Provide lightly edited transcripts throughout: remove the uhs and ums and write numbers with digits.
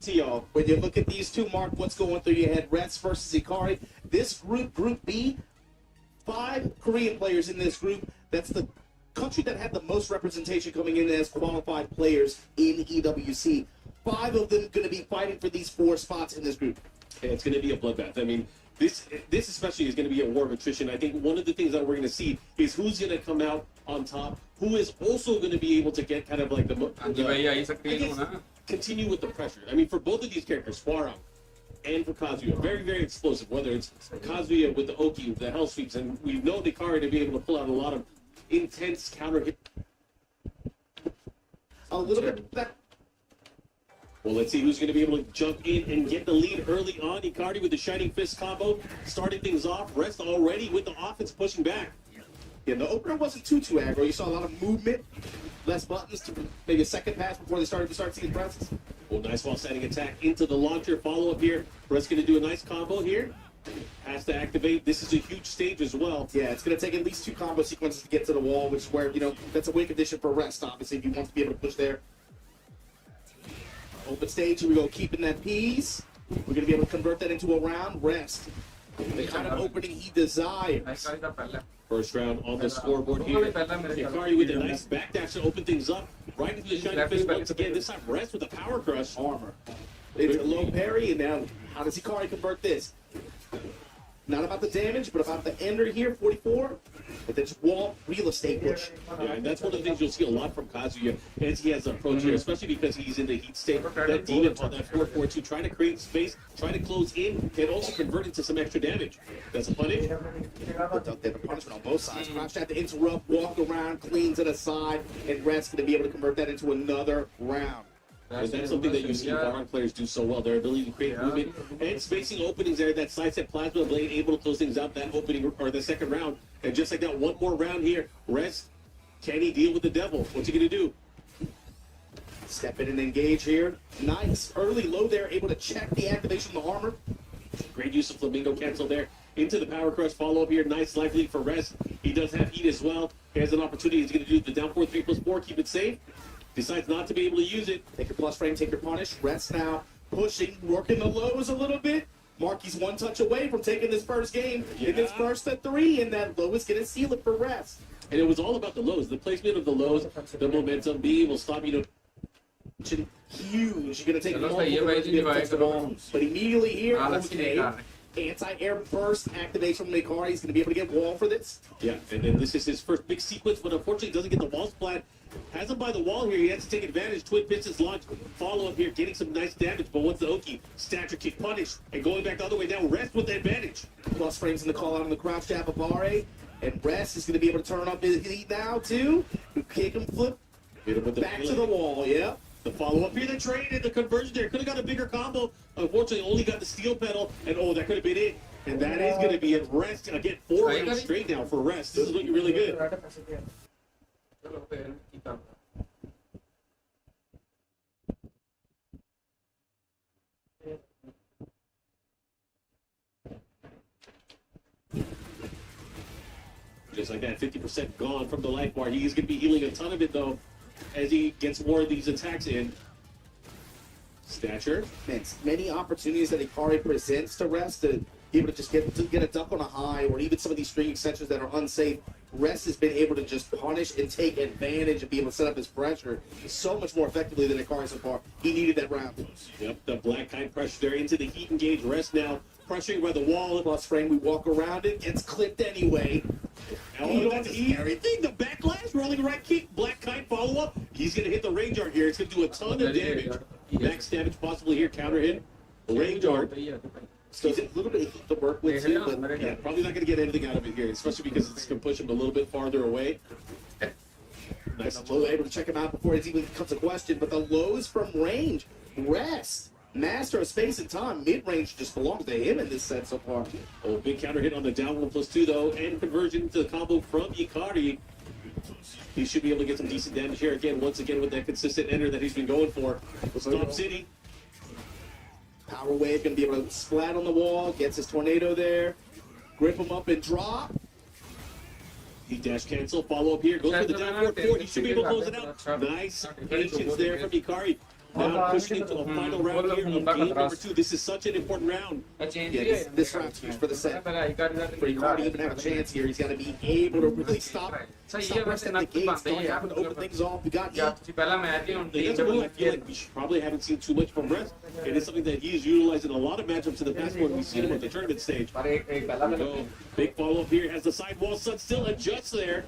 to y'all. When you look at these two, Mark, what's going through your head? Rest versus Ikari. This group, Group B, 5 Korean players in this group. That's the country that had the most representation coming in as qualified players in EWC. 5 of them going to be fighting for these 4 spots in this group. And it's going to be a bloodbath. I mean, this especially is going to be a war of attrition. I think one of the things that we're going to see is who's going to come out on top, who is also going to be able to get kind of like continue with the pressure. I mean, for both of these characters, Swarang and for Kazuya, very, very explosive, whether it's Kazuya with the Oki, the Hell Sweeps, and we know Ikari to be able to pull out a lot of intense counter hit. A little bit back. Well, let's see who's going to be able to jump in and get the lead early on. Ikari with the Shining Fist combo, starting things off. Rest already with the offense pushing back. Yeah, the opener wasn't too aggro. You saw a lot of movement, less buttons, to maybe a second pass before they started to start seeing presses. Well, nice wall standing attack into the launcher. Follow up here. Rest going to do a nice combo here. Has to activate. This is a huge stage as well. Yeah, it's going to take at least 2 combo sequences to get to the wall, which is where, you know, that's a win condition for Rest, obviously, if you want to be able to push there. Open stage, here we go, keeping that piece. We're going to be able to convert that into a round. Rest. The kind of opening he desires. First round on the scoreboard here. Ikari with a nice backdash to open things up. Right into the Shining Fist once again. This time Rest with a power crush. Armor. It's a low parry, and now how does Ikari convert this? Not about the damage, but about the ender here, 44. But then just wall real estate push. Yeah, and that's one of the things you'll see a lot from Kazuya as he has an approach here, especially because he's in the heat state. That demon on that 4-4-2, trying to create space, trying to close in, and also convert into some extra damage. That's a punish. The punishment on both sides. Crouch had to interrupt, walk around, clean to the side, and Rest going to be able to convert that into another round. And that's something that you see Baron players do so well. Their ability to create movement and spacing openings there. That sidestep plasma blade able to close things out that opening or the second round. And just like that, one more round here. Rest, can he deal with the devil? What's he going to do? Step in and engage here. Nice early low there, able to check the activation of the armor. Great use of Flamingo cancel there. Into the power crush follow up here. Nice life lead for Rest. He does have heat as well. He has an opportunity. He's going to do the down 4-3+4, keep it safe. Decides not to be able to use it. Take your plus frame, take your punish. Rest now, pushing, working the lows a little bit. Marky's 1 touch away from taking this first game in this first at 3, and that low is going to seal it for Rest. And it was all about the lows, the placement of the lows, the momentum, being able to stop, you know. Huge. You're going to take multiple to be able to touch the ball. But immediately here, okay. Anti-air burst activation from Ikari. He's going to be able to get wall for this. Yeah, and then this is his first big sequence, but unfortunately doesn't get the wall splat. Has him by the wall here. He has to take advantage. Twin Pistons launch. Follow up here, getting some nice damage. But once the Oki, stature kick punish, and going back the other way down, Rest with the advantage. Plus frames in the call out on the crouch jab of Bare. And Rest is going to be able to turn up his heat now, too. Kick him, flip. Hit him with the back to the wall, yeah. The follow-up here, the trade, and the conversion there. Could have got a bigger combo. Unfortunately, only got the steel pedal, and oh, that could have been it. And that is going to be it. Rest, again, 4 rounds straight now for Rest. This is looking really good. Just like that, 50% gone from the life bar. He's going to be healing a ton of it, though, as he gets more of these attacks in. Stature. Man, many opportunities that Ikari presents to Rest to be able to just get a duck on a high, or even some of these string extensions that are unsafe. Rest has been able to just punish and take advantage and be able to set up his pressure so much more effectively than Ikari so far. He needed that round. Yep, the black kite pressure there into the heat engage. Rest now pressuring by the wall. Plus frame, we walk around it, gets clipped anyway. Oh, that's everything. The backlash, rolling right kick, black kite follow up. He's going to hit the range art here. It's going to do a ton of damage. Max damage possibly here. Counter hit. Range art. So he's a little bit of heat to work with too, but yeah, probably not going to get anything out of it here, especially because it's going to push him a little bit farther away. Nice low, able to check him out before it even becomes a question. But the lows from range, Rest, master of space and time, mid-range just belongs to him in this set so far. Oh, big counter hit on the down 1+2 though, and conversion to the combo from Ikari. He should be able to get some decent damage here again, once again with that consistent ender that he's been going for. Stop City. Power wave going to be able to splat on the wall, gets his tornado there, grip him up and drop. He dash cancel, follow up here, goes for the down 4-4. He should be able to close it out. Nice patience there from Ikari. Now pushing into the final round here of game number 2. This is such an important round. Yeah, this round's huge for the set. For Icardi to even have a chance here, he's got to be able to really stop resting the gates, start having to open things off. We got That's a rule I feel like we probably haven't seen too much from Rest. It is something that he's utilized in a lot of matchups in the past when we've seen him at the tournament stage. So, big follow-up here as the sidewall sun still adjusts there.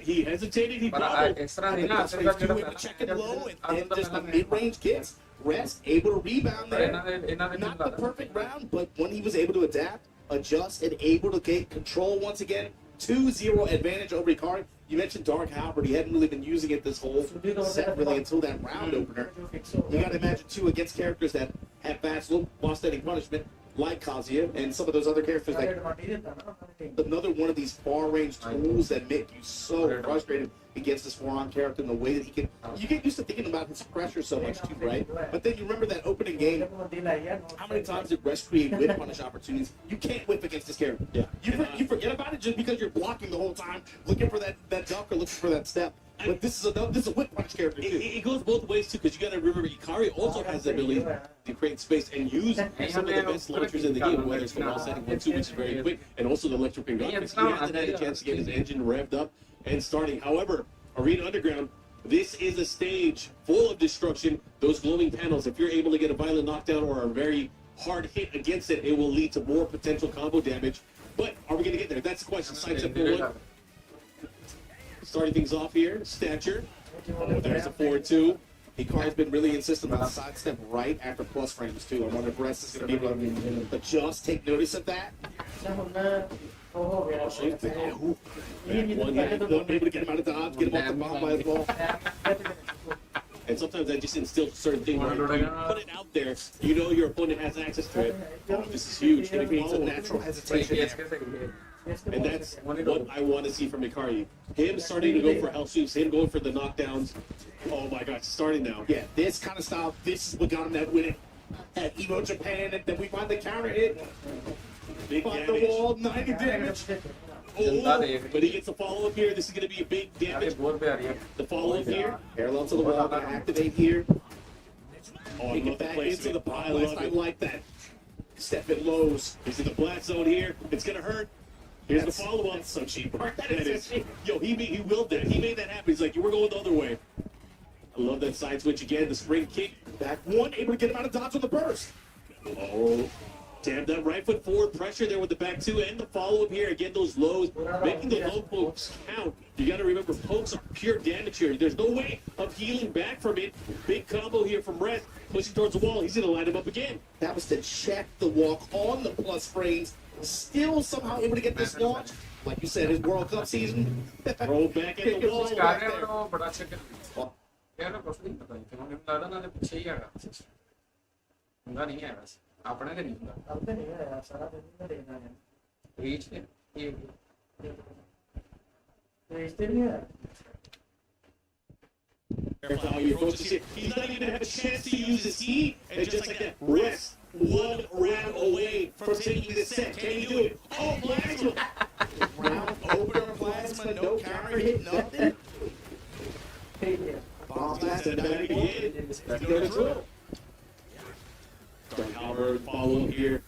He hesitated, he bobbled. Doing a check and low and just the mid-range kicks. Rest able to rebound there. Not the perfect round, but when he was able to adapt, adjust, and able to get control once again, 2-0 advantage over Icardi. You mentioned Dark Halberd. He hadn't really been using it this whole set really until that round opener. You got to imagine, too, against characters that have fast lost any punishment, like Kazuya, and some of those other characters that another one of these far-range tools that make you so frustrated against this four-on character in the way that he can. You get used to thinking about his pressure so much too, right? But then you remember that opening game. How many times did Rest create whip punish opportunities? You can't whip against this character. Yeah. You forget about it just because you're blocking the whole time, looking for that duck or looking for that step. But this is a whip punch character too. It goes both ways too, because you got to remember Ikari also has the ability to create space and use some of the best launchers in the game, whether it's the wall setting 1-2, which is very quick, and also the electric ping rockets. He hasn't had a chance to get his engine revved up and starting. However, Arena Underground, this is a stage full of destruction. Those glowing panels, if you're able to get a violent knockdown or a very hard hit against it, it will lead to more potential combo damage. But are we going to get there? That's the question. Sidestep for 1. Starting things off here, Stature. Oh, there's a 4-2. Icardi's been really insistent on the sidestep right after plus frames too. I wonder if Rest is going to be able to just take notice of that. One able to get him out of dodge, get him off the bomb by the ball. And sometimes that just instills certain things. Right? You put it out there, you know your opponent has access to it. Oh, this is huge. It creates a natural hesitation. And that's what I want to see from Ikari. Him starting to go for hell sweeps, him going for the knockdowns. Oh my God, starting now. Yeah, this kind of style, this is what got him that win at Evo Japan, and then we find the counter hit. Big Find damage. the wall, 90 damage. Oh, but he gets a follow-up here. This is going to be a big damage. The follow-up here. Parallel to the wall, gonna activate here. Oh, Take I it love the back placement. into the I bomb love list. I it. like that. Step it lows. He's in the black zone here. It's going to hurt. Here's the follow-up. That's so cheap. That is. Yo, he willed that. He made that happen. He's like, we're going the other way. I love that side switch again. The spring kick. Back one, able to get him out of dodge on the burst. Oh, damn, that right foot forward pressure there with the back two and the follow-up here. Again, those lows, making the low pokes count. You got to remember, pokes are pure damage here. There's no way of healing back from it. Big combo here from Rest, pushing towards the wall. He's going to line him up again. That was to check the walk on the plus frames. Still somehow able to get this launch. Like you said, his World Cup season. Throw back at the wall. अपने के नहीं होगा अब नहीं है सारा दिन देना है रीच ने ये रीच नहीं है Careful how you approach this here. He's not even have a chance to use his heat, and just like that, Rest one round away from taking this set. Can he do it? Oh, Plasma! Round opener Plasma, no counter hit, nothing. Bomb blast Step back again. Let's go to drill. Dark Halberd follow here.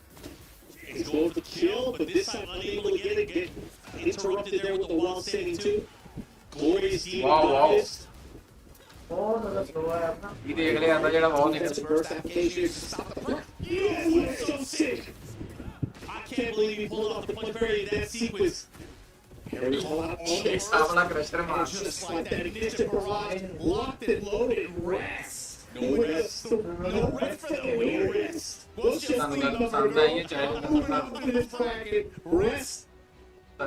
He's going for the kill, but this time unable to get it. Get interrupted there with the wall standing too. Glorious Demon Fist. ये देख ले आता जेड़ा बहुत That's a burst application to stop the play. Yes, so sick. I can't believe he pulled off the punch parry in that sequence. Carries all out on the एक सावला crusher मार just like that ignition barrage, locked and loaded, Rest. No rest. No rest for the win. Rest. What's your sleep number? This bracket, Rest.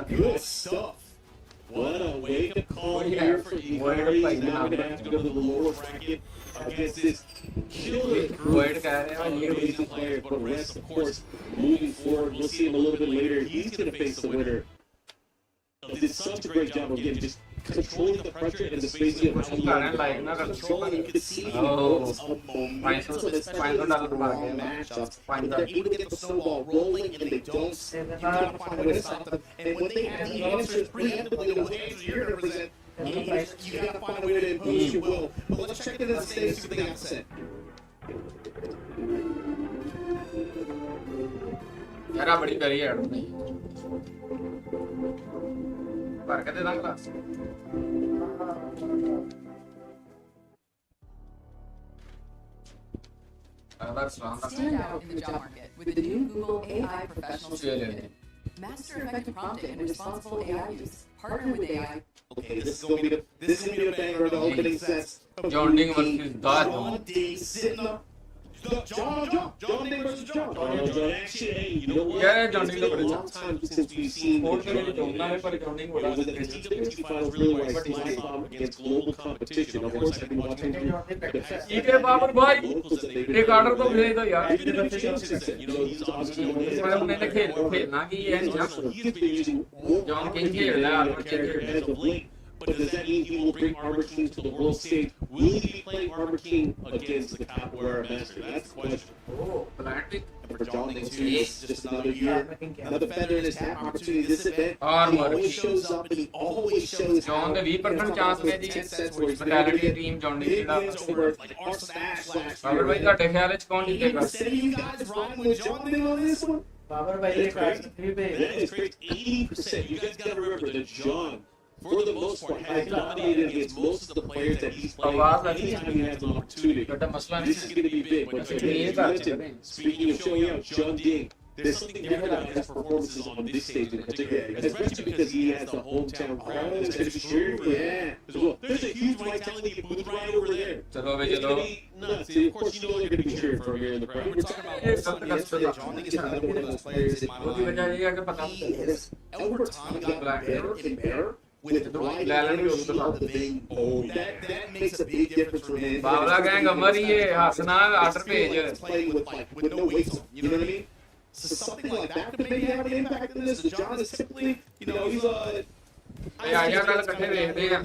Good stuff. What a wake-up call here for Ikari. He's now going to have to go to the lower bracket against this killer word कह रहे हैं ये amazing players. But Rest, of course, moving forward. We'll see him a little bit later. He's going to face the winner. He did such a great job of again just controlling the pressure and the spacing of how he controlling. You could see he builds a momentum, especially in the long matchups. If they're able to get the snowball rolling and they don't, you gotta find a way to stop them. And when they have the answers preemptively, those answers you're going to present, You gotta find a way to impose your will. But let's check into the stage, see what they got to say. यार बड़ी करी है भर के दे दां class Stand out in the job market with the new Google AI Professional Certificate. Master effective prompting and responsible AI use. Partner with AI. Okay, this is gonna be a banger. The opening sets. John Ding versus Dad. John Ding sitting up. John Ding versus John. Actually, you know what? Yeah, John Ding It's been a long time since we've seen the TEKKEN finals really where I sliced off against global competition. Of course, I've been watching the ठीक है बाबर भाई locals that they've एक order तो भेज दो यार There's been a big change since then. You know, he's obviously मैंने खेलना कि ये नहीं he's been using more John armor King king here, than that any other character as of late. But does that mean he will bring Armor King to the world stage? Will he be playing Armor King against the Capoeira Master? That's the question. Oh, Atlantic. And for John Ding too, it's just another year, another feather in his hat opportunity. This event, he Armor. always shows up and he always shows John how the 20% chance में जी sets where he's been mentality able to team John big Ding wins over like our Smash last Babar year. भाई का ख्याल है कौन Even जीतेगा instead of you guys riding with John Ding on this one, That is crazy. 80%. You guys gotta remember that John, for the most part, has dominated against most of the players that he's played anytime he has an opportunity. बेटा मसला This is going to be big. But speaking of showing out, John Ding, there's something different about his performances on this stage in particular, especially because he has the hometown crowd that's going to be cheering for him as well. There's a huge white talented booth right over there. चलो भाई It's चलो going to be nuts. Of course, you know they're going to be cheering for him here in the crowd. we're talking about something yesterday. John Ding is another one of those players in my वो की वजह mind. ये है कि पता He has over time gotten better and better with the right energy of the thing. That makes a big difference for him. बावला gang हमारी ये हसना ऑर्डर भेज Playing with no weights, you know what I mean? So something like that could maybe have an impact in this. John is typically, you know, he's आया कल इकट्ठे देखते हैं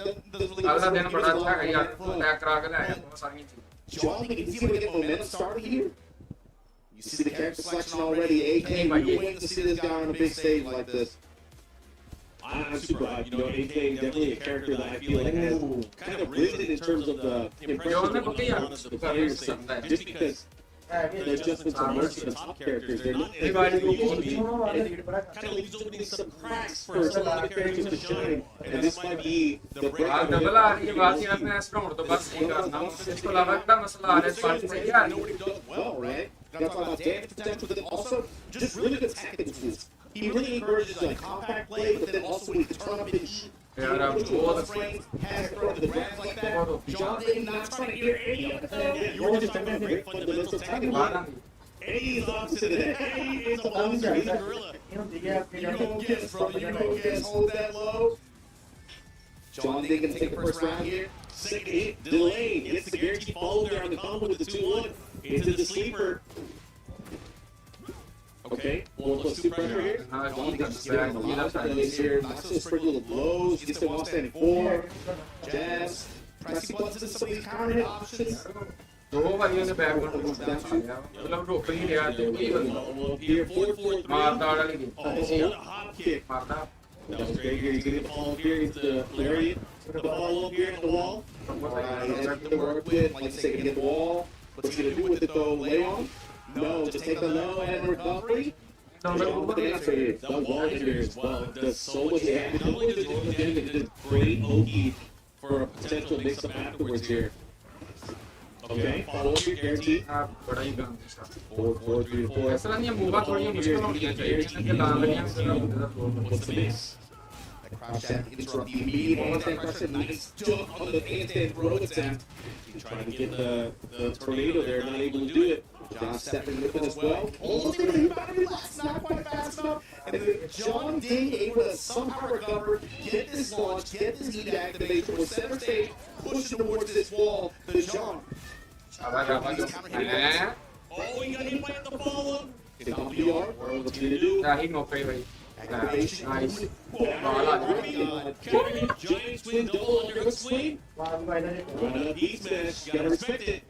अगला दिन बड़ा अच्छा है यार अटैक करा के लाया बहुत सारी चीजें John, is he going to get momentum started here? You see the character selection already. AK, you're waiting to see this guy on a big stage like this. I'm super hyped. You know, AK definitely a character that I feel like has kind of risen in terms of the impression of the players just because there's just been some most of the top characters. They're not kind of leaves opening some cracks for some other characters to shine. And this might be the आज breakout. Double आ रही है बात यार मैं strong तो बस नहीं करना इसके अलावा क्या मसला आ रहा है इस बात से यार Nobody does well, right? Gotta talk about damage potential, but then also just really good tactical tools. He really encourages like compact play, but then also when he can turn up and eat. यार अब वो Has thrown the grabs like that. John Ding not trying to hear any of Yeah, it. you were just talking about great fundamentals. Eddie is opposite of that. Eddie is a monster. He's a gorilla. You don't guess, brother. You don't guess. Hold that low. John Ding gonna take the first round here. Second hit, delayed. Gets the guaranteed follow there on the combo with the 2-1. Into the sleeper. Okay, 1+2 pressure here. John Ding just getting a lot of plays here. Nice little sprinkle of lows. Gets the 174. Jabs. Pressing buttons and some of these counter hit options. दो भाइयों ने back one मतलब रोक नहीं लिया जो भी Here, 4-4-3. मारता वाला लेकिन Oh, what a hop kick. मारता That was great here. He's going to follow up here into the lariat. The follow up here at the wall. Alright, he has to work with. Like I say, gonna get the wall. What's he gonna do with it though? Lay on? No, just take the low and recovery. John with the answer here. The wall here as well. It does so much damage. Not only does it do much damage, it does great Oki for a potential mix-up afterwards here. Okay, follow up here, guaranteed. बड़ा ही काम था 4-4-3-4. ऐसा नहीं है मूवा थोड़ी मुश्किल होनी चाहिए कि लाल लगियां What's the mix? That crouch jab interrupt the immediate handstand pressure. Nice jump on the handstand throw attempt. Trying to get the tornado there, not able to do it. John stepping with it as well. Almost able to hit back relax, not quite fast enough. And then John Ding able to somehow recover, get this launch, get this heat activation with center stage, pushing towards this wall. The John. हैं Oh, he got hit by the follow-up. It's on PR. What's he going to do? नहीं नौकरी भाई Activation. Nice Oh my God. Giant swing, double underhook swing. Run up, heat smash. You gotta respect it.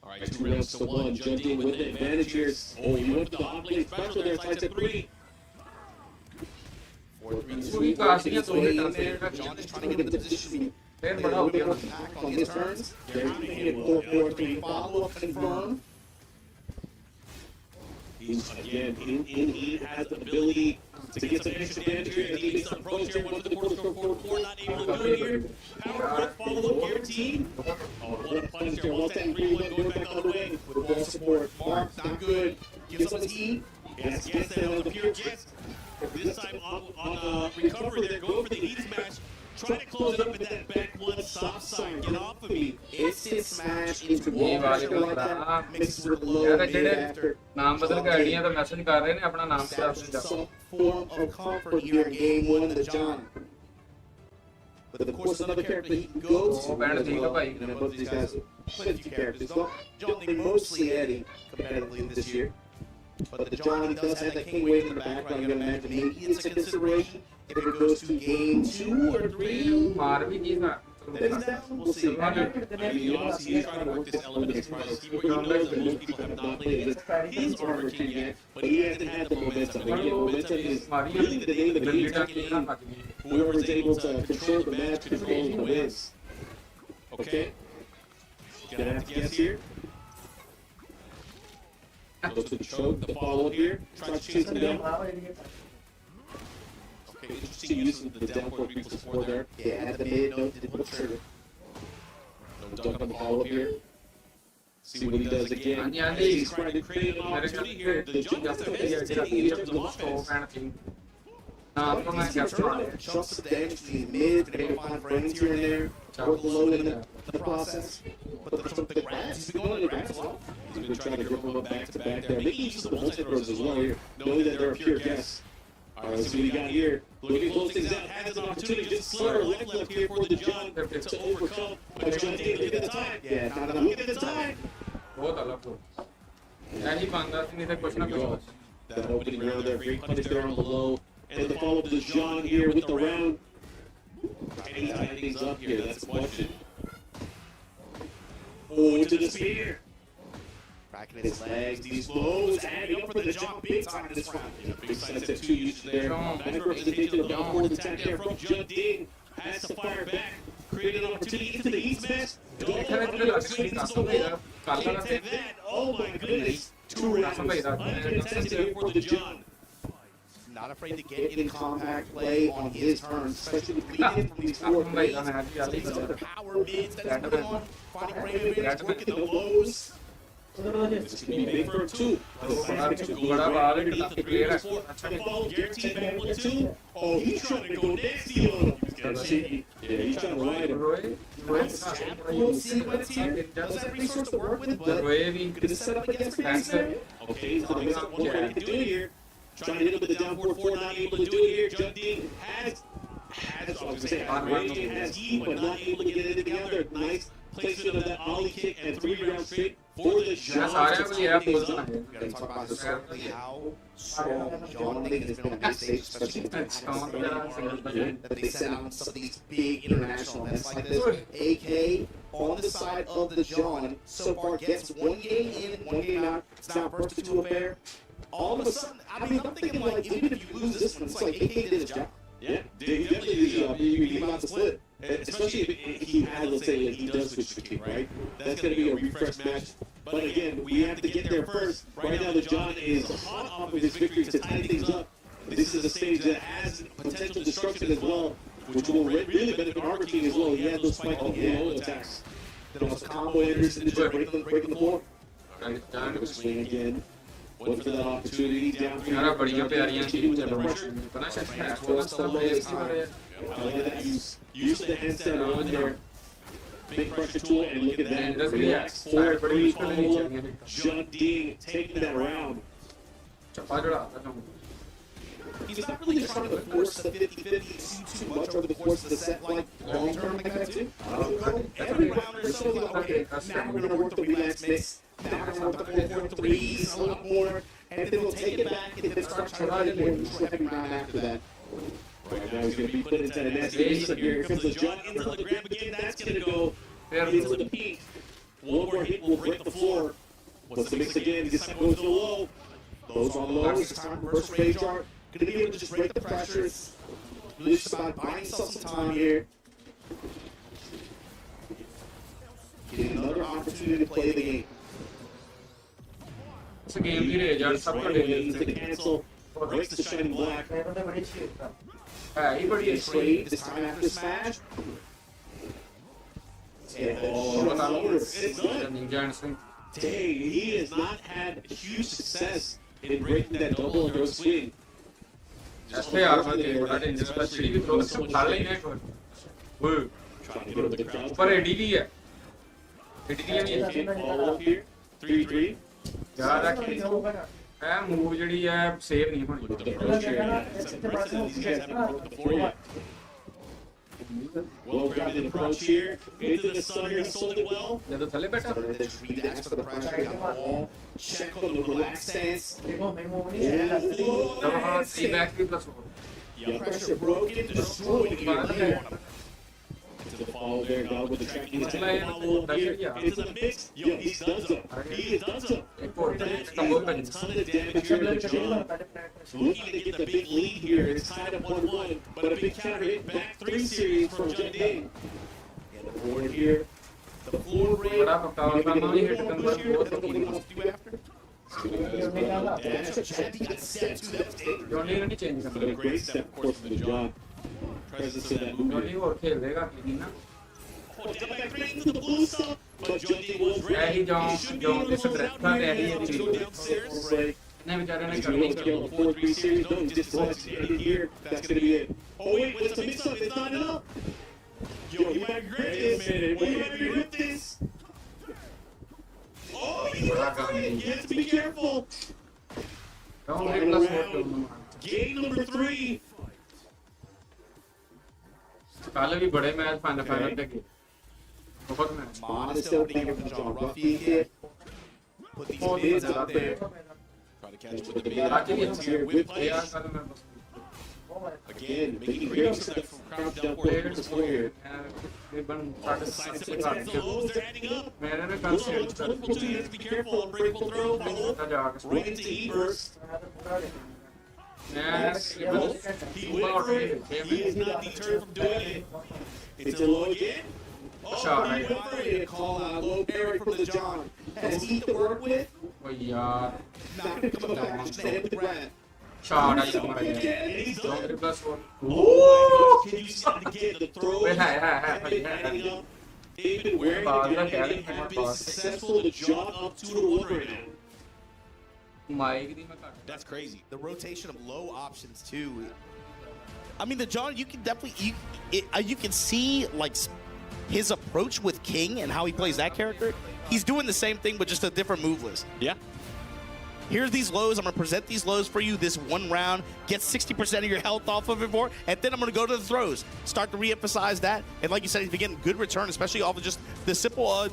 All right, 2 rounds to 1. John Ding with the advantage here. Oh, he went to the hot blade special there. Slice at 3. पूरी कासियां तो Way hit in आते there. हैं John is trying to get into position. फिर They बड़ा हो will गया attack on his turns. They're going to hit 4-4-3 follow-up confirm. He's again in he has the ability to get some extra damage here as he makes some approach here. One for the quarter score 4-4, not able to do it here. Power quick follow-up guaranteed. Oh, what a punch there. 1-10-3-1 going back all the way. With ball support. Mark's not good. Gives us heat. Yes, yes, that was the pure Jets. This time on recovery, they're going for the heat smash. Trying to close it up with that back one soft side. Get off of me. Instant smash into ये wall वाले pressure like बंदा that. Mixes with a low यार mid जेडे after. नाम बदल के आईडियां तो message कर रहे हैं अपना नाम से आपसे जाओ Some form of comfort here in game one of the John. But of course, another character he can go to. Oh, man, as think well. about it. And both these guys played a few characters. Well, John, they mostly Eddie competitively this year. But the John, he does have that king wave in the background. You gotta imagine maybe it's a consideration if it goes to game 2 or 3. मार भी की ना Then he's down. We'll see. I mean, obviously, he's trying to work this element of surprise. He knows that most people have not played his Armor King yet, but he hasn't had the momentum. And again, momentum is really the name of the game. It's game. Whoever is able to control the match controls the wins. Okay? Gonna have to guess here. Goes to the choke, the follow-up here. Tries to chase him down. Okay, interesting use of the down forward equals 4 there. Yeah, at the mid, no, didn't pull the trigger. No dunk on the follow-up here. See what he does again. As he's trying to create an opportunity here. The jump has to hesitate in terms of offense. नाम तो मैं capture कर लिया Jumps the damage to the mid, able to find frames here and there, work the load in the process. But the grabs, he's been going to the grabs a lot. He's been trying to grip him up back to back there. Making use of the multi-throws as well here, knowing that they're a pure guess. All right, let's see what we got here. Looking to close things out. Has an opportunity. Just slur left here for the John to overcome. But John did look at the time. Yeah, not enough. Look at the time. बहुत अलग हो यही बंदा नहीं तो कुछ ना कुछ That opening round there, great punish there on the low. And the follow-up is John here with the round. Can he tie things up here? That's the question. Oh, to the spear. Cracking his legs, these lows, adding up for the John big time this round. Big sidestep 2 used there. Nice representation of the forward attack there from John Ding. Has to fire back. Created an opportunity into the heat smash. Oh my goodness. 2 rounds. Uncontested here for the John. Not afraid to get in compact play on his turn, especially with leading from these 4 threes. Takes some of the power mids that he's putting on, finding frame advantage, working the lows. This could be big for him too. बड़ा बाल Underneath the 3 and 4. And follow guaranteed back 1-2. Oh, he's trying to go nasty on him. Yeah, he's trying to ride him. Nice jab pull sequence here. Does have resource to work with, but रोए भी gonna set up against Phoenix there. Okay, so there's one more he can do it here. Trying to hit him with the down 4-4, not able to do it here. Junding has heat, but not able to get it together. Nice placement of that ollie kick and 3 rounds straight for the John. सारे को ये We gotta talk about historically how strong John Lincoln has been on big stage, especially with that they send out some of these big international events like this. AK on the side of the John so far gets 1 game in, 1 game out. It's now first to 2 affair. All of a sudden, I mean, I'm thinking like, even if you lose this one, it's like AK did his job. Yeah, he definitely did his job. You leave out the split. Especially if he has, let's say, like he does switch the king, right? That's going to be a refresh match. But again, we have to get there first. Right now, the John is hot off of his victory to tie things up. This is a stage that has potential destruction as well, which will really benefit Armor King as well. He has those spike on low attacks. Then also combo Anderson into breaking the floor. Swing again. Went for that opportunity down here. यार बढ़िया प्यारियां चीजें चल रही हैं पता है I like that use the handstand on there. Big pressure tool, and look at that. Relax. 4-3 follow-up. Junding taking that round. He's not really trying to force the 50-50 too much over the course of the set, like long term like that too. Every round or so, like, okay, now we're going to work the relax mix. Now we're going to work the 4-3s a little more, and then we'll take it back and then start trying to play more heavy round after that. Right now he's going to be put into the nasty position here. Here comes the John into the grab again. That's going to go into the peak. One more hit will break the floor. What's the mix again? This time goes to the low. Those on low. It's time to reverse rage art. Gonna be able to just break the pressure. It's really just about buying yourself some time here. Getting another opportunity to play the game. इस game की raise यार सब कर Needs to देते cancel. Breaks the shining black. है ही बड़ी है Trade this time after smash. Yeah, it's done. Ninja swing Dang, he has not had huge success in breaking that double underhook swing. ऐसे यार मैं देख बड़ा डेंजरस बस सीढ़ी भी थ्रो से उठा लेंगे एक बार वो Trying to get over the crowd. ऊपर एडी भी है एडी की नहीं है Can't follow up here. 3-3. यार है मूव जड़ी है सेव नहीं होनी Look at the approach here. It's impressive. These guys haven't broke before yet. Well grounded approach here. Into the sun here. Sold it well. ये तो थले बैठा Started to just redax for the pressure. Got the ball. Check on the relaxed stance. जब हम सी back भी plus हो Yeah, pressure broken. Destroyed again. To the follow there. Got with the tracking. He's मैं follow up here. Into the mix. Yo, he's done so. He has done so. एक और A ton of damage here to John. Looking to get the big lead here. It's tied up 1-1. But a big counter hit back 3 series from John Ding. And the board here. The floor break. बड़ा पक्का था ना ये hit कंबर बहुत What तकीन else do after? Dash. Got step to that stage. Johnny ने नहीं change But करना a great step, of course, for the John. Presence in that Johnny movement. और खेल देगा कि ना Oh, down back right into the blue sub. But John Ding was है ready. He John He should be John able इस to close threat out था here. है ही He ये go downstairs. Break. ने बेचारे ने He's कर going लिया to kill the 4-3 series. Don't just let it here. That's going to be it. Oh, wait, what's the mix-up? It's not enough. Yo, he might regret this. He might regret this. Oh, he got it. He has to be careful. John ने plus 4 Game number 3. पहले भी बड़े match final देखे बहुत match Mon is still playing with the John Ruffy kid. Put these bids out there. Try to catch with the big आके भी ones here with यार punish. कल मैं Again, making great use of that from crowd down players here. तकरीबन Oh, the side step attacks, the lows, they're adding up. मैंने ने Little कल unstoppable too, you have to be careful. Unbreakable throw, follow up. Right into E-burst. He went for it. He is not deterred from doing it. It's a low again. Oh, Shot, he right? went for it. Call out low parry from the John. Has he to work with? ओ यार Not going to come back to the head with the grab. Shot I हमारा Again, and he's done it. Plus 4 Oh my gosh, can you see it again? The throws Wait, hi, hi, have been hi, hi. adding up. They've been wearing Ball, it down look here. at They it, have ball. been successful to jog up 2-1 right now. Mic दी मैं काट That's crazy. The rotation of low options too. I mean, the John, you can definitely you can see like his approach with King and how he plays that character. He's doing the same thing, but just a different move list. Yeah. Here's these lows. I'm gonna present these lows for you. This one round, get 60% of your health off of it for, and then I'm gonna go to the throws. Start to re-emphasize that, and like you said, he's been getting good return, especially off of just the simple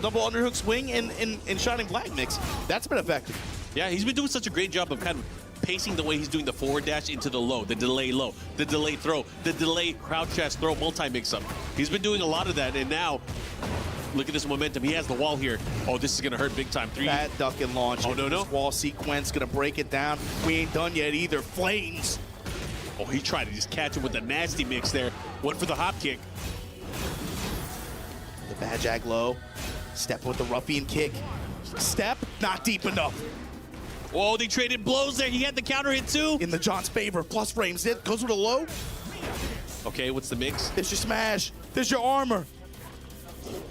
double underhook swing and Shining Black mix. That's been effective. Yeah, he's been doing such a great job of kind of pacing the way he's doing the forward dash into the low, the delay throw, the delay crouch dash throw multi-mix up. He's been doing a lot of that, and now look at this momentum. He has the wall here. Oh, this is going to hurt big time. 3. That duck and launch. Oh, no. This wall sequence gonna break it down. We ain't done yet either. Flames. Oh, he tried to just catch him with a nasty mix there. Went for the hop kick. The bad jag low. Step with the ruffian kick. Step, not deep enough. Whoa, they traded blows there. He had the counter hit too. In the John's favor. Plus frames. It goes with a low. Okay, what's the mix? There's your smash. There's your armor.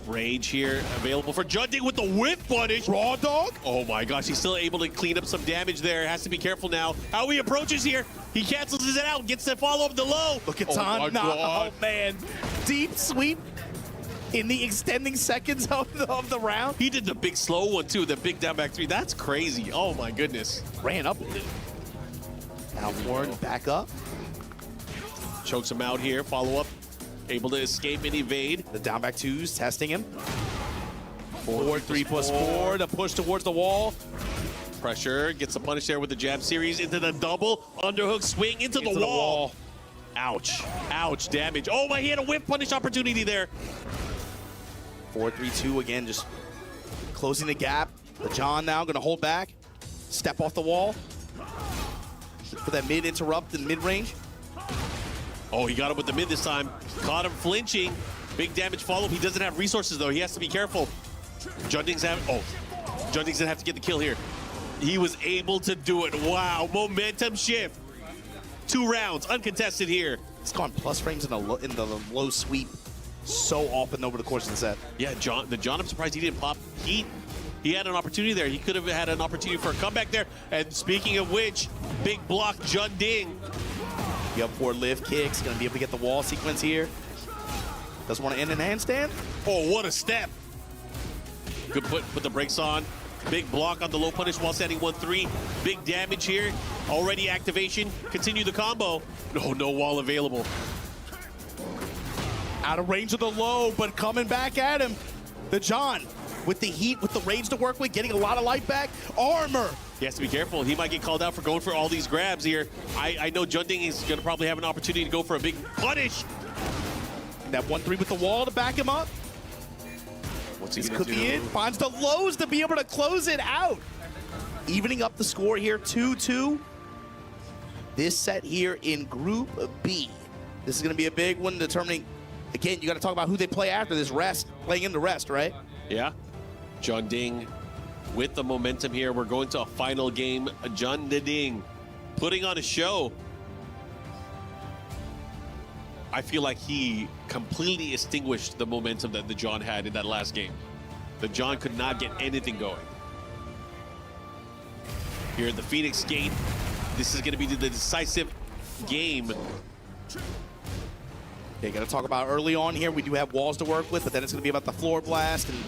Rage here available for Judging with the whip punish. Raw dog. Oh my gosh, he's still able to clean up some damage there. Has to be careful now. How he approaches here. He cancels it out, gets the follow up the low. Look at Oh Tan. my God. Oh man. Deep sweep in the extending seconds of the round. He did the big slow one too, the big down back 3. That's crazy. Oh my goodness. Ran up with it. Now forward, back up. Chokes him out here. Follow up. Able to escape and evade. The down back 2s testing him. 4-3+4. The push towards the wall. Pressure. Gets the punish there with the jab series into the double underhook swing into the wall. Ouch. Ouch. Damage. Oh my, he had a whip punish opportunity there. 4-3-2 again, just closing the gap. The John now gonna hold back. Step off the wall. for that mid interrupt in mid-range. Oh, he got him with the mid this time. Caught him flinching. Big damage follow. He doesn't have resources, though. He has to be careful. Junding's gonna have to get the kill here. He was able to do it. Wow, momentum shift. 2 rounds, uncontested here. It's gone plus frames in the low sweep so often over the course of the set. Yeah, John, I'm surprised he didn't pop heat. He had an opportunity there. He could have had an opportunity for a comeback there. And speaking of which, big block, Junding. The up forward lift kicks, gonna be able to get the wall sequence here. Doesn't want to end in handstand. Oh, what a step. Good put the brakes on. Big block on the low punish while standing 1-3. Big damage here. Already activation. Continue the combo. No wall available. Out of range of the low, but coming back at him. The John with the heat, with the range to work with, getting a lot of life back. Armor. He has to be careful. He might get called out for going for all these grabs here. I know Junding is going to probably have an opportunity to go for a big punish. That 1-3 with the wall to back him up. What's he This going could to do? be it. Finds the lows to be able to close it out. Evening up the score here, 2-2. This set here in Group B. This is going to be a big one, determining, again, you got to talk about who they play after this rest, playing into rest, right? Yeah. Junding with the momentum here. We're going to a final game. Junding putting on a show. I feel like he completely extinguished the momentum that the John had in that last game. The John could not get anything going. Here at the Phoenix Gate, this is going to be the decisive game. Okay, got to talk about early on here. We do have walls to work with, but then it's going to be about the floor blast and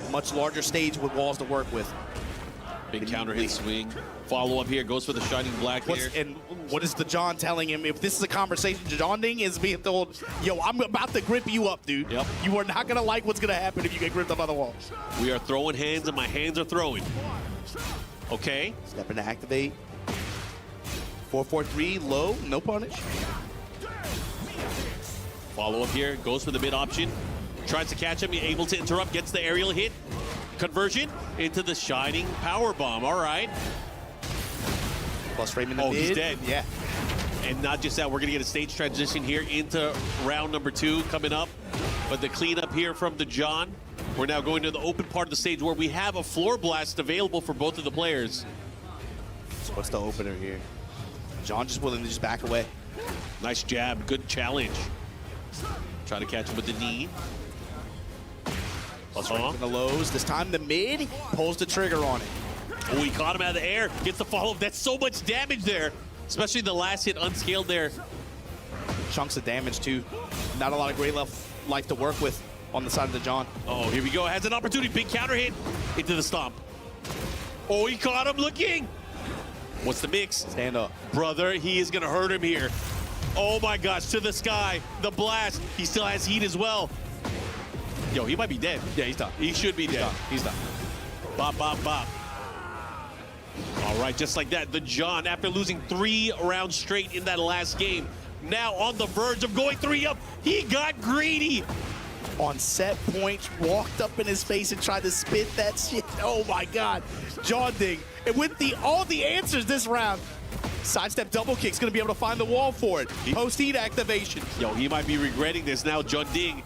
a much larger stage with walls to work with. Big counter hit swing. Follow up here, goes for the shining black here. And what is the John telling him? If this is a conversation, Junding is being told, yo, I'm about to grip you up, dude. Yep. You are not going to like what's going to happen if you get gripped up by the wall. We are throwing hands, and my hands are throwing. Okay. Step in to activate. 4-4-3, low, no punish. Follow up here, goes for the mid option. Tries to catch him, able to interrupt, gets the aerial hit. Conversion into the shining power bomb. All right. Plus frame in the mid. He's dead. Yeah. And not just that, we're going to get a stage transition here into round number 2 coming up. But the cleanup here from the John. We're now going to the open part of the stage where we have a floor blast available for both of the players. So what's the opener here? John just willing to just back away. Nice jab, good challenge. Try to catch him with the knee. In the lows. This time the mid pulls the trigger on it. Oh, he caught him out of the air. Gets the follow-up. That's so much damage there. Especially the last hit unscaled there. Chunks of damage too. Not a lot of great life to work with on the side of the John. Oh, here we go. Has an opportunity. Big counter hit into the stomp. Oh, he caught him looking. What's the mix? Stand up. Brother, he is going to hurt him here. Oh my gosh, to the sky. The blast. He still has heat as well. Yo, he might be dead. Yeah, he's done. He should be dead. He's done. Bop, bop, bop. All right, just like that, the John, after losing 3 rounds straight in that last game, now on the verge of going 3 up. He got greedy. On set point, walked up in his face and tried to spit that shit. Oh my God. Junding. And with all the answers this round, sidestep double kick's gonna be able to find the wall for it. Post-heat activation. Yo, he might be regretting this now. Junding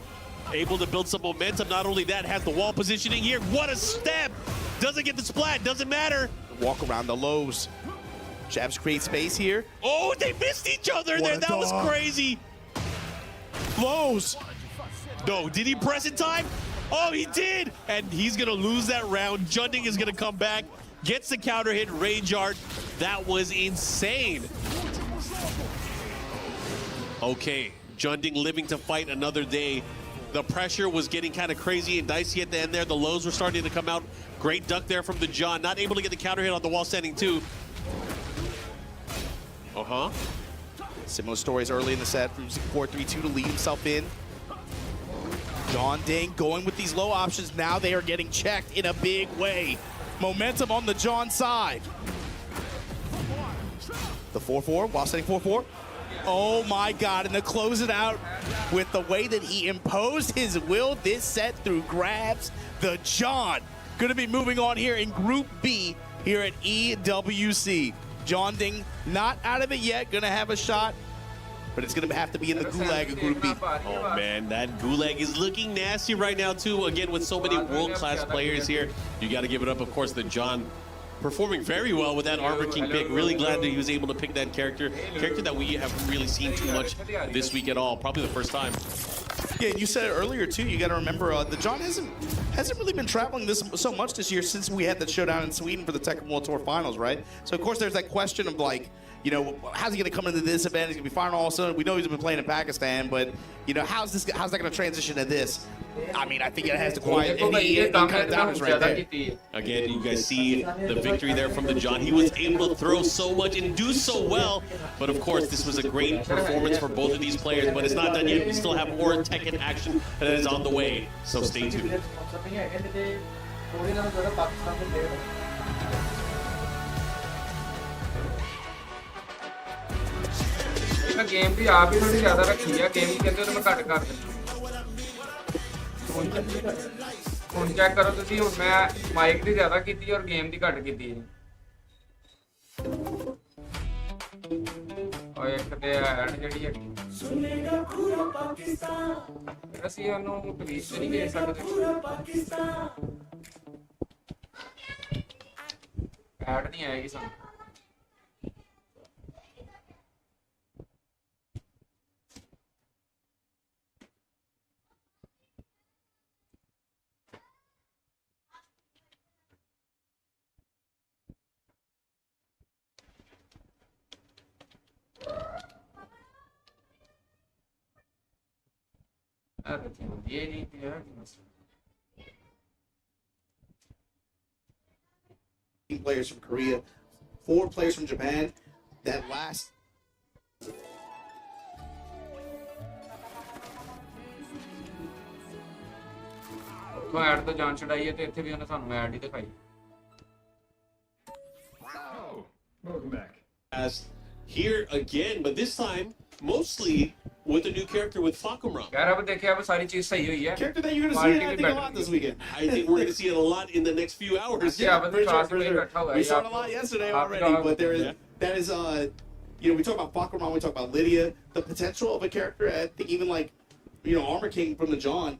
able to build some momentum. Not only that, has the wall positioning here. What a step. Doesn't get the splat. Doesn't matter. Walk around the lows. Jabs create space here. Oh, they missed each other there. That was crazy. Lows. No, did he press in time? Oh, he did. And he's going to lose that round. Junding is going to come back. Gets the counter hit, range art. That was insane. Okay, Junding living to fight another day. The pressure was getting kind of crazy and dicey at the end there. The lows were starting to come out. Great duck there from the John. Not able to get the counter hit on the wall standing 2. Similar stories early in the set. Using 4-3-2 to lead himself in. Junding going with these low options. Now they are getting checked in a big way. Momentum on the John side. The 4-4 while setting 4-4. Oh my God, and to close it out with the way that he imposed his will this set through grabs, the John gonna be moving on here in Group B here at EWC. John Ding not out of it yet, gonna have a shot, but it's gonna have to be in the gulag of Group B. Oh man, that gulag is looking nasty right now too. Again, with so many world-class players here, you got to give it up, of course, to John. Performing very well with that Armor King pick. Really glad that he was able to pick that character that we haven't really seen too much this week at all. Probably the first time. Yeah, you said it earlier too. You got to remember the John hasn't really been traveling so much this year since we had the showdown in Sweden for the Tekken World Tour Finals, right? So of course there's that question of like, you know, how's he going to come into this event? He's going to be firing all of a sudden. We know he's been playing in Pakistan, but you know, how's that going to transition to this? I mean, I think it has to quite any kind of downers right there. Again, you guys see the victory there from the John. He was able to throw so much and do so well, but of course, this was a great performance for both of these players. But it's not done yet. We still have more Tekken action that is on the way, so stay tuned. Game भी आप ही थोड़ी ज्यादा रखी है game ही कहते हो तो मैं घट कर देना ਹੁਣ ਚੈੱਕ ਕਰੋ ਤੁਸੀਂ ਹੁਣ ਮੈਂ ਮਾਈਕ ਦੀ ਜ਼ਿਆਦਾ ਕੀਤੀ ਔਰ ਗੇਮ ਦੀ ਘੱਟ ਕੀਤੀ ਹੈ ਔਰ ਇੱਕ ਤੇ ਐਡ ਜਿਹੜੀ ਹੈ ਅਸੀਂ ਉਹਨੂੰ ਟਵੀਟ ਨਹੀਂ ਦੇ ਸਕਦੇ ਐਡ ਨਹੀਂ ਆਏਗੀ ਸਾਨੂੰ Players from Korea, 4 players from Japan. That last ਤੋਂ ਐਡ ਤੋਂ ਜਾਨ ਛਡਾਈ ਹੈ ਤੇ ਇੱਥੇ ਵੀ ਉਹਨੇ ਸਾਨੂੰ ਐਡ ਹੀ ਦਿਖਾਈ As here again, but this time mostly with a new character with Fakumram. यार अब देखिए अब सारी चीज सही हुई है character that you're going to see, I think, a lot this weekend. I think we're going to see it a lot in the next few hours. Yeah, but For sure, class for में sure. बैठा हुआ है We saw यार it a lot yesterday already, but there is that is you know, we talk about Fakumram, we talk about Lydia, the potential of a character. I think even like, you know, Armor King from the John,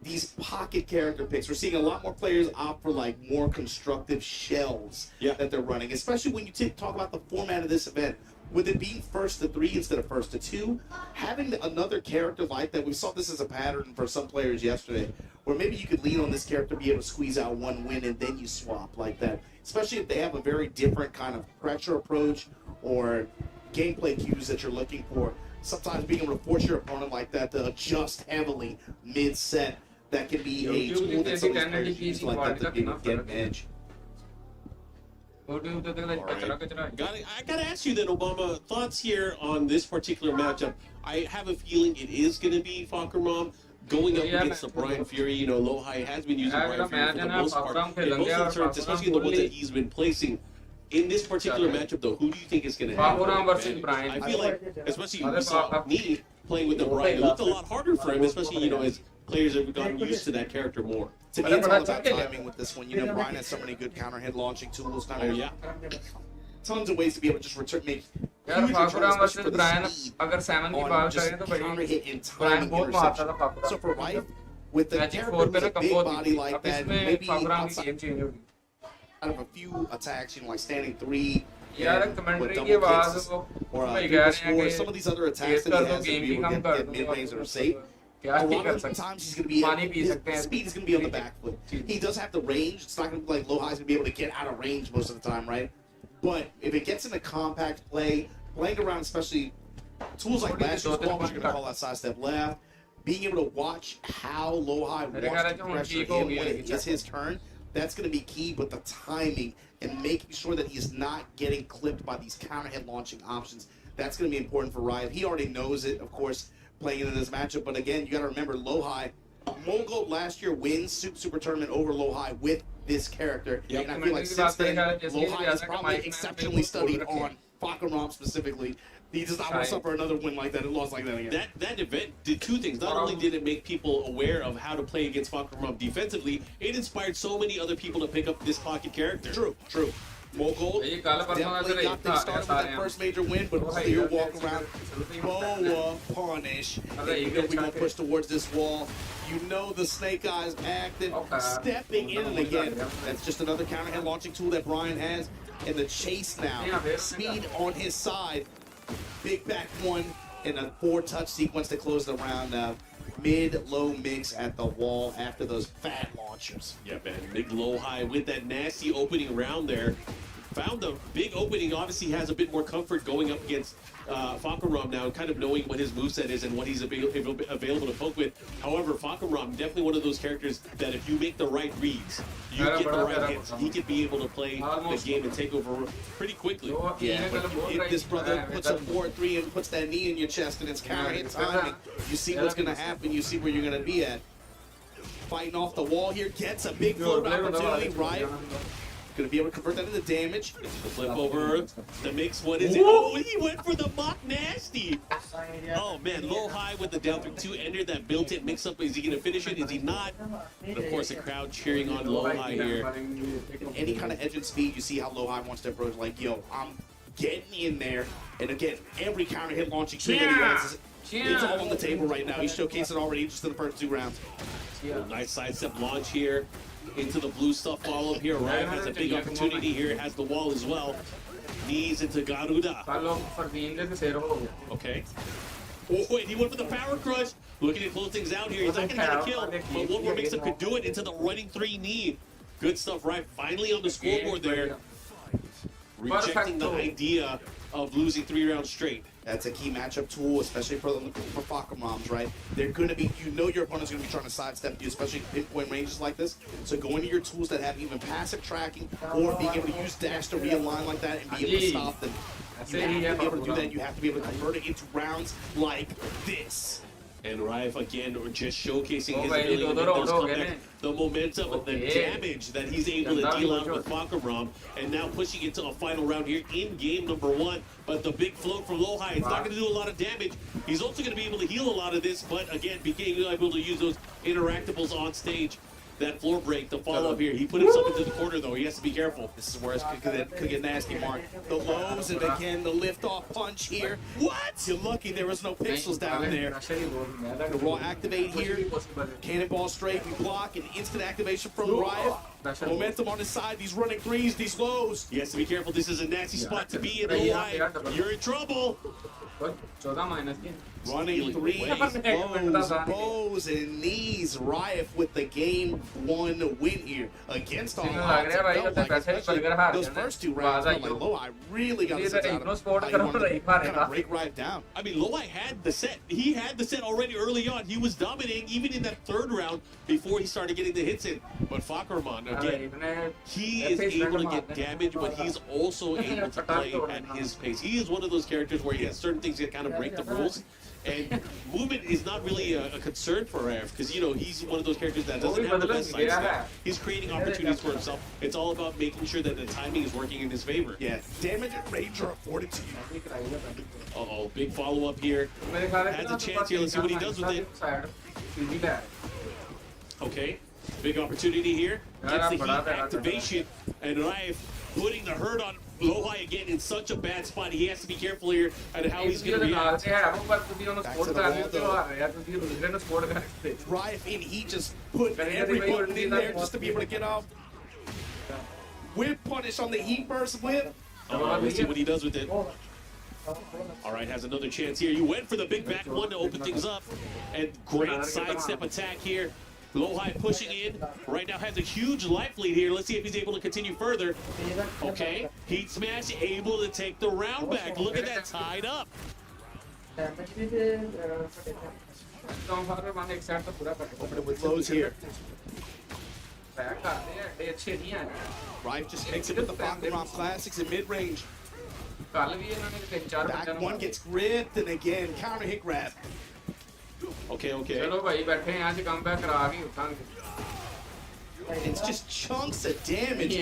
these pocket character picks. We're seeing a lot more players opt for like more constructive shells that they're running, especially when you talk about the format of this event. With it being first to 3 instead of first to 2, having another character like that, we saw this as a pattern for some players yesterday, where maybe you could lean on this character, be able to squeeze out one win, and then you swap like that. Especially if they have a very different kind of pressure approach or gameplay cues that you're looking for. Sometimes being able to force your opponent like that to adjust heavily mid-set, that can be a tool that some of these players use like that to be able to get an edge. I gotta ask you then, Obama, thoughts here on this particular matchup. I have a feeling it is gonna be Fakumram going up against the Brian Fury. You know, Lohai has been using Brian Fury for the most part in most inserts, especially the ones that he's been placing. In this particular matchup, though, who do you think is going to have Fakumram the versus advantage? Brian. I feel like, especially we saw me playing with the Brian, it looked a lot harder for him, especially, you know, as players have gotten used to that character more. To me, it's all about timing with this one. You know, Brian has so many good counter hit launching tools. Kind of, tons of ways to be able to just make यार huge returns, फाकुराम especially versus for the Brian speed अगर 7 की on बात just करें तो counter hit बड़ी and Brian timing बहुत मारता था interception. फाकुराम So for Rife, with the magic character 4 with पे a ना big कम body like अब that, इसमें maybe फाकुराम की outside गेम चेंज होगी of a few attacks, you know, like standing 3. यार with कमेंट्री double की आवाज kicks, वो or भाई 3 कह plus रहे हैं 4, कि some of these other attacks Tej that कर he दो has to गेम be भी able कम to कर get दो mid-range that are safe. क्या A ही lot कर of the सकते times he's going to be पानी पी his सकते हैं speed is going to be on the back foot. He does have the range. It's not going to be like Lohai's going to be able to get out of range most of the time, right? But if it gets into compact play, playing around, especially tools like last year's ball, you're going to call that sidestep left. Being able to watch how Lohai wants to pressure him when it is his turn, that's going to be key. But the timing and making sure that he's not getting clipped by these counter hit launching options, that's going to be important for Riot. He already knows it, of course, playing in this matchup. But again, you got to remember Lohai. Mongol last year wins Super Tournament over Lohai with this character. And I feel like since then, Lohai has probably exceptionally studied on Fakumram specifically. He does not want to suffer another win like that and loss like that again. That event did 2 things. Not only did it make people aware of how to play against Fakumram defensively, it inspired so many other people to pick up this pocket character. True. Mogul ये कल परसों definitely got things started with that first major win, but clear walk around. Boa punish. You know we're going to push towards this wall. You know the Snake Eyes active, stepping in and again. That's just another counter hit launching tool that Brian has. And the chase now. Speed on his side. Big back one and a 4-touch sequence to close the round out. Mid-low mix at the wall after those fat launchers. Yeah, man. Big low high with that nasty opening round there. Found the big opening. Obviously has a bit more comfort going up against Fakaram now, kind of knowing what his moveset is and what he's available to poke with. However, Fakaram, definitely one of those characters that if you make the right reads, you get the right hits, he could be able to play the game and take over pretty quickly. Yeah, but if this brother puts a 4-3 and puts that knee in your chest and it's counter hit timing, you see what's going to happen, you see where you're going to be at. Fighting off the wall here, gets a big float opportunity, right? Gonna be able to convert that into damage. The flip over the mix. What is it? Oh, he went for the mock nasty. Oh man, low high with the down 3-2 ender that built it. Mix up. Is he gonna finish it? Is he not? And of course, the crowd cheering on low high here. Any kind of edge and speed, you see how low high wants to approach. Like, yo, I'm getting in there. And again, every counter hit launching skill that he has, it's all on the table right now. He's showcased it already just in the first 2 rounds. Nice sidestep launch here. Into the blue stuff follow-up here. Ryan has a big opportunity here. Has the wall as well. Knees into Garuda. Okay. Oh, wait, he went for the power crush. Looking to close things out here. He's not going to get a kill, but one more mix-up could do it into the running 3 knee. Good stuff, right? Finally on the scoreboard there. Rejecting the idea of losing 3 rounds straight. That's a key matchup tool, especially for Fakamams, right? They're going to be, you know your opponent's going to be trying to sidestep you, especially in pinpoint ranges like this. So go into your tools that have even passive tracking or being able to use dash to realign like that and be able to stop them. You have to be able to do that. You have to be able to convert it into rounds like this. And Raif again, just showcasing his ability to make those comebacks, the momentum, the damage that he's able to deal out with Fakaram, and now pushing it to a final round here in game number 1. But the big float from low high, it's not going to do a lot of damage. He's also going to be able to heal a lot of this, but again, being able to use those interactables on stage. That floor break, the follow-up here. He put himself into the corner, though. He has to be careful. This is where it could get nasty, Mark. The lows, and again, the lift-off punch here. What? You're lucky there was no pixels down there. The raw activate here. Cannonball straight, we block, and instant activation from Riot. Momentum on his side, these running 3s, these lows. He has to be careful. This is a nasty spot to be in. You're in trouble. Running 3s, bows, and knees. Riot with the game 1 win here against all odds. Those first 2 rounds, felt like Loai really got the sense out of how you wanted to kind of break Riot down. I mean, Loai had the set. He had the set already early on. He was dominating even in that 3rd round before he started getting the hits in. But Fakaram, again, he is able to get damage, but he's also able to play at his pace. He is one of those characters where he has certain things that kind of break the rules. And movement is not really a concern for Raf because, you know, he's one of those characters that doesn't have the best side step. He's creating opportunities for himself. It's all about making sure that the timing is working in his favor. Yeah, damage and range are afforded to you. Uh-oh, big follow-up here. Has a chance here. Let's see what he does with it. Okay, big opportunity here. Gets the heat activation. And Raf putting the hurt on Loai again in such a bad spot. He has to be careful here and how he's going to react. Riot in heat just put every button in there just to be able to get off. Whip punish on the heat burst whip. Let's see what he does with it. All right, has another chance here. You went for the big back 1 to open things up. And great sidestep attack here. Low high pushing in. Right now has a huge life lead here. Let's see if he's able to continue further. Okay. Heat smash able to take the round back. Look at that tied up. Open it with lows here. Riot just makes it with the Fakaram Classics in mid-range. Back 1 gets gripped and again counter hit grab. Okay. It's just chunks of damage.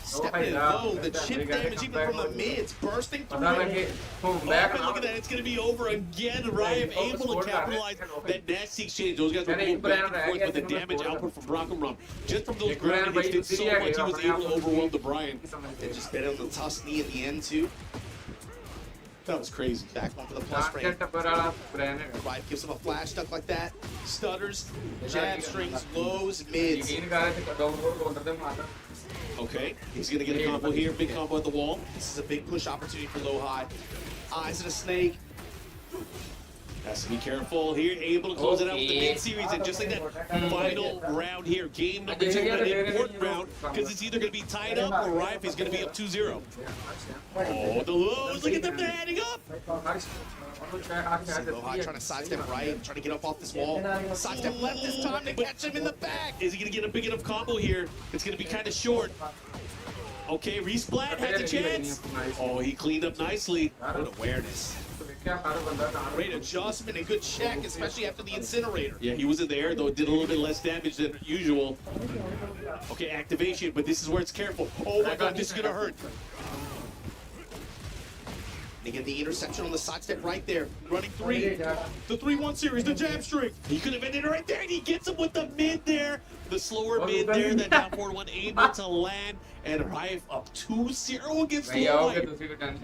Stepping low, the chip damage even from the mids, bursting through. पता लगे Oh, back man, look at that. It's going to be over again. Riot able to capitalize that nasty exchange. Those guys were going back and forth, but the damage output from Brockenrom, just from those ground hits, did so much. He was able to overwhelm the Brian. And just bit on the tough knee in the end, too. That was crazy. Back one for the plus frame. Riot gives him a flash duck like that. Stutters, jab strings, lows, mids. Okay, he's going to get a combo here. Big combo at the wall. This is a big push opportunity for low high. Eyes of a snake. Has to be careful here. Able to close it out with the mid-series. And just like that, final round here. Game number 2, an important round, because it's either going to be tied up or Rife is going to be up 2-0. Oh, the lows. Look at them adding up. Low high trying to sidestep right, trying to get up off this wall. Sidestep left this time to catch him in the back. Is he going to get a big enough combo here? It's going to be kind of short. Okay, Resplat has a chance. Oh, he cleaned up nicely. Good awareness. Great adjustment and good check, especially after the incinerator. Yeah, he was in the air, though. Did a little bit less damage than usual. Okay, activation, but this is where it's careful. Oh my god, this is going to hurt. They get the interception on the sidestep right there. Running 3. The 3-1 series, the jab string. He could have ended it right there, and he gets him with the mid there. The slower mid there, that down forward one able to land. And Rife up 2-0 against Lloyd.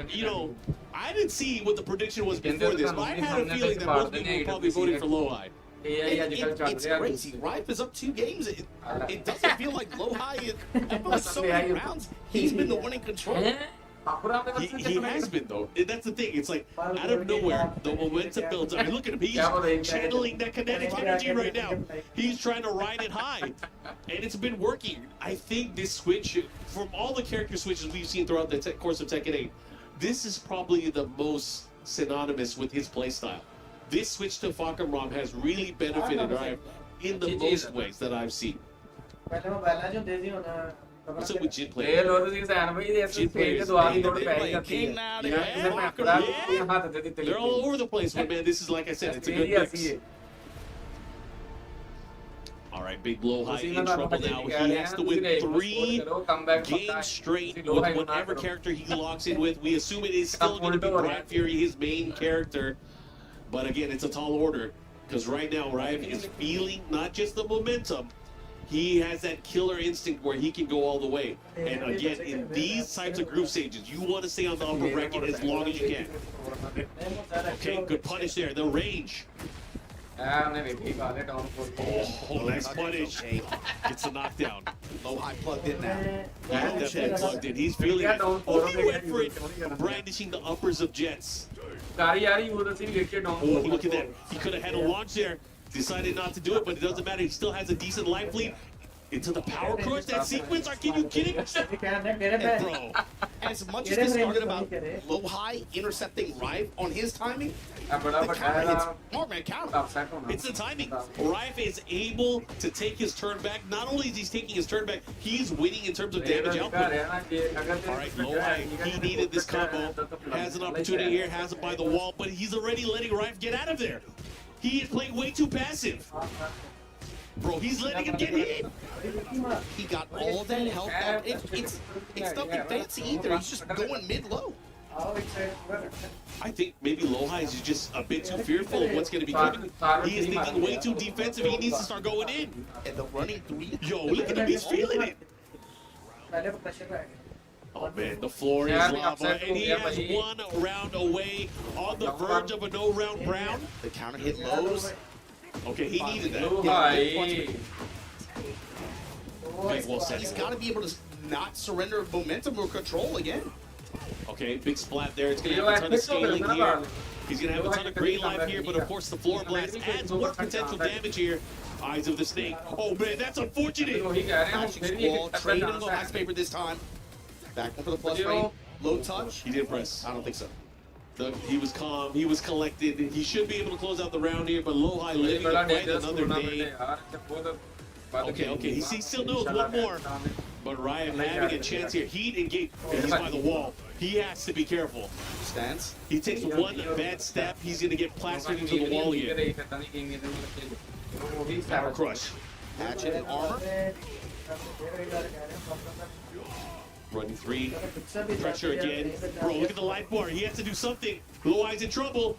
You know, I didn't see what the prediction was before this, but I had a feeling that most people were probably voting for Lowhigh. It's crazy. Rife is up 2 games. It doesn't feel like low high. After so many rounds, he's been the one in control. He has been, though. That's the thing. It's like, out of nowhere, the momentum builds up. I mean, look at him. He's channeling that kinetic energy right now. He's trying to ride it high. And it's been working. I think this switch, from all the character switches we've seen throughout the course of Tekken 8, this is probably the most synonymous with his playstyle. This switch to Falkenrom has really benefited Rife in the most ways that I've seen. What's up with Jin players? They're all over the place, but man, this is, like I said, it's a good mix. All right, Big Blow High in trouble now. He has to win 3 games straight with whatever character he locks in with. We assume it is still going to be Brad Fury, his main character. But again, it's a tall order, because right now, Rife is feeling not just the momentum, he has that killer instinct where he can go all the way. And again, in these types of group stages, you want to stay on the upper bracket as long as you can. Okay, good punish there. The range. Oh, nice punish. Gets the knockdown. Low high plugged in now. Definitely plugged in. He's feeling it. Oh, he went for it. Brandishing the uppers of Jets. Oh, look at that. He could have had a launch there. Decided not to do it, but it doesn't matter. He still has a decent life lead. Into the power crush, that sequence, are you kidding? And bro, as much as this argument about low high intercepting Rife on his timing, the counter hits Markman counter. It's the timing. Rife is able to take his turn back. Not only is he taking his turn back, he's winning in terms of damage output. All right, low high, he needed this combo. Has an opportunity here, has it by the wall, but he's already letting Rife get out of there. He is playing way too passive. Bro, he's letting him get hit. He got all that health up. It's nothing fancy either. He's just going mid-low. I think maybe Lowhigh is just a bit too fearful of what's going to be coming. He is thinking way too defensive. He needs to start going in. And the running 3. Yo, look at him. He's feeling it. Oh man, the floor is lava, and he has 1 round away on the verge of a no-round round. The counter hit lows. Okay, he needed that. Big wall set. He's got to be able to not surrender momentum or control again. Okay, big splat there. It's going to have a ton of scaling here. He's going to have a ton of great life here, but of course the floor blast adds more potential damage here. Eyes of the snake. Oh man, that's unfortunate. Flashing squall, trading the last paper this time. Back one for the plus frame. Low touch. He didn't press. I don't think so. He was calm. He was collected. He should be able to close out the round here, but Low High living to fight another day. Okay. He still knows one more. But Ryan having a chance here. Heat engage. He's by the wall. He has to be careful. Stance. He takes one bad step. He's going to get plastered into the wall again. Power crush. Hatchet and armor. Running 3. Pressure again. Bro, look at the life bar. He has to do something. Blue Eye's in trouble.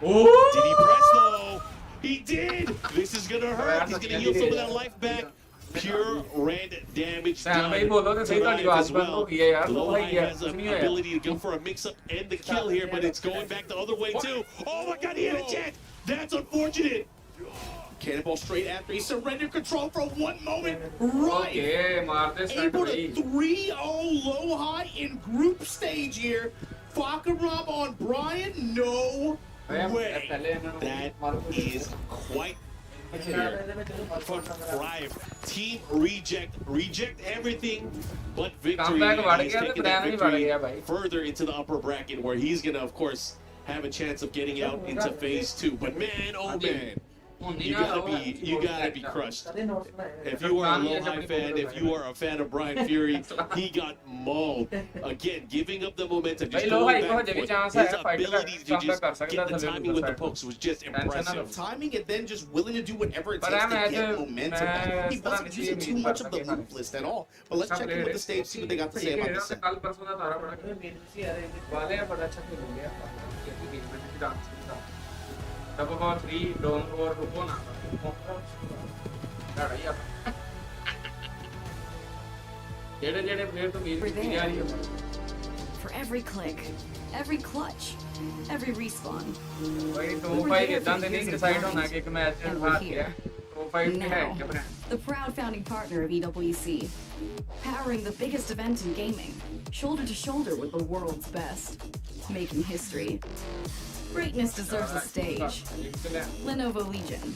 Oh! Did he press though? He did! This is gonna hurt. He's gonna heal some of that life back. Pure red damage done भाई बोलो तो सही to तो Rive as बंद हो well. गई है यार, Low तो भाई High ये has the कुछ नहीं है ability to go for a mix-up and the kill here, but it's going back the other way too. Oh my god, he had a chance! That's unfortunate! Cannonball straight after. He surrendered control for one moment. Right. Okay मारते start Able भाई to 3-0 low high in group stage here. Fakaram on Brian. No way. That is quite clear from Rive. Team reject everything but victory. Comeback बढ़ He's गया तो taking Brian that भी बढ़ victory गया भाई further into the upper bracket where he's gonna, of course, have a chance of getting out into phase 2. But man, oh man, you gotta be crushed. If you are a low high fan, if you are a fan of Brian Fury, he got mauled. Again, giving up the momentum, just भाई low going high back को and जब forth. chance है His fight ability to comeback कर just सकता get था the timing with the pokes was just impressive. Timing and then just willing to do whatever it But takes I'm to at get the- momentum back. He wasn't using too much of the loop list at all. But let's check in with the stage, see what they got to say about this. कल परसों का तारा पड़ा वाले हैं बड़ा अच्छा खेल हो गया ये गेम में भी डांस किया तब अबाउट 3 डोंट ओवर रुको ना लड़ाई आप जेड़े प्लेयर तो मेरी We're आ रही है For every click, every clutch, every respawn. भाई तो भाई इतना दिन नहीं डिसाइड होना कि मैच And we're हार गया here. तो फाइट है Now, क्या brand the proud founding partner of EWC, powering the biggest event in gaming, shoulder to shoulder with the world's best, making history. Greatness deserves a stage. Lenovo Legion,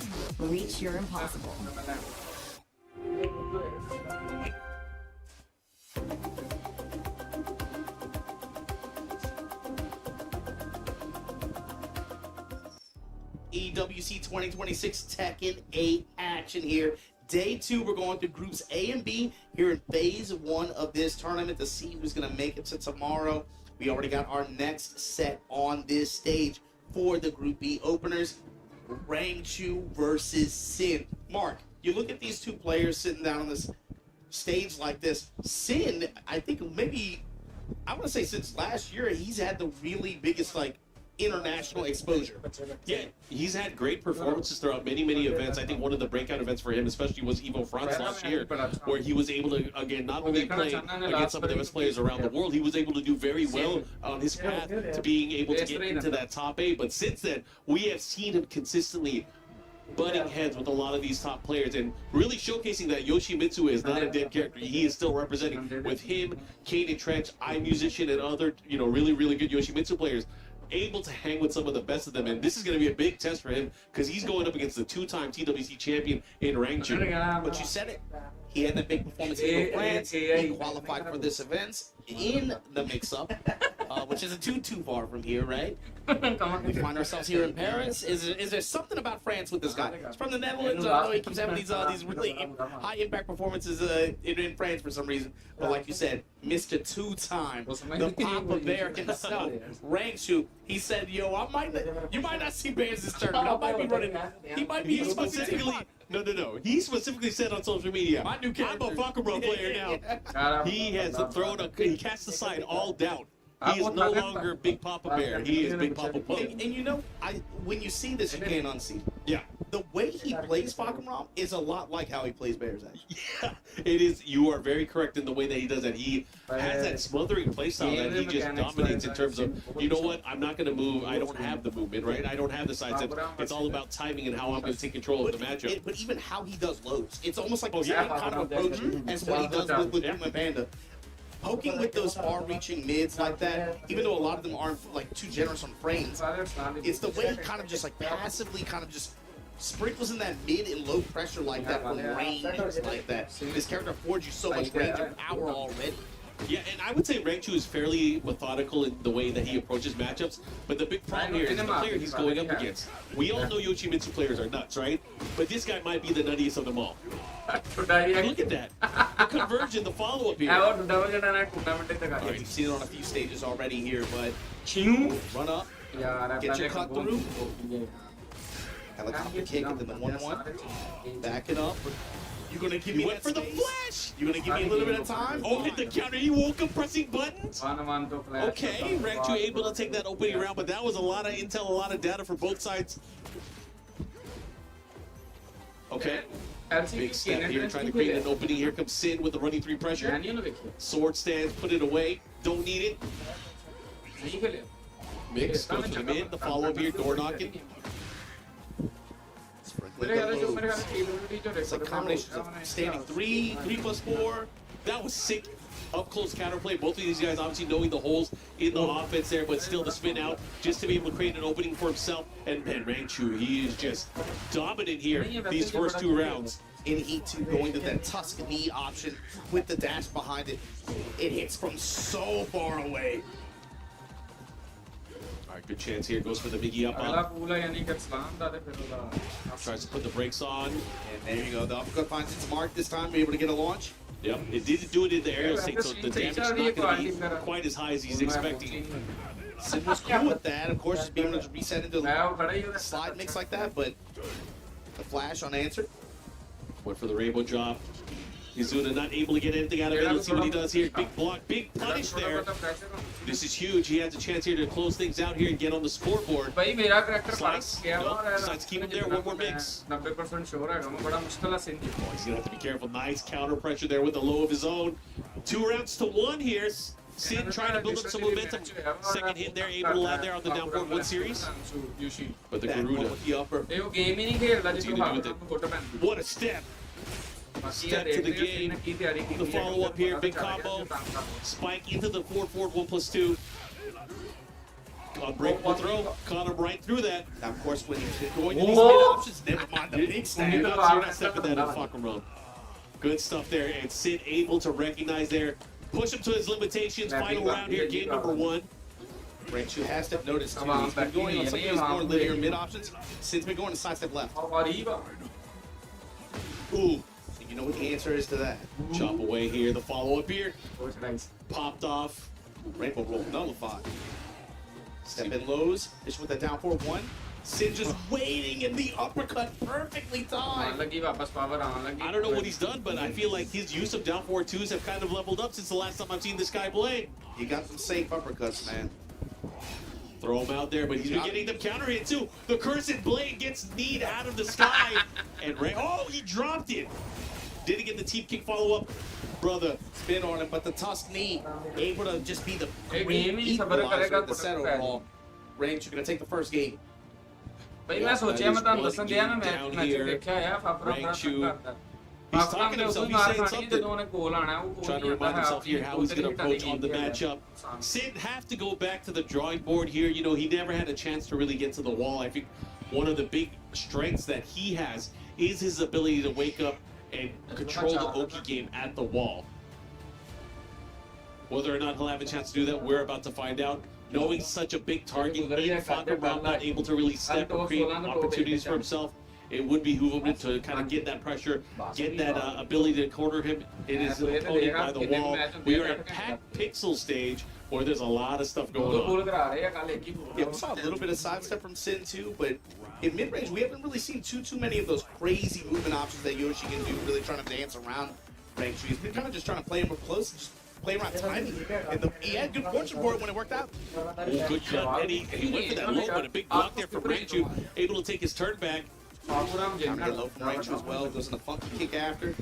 reach your impossible. EWC 2026 Tekken 8 action here. Day 2, we're going through groups A and B here in phase 1 of this tournament to see who's going to make it to tomorrow. We already got our next set on this stage for the Group B openers. Rangchu versus Sin. Mark, you look at these two players sitting down on this stage like this. Sin, I think maybe, I want to say since last year, he's had the really biggest, like, international exposure. Yeah, he's had great performances throughout many events. I think one of the breakout events for him especially was Evo France last year, where he was able to, again, not only play against some of the best players around the world, he was able to do very well on his path to being able to get into that top 8. But since then, we have seen him consistently butting heads with a lot of these top players and really showcasing that Yoshimitsu is not a dead character. He is still representing with him, Kane and Trench, iMusician, and other, really good Yoshimitsu players, able to hang with some of the best of them, and this is going to be a big test for him because he's going up against the 2-time TWC champion in Rangchu. But you said it. He had that big performance in France. He qualified for this event in the mix-up, which isn't too far from here, right? We find ourselves here in Paris. Is there something about France with this guy? He's from the Netherlands. I know he keeps having these really high-impact performances in France for some reason. But like you said, Mr. 2-time, the Papa Bear himself, Rangchu. He said, "Yo, you might not see Bears this tournament. I might be running. He might be Specifically, no. He specifically said on social media, My new I'm a Fakabro player now. He has he cast aside all doubt. He is no longer Big Papa Bear. He is Big Papa Pope. And when you see this, you can't unsee. Yeah. The way he plays Fakaram is a lot like how he plays Bears. Yeah, it is. You are very correct in the way that he does that. He has that smothering playstyle that he just dominates in terms of, you know what, I'm not going to move. I don't have the movement, right? I don't have the side step. It's all about timing and how I'm going to take control of the matchup. But even how he does loads, it's almost like the yeah. same kind of approach as what he does with Uma Panda. Poking with those far-reaching mids like that, even though a lot of them aren't like too generous on frames, it's the way he kind of just like passively kind of just sprinkles in that mid and low pressure like that from range like that. This character affords you so much range and power already. Yeah, and I would say Rangchu is fairly methodical in the way that he approaches matchups, but the big problem here is the player he's going up against. We all know Yoshimitsu players are nuts, right? But this guy might be the nuttiest of them all. And look at that. The conversion, the follow-up here. Yeah, you've seen it on a few stages already here, but run up, get your cut through. Helicopter kick and then the 1-1. Back it up. You gonna give He me went that for the space? flash. You gonna give me a little bit of time? Oh, hit the counter. He woke up pressing buttons. 1-1 to flash. Okay, Rangchu able to take that opening round, but that was a lot of intel, a lot of data for both sides. Okay, big step here, trying to create an opening. Here comes Sin with the running 3 pressure. Sword stands, put it away. Don't need it. Mix, goes to the mid. The follow-up here, door knocking. It's like combinations of standing 3, 3+4. That was sick. Up close counterplay. Both of these guys obviously knowing the holes in the offense there, but still the spin out just to be able to create an opening for himself. And man, Rangchu, he is just dominant here these first 2 rounds. In E2 going to that Tuscany option with the dash behind it. It hits from so far away. All right, good chance here. Goes for the Miggy up. Tries to put the brakes on. And there you go. The uppercut finds its mark this time, be able to get a launch. Yep, it didn't do it in the aerial state, so the damage is not going to be quite as high as he's expecting. Sid was cool with that. Of course, just being able to reset into the slide mix like that, but the flash unanswered. Went for the rainbow drop. Izuna not able to get anything out of it. Let's see what he does here. Big block, big punish there. This is huge. He has a chance here to close things out here and get on the scoreboard. Slice. No, decides to keep him there. One more mix. 90% sure है बड़ा मुश्किल है Singh Oh, he's going to have to be careful. Nice counter pressure there with a low of his own. 2 rounds to 1 here. Sin trying to build up some momentum. Second hit there, able to land there on the down forward 1 series. But the That one Garuda. with the upper. ये वो game ही नहीं खेलता What's he जिसको gonna do with it? What a step. Step to the game. The follow-up here, big combo. Spike into the forward 1+2. Unbreakable throw. Caught him right through that. Now, of course, when you're going to these mid options, never mind the big You're stand. not stepping that and fuck around. Good stuff there. And Sid able to recognize there. Push him to his limitations. Final round here, game number 1. Rangchu has to notice too. He's been going on some of these more linear mid options. Sid's been going to sidestep left. Ooh. You know what the answer is to that. Chop away here. The follow-up here. Popped off. Rainbow roll nullified. Step in lows. Dish with that down forward 1. Sid just waiting in the uppercut, perfectly timed. I don't know what he's done, but I feel like his use of down forward 2s have kind of leveled up since the last time I've seen this guy play. You got some safe uppercuts, man. Throw him out there, but he's been getting them counter hit too. The cursed blade gets kneed out of the sky. And oh, he dropped it. Didn't get the teep kick follow-up. Brother. Spin on him, but the tusk knee able to just be the great game ही सबर equalizer करेगा of the set overall. Range, you're going to take the first game. भाई मैं सोचा मैं तो दसन दिया ना match देखा है फाफरा He's talking to himself, he's saying something. Trying to remind himself here how he's going to approach on the matchup. Sid have to go back to the drawing board here. You know, he never had a chance to really get to the wall. I think one of the big strengths that he has is his ability to wake up and control the Oki game at the wall. Whether or not he'll have a chance to do that, we're about to find out. Knowing such a big target, in Faka Round, not able to really step or create opportunities for himself, it would behoove him to kind of get that pressure, get that ability to corner him in his opponent by the wall. We are at Pack Pixel stage where there's a lot of stuff going on. Yeah, we saw a little bit of sidestep from Sin too, but in mid-range, we haven't really seen too many of those crazy movement options that Yoshi can do, really trying to dance around Rangchu. He's been kind of just trying to play him up close, just play around timing. And he had good fortune for it when it worked out. Oh, good cut, and he went for that low, but a big block there from Rangchu, able to take his turn back. Trying to get low from Rangchu as well, goes in a funky kick after.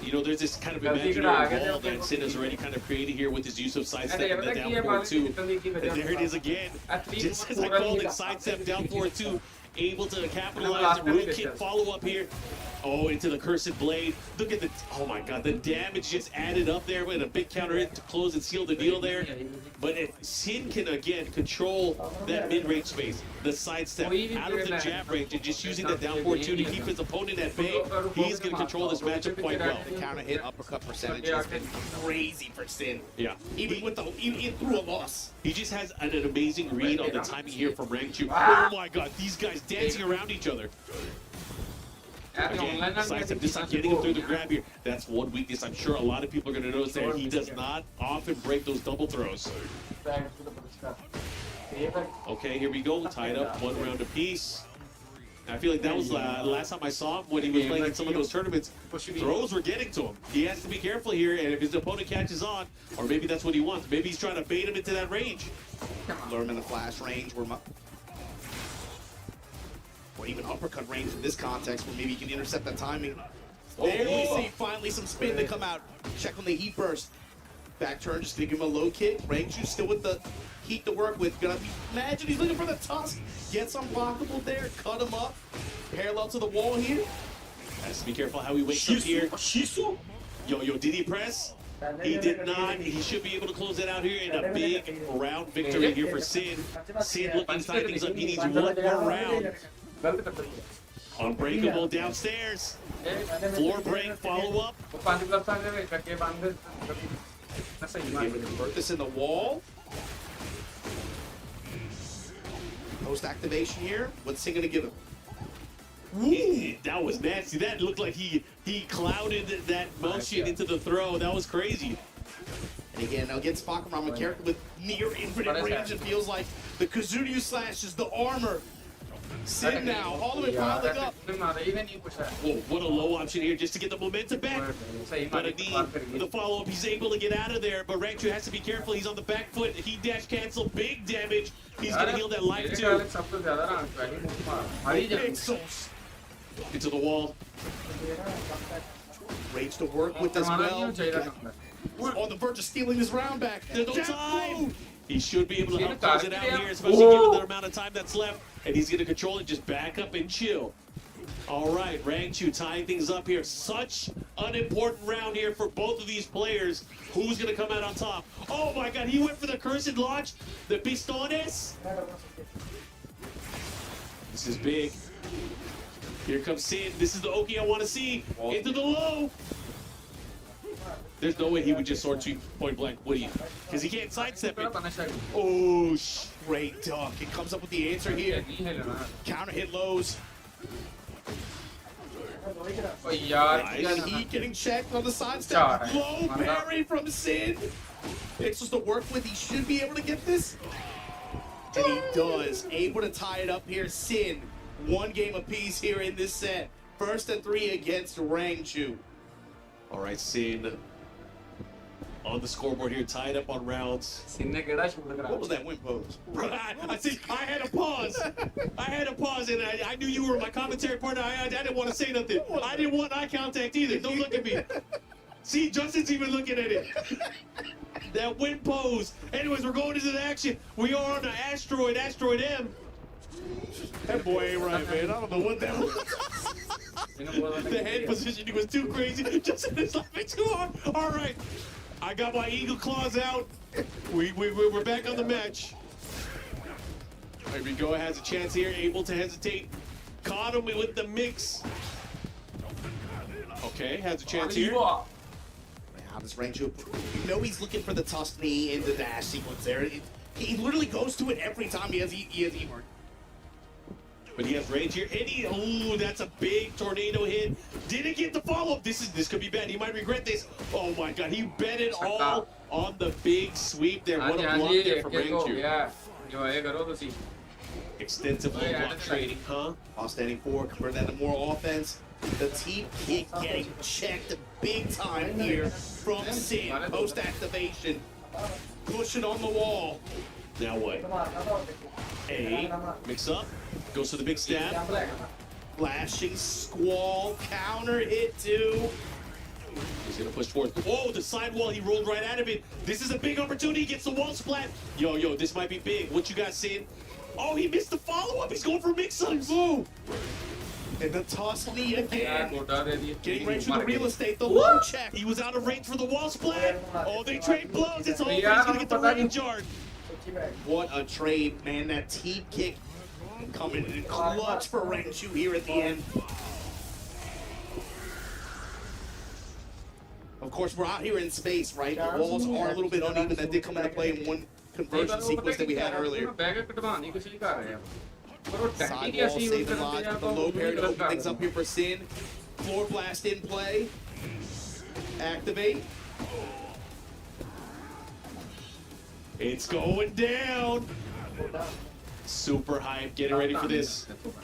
You know, there's this kind of imaginary wall that Sin has already kind of created here with his use of sidestep and the down forward 2. And there it is again. Just as I called it, sidestep down forward 2. Able to capitalize the root kick follow-up here. Oh, into the cursed blade. Look at the, oh my god, the damage just added up there with a big counter hit to close and seal the deal there. But if Sin can, again, control that mid-range space, the sidestep out of the jab range, and just using that down forward 2 to keep his opponent at bay, he's going to control this matchup quite well. The counter hit uppercut percentage has been crazy for Sin. Yeah. Even through a loss. He just has an amazing read on the timing here from Rangchu. Oh my god, these guys dancing around each other. Again, sidestep just not getting him through the grab here. That's one weakness I'm sure a lot of people are going to notice there. He does not often break those double throws. Okay, here we go. Tied up, 1 round apiece. I feel like that was the last time I saw him when he was playing in some of those tournaments. Throws were getting to him. He has to be careful here, and if his opponent catches on, or maybe that's what he wants. Maybe he's trying to bait him into that range. Lure him in the flash range, or even uppercut range in this context, where maybe you can intercept that timing. There we see finally some spin to come out. Check on the heat burst. Back turn, just gonna give him a low kick. Rangchu still with the heat to work with. Gonna be, imagine he's looking for the tusk. Gets unblockable there, cut him up. Parallel to the wall here. Has to be careful how he wakes up here. Yo, did he press? He did not. He should be able to close that out here in a big round victory here for Sin. Sin looking to tie things up. He needs one more round. Unbreakable downstairs. Floor break, follow up. Convert this in the wall. Post activation here. What's Sin gonna give him? That was nasty. That looked like he clouded that motion into the throw. That was crazy. And again, against Fakamram, a character with near infinite range, it feels like the Kazuryu slash is the armor. Sin now, all the way piling up. Whoa, what a low option here just to get the momentum back. But the follow-up, he's able to get out of there. But Rangchu has to be careful. He's on the back foot. He dash cancel, big damage. He's going to heal that life too. Pixels. Into the wall. Rage to work with as well. We're on the verge of stealing this round back. There's no time. He should be able to help close it out here, especially given the amount of time that's left. And he's going to control it, just back up and chill. All right, Rangchu tying things up here. Such an important round here for both of these players. Who's going to come out on top? Oh my God, he went for the cursed launch. The pistones. This is big. Here comes Sin. This is the Oki I want to see. Into the low. There's no way he would just sword sweep point blank, would he? Because he can't sidestep it. Oh, great duck. It comes up with the answer here. Counter hit lows. Heat getting checked on the sidestep. Low parry from Sin. Pixels to work with. He should be able to get this. And he does. Able to tie it up here. Sin, one game apiece here in this set. 1st and 3 against Rangchu. All right, Sin on the scoreboard here, tied up on rounds. What was that win pose? I see. I had a pause. And I knew you were my commentary partner. I didn't want to say nothing. I didn't want eye contact either. Don't look at me. See, Justin's even looking at it. That win pose. Anyways, we're going into the action. We are on the Asteroid M. That boy ain't right, man. I don't know what that was. The head positioning was too crazy. Justin is laughing too hard. All right. I got my eagle claws out. We're back on the match. Here we go. Has a chance here. Able to hesitate. Caught him with the mix. Okay. Has a chance here. How does Rangchu? You know he's looking for the tusk knee in the dash sequence there. He literally goes to it every time he has E-work. But he has range here. Ooh, that's a big tornado hit. Didn't get the follow-up. This could be bad. He might regret this. Oh my God, he bet it all on the big sweep there. What a block there from Rangchu. Extensive low block trading, huh? While standing forward, convert that to more offense. The team kick getting checked big time here from Sin. Post-activation. Pushing on the wall. Now what? Mix up. Goes to the big stab. Flashing squall. Counter hit too. He's going to push forward. Oh, the sidewall. He rolled right out of it. This is a big opportunity. He gets the wall splat. Yo, this might be big. What you got, Sin? Oh, he missed the follow-up. He's going for mix-ups. Ooh. And the toss knee again. Getting range for the real estate. The low check. He was out of range for the wall splat. Oh, they trade blows. It's over. He's going to get the range yard. What a trade, man. That teep kick coming in clutch for Rangchu here at the end. Of course, we're out here in space, right? The walls are a little bit uneven. That did come into play in one conversion sequence that we had earlier. Sidewall saving lives with the low parry to open things up here for Sin. Floor blast in play. Activate. It's going down. Super hype, getting ready for this. Move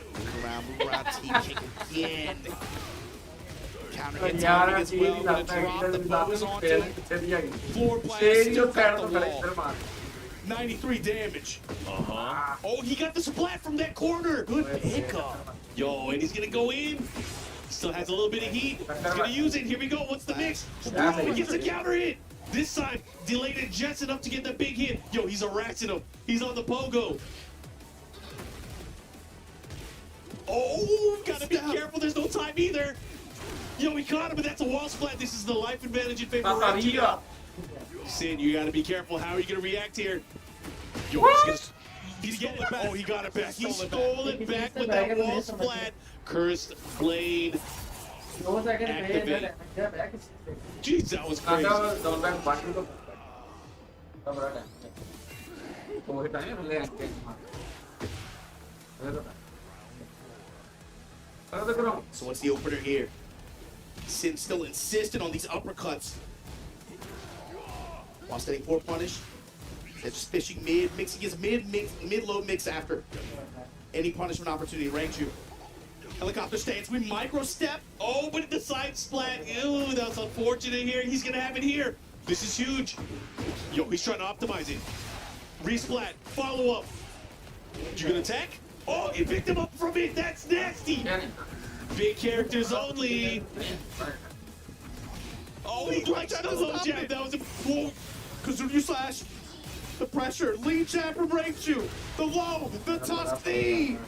around, team kick again. Counter hit timing as well. Gonna drop the bows onto him. Floor blast, still got the wall. 93 damage. Oh, he got the splat from that corner. Good pickup. Yo, and he's gonna go in. Still has a little bit of heat. He's gonna use it. Here we go. What's the mix? Oh, he gets a counter hit. This time, delayed it just enough to get the big hit. Yo, he's harassing him. He's on the pogo. Oh, gotta be careful. There's no time either. Yo, he caught him, but that's a wall splat. This is the life advantage in favor of Rangchu. Sin, you gotta be careful. How are you gonna react here? Yo, he's getting it back. Oh, he got it back. He stole it back with that wall splat. Cursed Blade. Activate. Jeez, that was crazy. So what's the opener here? Sin still insistent on these uppercuts. While staying for punish. They're just fishing mid, mixing his mid-low mix after. Any punishment opportunity, Rangchu. Helicopter stance, we micro step. Oh, but the side splat. Ew, that's unfortunate here. He's gonna have it here. This is huge. Yo, he's trying to optimize it. Resplat, follow up. You gonna attack? Oh, he picked him up from it. That's nasty. Big characters only. Oh, he tried to low jab. That was a whoa. Kazunyu slash. The pressure. Lead jab from Rangchu. The low. The tusk knee.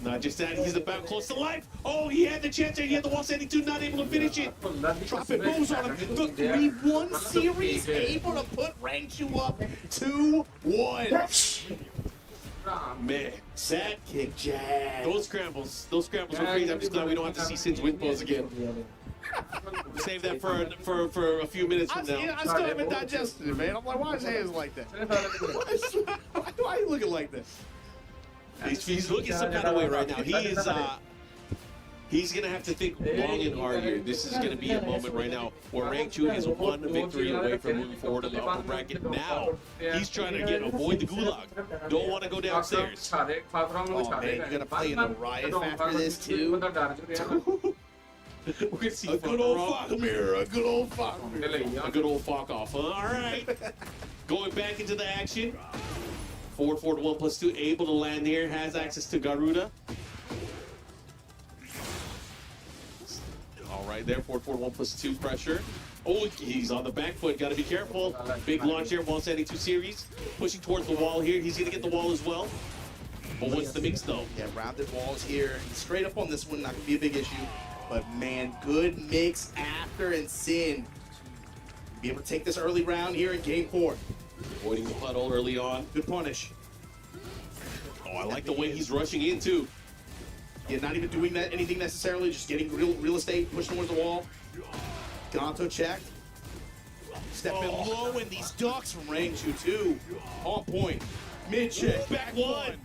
Not just that, he's about close to life. Oh, he had the chance there. He had the wall 72, not able to finish it. Dropping moves on him. The 3-1 series able to put Rangchu up 2-1. Man, Sad kick jab. those scrambles were crazy. I'm just glad we don't have to see Sin's win pose again. Save that for a few minutes from now. I still haven't digested it, man. I'm like, why his hands like that? Why are you looking like this? He's looking some kind of way right now. He's gonna have to think long and hard here. This is gonna be a moment right now where Rangchu is one victory away from moving forward in the upper bracket. Now he's trying to avoid the gulag. Don't want to go downstairs. Oh man, you're gonna play in the riot after this too. We're gonna see A good old fuck mirror. A good old fuck mirror. a good old fuck off. All right, going back into the action. Forward 1+2, able to land here, has access to Garuda. All right, there, forward 1+2 pressure. Oh, he's on the back foot, gotta be careful. Big launch here, 172 series. Pushing towards the wall here, he's gonna get the wall as well. But what's the mix though? Yeah, rounded walls here. Straight up on this one, not gonna be a big issue. But man, good mix after and Sin. Be able to take this early round here in game 4. Avoiding the puddle early on. Good punish. Oh, I like the way he's rushing in too. Yeah, not even doing that anything necessarily, just getting real estate, pushing towards the wall. Ganto checked. Step in low, and these ducks from Rangchu too. On point. Mid check, back one.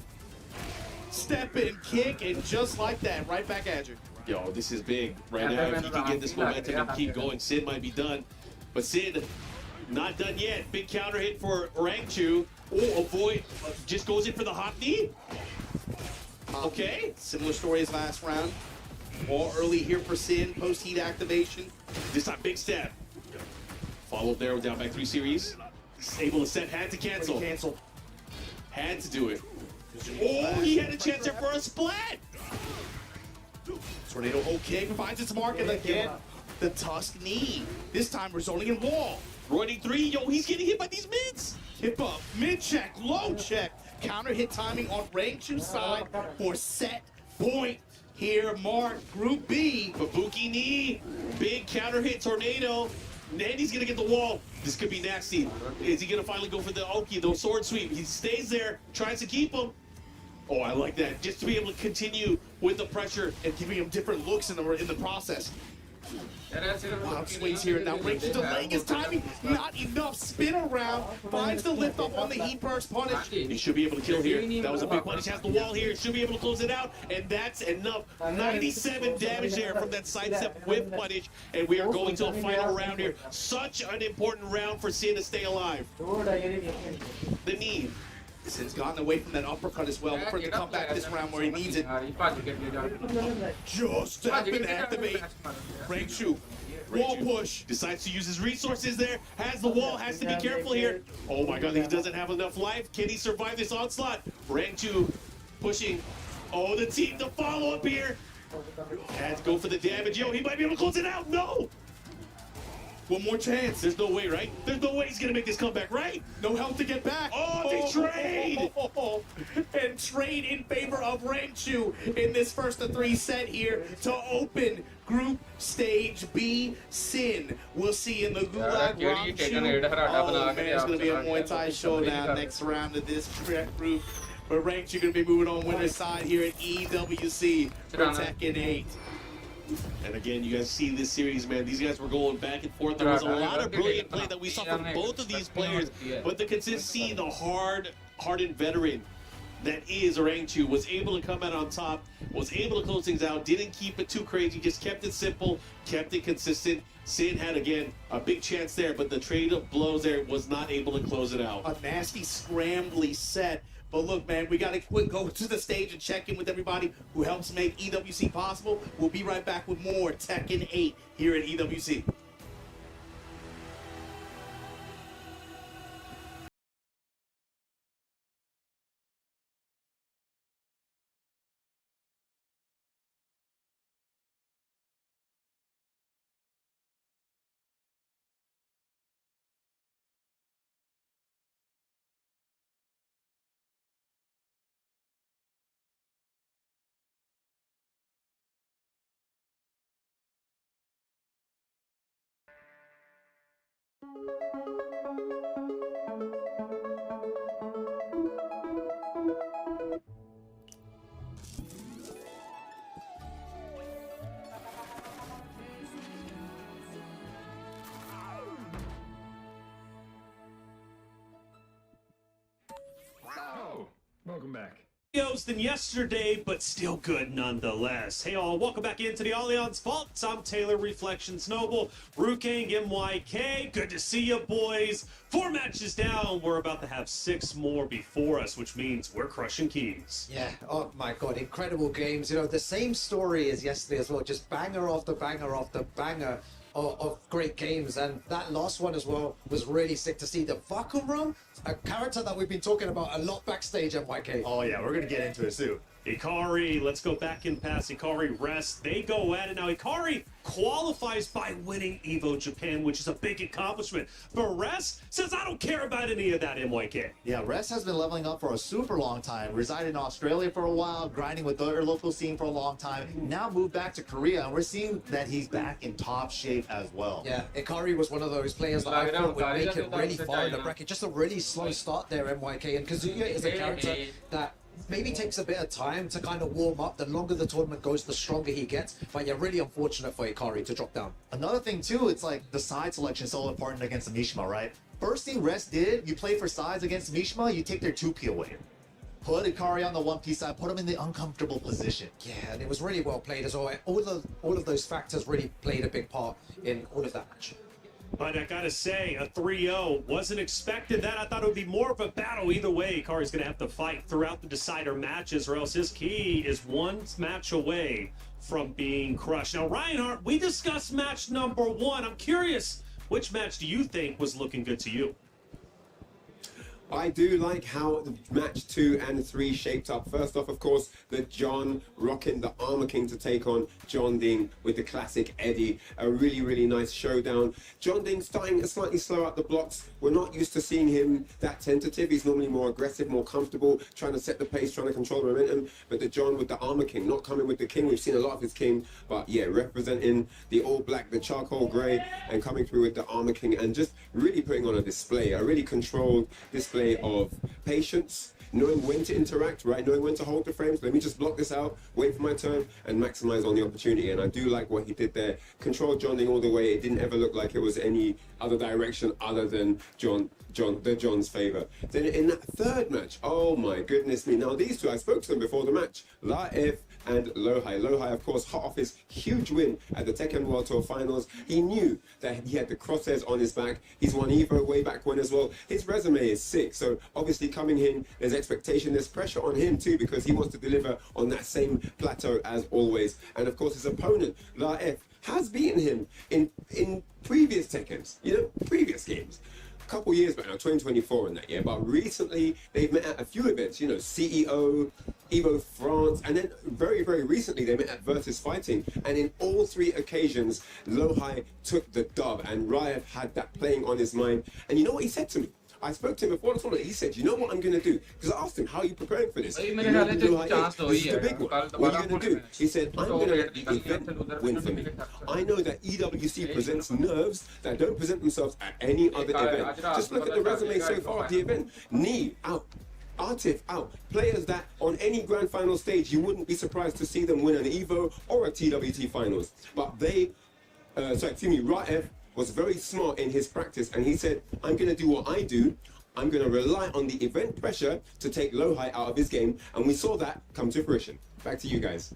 Step in, kick, and just like that, right back at you. Yo, this is big right now. If he can get this momentum and keep going, Sid might be done. But Sid, not done yet. Big counter hit for Rangchu. Oh, avoid. Just goes in for the hot knee. Okay. Similar story as last round. Wall early here for Sin, post-heat activation. This time, big stab. Followed there with down back 3 series. Able to set, had to cancel. Had to do it. Oh, he had a chance there for a splat. Tornado hold kick finds its mark, and again, the tusk knee. This time resulting in wall. Running 3, yo, he's getting hit by these mids. Hip up, mid check, low check. Counter hit timing on Rangchu's side for set point here. Mark, Group B. Babuki knee, big counter hit tornado. And he's gonna get the wall. This could be nasty. Is he gonna finally go for the Oki, the sword sweep? He stays there, tries to keep him. Oh, I like that. Just to be able to continue with the pressure And giving him different looks in the process. Wild swings here. Now Rangchu delaying his timing. Not enough. Spin around. Finds the lift up on the heat burst punish. he should be able to kill here. That was a big punish. Has the wall here. Should be able to close it out. And that's enough. 97 damage there from that sidestep whip punish. And we are going to a final round here. Such an important round for Sin to stay alive. The knee. Sin's gotten away from that uppercut as well. Look for it to come back this round where he needs it. Just tap and activate. Rank Chu. Wall push. Decides to use his resources there. Has the wall. Has to be careful here. Oh my god, he doesn't have enough life. Can he survive this onslaught? Ranchu pushing. Oh, the team to follow up here. Has to go for the damage. Yo, he might be able to close it out. No! One more chance. There's no way, right? There's no way he's gonna make this comeback, right? No health to get back. Oh, they trade! And trade in favor of Ranchu in this first of 3 set here to open Group Stage B. Sin. We'll see in the Gulag round 2. Oh man, it's going to be a Muay Thai showdown next round of this group. But Ranchu going to be moving on winner's side here at EWC for Tekken 8. And again, you guys see this series, man. These guys were going back and forth. There was a lot of brilliant play that we saw from both of these players. But the consistency, the hardened veteran that is Rangchu was able to come out on top, was able to close things out, didn't keep it too crazy, just kept it simple, kept it consistent. Sin had, again, a big chance there, but the trade of blows there was not able to close it out. A nasty, scrambly set. But look, man, we got to go to the stage and check in with everybody who helps make EWC possible. We'll be right back with more Tekken 8 here at EWC. Welcome back. Than yesterday, but still good nonetheless. Hey all, welcome back into the Allianz Vaults. I'm Taylor Reflections Noble, Rukang MYK. Good to see you, boys. 4 matches down. We're about to have 6 more before us, which means we're crushing keys. Yeah, oh my god, incredible games. You know, the same story as yesterday as well, just banger after banger after banger of great games. And that last one as well was really sick to see. The Vakuum Room, a character that we've been talking about a lot backstage at YK. Oh yeah, we're gonna get into it soon. Ikari, let's go back and pass Ikari Rest. They go at it. Now, Ikari qualifies by winning EVO Japan, which is a big accomplishment. But Rest says, I don't care about any of that, MYK. Yeah, Rest has been leveling up for a super long time. Resided in Australia for a while, grinding with their local scene for a long time. Now moved back to Korea, and we're seeing that he's back in top shape as well. Yeah, Ikari was one of those players that I thought would make it really far in the bracket. Just a really slow start there, MYK. And Kazuya is a character that maybe takes a bit of time to kind of warm up. The longer the tournament goes, the stronger he gets. But yeah, really unfortunate for Ikari to drop down. Another thing too, it's like the side selection is so important against Mishima, right? First thing Rest did, you play for sides against Mishima, you take their 2P away. Put Ikari on the 1P side, put him in the uncomfortable position. Yeah, and it was really well played as well. All of those factors really played a big part in all of that match. But I gotta say, a 3-0 wasn't expected that. I thought it would be more of a battle. Either way, Ikari's gonna have to fight throughout the decider matches, or else his key is 1 match away from being crushed. Now, Reinhardt, we discussed match number 1. I'm curious, which match do you think was looking good to you? I do like how the match 2 and 3 shaped up. First off, of course, the John rocking the Armor King to take on John Ding with the classic Eddie. A really, really nice showdown. John Ding starting to slightly slow out the blocks. We're not used to seeing him that tentative. He's normally more aggressive, more comfortable, trying to set the pace, trying to control the momentum. But the John with the Armor King, not coming with the King. We've seen a lot of his King, but yeah, representing the all black, the charcoal grey, and coming through with the Armor King and just really putting on a display, a really controlled display of patience, knowing when to interact, right? Knowing when to hold the frames. Let me just block this out, wait for my turn, and maximize on the opportunity. And I do like what he did there. Controlled John Ding all the way. It didn't ever look like it was any other direction other than John's favor. Then in that third match, oh my goodness me. Now these two, I spoke to them before the match. Laif and Lohai. Lohai, of course, hot off his huge win at the Tekken World Tour Finals. He knew that he had the crosshairs on his back. He's won EVO way back when as well. His resume is sick, so obviously coming in, there's expectation, there's pressure on him too, because he wants to deliver on that same plateau as always. And of course, his opponent, Laef, has beaten him in previous Tekkens, previous games. A couple years back now, 2024 in that year, but recently they've met at a few events, CEO, EVO France, and then very, very recently they met at Versus Fighting, and in all three occasions, Lohai took the dub, and Rayev had that playing on his mind. And you know what he said to me? I spoke to him before the tournament. He said, "You know what I'm going to do?" Because I asked him, "How are you preparing for this?" You know what Lohai is? This is the big one. What are you going to do? He said, "I'm going to let the event win for me. I know that EWC presents nerves that don't present themselves at any other event. Just look at the resume so far of the event. Knee out. Artif out. Players that on any grand final stage you wouldn't be surprised to see them win an EVO or a TWT finals. But Rayev was very smart in his practice, and he said, I'm going to do what I do. I'm going to rely on the event pressure to take Lohai out of his game, and we saw that come to fruition. Back to you guys.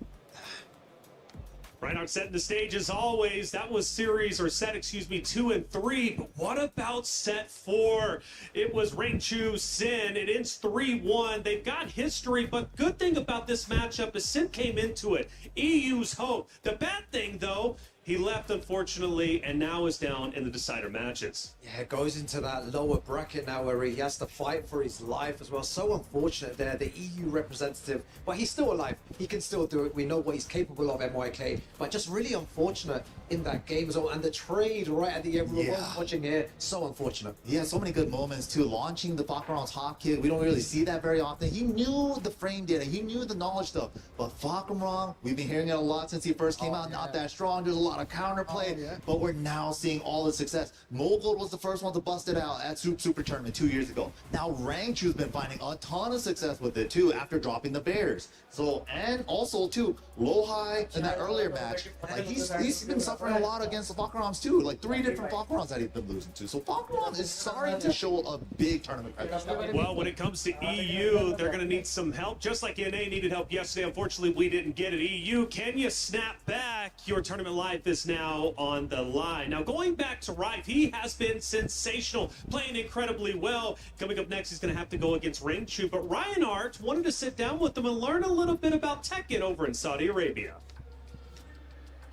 Reinhardt setting the stage as always. That was set 2 and 3. But what about set 4? It was Rangchu Sin. It ends 3-1. They've got history, but good thing about this matchup is Sin came into it. EU's hope. The bad thing, though, he left, unfortunately, and now is down in the decider matches. Yeah, goes into that lower bracket now where he has to fight for his life as well. So unfortunate there, the EU representative. But he's still alive. He can still do it. We know what he's capable of, MYK. But just really unfortunate in that game as well. And the trade right at the end, we're watching here, so unfortunate. Yeah, so many good moments too. Launching the Fakarong's hop kick, we don't really see that very often. He knew the frame data, he knew the knowledge stuff. But Fakarong, we've been hearing it a lot since he first came out, not that strong. There's a lot of counterplay, but we're now seeing all the success. Mogul was the first one to bust it out at Super Tournament 2 years ago. Now Rangchu's been finding a ton of success with it too after dropping the Bears. So, and also too, Lohai in that earlier match, like he's been suffering a lot against the Fakarongs too. Like 3 different Fakarongs that he's been losing to. So Fakarong is starting to show a big tournament presence. Well, when it comes to EU, they're going to need some help. Just like NA needed help yesterday, unfortunately we didn't get it. EU, can you snap back? Your tournament life is now on the line. Now going back to Rife, he has been sensational, playing incredibly well. Coming up next, he's going to have to go against Rangchu. But Reinhardt wanted to sit down with them and learn a little bit about Tekken over in Saudi Arabia.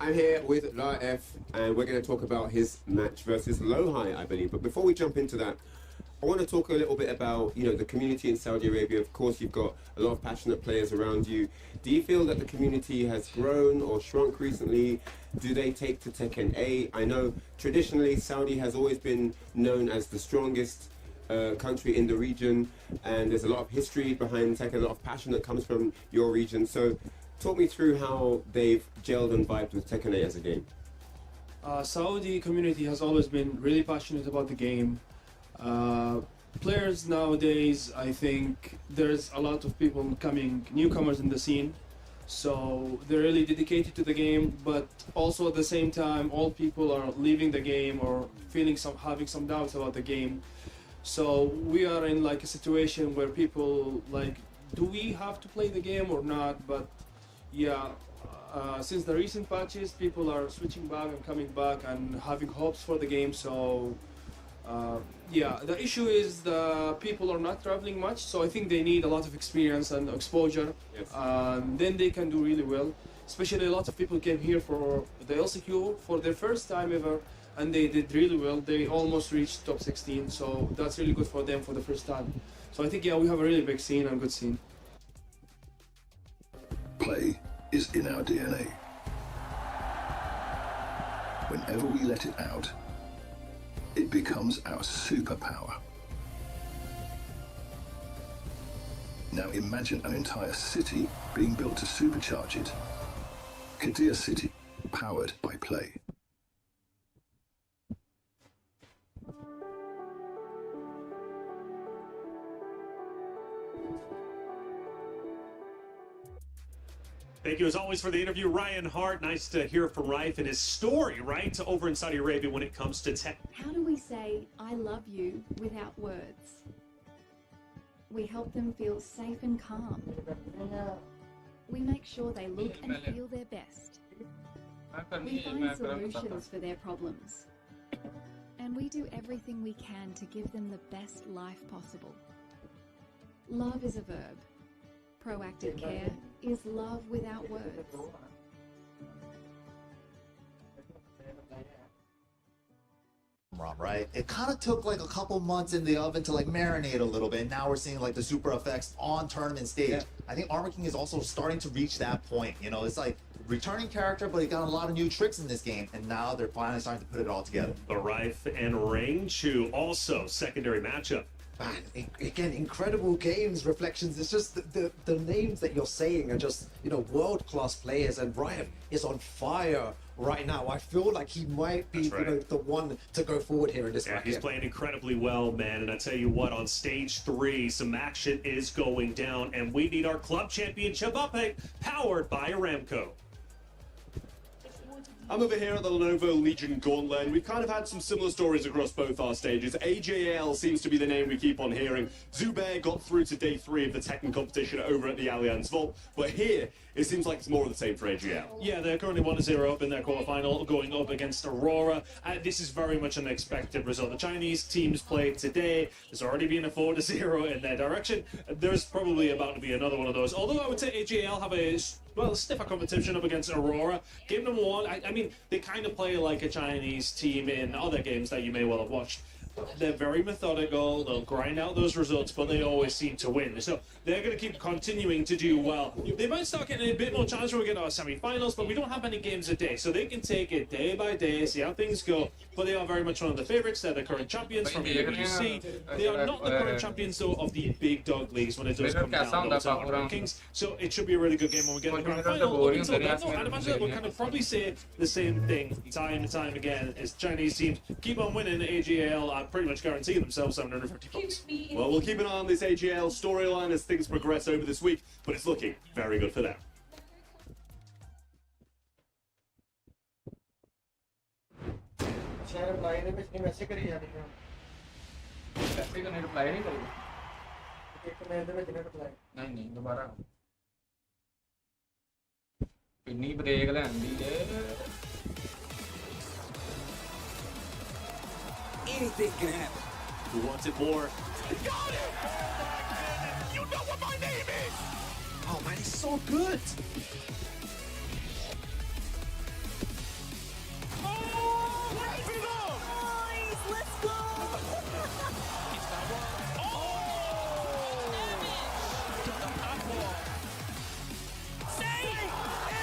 I'm here with Laef, and we're going to talk about his match versus Lohai, I believe. But before we jump into that, I want to talk a little bit about, the community in Saudi Arabia. Of course, you've got a lot of passionate players around you. Do you feel that the community has grown or shrunk recently? Do they take to Tekken 8? I know traditionally Saudi has always been known as the strongest country in the region, and there's a lot of history behind Tekken, a lot of passion that comes from your region. So talk me through how they've gelled and vibed with Tekken 8 as a game. Saudi community has always been really passionate about the game. Players nowadays, I think there's a lot of people newcomers in the scene, so they're really dedicated to the game, but also at the same time all people are leaving the game or having some doubts about the game. So we are in like a situation where people do we have to play the game or not? But yeah, since the recent patches, people are switching back and coming back and having hopes for the game. So yeah, the issue is the people are not traveling much, so I think they need a lot of experience and exposure. Yes. Then they can do really well. Especially a lot of people came here for the LCQ for their first time ever, and they did really well. They almost reached top 16, so that's really good for them for the first time. So I think, yeah, we have a really big scene and good scene. Play is in our DNA. Whenever we let it out, it becomes our superpower. Now imagine an entire city being built to supercharge it. Kadir City, powered by play. Thank you as always for the interview, Reinhardt. Nice to hear from Rife and his story, right, over in Saudi Arabia when it comes to tech. How do we say, I love you, without words? We help them feel safe and calm. we make sure they look and feel their best. We find solutions for their problems. And we do everything we can to give them the best life possible. Love is a verb. Proactive care is love without words. Right? It kind of took like a couple months in the oven to like marinate a little bit. Now we're seeing like the super effects on tournament stage. Yeah. I think Armor King is also starting to reach that point. You know, it's like returning character, but he got a lot of new tricks in this game, and now they're finally starting to put it all together. The Rife and Rangchu also secondary matchup. Man, again, incredible games, Reflections. It's just the names that you're saying are just, you know, world-class players, and Riot is on fire right now. I feel like he might be the one to go forward here in this match. He's playing incredibly well, man. And I tell you what, on stage 3, some action is going down, and we need our club championship update powered by Aramco. I'm over here at the Lenovo Legion Gauntlet, and we've kind of had some similar stories across both our stages. AJL seems to be the name we keep on hearing. Zubair got through to day 3 of the Tekken competition over at the Allianz Vault, but here, it seems like it's more of the same for AJL. Yeah, they're currently 1-0 up in their quarterfinal, going up against Aurora. This is very much an expected result. The Chinese teams played today. There's already been a 4-0 in their direction. There's probably about to be another one of those. Although I would say AJL have a stiffer competition up against Aurora. Game number 1, I mean, they kind of play like a Chinese team in other games that you may well have watched. They're very methodical, they'll grind out those results, but they always seem to win. So they're going to keep continuing to do well. They might start getting a bit more chance when we get to our semi-finals, but we don't have many games a day, so they can take it day by day, see how things go. But they are very much one of the favorites. They're the current champions from EWC. They are not the current champions, though, of the big dog leagues when it does come down to our rankings. So it should be a really good game when we get to the grand final. Up until then, though, I'd imagine that we'll kind of probably say the same thing time and time again, as Chinese teams keep on winning. AGL are pretty much guaranteeing themselves 750 points. Well, we'll keep an eye on this AGL storyline as things progress over this week, but it's looking very good for them. Anything can happen. Who wants it more? Got it! You know what my name is! Oh man, he's so good! Oh, wrap it up! Boys, let's go! Say,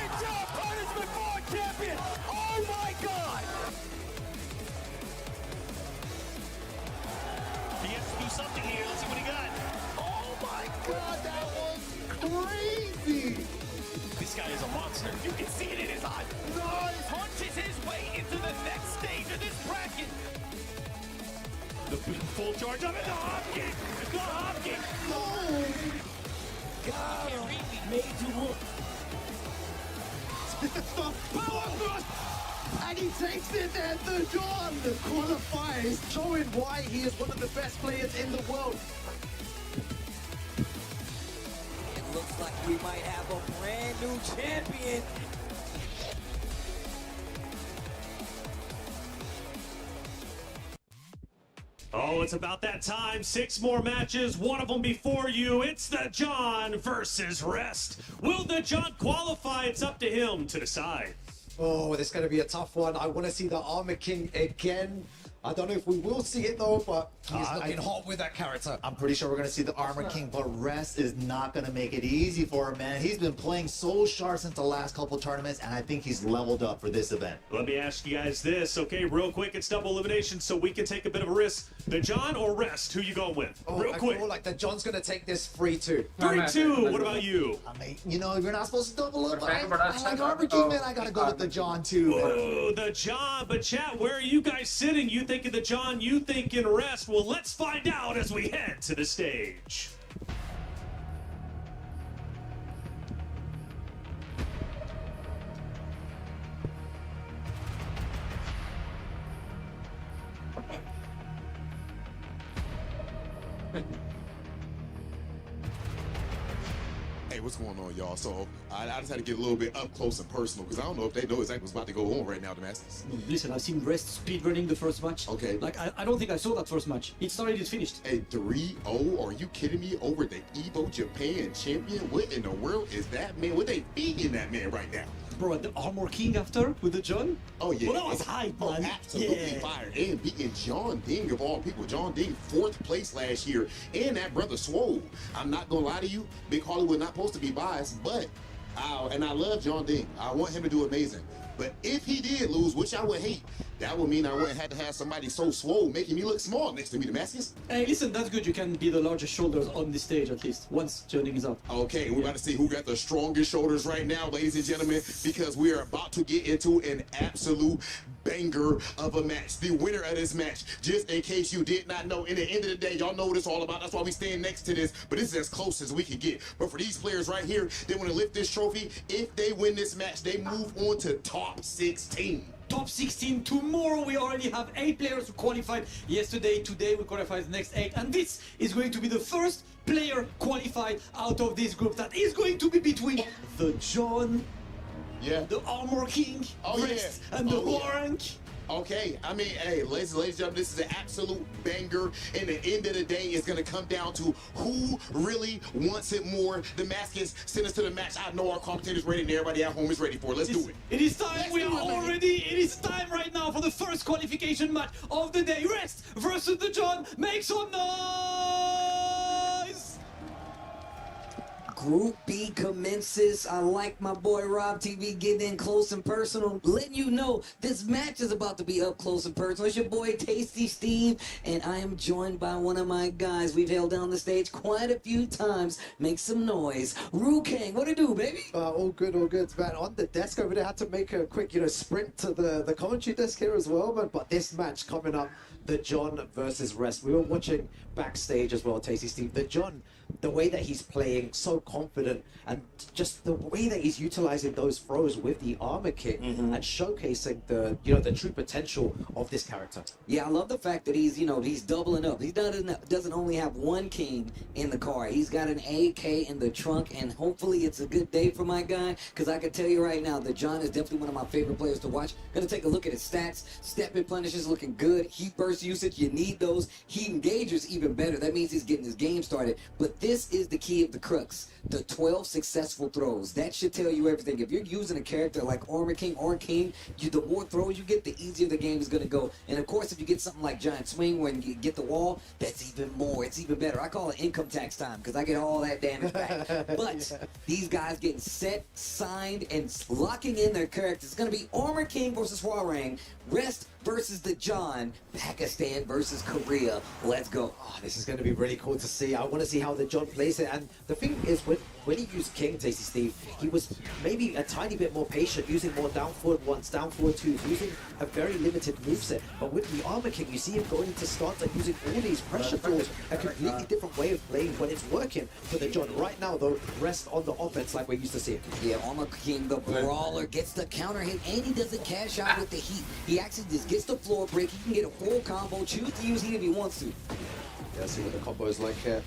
it's your punishment for champion! Oh my god! He has to do something here. Let's see what he got. Oh my god, that was crazy! This guy is a monster. You can see it in his eyes. Nice. Punches his way into the next stage of this bracket. The full charge of it. The hop kick. The hop kick. Oh. God, made you look. And he takes it at the dawn. The qualifiers showing why he is one of the best players in the world. It looks like we might have a brand new champion. Oh, it's about that time. 6 more matches, one of them before you. It's the John versus Rest. Will the John qualify? It's up to him to decide. Oh, this is going to be a tough one. I want to see the Armor King again. I don't know if we will see it though, but he's looking hot with that character. I'm pretty sure we're going to see the Armor King, but Rest is not going to make it easy for him, man. He's been playing so sharp since the last couple tournaments, and I think he's leveled up for this event. Let me ask you guys this, okay? Real quick, it's double elimination, so we can take a bit of a risk. The John or Rest? Who you going with? Oh, Real quick. I feel like the John's going to take this 3-2. 3-2. What about you? I mean, you know, you're not supposed to double up. I like Armor King, man. I got to go with the John, too. Oh, the John. But chat, where are you guys sitting? You thinking the John, you thinking Rest? Well, let's find out as we head to the stage. Hey, what's going on, y'all? So I just had to get a little bit up close and personal because I don't know if they know exactly what's about to go on right now, the Masters. Listen, I've seen Rest speedrunning the first match. Okay. Like, I don't think I saw that first match. It started, it finished. A 3-0? Are you kidding me? Over the Evo Japan champion? What in the world is that man? What they feeding that man right now? Bro, the Armor King after with the John? Oh, yeah. Well, that was hype, man. Oh, absolutely Yeah. fire. And beating John Ding of all people. John Ding, 4th place last year. And that brother Swole. I'm not going to lie to you. Big Hollywood not supposed to be biased, but and I love John Ding. I want him to do amazing. But if he did lose, which I would hate, that would mean I wouldn't have to have somebody so swole making me look small next to me, Damascus. Hey, listen, that's good. You can be the largest shoulders on the stage at least once joining is up. Okay, we're about to see who got the strongest shoulders right now, ladies and gentlemen, because we are about to get into an absolute banger of a match. The winner of this match, just in case you did not know, in the end of the day, y'all know what it's all about. That's why we stand next to this, but this is as close as we can get. But for these players right here, they want to lift this trophy. If they win this match, they move on to top 16. Top 16 tomorrow. We already have 8 players who qualified yesterday. Today we qualified the next 8, and this is going to be the first player qualified out of this group. That is going to be between the John, the Armor King, Rest, and the Warren. Okay, I mean, hey, ladies and gentlemen, this is an absolute banger. And the end of the day is going to come down to who really wants it more. Damascus, send us to the match. I know our commentators ready and everybody at home is ready for it. Let's do it. It is time. We are all ready. It is time right now for the first qualification match of the day. Rest versus the John. Make some noise! Group B commences. I like my boy Rob TV getting in close and personal, letting you know this match is about to be up close and personal. It's your boy Tasty Steve, and I am joined by one of my guys we've held down the stage quite a few times. Make some noise. Ru Kang, what it do, baby? All good, man. On the desk over there, had to make a quick, sprint to the commentary desk here as well, man. But this match coming up, the John versus Rest. We were watching backstage as well, Tasty Steve. The John, the way that he's playing, so confident, and just the way that he's utilizing those throws with the armor kit and showcasing the true potential of this character. Yeah, I love the fact that he's doubling up. He doesn't only have one king in the car. He's got an AK in the trunk, and hopefully it's a good day for my guy, because I can tell you right now that John is definitely one of my favorite players to watch. Gonna take a look at his stats. Step replenishes looking good. Heat burst usage, you need those. Heat engagers even better. That means he's getting his game started. But this is the key of the crux. The 12 successful throws. That should tell you everything. If you're using a character like Armor King or King, the more throws you get, the easier the game is going to go. And of course, if you get something like Giant Swing where you get the wall, that's even more. It's even better. I call it income tax time because I get all that damage back. But these guys getting set, signed, and locking in their characters. It's going to be Armor King versus Hwarang, Rest versus the John, Pakistan versus Korea. Let's go. Oh, this is going to be really cool to see. I want to see how the John plays it. And the thing is, when he used King, Tasty Steve, he was maybe a tiny bit more patient, using more down forward ones, down forward twos, using a very limited moveset. But with the Armor King, you see him going into stance and using all these pressure throws, a completely different way of playing, but it's working for the John. Right now, though, Rest on the offense like we're used to seeing. Yeah, Armor King, the brawler, gets the counter hit, and he doesn't cash out with the heat. He actually just gets the floor break. He can get a full combo, choose to use heat if he wants to. Yeah, see what the combo is like here.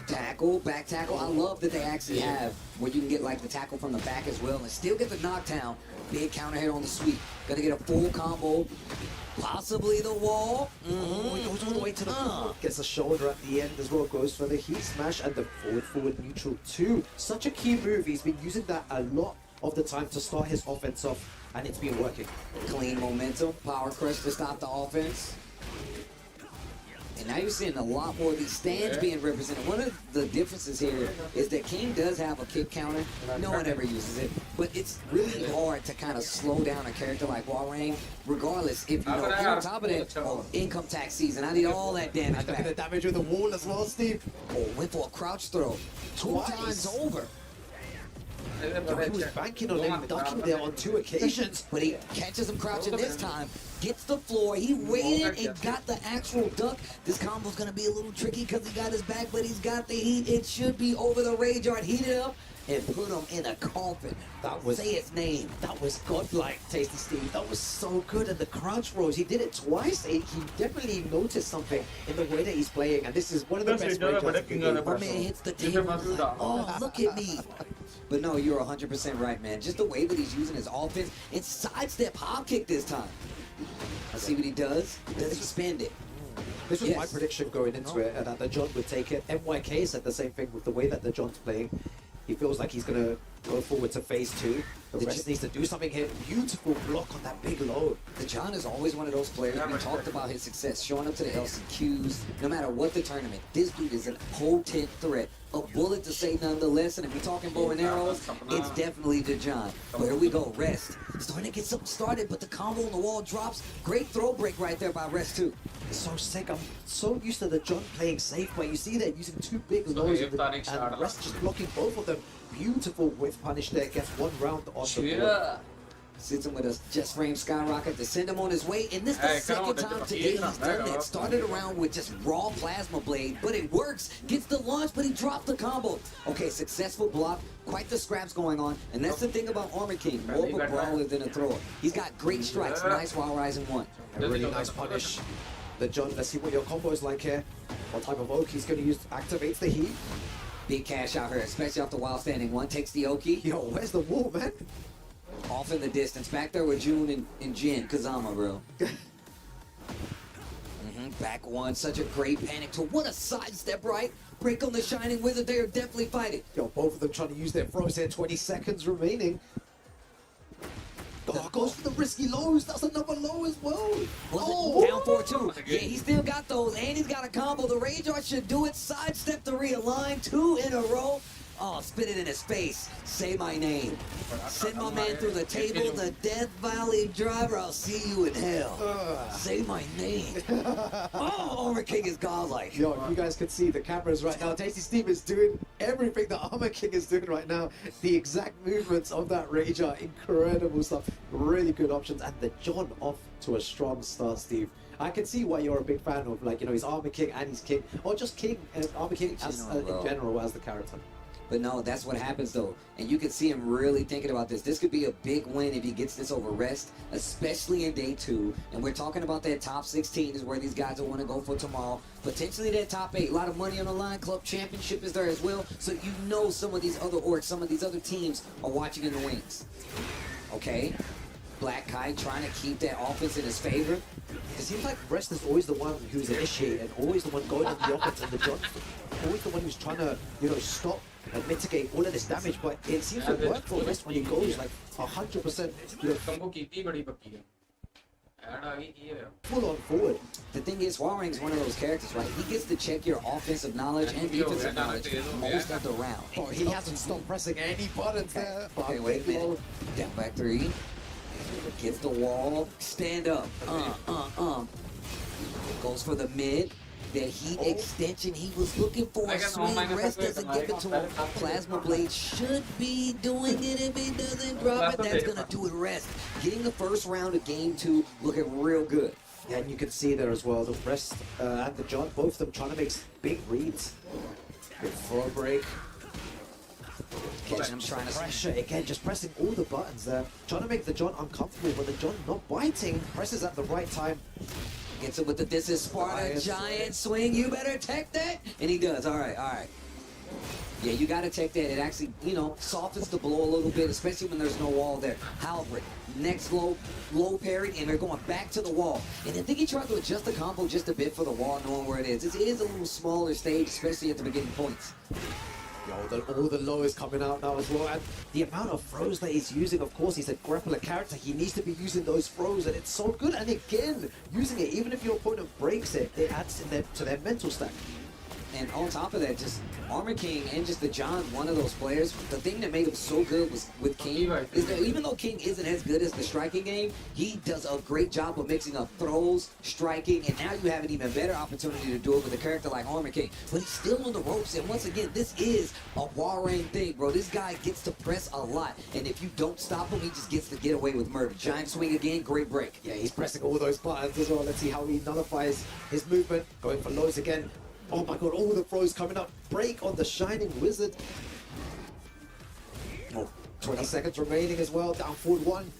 Tackle, back tackle. I love that they actually have where you can get like the tackle from the back as well and still get the knockdown. Big counter hit on the sweep. Gonna get a full combo. Possibly the wall. Oh, he goes all the way to the floor. Gets a shoulder at the end as well. Goes for the heat smash and the forward neutral too. Such a key move. He's been using that a lot of the time to start his offense off, and it's been working. Clean momentum. Power crush to stop the offense. And now you're seeing a lot more of these stands being represented. One of the differences here is that King does have a kick counter. No one ever uses it. But it's really hard to kind of slow down a character like Hwarang, regardless if you're on top of that income tax season. I need all that damage back. The damage with the wall as well, Steve. Oh, went for a crouch throw. Two times over. He was banking on him ducking there on 2 occasions. But he catches him crouching this time. Gets the floor. He waited and got the actual duck. This combo's going to be a little tricky because he got his back, but he's got the heat. It should be over the Rage Art. Heat it up. and put him in a coffin. That was Say his name. That was godlike, Tasty Steve. That was so good. And the crouch rolls, he did it twice. He definitely noticed something in the way that he's playing. And this is one of the best range outs in the game. My man hits the table. Like, oh, look at me. But no, you're 100% right, man. Just the way that he's using his offense. It's sidestep hop kick this time. Let's see what he does. Does he spend it? This was my prediction going into it, that the John would take it. MYK said the same thing with the way that the John's playing. He feels like he's going to go forward to phase 2. The rest needs to do something here. Beautiful block on that big low. The John is always one of those players. We talked about his success, showing up to the LCQs, no matter what the tournament. This dude is a potent threat. A bullet to say nonetheless, and if we're talking bow and arrows, it's definitely the John. But here we go, Rest. Starting to get something started, but the combo on the wall drops. Great throw break right there by Rest too. It's so sick. I'm so used to the John playing safe, but you see that using 2 big lows and Rest just blocking both of them. Beautiful whiff punish there. Gets 1 round on the board. Sits him with a just frame skyrocket to send him on his way. And this is the second time today he's done that. Started around with just raw plasma blade, but it works. Gets the launch, but he dropped the combo. Okay, successful block. Quite the scraps going on. And that's the thing about Armor King. More of a brawler than a thrower. He's got great strikes. Nice while rising 1. A really nice punish. The John, let's see what your combo is like here. What type of oak he's going to use activates the heat. Big cash out here, especially off the wild standing 1. Takes the Oki. Yo, where's the wall, man? Off in the distance. Back there with June and Jin. Kazama, bro. Back 1. Such a great panic to what a sidestep, right? Break on the Shining Wizard. They are definitely fighting. Yo, both of them trying to use their throws here. 20 seconds remaining. Oh, goes for the risky lows. That's another low as well. Down 4-2. Yeah, he still got those, and he's got a combo. The Rage Art should do it. Sidestep to realign. 2 in a row. Oh, spit it in his face. Say my name. Send my man through the table. The Death Valley Driver. I'll see you in hell. Say my name. Oh, Armor King is godlike. Yo, you guys can see the cameras right now. Tasty Steve is doing everything that Armor King is doing right now. The exact movements of that Rage are incredible stuff. Really good options. And the John off to a strong start, Steve. I can see why you're a big fan of, like, you know, he's Armor King and he's King. Or just King and Armor King as, in general as the character. But no, that's what happens though. And you can see him really thinking about this. This could be a big win if he gets this over Rest, especially in day 2. And we're talking about that top 16 is where these guys will want to go for tomorrow. Potentially that top 8. A lot of money on the line. Club championship is there as well. So you know some of these other orcs, some of these other teams are watching in the wings. Okay? Black Kite trying to keep that offense in his favor. It seems like Rest is always the one who's initiating, always the one going on the offense, and the John always the one who's trying to, you know, stop and mitigate all of this damage. But it seems to work for Rest when he goes like 100%, you know, full on forward. The thing is, Warring's one of those characters, right? He gets to check your offensive knowledge and defensive knowledge most of the round. Oh, he hasn't stopped pressing any buttons there. Okay, wait a minute. Down back 3. Gets the wall. Stand up. Goes for the mid. The heat extension he was looking for. Swing. Rest doesn't give it to him. Plasma Blade should be doing it. If he doesn't drop it, that's going to do it. Rest. Getting the first round of game 2 looking real good. Yeah, and you can see there as well, the Rest and the John, both of them trying to make big reads. Good throw break. Catching him trying to pressure again, just pressing all the buttons there, trying to make the John uncomfortable, but the John not biting. Presses at the right time. Gets it with the This Is Sparta giant swing. You better tech that, and he does. All right, all right. Yeah, you gotta tech that. It actually, you know, softens the blow a little bit, especially when there's no wall there. Halberd, next low parry, and they're going back to the wall. And I think he tried to adjust the combo just a bit for the wall, knowing where it is. It is a little smaller stage, especially at the beginning points. Yo, all the low is coming out now as well, and the amount of throws that he's using, of course, he's a grappler character, he needs to be using those throws, and it's so good, and again, using it, even if your opponent breaks it, it adds to their mental stack. And on top of that, just Armor King and just the John, one of those players, the thing that made him so good was with King is that even though King isn't as good as the striking game, he does a great job of mixing up throws, striking, and now you have an even better opportunity to do it with a character like Armor King. But he's still on the ropes, and once again, this is a Warring thing, bro. This guy gets to press a lot, and if you don't stop him, he just gets to get away with murder. Giant swing again, great break. Yeah, he's pressing all those buttons as well. Let's see how he nullifies his movement. Going for lows again. Oh my god, all the throws coming up. Break on the Shining Wizard. 20 seconds remaining as well. Down forward 1.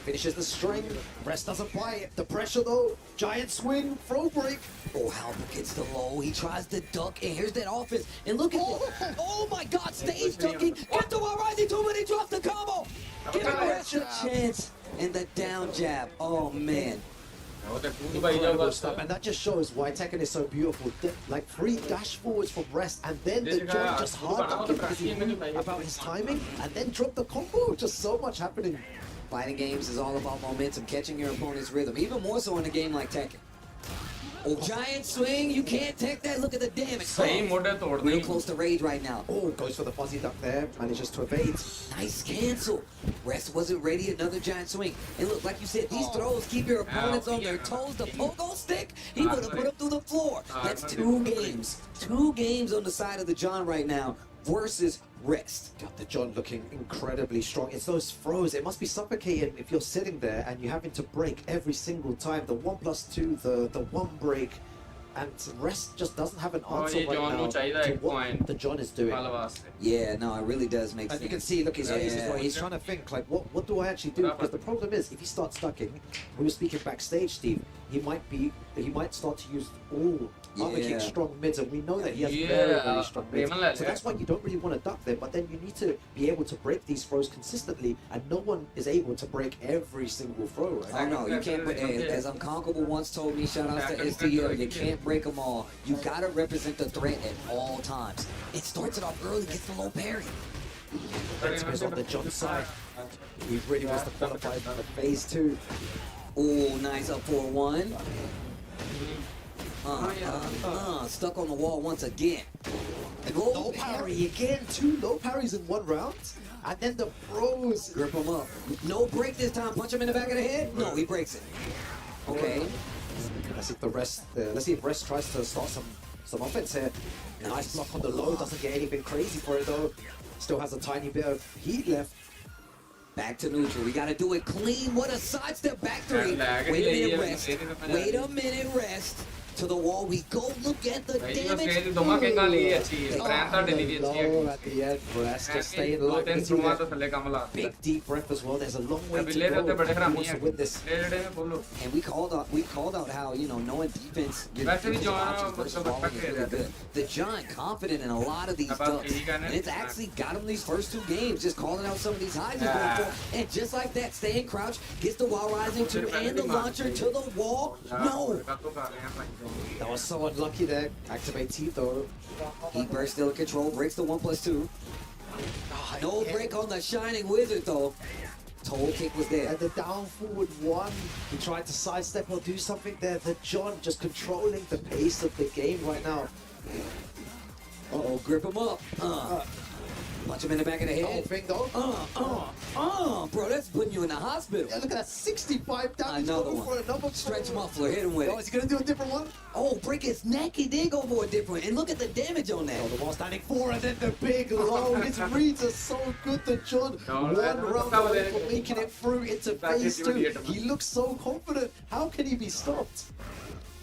Finishes the string. Rest doesn't buy it. The pressure though. Giant swing. Throw break. Oh, Halbert gets the low. He tries to duck, and here's that offense. And look at this. Oh my God, stage ducking. Get the wild rising 2 minutes. Drops the combo. Give him Rest a chance. And the down jab. Oh man. Incredible stuff, and that just shows why Tekken is so beautiful. Like 3 dash forwards from Rest, and then the jump just hard ducking because he knew about his timing, and then drop the combo. Just so much happening. Fighting games is all about momentum, catching your opponent's rhythm, even more so in a game like Tekken. Oh, giant swing, you can't take that. Look at the damage. Real close to rage right now. Oh, goes for the fuzzy duck there, manages to evade. Nice cancel. Rest wasn't ready, another giant swing. And look, like you said, these throws keep your opponents on their toes. The pogo stick, he would have put him through the floor. That's 2 games. 2 games on the side of the John right now versus Rest. Got the John looking incredibly strong. It's those throws. It must be suffocating if you're sitting there and you're having to break every single time. The 1+2, the 1 break, and Rest just doesn't have an answer right now to what the John is doing. Yeah, no, it really does make and sense. you can see, look, his face is he's trying to think, like, what do I actually do? Because the problem is, if he starts ducking, we were speaking backstage, Steve, he might start to use all other kick strong mids, and we know that he has very, very strong mids. So that's why you don't really want to duck there, but then you need to be able to break these throws consistently, and no one is able to break every single throw, right? I know, you can't, as Unconquerable once told me, shout outs to STL, you can't break them all. You gotta represent the threat at all times. It starts it off early, gets the low parry. That's on the John side. He really wants to qualify for phase 2. Oh, nice up 4-1. Stuck on the wall once again. Low parry again, 2 low parries in 1 round. And then the pros grip him up. No break this time. Punch him in the back of the head. No, he breaks it. Okay. Let's see if let's see if Rest tries to start some offense here. Nice block on the low. Doesn't get anything crazy for it though. Still has a tiny bit of heat left. Back to neutral. We got to do it clean. What a sidestep back 3. Wait a minute, Rest. Wait a minute, Rest. To the wall we go. Look at the damage. Low at the end, Rest just staying alive. Big deep breath as well. There's a long way to go. He wants to win this. And we called out how, you know, knowing defense, your defensive options versus falling is really good. The John confident in a lot of these ducks, and it's actually got him these first 2 games, just calling out some of these highs he's going for. And just like that, staying crouched, gets the wall rising 2 and the launcher to the wall. No. That was so unlucky there. Activate teeth though. He burst still in control, breaks the 1+2. No break on the Shining Wizard though. Toe kick was there. And the down forward 1. He tried to sidestep or do something there. The John just controlling the pace of the game right now. Uh-oh, grip him up. Punch him in the back of the head. Thing though. Bro, that's putting you in the hospital. Yeah, look at that 65 damage. Another one. Stretch muffler, hit him with it. Is he gonna do a different one? Oh, break his neck. He did go for a different. And look at the damage on that. Oh, the wall standing 4 and then the big low. His reads are so good. The John 1 round away from making it through into phase 2. He looks so confident. How can he be stopped?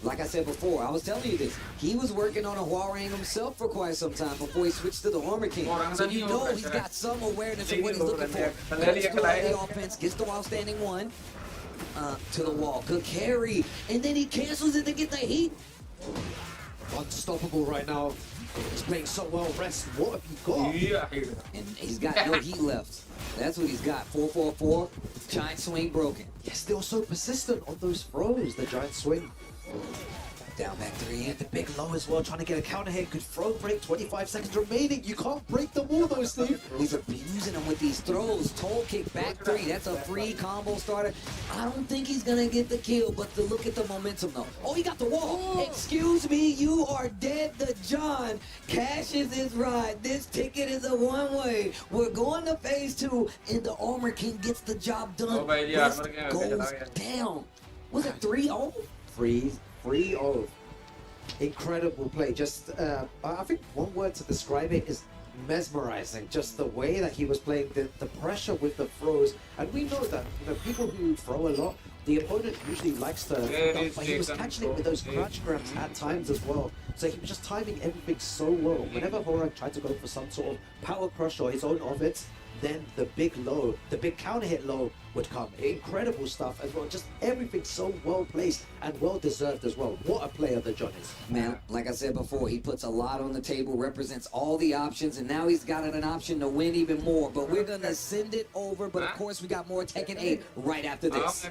Like I said before, I was telling you this. He was working on a Huarang himself for quite some time before he switched to the Armor King. So you know he's got some awareness of what he's looking for. Goes to the offense, gets the while standing 1. To the wall. Good carry. And then he cancels it to get the heat. Unstoppable right now. He's playing so well. Rest, what have you got? And he's got no heat left. That's what he's got. 4-4-4. Giant swing broken. He's still so persistent on those throws. The giant swing. Down back 3. And the big low as well, trying to get a counter hit. Good throw break, 25 seconds remaining. You can't break them all though, Steve. He's abusing them with these throws. Toe kick back 3. That's a free combo starter. I don't think he's gonna get the kill, but look at the momentum though. Oh, he got the wall. Oh. Excuse me, you are dead. The John cashes his ride. This ticket is a one-way. We're going to phase 2, and the Armor King gets the job done. Rest goes down. Was it 3-0? 3-0. Incredible play. Just, I think one word to describe it is mesmerizing. Just the way that he was playing, the pressure with the throws. And we know that, you know, people who throw a lot, the opponent usually likes to dump, but he was catching it with those crouch grabs at times as well. So he was just timing everything so well. Whenever Horag tried to go for some sort of power crush or his own offense, then the big low, the big counter hit low would come. Incredible stuff as well. Just everything so well placed and well deserved as well. What a player the John is. Man, like I said before, he puts a lot on the table, represents all the options, and now he's got an option to win even more. But we're going to send it over. But of course, we got more Tekken 8 right after this.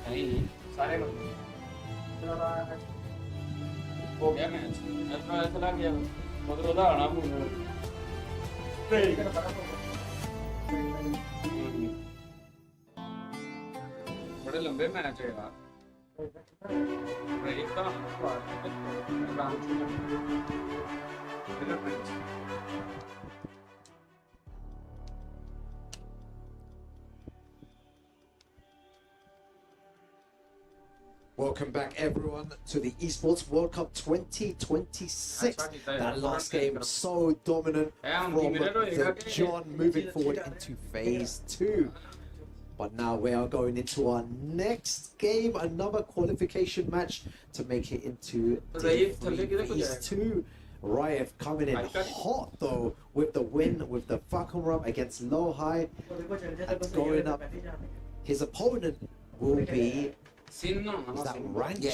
नहीं सारे हो गया match match चला गया मतलब उदाहरण आप बड़े लंबे मैच है यार ब्रेक का Welcome back, everyone, to the Esports World Cup 2026. That last game so dominant from the John moving forward into phase 2. But now we are going into our next game, another qualification match to make it into phase 2. Rayev coming in hot though with the win with the Falcon Rum against Low High. And going up, his opponent will be Ranchu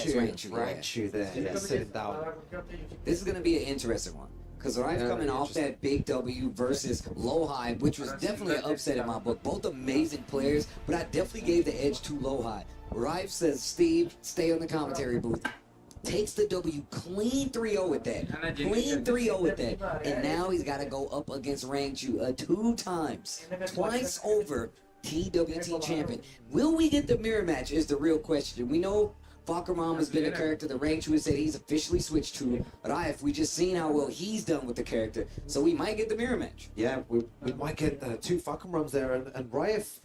there, sitting down. This is going to be an interesting one. Because Raif coming off that big W versus Low High, which was definitely an upset in my book. Both amazing players, but I definitely gave the edge to Low High. Raif says, Steve, stay on the commentary booth. Takes the W, clean 3-0 with that. Clean 3-0 with that. And now he's got to go up against Ranchu 2 times. Twice over. TWT champion. Will we get the mirror match is the real question. We know Falcon has been a character that Ranchu has said he's officially switched to. Raif, we just seen how well he's done with the character. So we might get the mirror match. Yeah, we might get 2 Falcon Rums there. And Raif,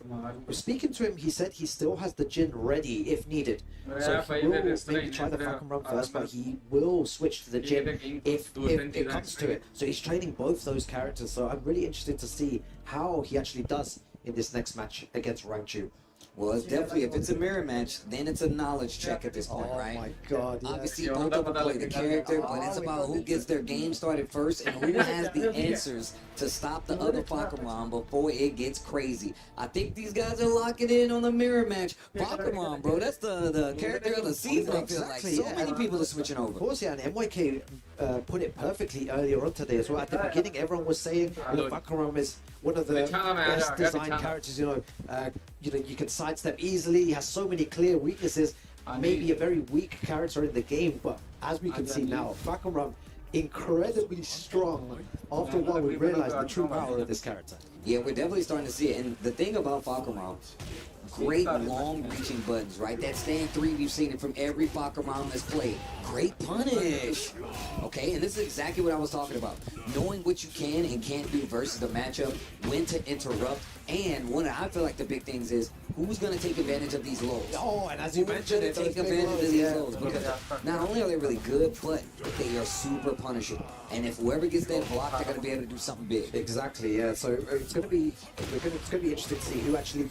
speaking to him, he said he still has the Jin ready if needed. So he will maybe try the Falcon Rum first, but he will switch to the Jin if it comes to it. So he's training both those characters. So I'm really interested to see how he actually does in this next match against Ranchu. Well, it's definitely, if it's a mirror match, then it's a knowledge check at this point, right? Oh my god. Obviously, both of them play the character, but it's about who gets their game started first and who has the answers to stop the other Falcon before it gets crazy. I think these guys are locking in on the mirror match. Falcon, bro, that's the character of the season, I feel like. So many people are switching over. Of course, yeah, and MYK put it perfectly earlier on today as well. At the beginning, everyone was saying Falcon is one of the best designed characters, you can sidestep easily. He has so many clear weaknesses. Maybe a very weak character in the game, but as we can see now, Falcon incredibly strong. After a while, we realized the true power of this character. Yeah, we're definitely starting to see it. And the thing about Falcon, great long-reaching buttons, right? That stand 3, we've seen it from every Falcon that's played. Great punish. Okay, and this is exactly what I was talking about. Knowing what you can and can't do versus the matchup, when to interrupt, and one I feel like the big things is who's going to take advantage of these lows. Oh, and as you mentioned, take advantage of these lows because not only are they really good, but they are super punishable. And if whoever gets that block, they're going to be able to do something big. Exactly, yeah. So it's going to be interesting to see who actually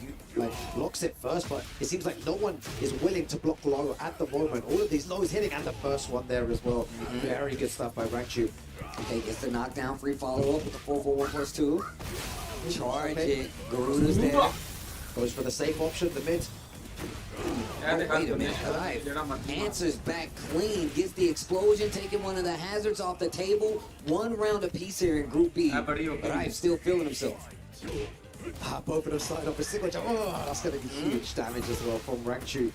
blocks it first. But it seems like no one is willing to block low at the moment. All of these lows hitting, and the first one there as well. Very good stuff by Ranchu. Okay, gets the knockdown, free follow-up with the 4-4-1+2. Charge it. Garuda's there. Goes for the safe option, the mid. Wait a minute, Raif answers back clean, gets the explosion, taking one of the hazards off the table. 1 round apiece here in Group B. Raif still feeling himself. Both of them starting off a single jump. Oh, that's going to be huge damage as well from Ranchu.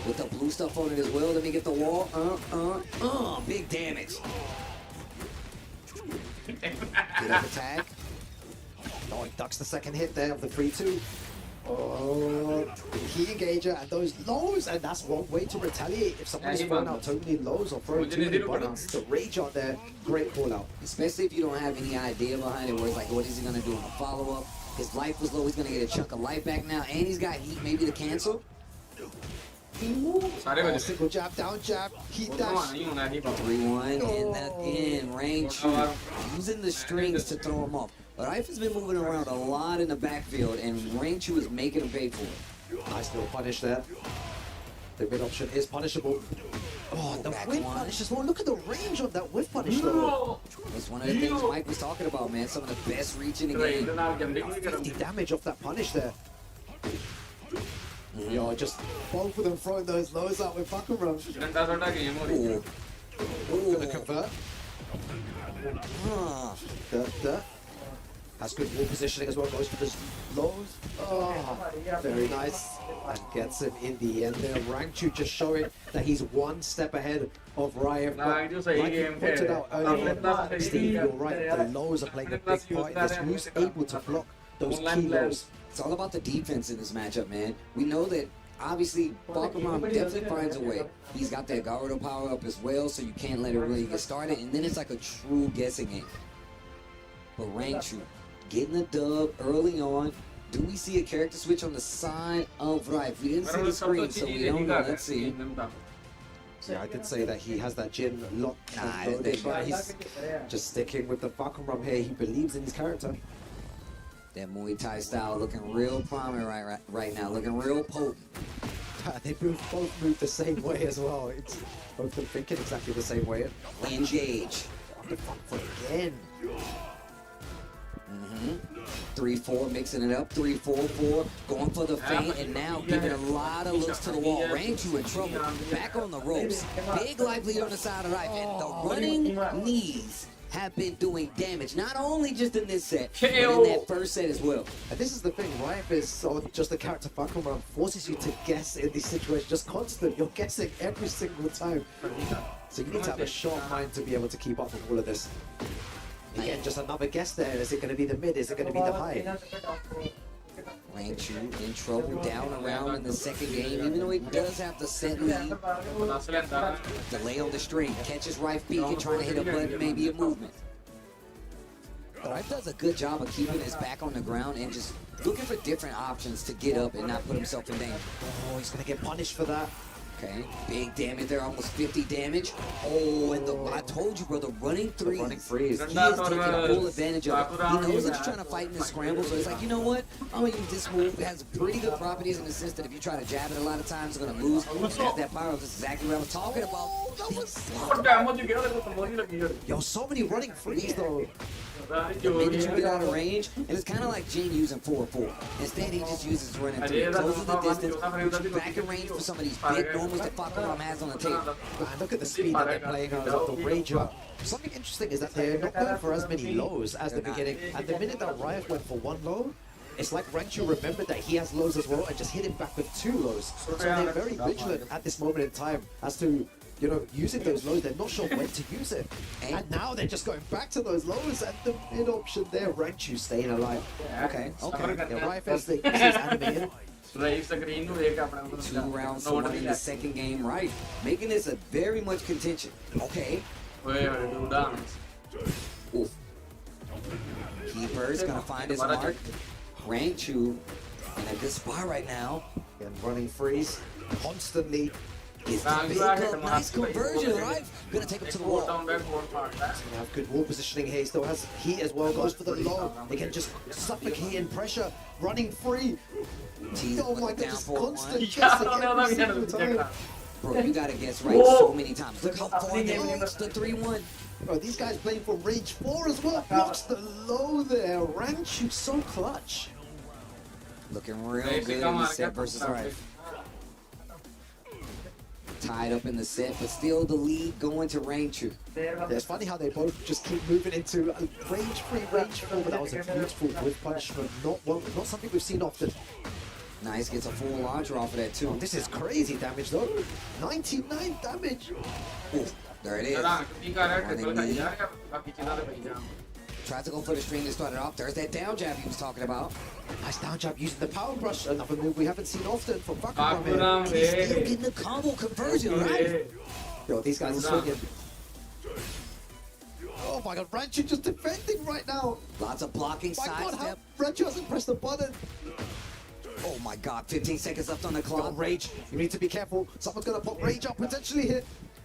With the blue stuff on it as well. Let me get the wall. Big damage. Good up attack. Oh, he ducks the second hit there of the 3-2. Oh, key engager and those lows, and that's one way to retaliate if someone is throwing out too many lows or throwing too many buttons. The rage out there, great call out. Especially if you don't have any idea behind it, where it's like, what is he gonna do in a follow-up? His life was low, he's gonna get a chunk of life back now, and he's got heat, maybe to cancel. Oh, single jab, down jab, heat dash. 3-1 in that end. Range using the strings to throw him off. Raif has been moving around a lot in the backfield, and Rangchu is making him pay for it. Nice little punish there. The mid option is punishable. Oh, the whiff punish as well. Look at the range of that whiff punish though. That's one of the things Mike was talking about, man. Some of the best reach in the game. 50 damage off that punish there. Yo, just both of them throwing those lows out with Bakuram. Gonna convert. Has good wall positioning as well, goes for the lows. Oh, very nice. And gets him in the end there. Rangchu just showing that he's one step ahead of Raif. Like you pointed out earlier, Steve, you're right. The lows are playing a big part in this. Who's able to block those key lows? It's all about the defense in this matchup, man. We know that obviously Bakuram definitely finds a way. He's got that Garuda power up as well, so you can't let it really get started. And then it's like a true guessing game. But Rangchu getting the dub early on. Do we see a character switch on the side of Raif? We didn't see the screen, so we don't know. Let's see. Yeah, I did say that he has that Jin locked. But he's just sticking with the Bakuram here. He believes in his character. That Muay Thai style looking real prominent right now, looking real potent. They both move the same way as well. It's both of them thinking exactly the same way. Engage. The front foot again. 3-4, mixing it up. 3-4-4, going for the feint, and now giving a lot of looks to the wall. Rangchu in trouble. Back on the ropes. Big life lead on the side of Raif, and the running knees have been doing damage, not only just in this set, but in that first set as well. And this is the thing, Raif is just the character Bakuram forces you to guess in these situations, just constant. You're guessing every single time. So you need to have a sharp mind to be able to keep up with all of this. Again, just another guess there. Is it going to be the mid? Is it going to be the high? Rangchu in trouble, down around in the second game, even though he does have the set lead. Delay on the string, catches Raif peeking, trying to hit a button, maybe a movement. But Raif does a good job of keeping his back on the ground and just looking for different options to get up and not put himself in danger. Oh, he's going to get punished for that. Okay, big damage there, almost 50 damage. Oh, and I told you, bro, the running threes. The running freeze. He is taking full advantage of it. He knows that you're trying to fight in the scramble, so he's like, you know what? I'm going to use this move. It has pretty good properties in the sense that if you try to jab it a lot of times, you're going to lose. Have that power. That's exactly what I was talking about. Yo, so many running frees, though. The minute you get out of range, and it's kind of like Jin using 4-4. Instead, he just uses running 3. Closes the distance, puts you back in range for some of these big normals that Bakuram has on the table. And look at the speed that they're playing out of the rage up. Something interesting is that they're not going for as many lows as the beginning. And the minute that Raif went for one low, it's like Rangchu remembered that he has lows as well and just hit him back with 2 lows. So they're very vigilant at this moment in time as to, you know, using those lows. They're not sure when to use it. And now they're just going back to those lows, and the mid option there, Rangchu staying alive. Okay. Yeah, Raif as the animated. 2 rounds to 1 in the second game, right? Making this a very much contention. Okay. Oof. Keeper's gonna find his mark. Rangchu in a good spot right now. And running freeze constantly. Is the big up. Nice conversion, right? Gonna take him to the wall. Gonna have good wall positioning here. He still has heat as well. Goes for the low. Again, just suffocating pressure. Running free. Oh my god, just constant guessing every single time. Bro, you gotta guess right so many times. Look how far they reached the 3-1. Bro, these guys playing for range 4 as well. Blocks the low there. Rangchu so clutch. Looking real good in the set versus Raif. Tied up in the set, but still the lead going to Rangchu. Yeah, it's funny how they both just keep moving into range 3, range 4, but that was a beautiful whip punishment. Not something we've seen often. Nice, gets a full launcher off of that too. Oh, this is crazy damage though. 99 damage. Ooh, there it is. Tries to go for the string to start it off. There's that down jab he was talking about. Nice down jab using the power brush. Another move we haven't seen often from Bakuram. He's still getting the combo conversion, right? Yo, these guys are swinging. Oh my god, Rangchu just defending right now. Lots of blocking, side step. Rangchu hasn't pressed the button. Oh my god, 15 seconds left on the clock. Rage, you need to be careful. Someone's gonna pop rage up potentially here.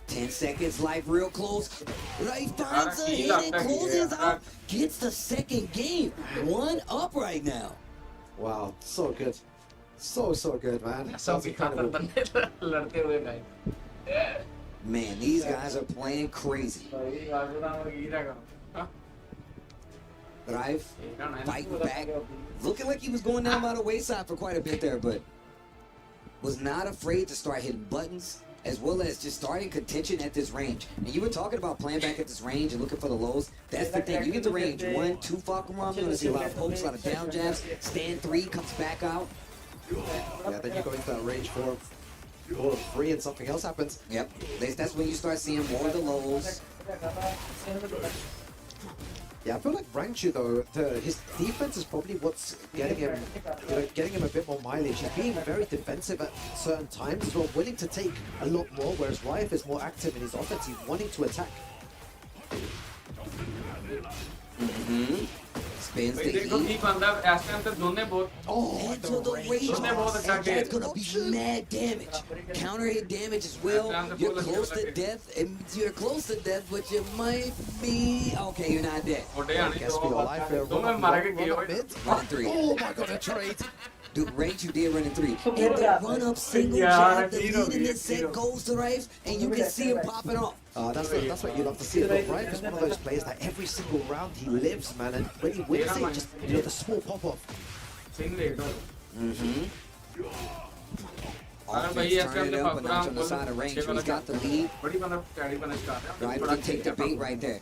10 seconds, life real close. Right, finds a hit and closes out. Gets the second game. 1 up right now. Wow, so good. So good, man. Sounds incredible. Man, these guys are playing crazy. Drive, fighting back. Looking like he was going down by the wayside for quite a bit there, but was not afraid to start hitting buttons, as well as just starting contention at this range. And you were talking about playing back at this range and looking for the lows. That's the thing. You get the range 1, 2 Falcon Rom, you're going to see a lot of pokes, a lot of down jabs. Stand 3 comes back out. Yeah, then you go into that range 4 or 3 and something else happens. Yep. That's when you start seeing more of the lows. Yeah, I feel like Rangchu though, his defense is probably what's getting him, getting him a bit more mileage. He's being very defensive at certain times as well, willing to take a lot more, whereas Rife is more active in his offense. He's wanting to attack. Spins the देखो heat. की बंदा इस time पे दोनों बहुत Into the range. दोनों बहुत अच्छा And that's gonna be mad damage. Counter hit damage as well. You're close to death, and you're close to death, but you might be okay. You're not dead. Guess we are live there. दोनों मारे के Run in 3. Oh my god, a trade. Dude, range you did run in 3. And the run up single jab, the lead in this set goes to Rife, and you can see him popping off. That's what you love to see. But Rife is one of those players that every single round he lives, man, and when he wins it, just the small pop off. Offense turning it up a notch on the side of range. He's got the lead. Right, we can take the bait right there.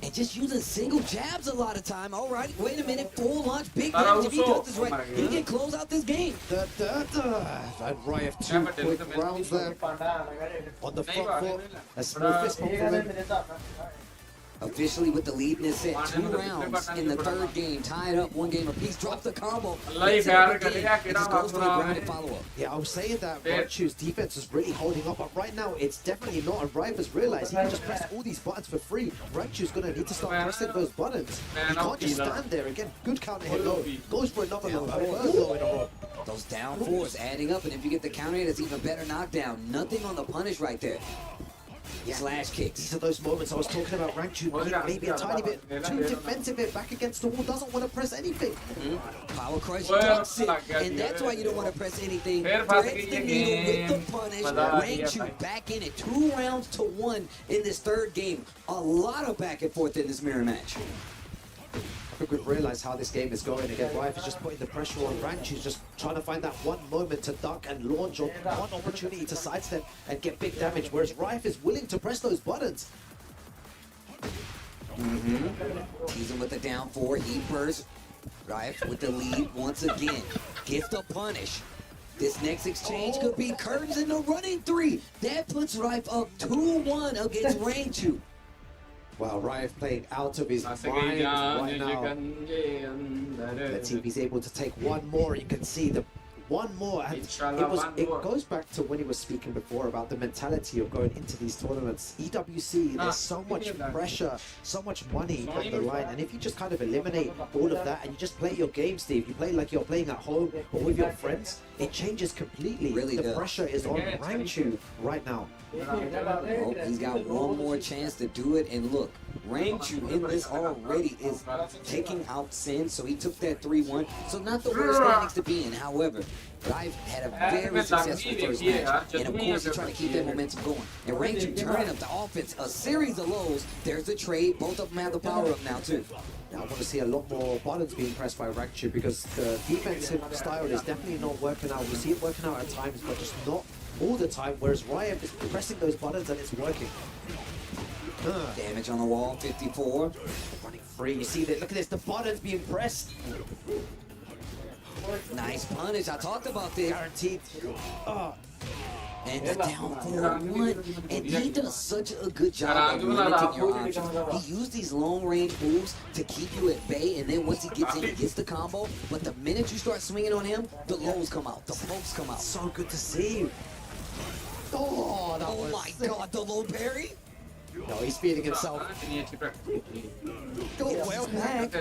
And just using single jabs a lot of time. All right, wait a minute. Full launch, big damage. If he does this right, he can close out this game. And Rife 2 quick rounds there on the front foot. A small fist bump from him. Officially with the lead in this set, 2 rounds in the 3rd game, tied up 1 game apiece. Drops the combo. It just goes for the ground and follow up. Yeah, I was saying that Rangchu's defense is really holding up, but right now it's definitely not. And Rife has realized he can just press all these buttons for free. Rangchu's gonna need to start pressing those buttons. He can't just stand there. Again, good counter hit low. Goes for another low, a third low in a row. Those down 4s adding up, and if you get the counter hit, it's even better knockdown. Nothing on the punish right there. Slash kicks. These are those moments I was talking about. Rangchu maybe a tiny bit too defensive, it back against the wall, doesn't want to press anything. Power crush ducks it, and that's why you don't want to press anything. Threads the needle with the punish. Rangchu back in it, 2 rounds to 1 in this 3rd game. A lot of back and forth in this mirror match. I think we've realized how this game is going. Again, Rife is just putting the pressure on Rangchu's just trying to find that one moment to duck and launch, or one opportunity to sidestep and get big damage, whereas Rife is willing to press those buttons. Teasing with the down 4, heat burst. Rife with the lead once again. Gets the punish. This next exchange could be curtains in the running 3. That puts Rife up 2-1 against Rangchu. Wow, Rife playing out of his mind right now. Let's see if he's able to take one more. You can see the one more, and it goes back to when he was speaking before about the mentality of going into these tournaments. EWC, there's so much pressure, so much money on the line, and if you just kind of eliminate all of that and you just play your game, Steve, you play like you're playing at home or with your friends, it changes completely. Really the does. pressure is on Rangchu right now. Oh, he's got one more chance to do it, and look, Rangchu in this already is taking out Sin, so he took that 3-1. So not the worst standings to be in. However, Rife had a very successful first match, and of course he's trying to keep that momentum going. And Rangchu turning up the offense, a series of lows. There's the trade. Both of them have the power up now too. Now I want to see a lot more buttons being pressed by Rangchu, because the defensive style is definitely not working out. We see it working out at times, but just not all the time, whereas Riot is pressing those buttons and it's working. Damage on the wall, 54. Running free, you see that, look at this, the buttons being pressed. Nice punish, I talked about this. Guaranteed. And the down 4-1, and he does such a good job of limiting your options. He used these long range moves to keep you at bay, and then once he gets in, he gets the combo. But the minute you start swinging on him, the lows come out, the pokes come out. So good to see. Oh, oh my god, the low parry? No, he's feeding himself. Oh, well back.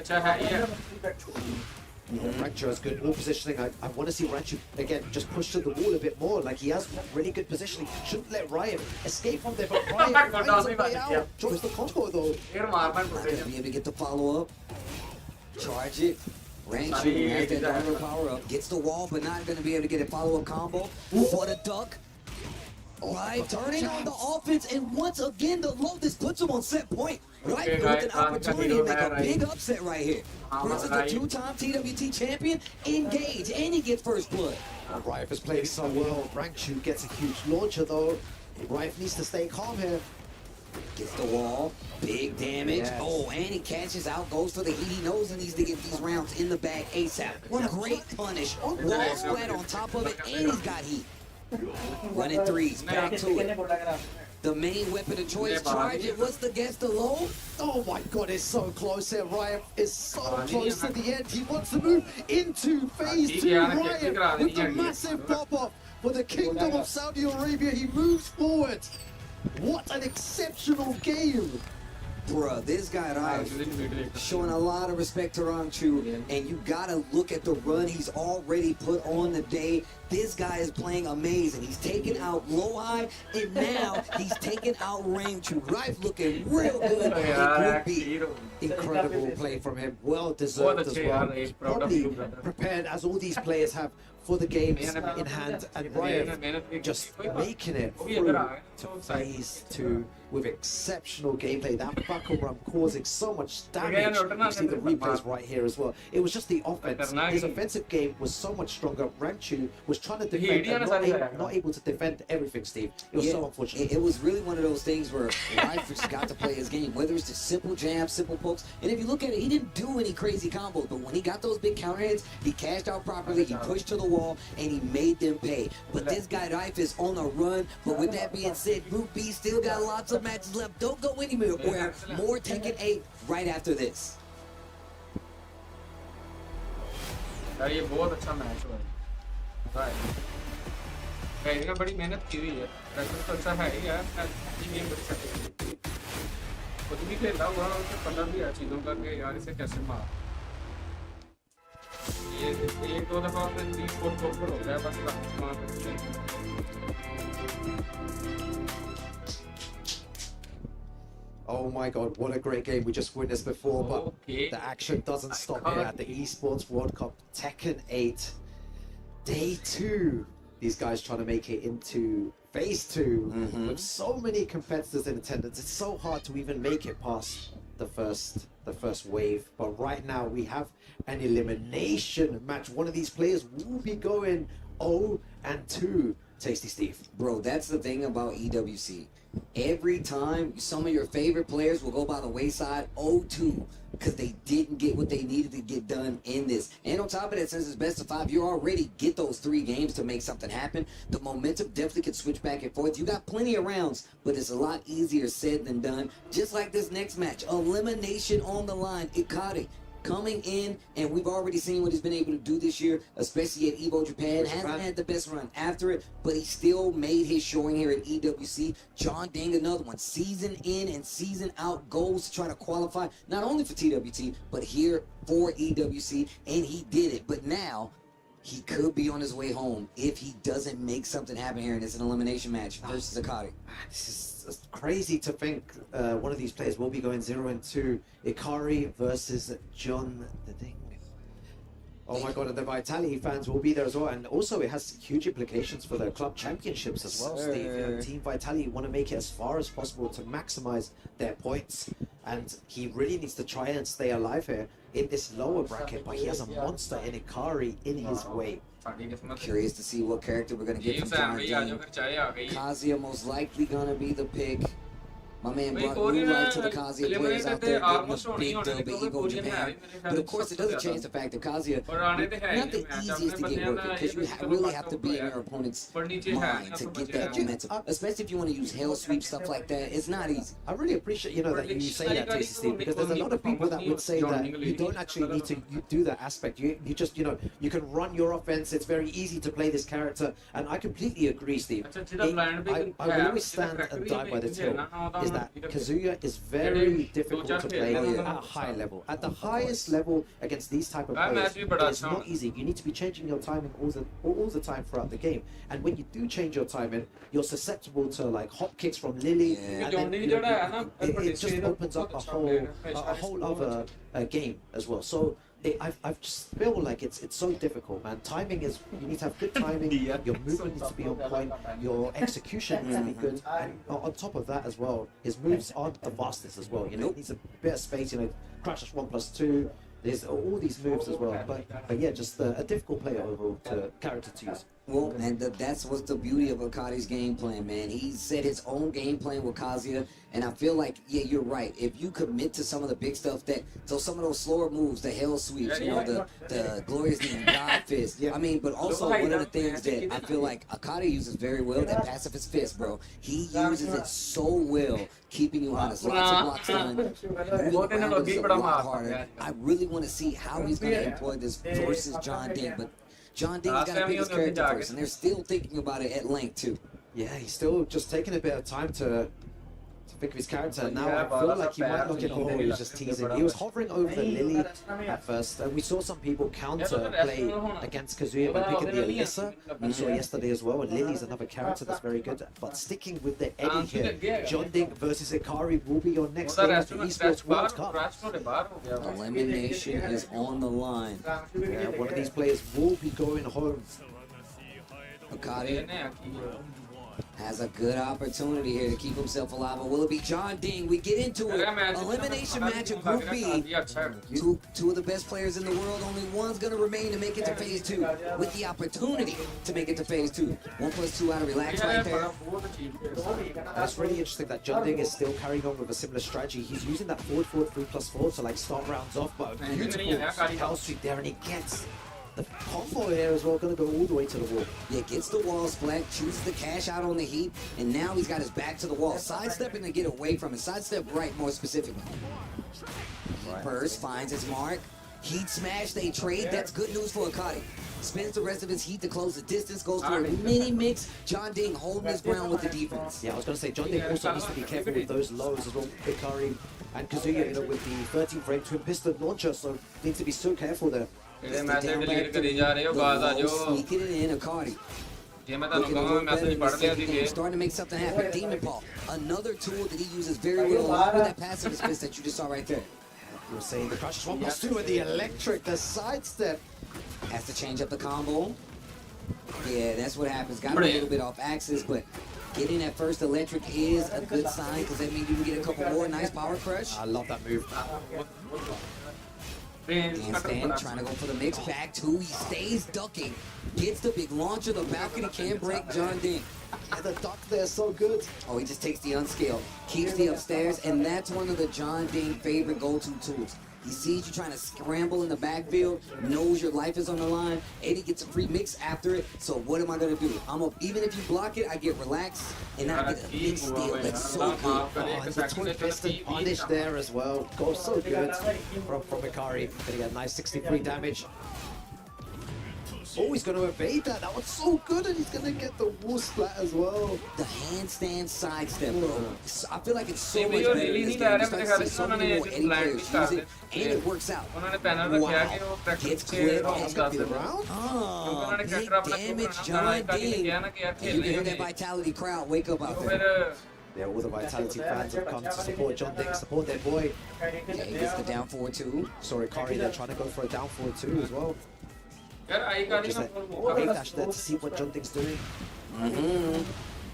Ranchu has good wall positioning. I want to see Ranchu, again, just push to the wall a bit more. Like, he has really good positioning. Shouldn't let Riot escape from there, but Riot finds a way out. Joins the combo, though. Not going to be able to get the follow-up. Charge it. Ranchu has that downward power-up. Gets the wall, but not going to be able to get a follow-up combo. For the duck. Right, turning on the offense, and once again, the low, this puts him on set point. Right, with an opportunity to make a big upset right here. Versus the two-time TWT champion, engage, and he gets first blood. Rife is playing so well. Ranchu gets a huge launcher, though. Rife needs to stay calm here. Gets the wall, big damage. Yes. Oh, and he catches out, goes for the heat. He knows he needs to get these rounds in the bag ASAP. What a great punish. Wall splat on top of it, and he's got heat. Running threes, back to it. The main weapon of choice, charge it. What's the guess, the low? Oh my god, it's so close here. Riot is so close to the end. He wants to move into phase 2. Riot with the massive pop-off for the Kingdom of Saudi Arabia. He moves forward. What an exceptional game. Bruh, this guy Rife showing a lot of respect to Ranchu, and you gotta look at the run he's already put on the day. This guy is playing amazing. He's taking out Low High, and now he's taking out Ranchu. Rife looking real good in Group B. Incredible play from him. Well deserved as well. Probably prepared as all these players have for the games in hand, and Riot just making it through to phase 2 with exceptional gameplay. That buckle run causing so much damage. You see the replays right here as well. It was just the offense. His offensive game was so much stronger. Ranchu was trying to defend and not able to defend everything, Steve. It was so unfortunate. It was really one of those things where Rife just got to play his game, whether it's just simple jabs, simple pokes. And if you look at it, he didn't do any crazy combos, but when he got those big counter hits, he cashed out properly, he pushed to the wall, and he made them pay. But this guy Rife is on a run. But with that being said, Group B still got lots of matches left. Don't go anywhere. More Tekken 8 right after this. ये बहुत अच्छा match हुआ है। Guys ने बड़ी मेहनत की हुई है। प्रैक्टिस तो अच्छा है ही यार। ये गेम बड़ी सही है। खुद भी खेला हुआ है, उसे पता भी है चीजों का कि यार इसे कैसे मार। ये एक दो दफा अपने 3-4 ऊपर हो गया बस मार सकते हैं। Oh my god, what a great game we just witnessed before, but the action doesn't stop here at the Esports World Cup Tekken 8. Day 2. These guys trying to make it into phase 2 with so many competitors in attendance. It's so hard to even make it past the first wave. But right now we have an elimination match. One of these players will be going 0-2. Tasty Steve. Bro, that's the thing about EWC. Every time some of your favorite players will go by the wayside 0-2 because they didn't get what they needed to get done in this. And on top of that, since it's best of 5, you already get those 3 games to make something happen. The momentum definitely can switch back and forth. You got plenty of rounds, but it's a lot easier said than done. Just like this next match, elimination on the line. Ikari coming in, and we've already seen what he's been able to do this year, especially at Evo Japan. Hasn't had the best run after it, but he still made his showing here at EWC. John Ding, another one. Season in and season out goals to try to qualify, not only for TWT, but here for EWC, and he did it. But now, he could be on his way home if he doesn't make something happen here, and it's an elimination match versus Akari. This is crazy to think one of these players will be going 0-2. Ikari versus John the Ding. Oh my god, and the Vitality fans will be there as well. And also it has huge implications for the club championships as well, Steve. You know, Team Vitality want to make it as far as possible to maximize their points. And he really needs to try and stay alive here in this lower bracket, but he has a monster in Ikari in his way. Curious to see what character we're going to get from John Ding. Kazuya most likely going to be the pick. My man brought new life to the Kazuya players out there getting a big dub at Evo Japan. But of course, it doesn't change the fact that Kazuya not the easiest to get working, because you really have to be in your opponent's mind to get that momentum. Especially if you want to use hell sweep, stuff like that. It's not easy. I really appreciate, you know, that you say that, Tasty Steve, because there's a lot of people that would say that you don't actually need to do that aspect. You just, you know, you can run your offense. It's very easy to play this character, and I completely agree, Steve. I will always stand and die by the tail. is that Kazuya is very difficult to play at a high level. At the highest level against these type of players, it's not easy. You need to be changing your timing all the time throughout the game. And when you do change your timing, you're susceptible to like hop kicks from Lily, and then, it just opens up a whole other game as well. So I've just feel like it's so difficult, man. Timing is, you need to have good timing, your movement needs to be on point, your execution needs to be good, and on top of that as well, his moves aren't the fastest as well. You know, he needs a bit of space, you know, crash dash 1+2, there's all these moves as well. But yeah, just a difficult player overall character to use. Well, and that's what's the beauty of Akadi's game plan, man. He set his own game plan with Kazuya, and I feel like, yeah, you're right. If you commit to some of the big stuff so some of those slower moves, the hell sweeps, you know, the glorious knee, God fist. I mean, but also one of the things that I feel like Akadi uses very well, that pacifist fist, bro. He uses it so well, keeping you honest. Lots of blocks done, moving around is a lot harder. I really want to see how he's going to employ this versus John Ding, but John Ding's got to pick his character first, and they're still thinking about it at length too. Yeah, he's still just taking a bit of time to think of his character. Now I feel like he might look at he was just teasing. He was hovering over the Lily at first, and we saw some people counter play against Kazuya by picking the Alyssa. We saw yesterday as well, and Lily's another character that's very good. But sticking with the Eddie here, John Ding versus Ikari will be your next game at the Esports World Cup. Elimination is on the line. Yeah, one of these players will be going home. Akadi has a good opportunity here to keep himself alive. Or will it be John Ding? We get into it. Elimination match of Group B. Two of the best players in the world. Only one's going to remain to make it to Phase 2 with the opportunity to make it to Phase 2. 1+2 out of relax right there. That's really interesting that John Ding is still carrying on with a similar strategy. He's using that forward 3+4 to like start rounds off, but a beautiful cow sweep there, and he gets the combo here as well, going to go all the way to the wall. Yeah, gets the wall splat, chooses to cash out on the heat, and now he's got his back to the wall. Sidestepping to get away from it. Sidestep right, more specifically. Burst finds his mark. Heat smash, they trade. That's good news for Akadi. Spends the rest of his heat to close the distance, goes through a mini mix. John Ding holding his ground with the defense. Yeah, I was going to say, John Ding also needs to be careful with those lows as well. Ikari and Kazuya, you know, with the 13 frame twin piston launcher, so needs to be so careful there. Sneaking it in, Akadi. Starting to make something happen. Demon Ball, another tool that he uses very well, along with that passive fist that you just saw right there. You were saying the crush 1+2 and the electric, the sidestep. Has to change up the combo. Yeah, that's what happens. Got a little bit off axis, but getting that first electric is a good sign because that means you can get a couple more. Nice power crush. I love that move. Handstand, trying to go for the mix. Back two, he stays ducking. Gets the big launcher, the balcony can't break John Ding. Yeah, the duck there is so good. Oh, he just takes the unscale, keeps the upstairs, and that's one of the John Ding favorite go-to tools. He sees you trying to scramble in the backfield, knows your life is on the line, and he gets a free mix after it. So what am I going to do? Even if you block it, I get relaxed, and I get a big steal. That's so good. Oh, and the twin piston punish there as well. Goes so good from Ikari. Getting a nice 63 damage. Oh, he's going to evade that. That was so good, and he's going to get the wall splat as well. The handstand sidestep, bro. I feel like it's so much better in this game. You start to see so many more Eddie players use it, and it works out. Wow. Gets cleared. Oh, big damage, John Ding. And you can hear that Vitality crowd wake up out there. Yeah, all the Vitality fans have come to support John Ding, support their boy. Yeah, he gets the down forward too. Sorry, Kari, they're trying to go for a down forward too as well. Just like wave dash there to see what John Ding's doing.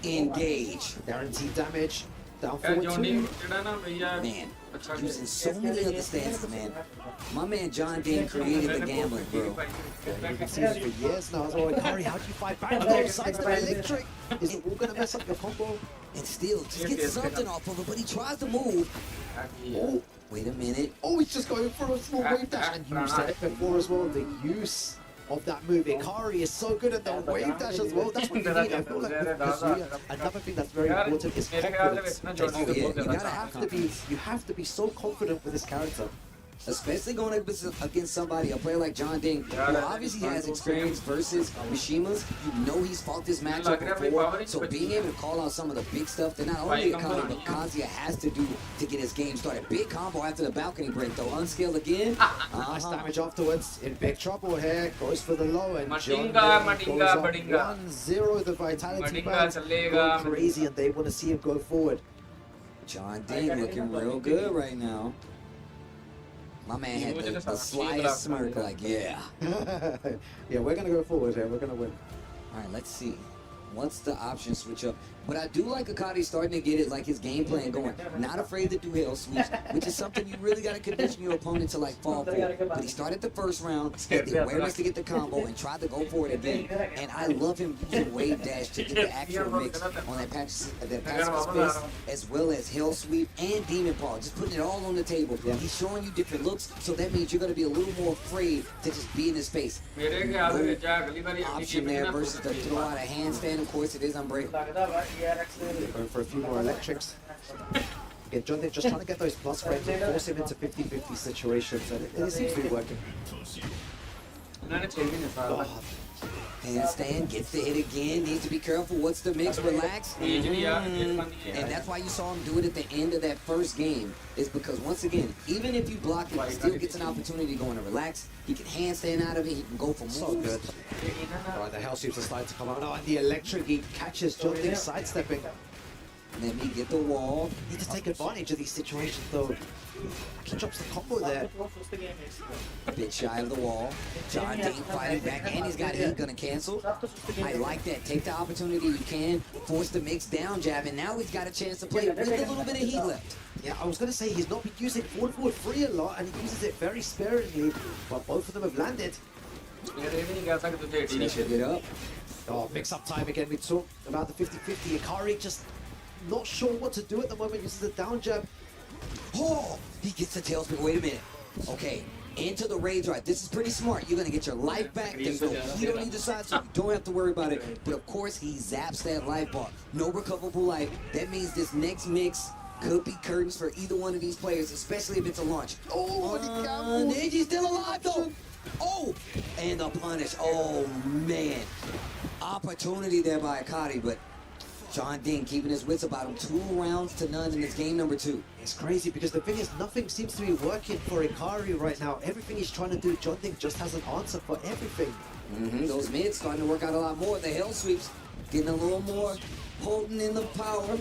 Engage. Guaranteed damage. Down forward two. Man, using so many other stances, man. My man John Ding created the gambling, bro. Yeah, you've been seeing it for years now as well. Kari, how do you fight back to those sides of electric? Is it all going to mess up your combo? And still, just get something off of it, but he tries to move. Oh, wait a minute. Oh, he's just going for a small wave dash. And you said it before as well, the use of that move. Ikari is so good at the wave dash as well. That's what you need. I feel like with Kazuya, another thing that's very important is confidence. You have to be so confident with this character. especially going up against somebody, a player like John Ding, who obviously has experience versus Mishima's. You know he's fought this matchup before, so being able to call out some of the big stuff that not only Akali but Kazuya has to do to get his game started. Big combo after the balcony break though, unscaled again. Nice damage afterwards. In big trouble here. Goes for the low and John Madinga, goes up Madinga. 1-0. The Vitality Madinga fans chalega, go crazy and they want to see him go forward. John Ding looking real good right now. My man had the slyest smirk, like, yeah. Yeah, we're going to go forward here. We're going to win. All right, let's see. What's the option switch up? But I do like Akali starting to get it, like his game plan going. Not afraid to do hell sweeps, which is something you really got to condition your opponent to like fall for. But he started the first round, had the awareness to get the combo, and tried to go for it again. And I love him using wave dash to get the actual mix on that passive space, as well as hell sweep and demon paw, just putting it all on the table. He's showing you different looks, so that means you're going to be a little more afraid to just be in his space. No option there versus the throw out a handstand. Of course, it is unbreakable. Going for a few more electrics. Again, John, they're just trying to get those plus frames and force him into 50-50 situations, and it seems to be working. Handstand, gets the hit again, needs to be careful. What's the mix? Relax. And that's why you saw him do it at the end of that first game, is because once again, even if you block it, he still gets an opportunity to go in and relax. He can handstand out of it, he can go for moves. So good. Alright, the hell sweeps are starting to come out. Oh, and the electric, he catches John Ding sidestepping. Let me get the wall. Need to take advantage of these situations though. He drops the combo there. A bit shy of the wall. John Ding fighting back, and he's got heat gonna cancel. I like that. Take the opportunity you can. Force the mix down jab, and now he's got a chance to play with a little bit of heat left. Yeah, I was going to say he's not been using forward free a lot, and he uses it very sparingly, but both of them have landed. He should get up. Oh, mix-up time again. We talked about the 50-50. Akari just not sure what to do at the moment. Uses the down jab. Oh, he gets the tailspin. Wait a minute. Okay, into the rage right. This is pretty smart. You're going to get your life back. There's no heat on either side, so you don't have to worry about it. But of course, he zaps that life bar. No recoverable life. That means this next mix could be curtains for either one of these players, especially if it's a launch. Oh, Neji's still alive, though. Oh, and the punish. Oh, man. Opportunity there by Akari, but John Ding keeping his wits about him. 2 rounds to none in this game number 2. It's crazy because the thing is, nothing seems to be working for Ikari right now. Everything he's trying to do, John Ding just has an answer for everything. Those mids starting to work out a lot more. The hell sweeps getting a little more potent in the power.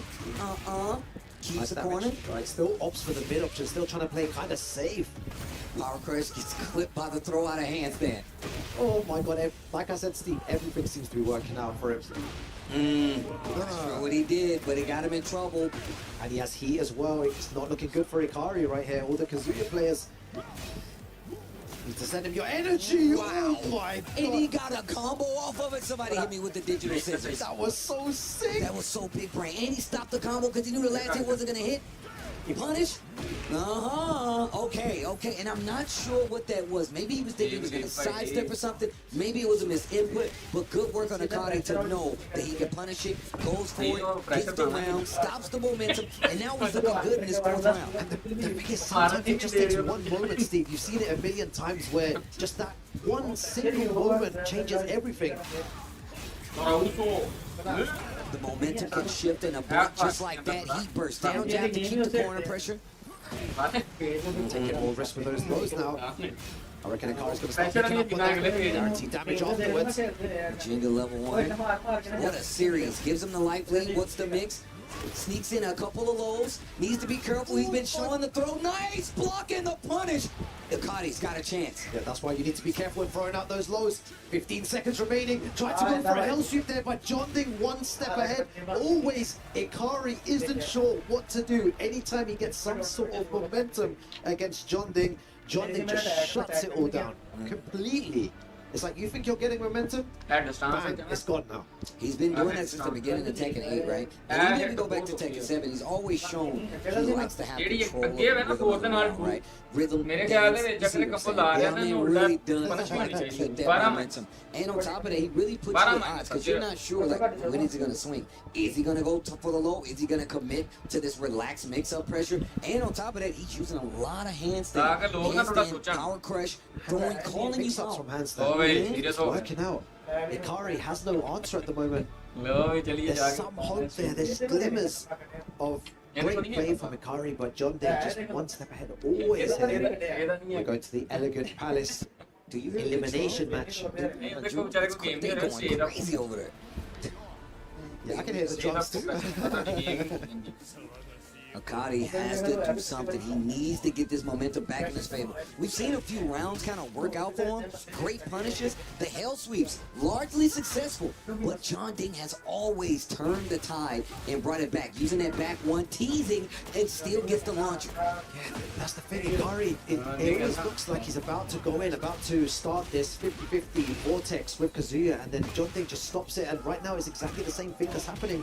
Keeps the corner. Right, still opts for the mid option, still trying to play kind of safe. Power Crush gets clipped by the throw out of handstand. Oh my god, like I said, Steve, everything seems to be working out for him. Not sure what he did, but it got him in trouble. And he has heat as well. It's not looking good for Ikari right here. All the Kazuya players need to send him your energy. Wow. Oh my god. And he got a combo off of it. Somebody hit me with the digital scissors. That was so sick. That was so big brain. And he stopped the combo because he knew the last hit wasn't going to hit. Punish? Okay. And I'm not sure what that was. Maybe he was thinking he was going to sidestep or something. Maybe it was a misinput. But good work on Akari to know that he can punish it, goes for it, gets the round, stops the momentum, and now he's looking good in his 4th round. And the biggest sometimes it just takes one moment, Steve. You've seen it a million times where just that one single moment changes everything. The momentum can shift in a block just like that. Heat burst down jab to keep the corner pressure. Taking more risk with those lows now. I reckon Akari's going to start picking up on that guaranteed damage afterwards. Jingle level 1. What a series. Gives him the life lead. What's the mix? Sneaks in a couple of lows. Needs to be careful. He's been showing the throw. Nice block and the punish. Akari's got a chance. Yeah, that's why you need to be careful when throwing out those lows. 15 seconds remaining. Tried to go for a hell sweep there, but John Ding 1 step ahead. Always, Ikari isn't sure what to do. Anytime he gets some sort of momentum against John Ding just shuts it all down completely. It's like, you think you're getting momentum? Bang, it's gone now. He's been doing that since the beginning of Tekken 8, right? And even if you go back to Tekken 7, he's always shown he likes to have control of the rhythm, right? Rhythm, dance, you see what I'm saying? Yeah, I mean, really does try to keep that momentum. And on top of that, he really puts you at odds because you're not sure, like, when is he going to swing? Is he going to go for the low? Is he going to commit to this relaxed mix-up pressure? And on top of that, he's using a lot of handstand, power crush, calling you out. From handstand. It's working out. Ikari has no answer at the moment. There's some hope there. There's glimmers of great play from Ikari, but John Day just one step ahead. Always ahead. We're going to the Elegant Palace elimination match. They're going crazy over there. Yeah, I can hear the drums too. Akari has to do something. He needs to get this momentum back in his favor. We've seen a few rounds kind of work out for him. Great punishes. The hell sweeps, largely successful. But John Ding has always turned the tide and brought it back. Using that back one, teasing, and still gets the launcher. Yeah, that's the thing. Ikari, it always looks like he's about to go in, about to start this 50-50 vortex with Kazuya, and then John Ding just stops it, and right now it's exactly the same thing that's happening.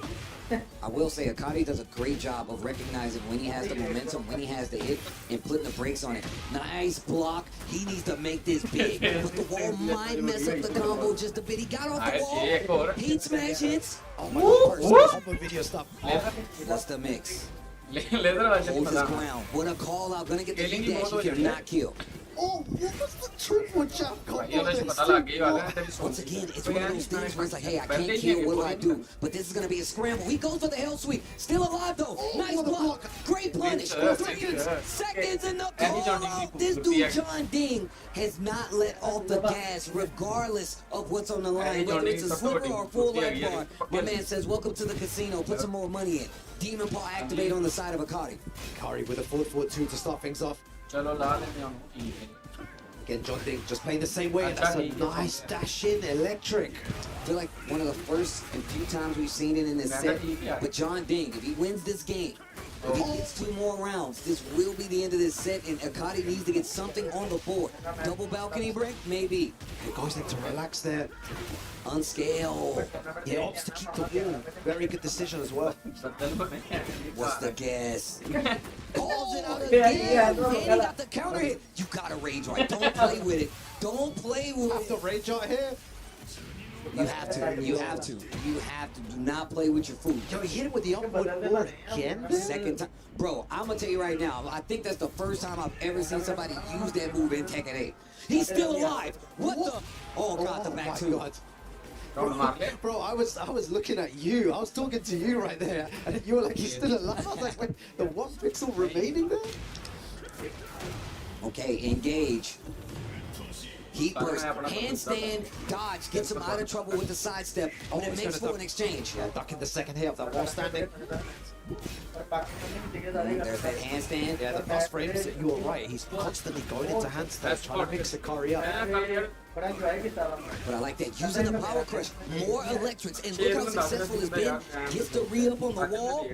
I will say Akari does a great job of recognizing when he has the momentum, when he has the hit, and putting the brakes on it. Nice block. He needs to make this big, but the wall might mess up the combo just a bit. He got off the wall. Heat smash hits. Oh my god, combo video stuff. What's the mix? Holds his ground. What a call out. Gonna get the heat dash. He cannot kill. Oh, what was the triple jump combo? Once again, it's one of those things where it's like, hey, I can't kill, what do I do? But this is going to be a scramble. He goes for the hell sweep. Still alive, though. Nice block. Great punish. 3 seconds in the call out. This dude, John Ding, has not let off the gas, regardless of what's on the line, whether it's a slipper or a full life bar. My man says, welcome to the casino. Put some more money in. Demon Paw activate on the side of Akari. Akari with a forward 2 to start things off. Again, John Ding just playing the same way. That's a nice dash in electric. I feel like one of the first and few times we've seen it in this set. But John Ding, if he wins this game, if he gets 2 more rounds, this will be the end of this set, and Akari needs to get something on the board. Double balcony break? Maybe. He goes in to relax there. Unscale. He opts to keep the wall. Very good decision as well. What's the guess? Calls it out again. And he got the counter hit. You gotta rage right. Don't play with it. Don't play with it. Have to rage out here. You have to. You have to. You have to. Do not play with your food. Yo, he hit it with the upward board again? Second time. Bro, I'm gonna tell you right now, I think that's the first time I've ever seen somebody use that move in Tekken 8. He's still alive. What the? Oh, God, the back two. Bro, I was looking at you. I was talking to you right there, and then you were like, he's still alive. I was like, wait, the 1 pixel remaining there? Okay, engage. Heat burst, handstand, dodge, gets him out of trouble with the sidestep, but it makes for an exchange. Yeah, ducking the second hit of that wall standing. There's that handstand. Yeah, the fast frames, you were right. He's constantly going into handstand, trying to mix Akari up. But I like that. Using the power crush, more electrics, and look how successful it's been. Gets the re-up on the wall.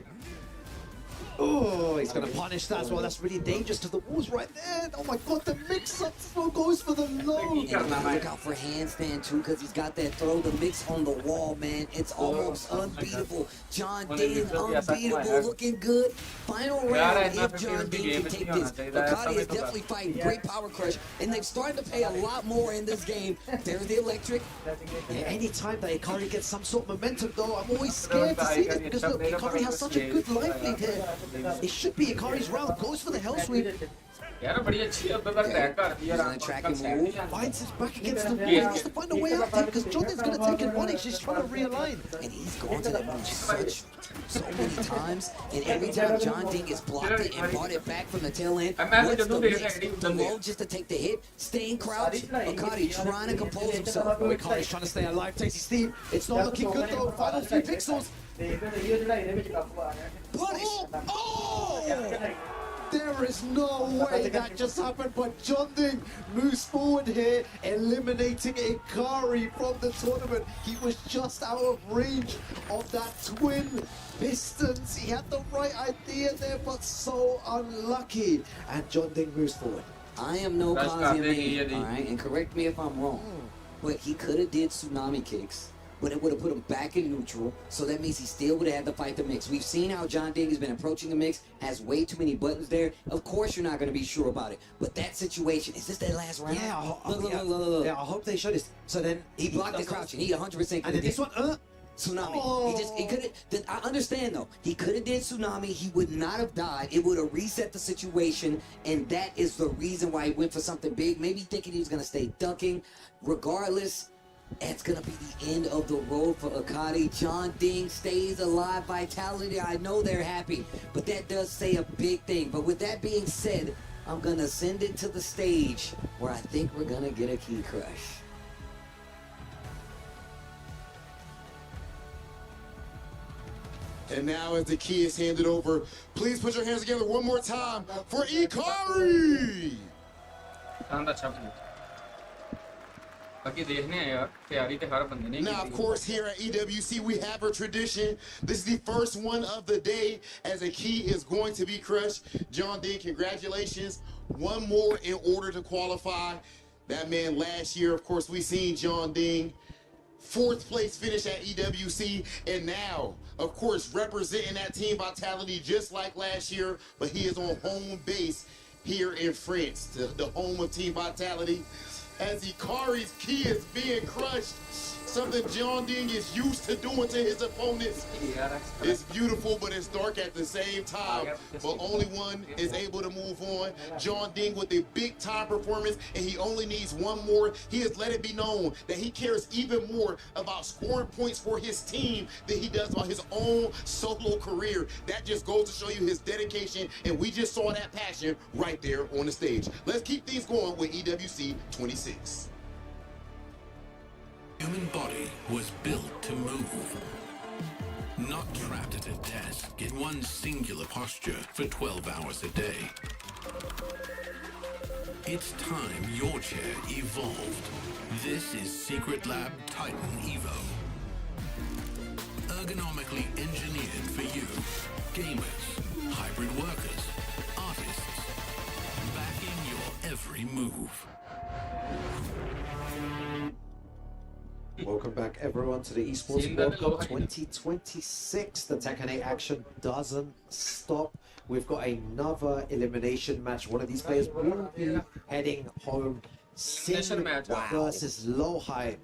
Oh, he's going to punish that as well. That's really dangerous because the wall's right there. Oh my god, the mix-up still goes for the low. And you gotta look out for handstand too because he's got that throw the mix on the wall, man. It's almost unbeatable. John Ding, unbeatable, looking good. Final round if John Ding can take this. Akari is definitely fighting. Great power crush. And they've started to pay a lot more in this game. There's the electric. Yeah, anytime that Ikari gets some sort of momentum though, I'm always scared to see this because look, Ikari has such a good life lead here. It should be Ikari's round. Goes for the hell sweep. Using a tracking move. Finds his back against the wall. He needs to find a way out there because John is going to take advantage. He's trying to realign. And he's gone to that move so many times. And every time John Ding has blocked it and brought it back from the tail end, what's the mix? The low just to take the hit, staying crouched. Akari trying to compose himself. Ikari's trying to stay alive. Tasty Steve. It's not looking good though. Final few pixels. Punish! Oh! There is no way that just happened, but John Ding moves forward here, eliminating Ikari from the tournament. He was just out of range of that twin pistons. He had the right idea there, but so unlucky. And John Ding moves forward. I am no Kazuya, alright? And correct me if I'm wrong. but he could have did tsunami kicks, but it would have put him back in neutral, so that means he still would have had to fight the mix. We've seen how John Ding has been approaching the mix, has way too many buttons there. Of course you're not going to be sure about it, but that situation, is this that last round? Yeah, Look. Yeah, I hope they show this. So then He blocked the crouching. He 100% And then this one, Tsunami. Oh. He could have. I understand though. He could have did tsunami. He would not have died. It would have reset the situation, and that is the reason why he went for something big. Maybe thinking he was gonna stay ducking. Regardless, that's gonna be the end of the road for Akari. John Ding stays alive. Vitality. I know they're happy, but that does say a big thing. But with that being said, I'm gonna send it to the stage where I think we're gonna get a key crush. And now as the key is handed over, please put your hands together one more time for Ikari! Now, of course, here at EWC, we have a tradition. This is the first one of the day as a key is going to be crushed. John Ding, congratulations. One more in order to qualify. That man last year, of course, we seen John Ding 4th place finish at EWC, and now, of course, representing that team Vitality just like last year, but he is on home base here in France, the home of Team Vitality. As Ikari's key is being crushed, something John Ding is used to doing to his opponents. It's beautiful, but it's dark at the same time. But only one is able to move on. John Ding with a big time performance, and he only needs one more. He has let it be known that he cares even more about scoring points for his team than he does about his own solo career. That just goes to show you his dedication, and we just saw that passion right there on the stage. Let's keep things going with EWC 26. Human body was built to move, not trapped at a desk in one singular posture for 12 hours a day. It's time your chair evolved. This is Secret Lab Titan Evo. Ergonomically engineered for you, gamers, hybrid workers, artists, backing your every move. Welcome back, everyone, to the Esports World Cup 2026. The Tekken 8 action doesn't stop. We've got another elimination match. One of these players will be heading home. Sin versus Lohai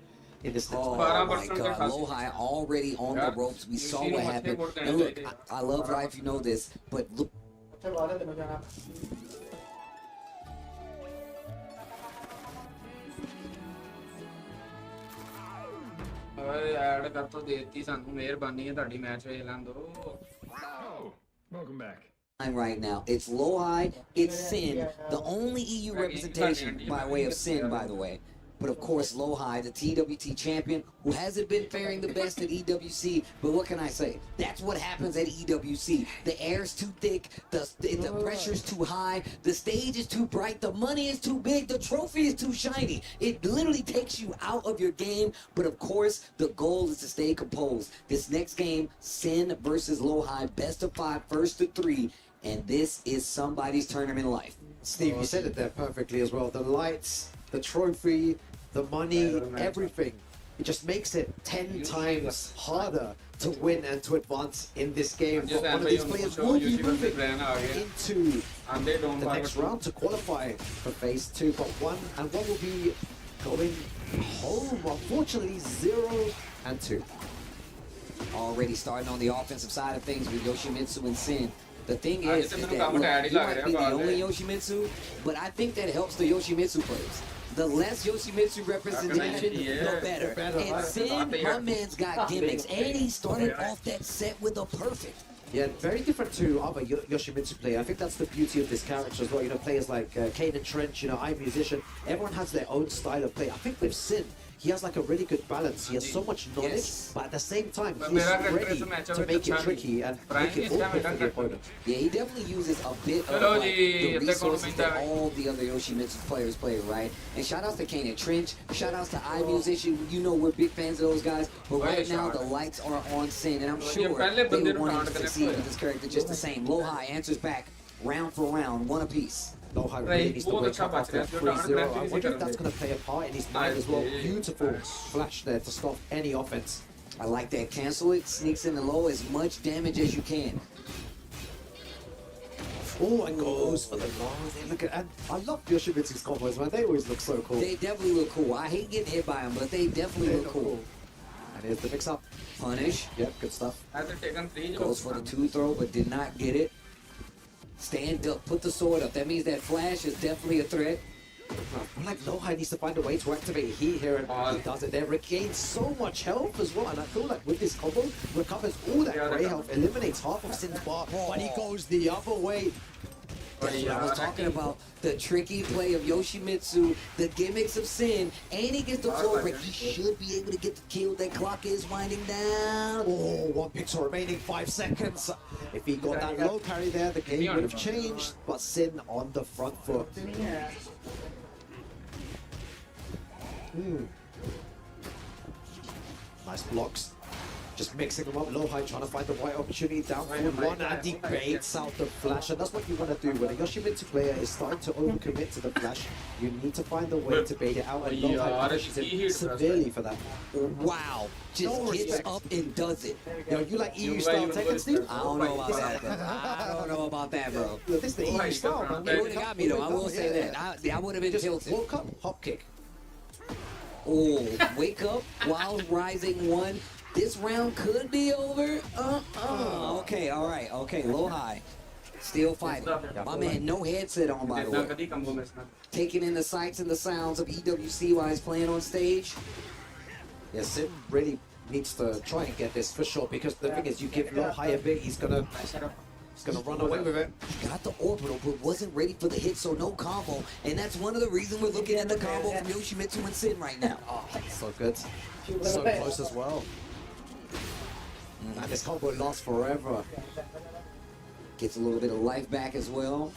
in this next Oh my God, Lohai already on the ropes. We saw what happened. And look, I love life, you know this, but look. Welcome back. Right now, it's Lohai, it's Sin, the only EU representation by way of Sin, by the way. But of course, Lohai, the TWT champion, who hasn't been faring the best at EWC. But what can I say? That's what happens at EWC. The air's too thick, the pressure's too high, the stage is too bright, the money is too big, the trophy is too shiny. It literally takes you out of your game. But of course, the goal is to stay composed. This next game, Sin versus Lohai, best of 5, first to 3. And this is somebody's tournament life. Steve, you said it there perfectly as well. The lights, the trophy, the money, everything. It just makes it 10 times harder to win and to advance in this game. But one of these players will be moving into the next round to qualify for phase 2. But one will be going home. Unfortunately, 0 and 2. Already starting on the offensive side of things with Yoshimitsu and Sin. The thing is that look, he might be the only Yoshimitsu, but I think that helps the Yoshimitsu players. The less Yoshimitsu representation, the better. And Sin, my man's got gimmicks, and he started off that set with a perfect. Yeah, very different to other Yoshimitsu players. I think that's the beauty of this character as well. You know, players like Kane and Trench, you know, iMusician, everyone has their own style of play. I think with Sin, he has like a really good balance. He has so much knowledge, but at the same time, he's ready to make it tricky and make it awkward for the opponent. Yeah, he definitely uses a bit of like, the resources that all the other Yoshimitsu players play, right? And shout outs to Kane and Trench, shout outs to iMusician. You know we're big fans of those guys, but right now the lights are on Sin, and I'm sure they would want him to succeed with this character just the same. Lohai answers back round for round, one apiece. Lowhigh really needs to wake up after 3-0. I wonder if that's going to play a part in his mind as well. Beautiful flash there to stop any offense. I like that. Cancel it, sneaks in the low, as much damage as you can. Oh, and goes for the long. Look at, and I love Yoshimitsu's combos, man. They always look so cool. They definitely look cool. I hate getting hit by them, but they definitely look cool. And here's the mix-up. Punish. Yep, good stuff. Goes for the 2-throw, but did not get it. Stand up, put the sword up. That means that flash is definitely a threat. I feel like Lowhigh needs to find a way to activate heat here, and he does it there. Regains so much health as well, and I feel like with this combo, recovers all that grey health, eliminates half of Sin's bar, but he goes the other way. That's what I was talking about. The tricky play of Yoshimitsu, the gimmicks of Sin, and he gets the floor break. He should be able to get the kill. That clock is winding down. Oh, 1 pixel remaining, 5 seconds. If he got that low parry there, the game would have changed, but Sin on the front foot. Nice blocks. Just mixing them up, Lowhigh trying to find the right opportunity, down forward one, and he baits out the flash, and that's what you want to do. When a Yoshimitsu player is starting to overcommit to the flash, you need to find a way to bait it out, and Lowhigh punishes him severely for that. Wow, just gets up and does it. Yo, you like EU style Tekken, Steve? I don't know about that, bro. I don't know about that, bro. This is the EU style, man. It would have got me, though. I will say that. I would have been tilted. Just woke up, hop kick. Oh, wake up while rising one. This round could be over. Okay, all right. Okay, Lowhigh. Still fighting. My man, no headset on, by the way. Taking in the sights and the sounds of EWC while he's playing on stage. Yeah, Sin really needs to try and get this for sure, because the thing is, you give Lowhigh a bit, he's gonna run away with it. He got the orbital, but wasn't ready for the hit, so no combo. And that's one of the reasons we're looking at the combo from Yoshimitsu and Sin right now. Oh, so good. So close as well. And this combo lasts forever. Gets a little bit of life back as well.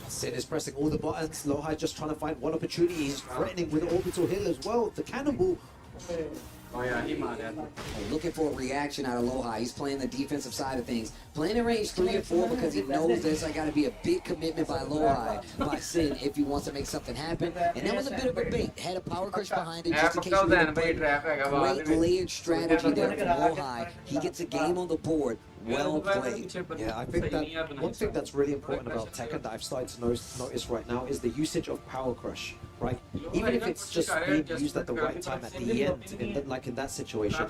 Sin is pressing all the buttons. Lowhigh just trying to find one opportunity. He's threatening with the orbital hill as well. The cannonball. Looking for a reaction out of Lowhigh. He's playing the defensive side of things. Playing in range 3 and 4 because he knows there's got to be a big commitment by Lowhigh, by Sin, if he wants to make something happen. And that was a bit of a bait. Had a power crush behind it just in case you didn't play. Great layered strategy there from Lowhigh. He gets a game on the board. Well played. Yeah, I think that one thing that's really important about Tekken that I've started to notice right now is the usage of Power Crush, right? Even if it's just being used at the right time at the end, like in that situation,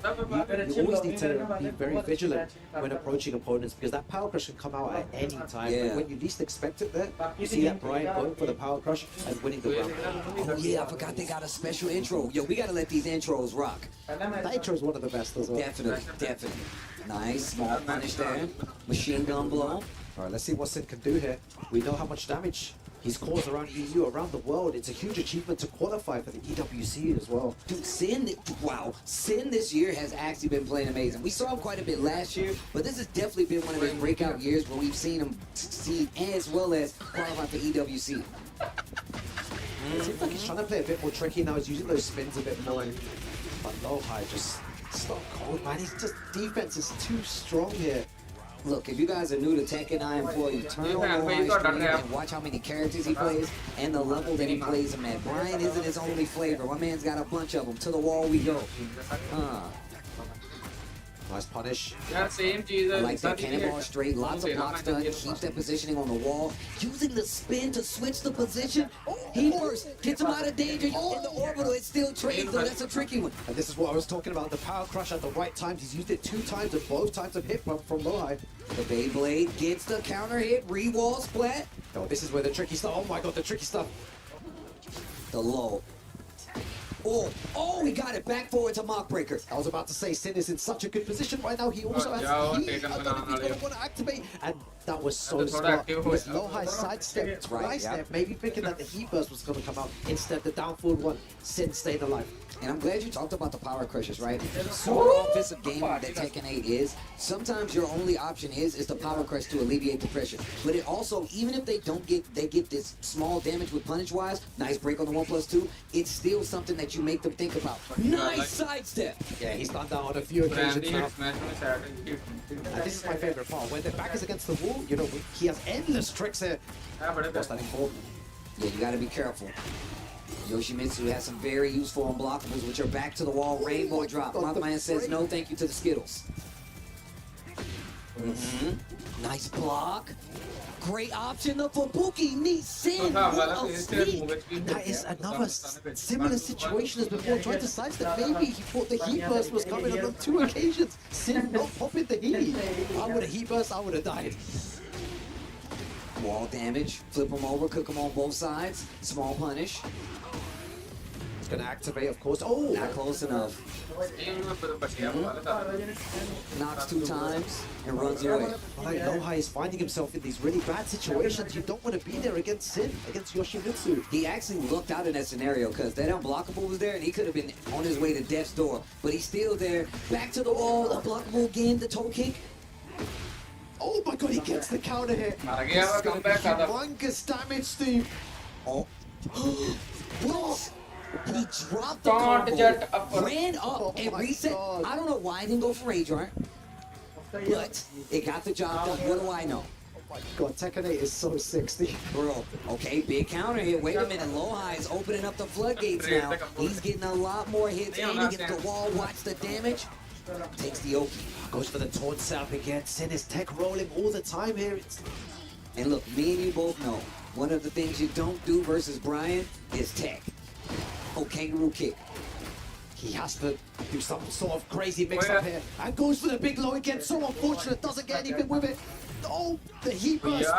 you always need to be very vigilant when approaching opponents, because that Power Crush can come out at any time. Yeah. But when you least expect it there, you see that Brian going for the Power Crush and winning the round. Oh yeah, I forgot they got a special intro. Yo, we got to let these intros rock. That intro is one of the best as well. Definitely. Nice, small punish there. Machine gun blow. All right, let's see what Sin can do here. We know how much damage he's caused around EU, around the world. It's a huge achievement to qualify for the EWC as well. Dude, Sin this year has actually been playing amazing. We saw him quite a bit last year, but this has definitely been one of his breakout years where we've seen him succeed as well as qualify for EWC. It seems like he's trying to play a bit more tricky now. He's using those spins a bit more. But Lowhigh just stop cold, man. He's just, defense is too strong here. Look, if you guys are new to Tekken, I implore you, turn on Lowhigh's stream and watch how many characters he plays and the level that he plays them at. Brian isn't his only flavor. My man's got a bunch of them. To the wall we go. Nice punish. I like that cannonball straight. Lots of blocks done. Keeps that positioning on the wall. Using the spin to switch the position. He first gets him out of danger. In the orbital, it still trades, though. That's a tricky one. And this is what I was talking about. The Power Crush at the right times. He's used it 2 times, and both times have hit from Lowhigh. The Beyblade gets the counter hit. Re-wall splat. Oh, this is where the tricky stuff. Oh my god, the tricky stuff. The low. Oh, he got it back forward to Mock Breaker. I was about to say, Sin is in such a good position right now. He also has heat. I don't know if he's going to want to activate. And that was so smart. Because Lowhigh sidestepped twice there, maybe thinking that the heat burst was going to come out. Instead, the down forward one. Sin stayed alive. And I'm glad you talked about the power crushers, right? Super offensive game that Tekken 8 is, sometimes your only option is the power crush to alleviate the pressure. But it also, even if they get this small damage with punish wise, nice break on the 1+2, it's still something that you make them think about. Nice sidestep! Yeah, he's done that on a few occasions now. And this is my favorite part. When the back is against the wall, you know, he has endless tricks here. What's that important? Yeah, you gotta be careful. Yoshimitsu has some very useful unblockables, which are back to the wall rainbow drop. My man says no thank you to the Skittles. Nice block. Great option. The Fubuki needs Sin. That is another similar situation as before. Trying to sidestep. Maybe he thought the heat burst was coming on 2 occasions. Sin not popping the heat. I would have heat burst, I would have died. Wall damage. Flip him over, cook him on both sides. Small punish. It's going to activate, of course. Oh! Not close enough. Knocks 2 times and runs away. Like, Lohai is finding himself in these really bad situations. You don't want to be there against Sin, against Yoshimitsu. He actually looked out in that scenario because that unblockable was there and he could have been on his way to death's door. But he's still there. Back to the wall. Unblockable again. The toe kick. Oh my god, he gets the counter hit. This is going to be humongous damage, Steve. Oh. He dropped the combo, ran up and reset. God. I don't know why I didn't go for Rage Art, but it got the job done. What do I know? Oh my god, Tekken 8 is so 60. Bro, okay, big counter hit. Wait a minute, Lohai is opening up the floodgates now. He's getting a lot more hits and he gets the wall. Watch the damage. Takes the Oki. Goes for the taunt setup again. Sin is tech rolling all the time here. And look, me and you both know, one of the things you don't do versus Brian is tech. Oh, kangaroo kick. He has to do some sort of crazy mix-up here. And goes for the big low again. So unfortunate, doesn't get anything with it. Oh, the heat burst.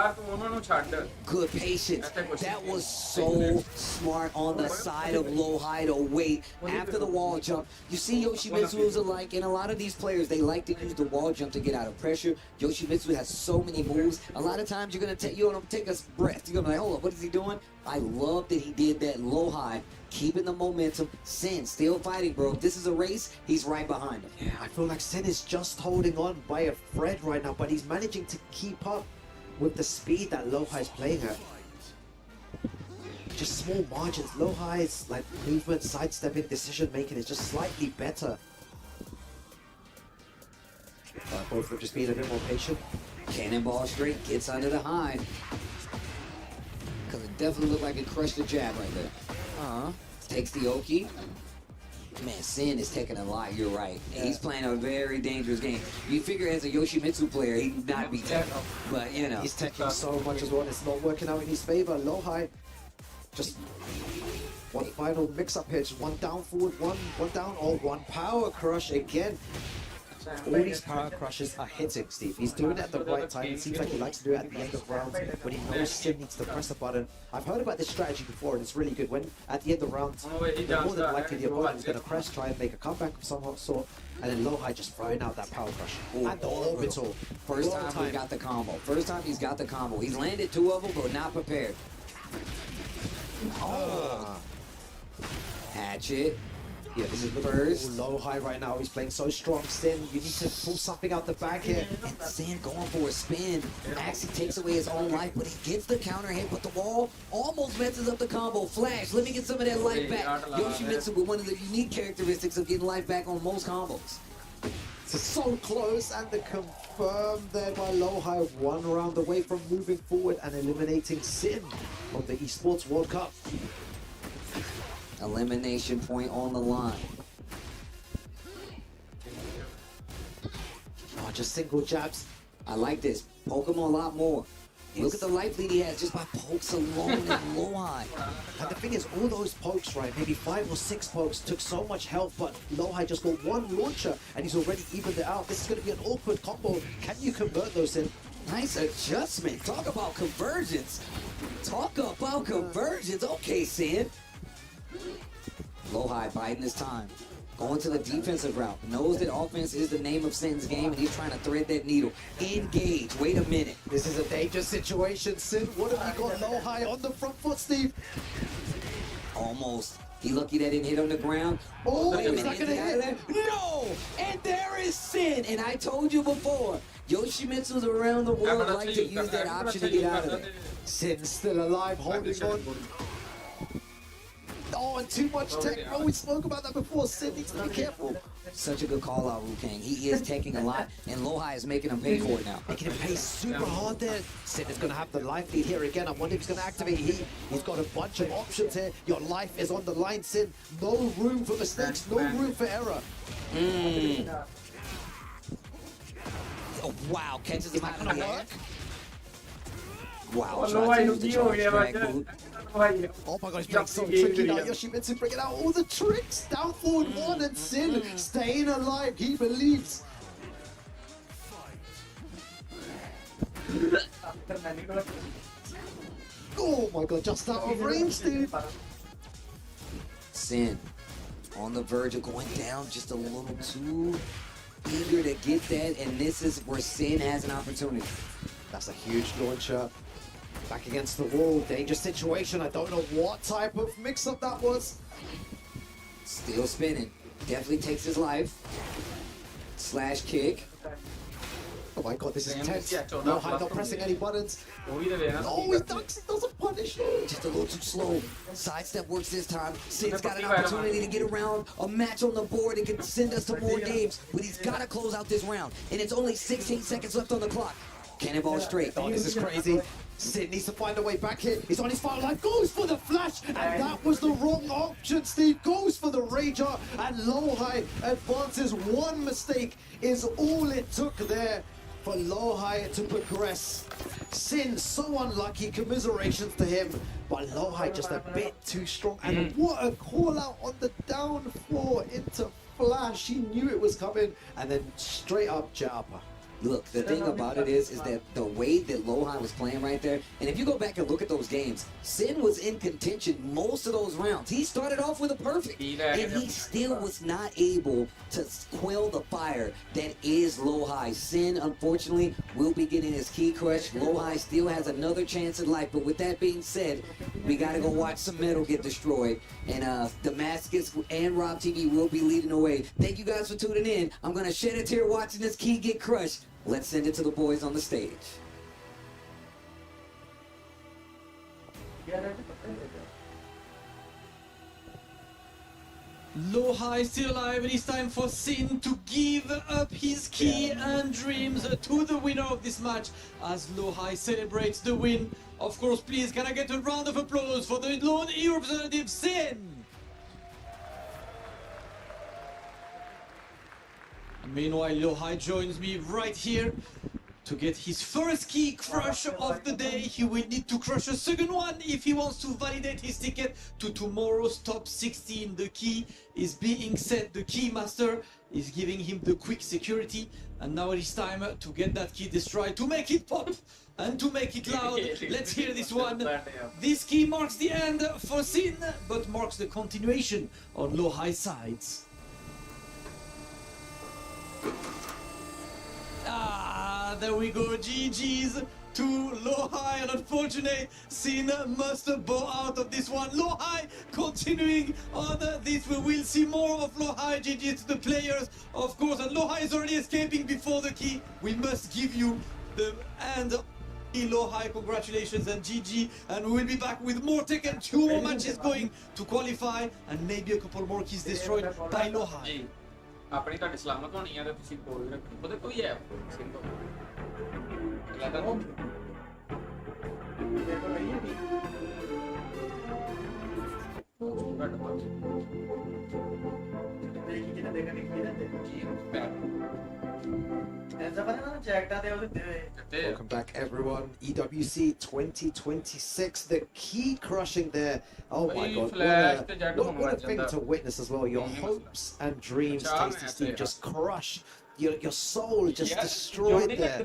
Good patience. That was so smart on the side of Lohai to wait after the wall jump. You see Yoshimitsu's alike, and a lot of these players, they like to use the wall jump to get out of pressure. Yoshimitsu has so many moves. A lot of times you're gonna take a breath. You're gonna be like, hold up, what is he doing? I love that he did that. Lohai keeping the momentum. Sin still fighting, bro. If this is a race, he's right behind him. Yeah, I feel like Sin is just holding on by a thread right now, but he's managing to keep up with the speed that Lohai is playing at. Just small margins. Lohai's like movement, sidestepping, decision making is just slightly better. Both of them just being a bit more patient. Cannonball straight, gets under the high. Because it definitely looked like it crushed the jab right there. Takes the Oki. Man, Sin is taking a lot, you're right. Yeah. He's playing a very dangerous game. You figure as a Yoshimitsu player, he'd not be teching. But, you know. He's teching so much as well. It's not working out in his favor. Lohai, just one final mix-up here. Just one down forward, one down, or one power crush again. All these power crushes are hitting, Steve. He's doing it at the right time. It seems like he likes to do it at the end of rounds when he knows Sin needs to press a button. I've heard about this strategy before, and it's really good. When at the end of rounds, more than likely the opponent is going to press, try and make a comeback of some sort, and then Lohai just throwing out that power crush. And the orbital. First time he got the combo. First time he's got the combo. He's landed 2 of them, but not prepared. Hatchet. Yeah, this is first. Lohai right now. He's playing so strong. Sin, you need to pull something out the back here. And Sin going for a spin. Actually takes away his own life, but he gets the counter hit, but the wall almost messes up the combo. Flash, let me get some of that life back. Yoshimitsu with one of the unique characteristics of getting life back on most combos. So close, and the confirm there by Lohai, 1 round away from moving forward and eliminating Sin on the Esports World Cup. Elimination point on the line. Oh, just single jabs. I like this. Poke him a lot more. Look at the life lead he has just by pokes alone in Lohai. And the thing is, all those pokes, right, maybe 5 or 6 pokes, took so much health, but Lohai just got 1 launcher, and he's already evened it out. This is going to be an awkward combo. Can you convert those in? Nice adjustment. Talk about conversions. Talk about conversions. Okay, Sin. Lohai biding his time. Going to the defensive route. Knows that offense is the name of Sin's game, and he's trying to thread that needle. Engage. Wait a minute. This is a dangerous situation, Sin. What have you got Lohai on the front foot, Steve? Almost. He lucky that didn't hit on the ground. Oh, Wait a he's minute, not gonna is he out of hit. there? No! And there is Sin. And I told you before, Yoshimitsu's around the world like to use that option to get out of there. Sin's still alive, holding on. Oh, and too much tech. Oh, we spoke about that before. Sin needs to be careful. Such a good call out, Wu Kang. He is taking a lot, and Lohai is making him pay for it now. Making him pay super hard there. Sin is going to have the life lead here again. I wonder if he's going to activate Heat. He's got a bunch of options here. Your life is on the line, Sin. No room for mistakes, no room for error. Oh, wow, catches him out of the air. Wow, Oh, tries to use the charge drag boot. Oh my god, he's playing so tricky now. Yoshimitsu bringing out all the tricks. Down forward one and Sin staying alive. He believes. Oh my god, just out of range, dude. Sin on the verge of going down just a little too eager to get that, and this is where Sin has an opportunity. That's a huge launcher. Back against the wall, dangerous situation. I don't know what type of mix-up that was. Still spinning. Definitely takes his life. Slash kick. Oh my god, this is intense. No high, not pressing any buttons. Oh, he ducks, he doesn't punish. Just a little too slow. Sidestep works this time. Sin's got an opportunity to get around a match on the board and can send us to more games, but he's got to close out this round. And it's only 16 seconds left on the clock. Cannonball straight. Oh, this is crazy. Sid needs to find a way back here. He's on his final life. Goes for the flash. And that was the wrong option, Steve. Goes for the Rager. And Lohai advances. One mistake is all it took there for Lohai to progress. Sin, so unlucky. Commiserations to him. But Lohai just a bit too strong. And what a call out on the down four into flash. He knew it was coming. And then straight up jabber. Look, the thing about it is that the way that Lohai was playing right there, and if you go back and look at those games, Sin was in contention most of those rounds. He started off with a perfect, and he still was not able to quell the fire that is Lohai. Sin, unfortunately, will be getting his key crushed. Lohai still has another chance at life, but with that being said, we got to go watch some metal get destroyed, and Damascus and Rob TV will be leading the way. Thank you guys for tuning in. I'm going to shed a tear watching this key get crushed. Let's send it to the boys on the stage. Lohai still alive, and it's time for Sin to give up his key and dreams to the winner of this match as Lohai celebrates the win. Of course, please, can I get a round of applause for the lone EU representative, Sin? Meanwhile, Lohai joins me right here to get his first key crush of the day. He will need to crush a second one if he wants to validate his ticket to tomorrow's top 16. The key is being set. The key master is giving him the quick security, and now it is time to get that key destroyed, to make it pop and to make it loud. Let's hear this one. This key marks the end for Sin, but marks the continuation on Lohai's sides. Ah, there we go. GG's to Lohai, and unfortunately, Sin must bow out of this one. Lohai continuing on this. We will see more of Lohai. GG to the players, of course, and Lohai is already escaping before the key. We must give you the end. Lohai, congratulations and GG, and we will be back with more Tekken. 2 more matches going to qualify, and maybe a couple more keys destroyed by Lohai. ਆਪਣੀ ਤੁਹਾਡੀ ਸਲਾਮਤ ਹੋਣੀ ਆ ਤੇ ਤੁਸੀਂ ਕੋਲ ਰੱਖੋ ਉਹਦੇ ਕੋਈ ਹੈ ਸਿੰਗਲ ਲੱਗਦਾ ਨਾ Welcome back, everyone. EWC 2026, the key crushing there. Oh my god, what a thing to witness as well. Your hopes and dreams, Tasty Steve, just crush. Your soul just destroyed there.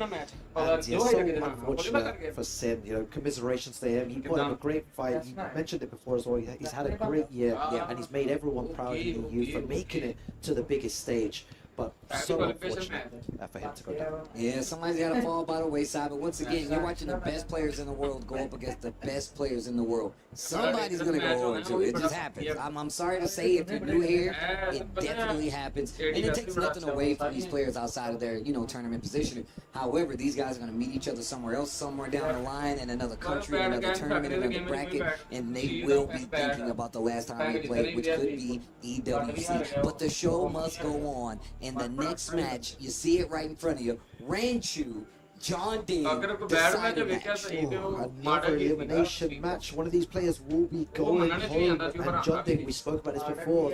And yeah, so unfortunate for Sin. You know, commiserations to him. He put up a great fight. You mentioned it before as well. He's had a great year, and he's made everyone proud in the EU for making it to the biggest stage. but so unfortunate for him to go down. Yeah, somebody's got to fall by the wayside. But once again, you're watching the best players in the world go up against the best players in the world. Somebody's going to go 0-2. It just happens. I'm sorry to say, if you're new here, it definitely happens. And it takes nothing away from these players outside of their, tournament positioning. However, these guys are going to meet each other somewhere else, somewhere down the line, in another country, another tournament, another bracket, and they will be thinking about the last time they played, which could be EWC. But the show must go on. In the next match, you see it right in front of you. Ranchu, John Ding, decided match. Another elimination match. One of these players will be going home. And John Ding, we spoke about this before,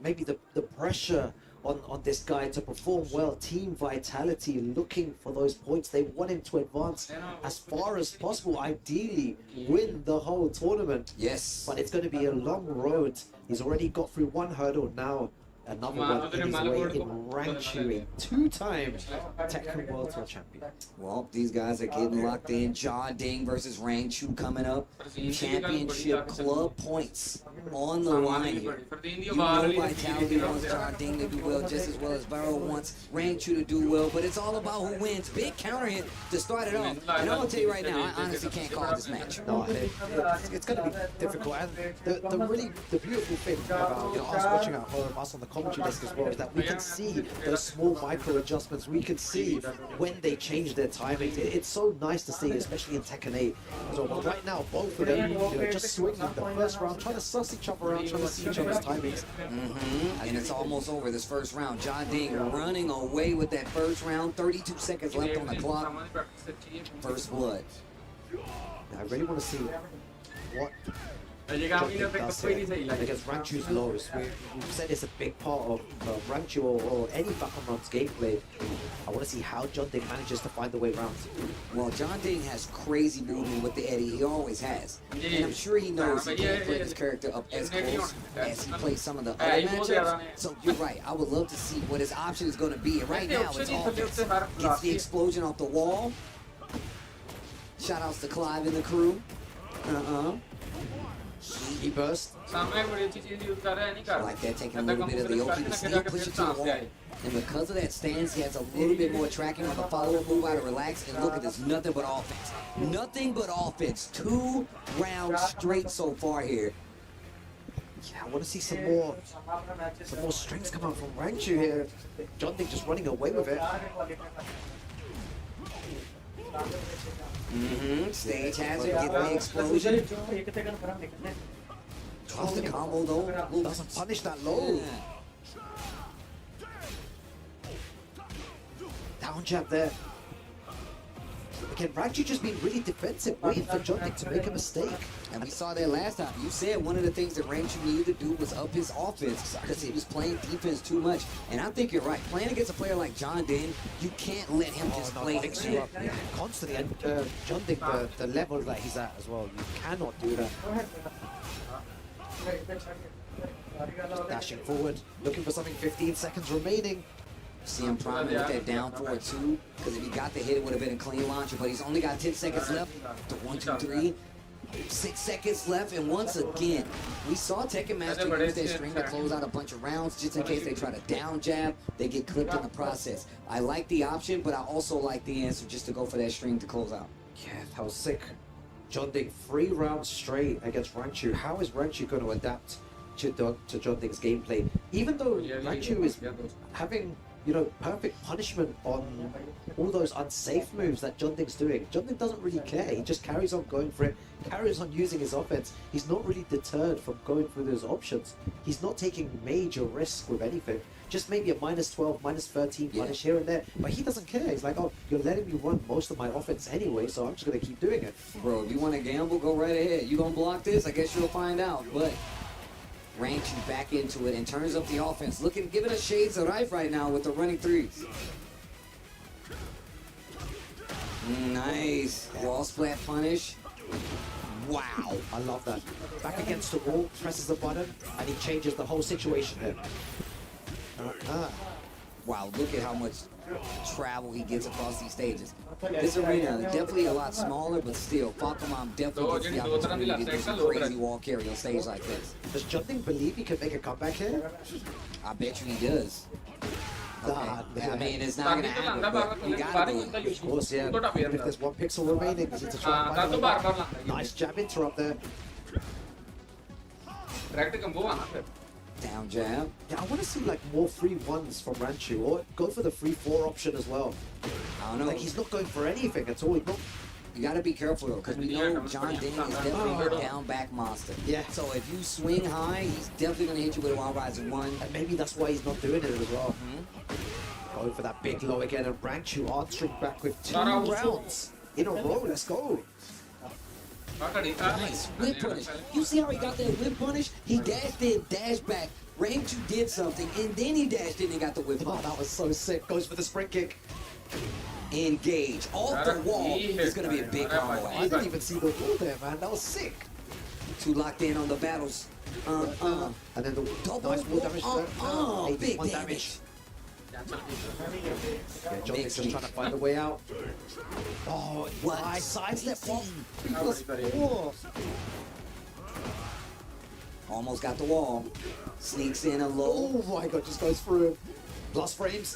maybe the pressure on this guy to perform well, team vitality, looking for those points. They want him to advance as far as possible, ideally win the whole tournament. Yes. But it's going to be a long road. He's already got through one hurdle. Now another one in his way in Ranchu, a two-time Tekken World Tour champion. Well, these guys are getting locked in. John Ding versus Ranchu coming up. Championship club points on the line here. You know Vitality wants John Ding to do well just as well as Barrow wants Ranchu to do well, but it's all about who wins. Big counter hit to start it off. And I'm going to tell you right now, I honestly can't call this match. No, it's going to be difficult. And the beautiful thing about us watching at home, us on the commentary desk as well, is that we can see those small micro adjustments. We can see when they change their timing. It's so nice to see, especially in Tekken 8. So but right now, both of them just swinging the first round, trying to suss each other around, trying to see each other's timings. And it's almost over this first round. John Ding running away with that first round. 32 seconds left on the clock. First blood. I really want to see what John Ding does here against Ranchu's lows. We've said it's a big part of Ranchu or any Bakuman's gameplay. I want to see how John Ding manages to find the way around. Well, John Ding has crazy movement with the Eddie. He always has. And I'm sure he knows he can't play his character up as close as he plays some of the other matchups. So you're right. I would love to see what his option is going to be. And right now, it's offense. Gets the explosion off the wall. Shout outs to Clive and the crew. He burst. Like that, taking a little bit of the Oki to sneak, push it to the wall. And because of that stance, he has a little bit more tracking on the follow-up move out of relax. And look at this, nothing but offense. Nothing but offense. 2 rounds straight so far here. Yeah, I want to see some more strengths come out from Ranchu here. John Ding just running away with it. Stage hazard, get the explosion. Drops the combo though. Doesn't punish that low. Down jab there. Again, Ranchu just being really defensive, waiting for John Ding to make a mistake. And we saw that last time. You said one of the things that Ranchu needed to do was up his offense because he was playing defense too much. And I think you're right. Playing against a player like John Ding, you can't let him just play the up. Yeah, constantly. And John Ding, the level that he's at as well, you cannot do that. Dashing forward, looking for something. 15 seconds remaining. See him priming with that down forward too, because if he got the hit, it would have been a clean launcher, but he's only got 10 seconds left. The 1, 2, 3. 6 seconds left, and once again, we saw Tekken Master use their string to close out a bunch of rounds just in case they try to down jab, they get clipped in the process. I like the option, but I also like the answer just to go for that string to close out. Yeah, that was sick. John Ding, 3 rounds straight against Ranchu. How is Ranchu going to adapt to John Ding's gameplay? Even though Ranchu is having perfect punishment on all those unsafe moves that John Ding's doing. John Ding doesn't really care. He just carries on going for it, carries on using his offense. He's not really deterred from going through those options. He's not taking major risks with anything. Just maybe a -12, -13 punish here and there. But he doesn't care. He's like, oh, you're letting me run most of my offense anyway, so I'm just going to keep doing it. Bro, if you want to gamble, go right ahead. You going to block this? I guess you'll find out. But Ranchu back into it and turns up the offense. Giving us shades of life right now with the running threes. Nice. Wall splat punish. Wow. I love that. Back against the wall, presses the button, and he changes the whole situation there. Wow, look at how much travel he gets across these stages. This arena is definitely a lot smaller, but still, Falcomam definitely gets the opportunity to do some crazy wall carry on stage like this. Does John Ding believe he can make a comeback here? I bet you he does. I mean, it's not gonna happen, but you gotta do it. Of course, yeah. Even if there's 1 pixel remaining, you need to try and find a way back. Nice jab interrupt there. Down jab. Yeah, I want to see like more free ones from Ranchu, or go for the free 4 option as well. I don't know. Like he's not going for anything at all. You gotta be careful though, because we know John Ding is definitely a down back monster. Yeah. So if you swing high, he's definitely gonna hit you with a Wild Rising 1. And maybe that's why he's not doing it as well. Going for that big low again, and Ranchu answering back with 2 rounds in a row. Let's go. Nice whip punish. You see how he got that whip punish? He dashed in, dashed back. Ranchu did something, and then he dashed in and got the whip punish. Oh, that was so sick. Goes for the sprint kick. Engage. Off the wall. It's going to be a big combo. I didn't even see the wall there, man. That was sick. 2 locked in on the battles. And then the double nice wall damage. big 81 damage. Yeah, John is just trying to find a way out. Oh, nice sidestep. 3+4. Almost got the wall. Sneaks in a low. Oh my god, just goes through. Plus frames.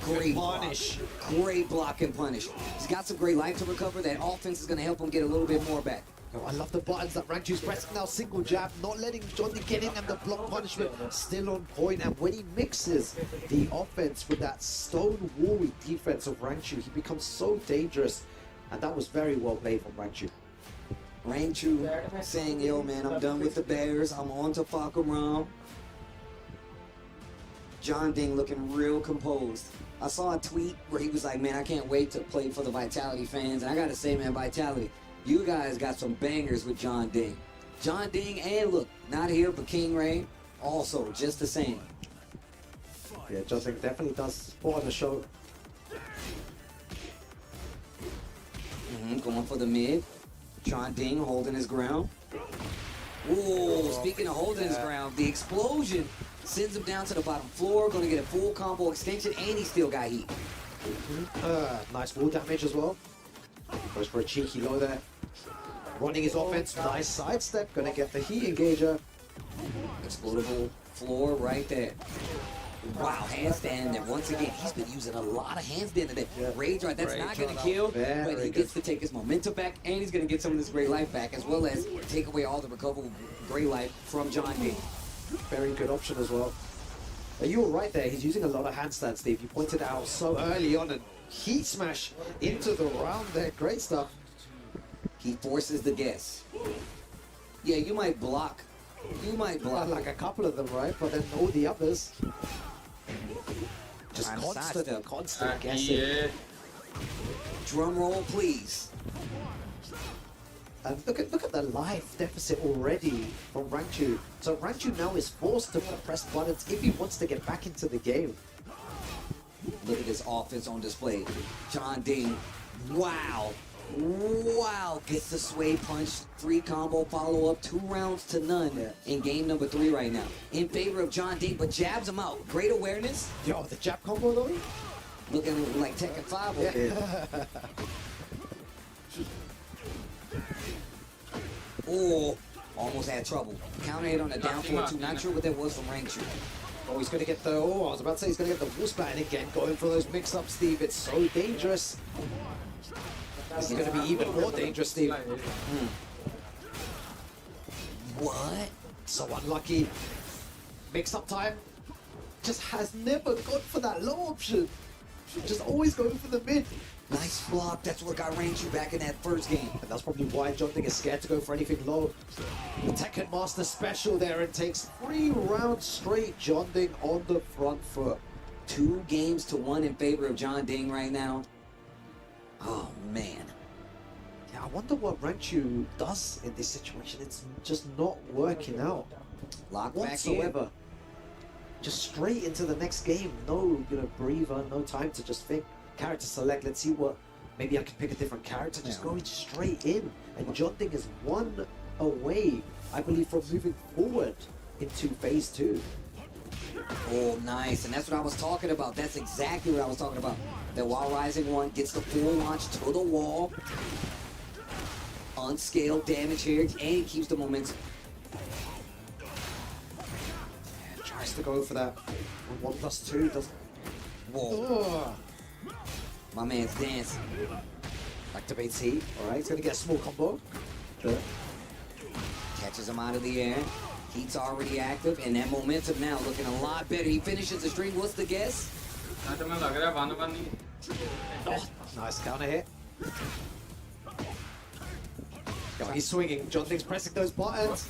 Great punish. Great block and punish. He's got some great life to recover. That offense is going to help him get a little bit more back. Oh, I love the buttons that Ranchu's pressing now. Single jab, not letting Johnny get in, and the block punishment still on point. And when he mixes the offense with that stone wall defense of Ranchu, he becomes so dangerous. And that was very well played from Ranchu. Ranchu saying, yo man, I'm done with the Bears. I'm on to Falcon. John Ding looking real composed. I saw a tweet where he was like, man, I can't wait to play for the Vitality fans. And I gotta say, man, Vitality, you guys got some bangers with John Ding. John Ding, and look, not here, but King Ray, also just the same. Yeah, John Ding definitely does put on the show. Going for the mid. John Ding holding his ground. Ooh, speaking of holding his ground, the explosion sends him down to the bottom floor, gonna get a full combo extension, and he still got heat. Nice wall damage as well. Goes for a cheeky low there. Running his offense, nice sidestep, gonna get the heat engager. Explodable floor right there. Wow, handstand, and once again, he's been using a lot of handstand today. Rage right, that's not gonna kill, but he gets to take his momentum back, and he's gonna get some of this great life back, as well as take away all the recoverable great life from John Ding. Very good option as well. But you were right there, he's using a lot of handstand, Steve. You pointed out so early on, and heat smash into the round there. Great stuff. He forces the guess. Yeah, you might block. You might block. Like a couple of them, right? But then all the others. Just I'm constant guessing. Drum roll, please. And look at the life deficit already from Ranchu. So Ranchu now is forced to press buttons if he wants to get back into the game. Look at this offense on display. John Ding, wow. Wow, gets the sway punch, 3 combo follow-up, 2 rounds to none in game number 3 right now. In favor of John Ding, but jabs him out. Great awareness. Yo, the jab combo though? Looking like Tekken 5 over there. Oh, almost had trouble. Counter hit on the down 4-2. Not sure what that was from Ranchu. Oh, he's going to get the... Oh, I was about to say he's going to get the wall spat again. Going for those mix-ups, Steve. It's so dangerous. This is going to be even more dangerous, Steve. What? So unlucky. Mix-up time. Just has never gone for that low option. Just always going for the mid. Nice block. That's what got Ranchu back in that first game. And that's probably why John Ding is scared to go for anything low. The Tekken Master special there, and takes 3 rounds straight. John Ding on the front foot. 2 games to 1 in favor of John Ding right now. Oh, man. Yeah, I wonder what Ranchu does in this situation. It's just not working out. Lock whatsoever. back in. Just straight into the next game. No, breather, no time to just think. Character select, let's see what, maybe I can pick a different character, just going straight in. And John Ding is 1 away, I believe, from moving forward into phase 2. Oh, nice, and that's what I was talking about. That's exactly what I was talking about. That Wild Rising 1 gets the full launch to the wall. Unscaled damage here, and he keeps the momentum. Tries to go for that 1+2, doesn't. Whoa. My man's dancing. Activates heat. All right, he's gonna get a small combo. Sure. Catches him out of the air. Heat's already active, and that momentum now looking a lot better. He finishes the string. What's the guess? Oh, nice counter hit. Oh, he's swinging. John Ding's pressing those buttons.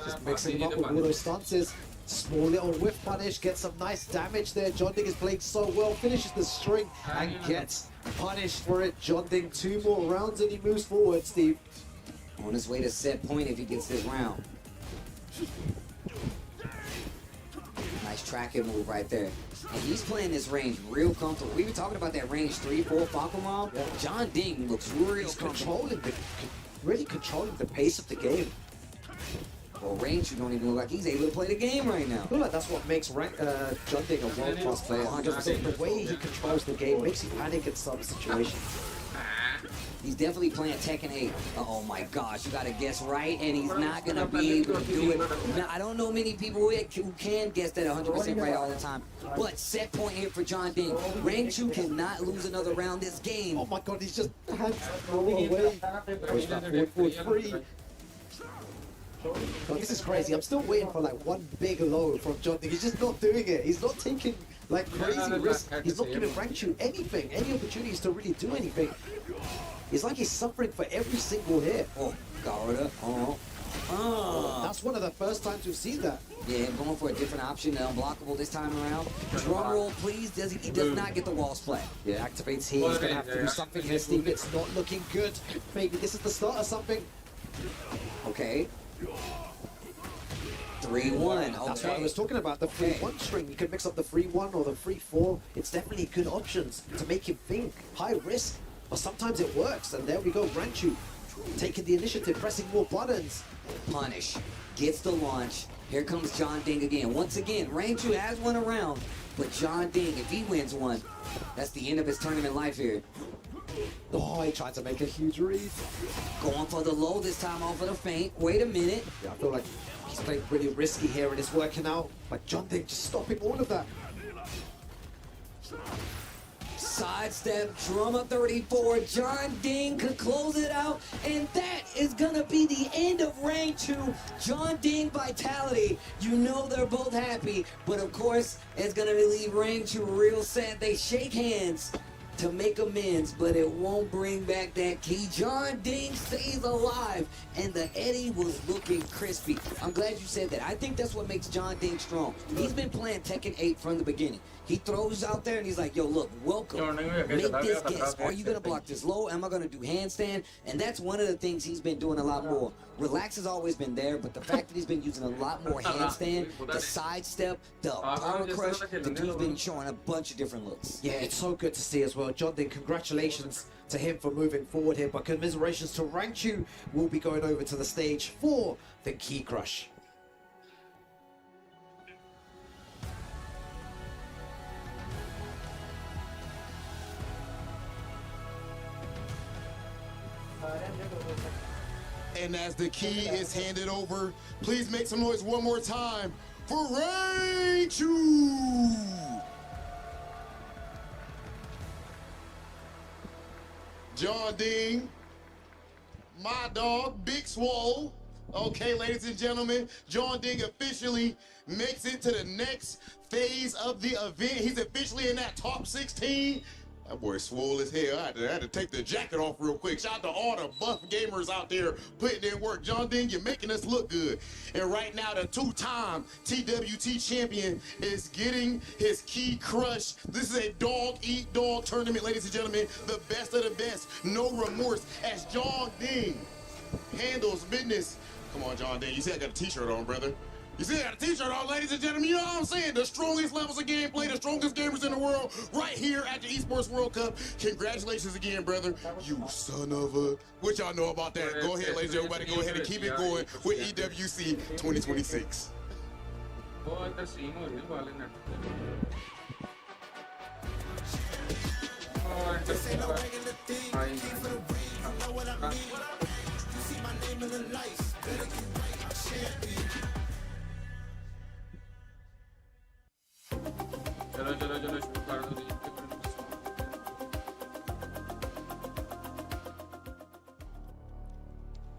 Just mixing them up with all those stances. Small little whiff punish, gets some nice damage there. John Ding is playing so well, finishes the string and gets punished for it. John Ding 2 more rounds and he moves forward, Steve. On his way to set point if he gets this round. Nice tracking move right there. And he's playing this range real comfortable. We were talking about that range 3-4 Falcon. Yeah. John Ding looks real comfortable. Really controlling the pace of the game. Well, range, you don't even look like he's able to play the game right now. I feel like that's what makes John Ding a world-class player. 100%. The way he controls the game makes you panic in some situations. He's definitely playing Tekken 8. Oh my gosh, you gotta guess right, and he's not gonna be able to do it. Now, I don't know many people who can guess that 100% right all the time. But set point here for John Ding. Rangchu cannot lose another round this game. Oh my god, he's just hands rolling away. Push that forward free. Oh, this is crazy. I'm still waiting for like one big low from John Ding. He's just not doing it. He's not taking like crazy risks. He's not giving Rangchu anything, any opportunities to really do anything. It's like he's suffering for every single hit. Oh, Garda. That's one of the first times we've seen that. Yeah, going for a different option, unblockable this time around. Drum roll, please. He does not get the wall splat. Yeah, activates here. He's gonna have to do something here, Steve. It's not looking good. Maybe this is the start of something. Okay. 3-1. That's what I was talking about, the 3-1 string. You can mix up the 3-1 or the 3-4. It's definitely good options to make him think. High risk, but sometimes it works. And there we go, Rangchu taking the initiative, pressing more buttons. Punish. Gets the launch. Here comes John Ding again. Once again, Rangchu has one around, but John Ding, if he wins one, that's the end of his tournament life here. Oh, he tried to make a huge read. Going for the low this time off of the feint. Wait a minute. Yeah, I feel like he's playing pretty risky here and it's working out. But John Ding just stopping all of that. Sidestep, drama 34. John Ding could close it out, and that is gonna be the end of round 2. John Ding vitality. You know they're both happy, but of course it's gonna leave round 2 real sad. They shake hands to make amends, but it won't bring back that key. John Ding stays alive, and the Eddie was looking crispy. I'm glad you said that. I think that's what makes John Ding strong. He's been playing Tekken 8 from the beginning. He throws out there and he's like, yo, look, welcome. Make this guess. Are you going to block this low? Am I going to do handstand? And that's one of the things he's been doing a lot more. Relax has always been there, but the fact that he's been using a lot more handstand, the sidestep, the power crush, the dude's been showing a bunch of different looks. Yeah, it's so good to see as well. John Ding, congratulations to him for moving forward here, but commiserations to Rangchu. Will be going over to the stage for the Key Crush. And as the key is handed over, please make some noise one more time for Rangchu. John Ding, my dog, Big Swole. Okay, ladies and gentlemen, John Ding officially makes it to the next phase of the event. He's officially in that top 16. That boy swole as hell. I had to take the jacket off real quick. Shout out to all the buff gamers out there putting in work. John Ding, you're making us look good. And right now, the 2-time TWT champion is getting his key crush. This is a dog-eat-dog tournament, ladies and gentlemen. The best of the best. No remorse as John Ding handles business. Come on, John Ding. You see I got a t-shirt on, brother. You see, I got a t-shirt on, ladies and gentlemen. You know what I'm saying? The strongest levels of gameplay, the strongest gamers in the world, right here at the Esports World Cup. Congratulations again, brother. You son of a... What y'all know about that? Go ahead, ladies and everybody. Go ahead and keep it going with EWC 2026. This ain't no regular thing. Came for the ring, you know what I mean? You see my name in the lights, better get right, champion. चलो चलो चलो शुरू कर दो reel पे फिर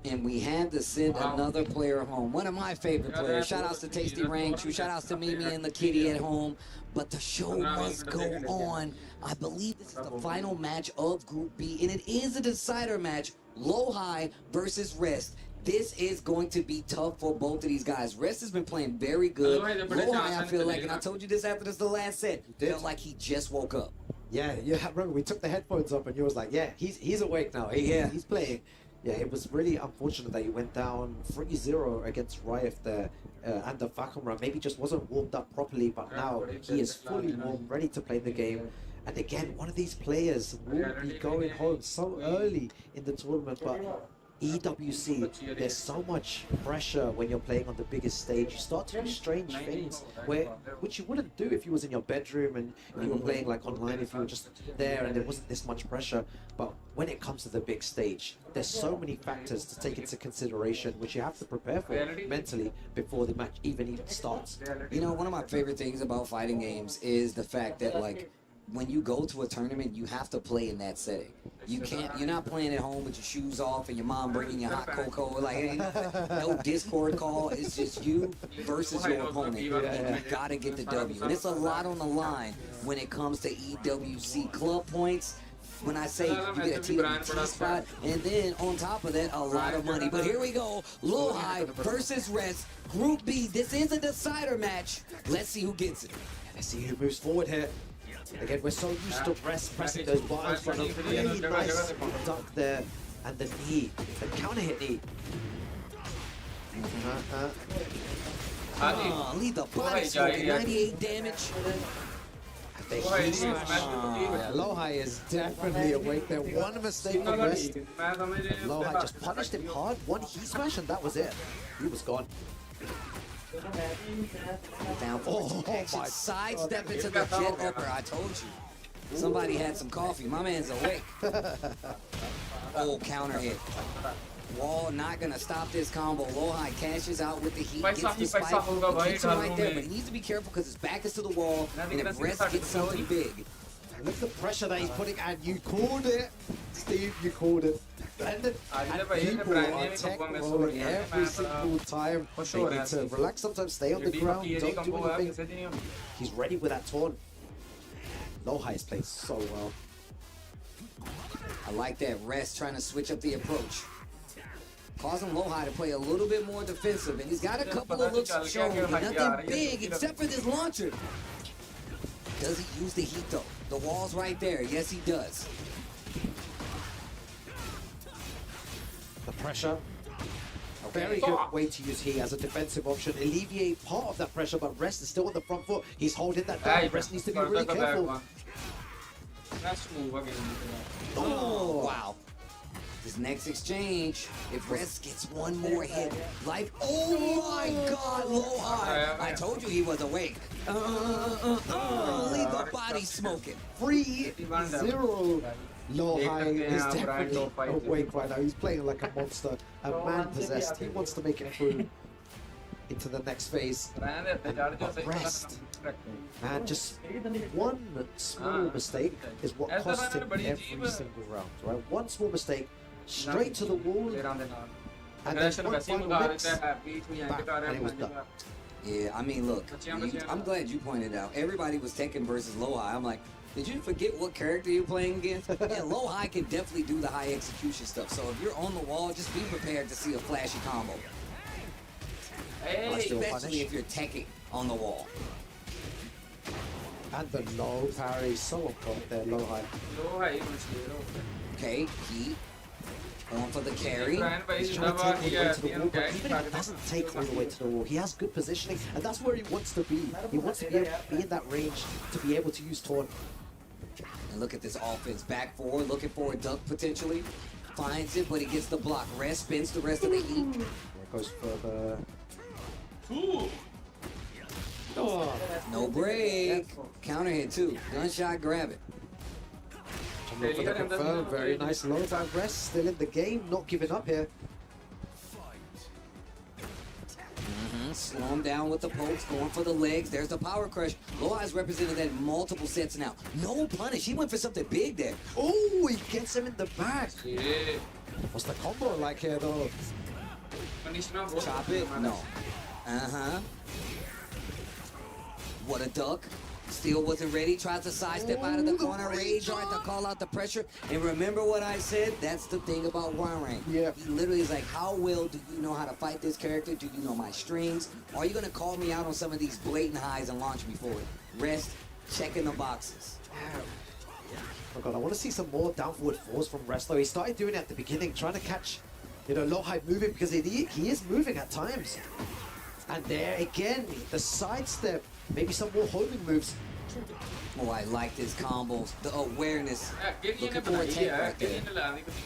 And we had to send another player home. One of my favorite players. Shout outs to Tasty Rank. Shout outs to Mimi and the kitty at home. But the show must go on. I believe this is the final match of Group B, and it is a decider match. Low High versus Rest. This is going to be tough for both of these guys. Rest has been playing very good. Low High, I feel like, and I told you this after this the last set, felt like he just woke up. Yeah, remember we took the headphones up and you was like, yeah, he's awake now. He's playing. Yeah, it was really unfortunate that he went down 3-0 against Riot there, and the Fakumra maybe just wasn't warmed up properly, but now he is fully warm, ready to play the game. And again, one of these players will be going home so early in the tournament, but EWC, there's so much pressure when you're playing on the biggest stage. You start to do strange things which you wouldn't do if you was in your bedroom and you were playing like online, if you were just there and there wasn't this much pressure. But when it comes to the big stage, there's so many factors to take into consideration which you have to prepare for mentally before the match even starts. You know, one of my favorite things about fighting games is the fact that, like, when you go to a tournament, you have to play in that setting. You can't, you're not playing at home with your shoes off and your mom bringing you hot cocoa. Like, ain't no Discord call. It's just you versus your opponent. And you gotta get the W. And it's a lot on the line when it comes to EWC club points. When I say you get a TWT spot, and then on top of that, a lot of money. But here we go, Low High versus Rest, Group B. This is a decider match. Let's see who gets it. Let's see who moves forward here. Again, we're so used to Rest pressing those buttons, but a really nice duck there, and the knee, the counter hit knee. Lead the body smoke, 98 damage. Low High is definitely awake there. One mistake from Rest. Low High just punished him hard. One heat smash, and that was it. He was gone. Down for protection, sidestep into the jet upper. I told you. Somebody had some coffee. My man's awake. Oh, counter hit. Wall not gonna stop this combo. Low High cashes out with the heat, gets the spike, keeps him right there, but he needs to be careful because his back is to the wall, and if Rest gets something big. Look at the pressure that he's putting, and you called it, Steve, you called it. And people are tech rolling every single time. They need to relax sometimes, stay on the ground, don't do anything. He's ready with that taunt. Low High is playing so well. I like that. Rest trying to switch up the approach. Causing Low High to play a little bit more defensive, and he's got a couple of looks shown, but nothing big except for this launcher. Does he use the heat though? The wall's right there. Yes, he does. The pressure. A very good way to use heat as a defensive option. Alleviate part of that pressure, but Rest is still on the front foot. He's holding that down. Rest needs to be really careful. Oh, wow. This next exchange, if Rest gets one more hit, life. Oh my God, Low High. I told you he was awake. Leave the body smoking. 3-0. Low High is definitely awake right now. He's playing like a monster, a man possessed. He wants to make it through into the next phase. But Rest, man, just one small mistake is what cost him every single round, right? One small mistake, straight to the wall, and then one final mix, back, and it was done. Yeah, I mean, look, I'm glad you pointed out. Everybody was Tekken versus Low High. I'm like, did you forget what character you're playing against? Yeah, Low High can definitely do the high execution stuff. So if you're on the wall, just be prepared to see a flashy combo. Especially if you're teching on the wall. And the low parry, so on point there, Low High. Okay, he on for the carry. He's trying to take all the way to the wall, but even if it doesn't take all the way to the wall, he has good positioning, and that's where he wants to be. He wants to be able to be in that range to be able to use taunt. And look at this offense, back forward, looking for a duck potentially. Finds it, but he gets the block. Rest spins the rest of the heat. There goes for the... No break. Counter hit too. Gunshot, grab it. For the confirm, very nice low time. Rest still in the game, not giving up here. Slow him down with the pokes, going for the legs. There's the power crush. Loai's represented that in multiple sets now. No punish. He went for something big there. Oh, he gets him in the back. Yeah. What's the combo like here, though? Chop it? No. Uh-huh. What a duck. Still wasn't ready. Tries to sidestep out of the corner. Rage Art to call out the pressure. And remember what I said? That's the thing about Warrank. Yeah. He literally is like, how well do you know how to fight this character? Do you know my strings? Or are you going to call me out on some of these blatant highs and launch me forward? Rest, checking the boxes. Oh god, I want to see some more down forward fours from Wrestler. He started doing it at the beginning, trying to catch, you know, Loai moving because he is moving at times. And there again, the sidestep, maybe some more homing moves. Oh, I like this combos. The awareness. Looking for a take right there.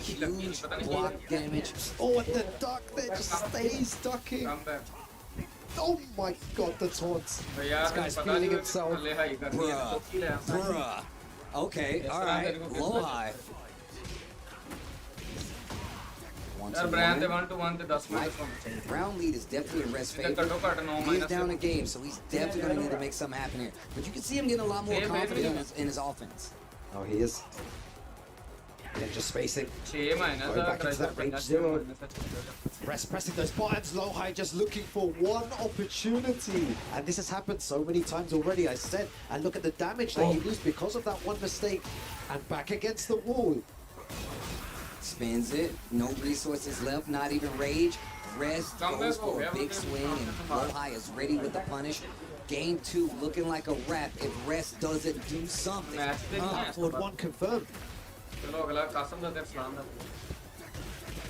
Huge block damage. Oh, and the duck there just stays ducking. Oh my god, the taunts. This guy's feeling himself. Bruh. Okay, alright. Loai. Round lead is definitely in Rest's favor. He is down a game, so he's definitely going to need to make something happen here. But you can see him getting a lot more confident in his offense. Oh, he is. Yeah, just spacing. Going back into that range 0. Rest pressing those buttons. Loai just looking for one opportunity. And this has happened so many times already, I said. And look at the damage that he loses because of that one mistake. And back against the wall. Spins it. No resources left, not even rage. Rest goes for a big swing, and Loai is ready with the punish. Game 2 looking like a wrap if Rest doesn't do something. Forward 1 confirmed.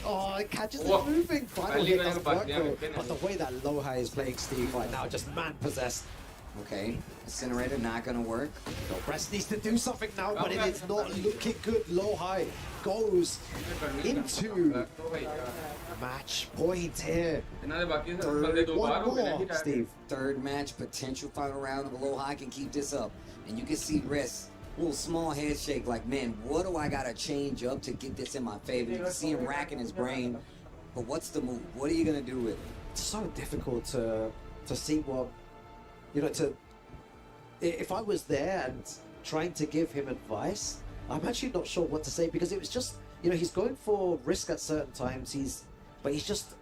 Oh, it catches it moving. Final hit doesn't work though. But the way that Loai is playing Steve right now, just man-possessed. Okay, Incinerator not gonna work. No, Rest needs to do something now, but it is not looking good. Loai goes into match point here. Third, one more, Steve. Third match, potential final round of Loai can keep this up. And you can see Rest, little small head shake like, man, what do I gotta change up to get this in my favor? You can see him racking his brain. But what's the move? What are you gonna do with it? It's so difficult to see what, you know, if I was there and trying to give him advice, I'm actually not sure what to say because it was just, you know, he's going for risk at certain times, but he's just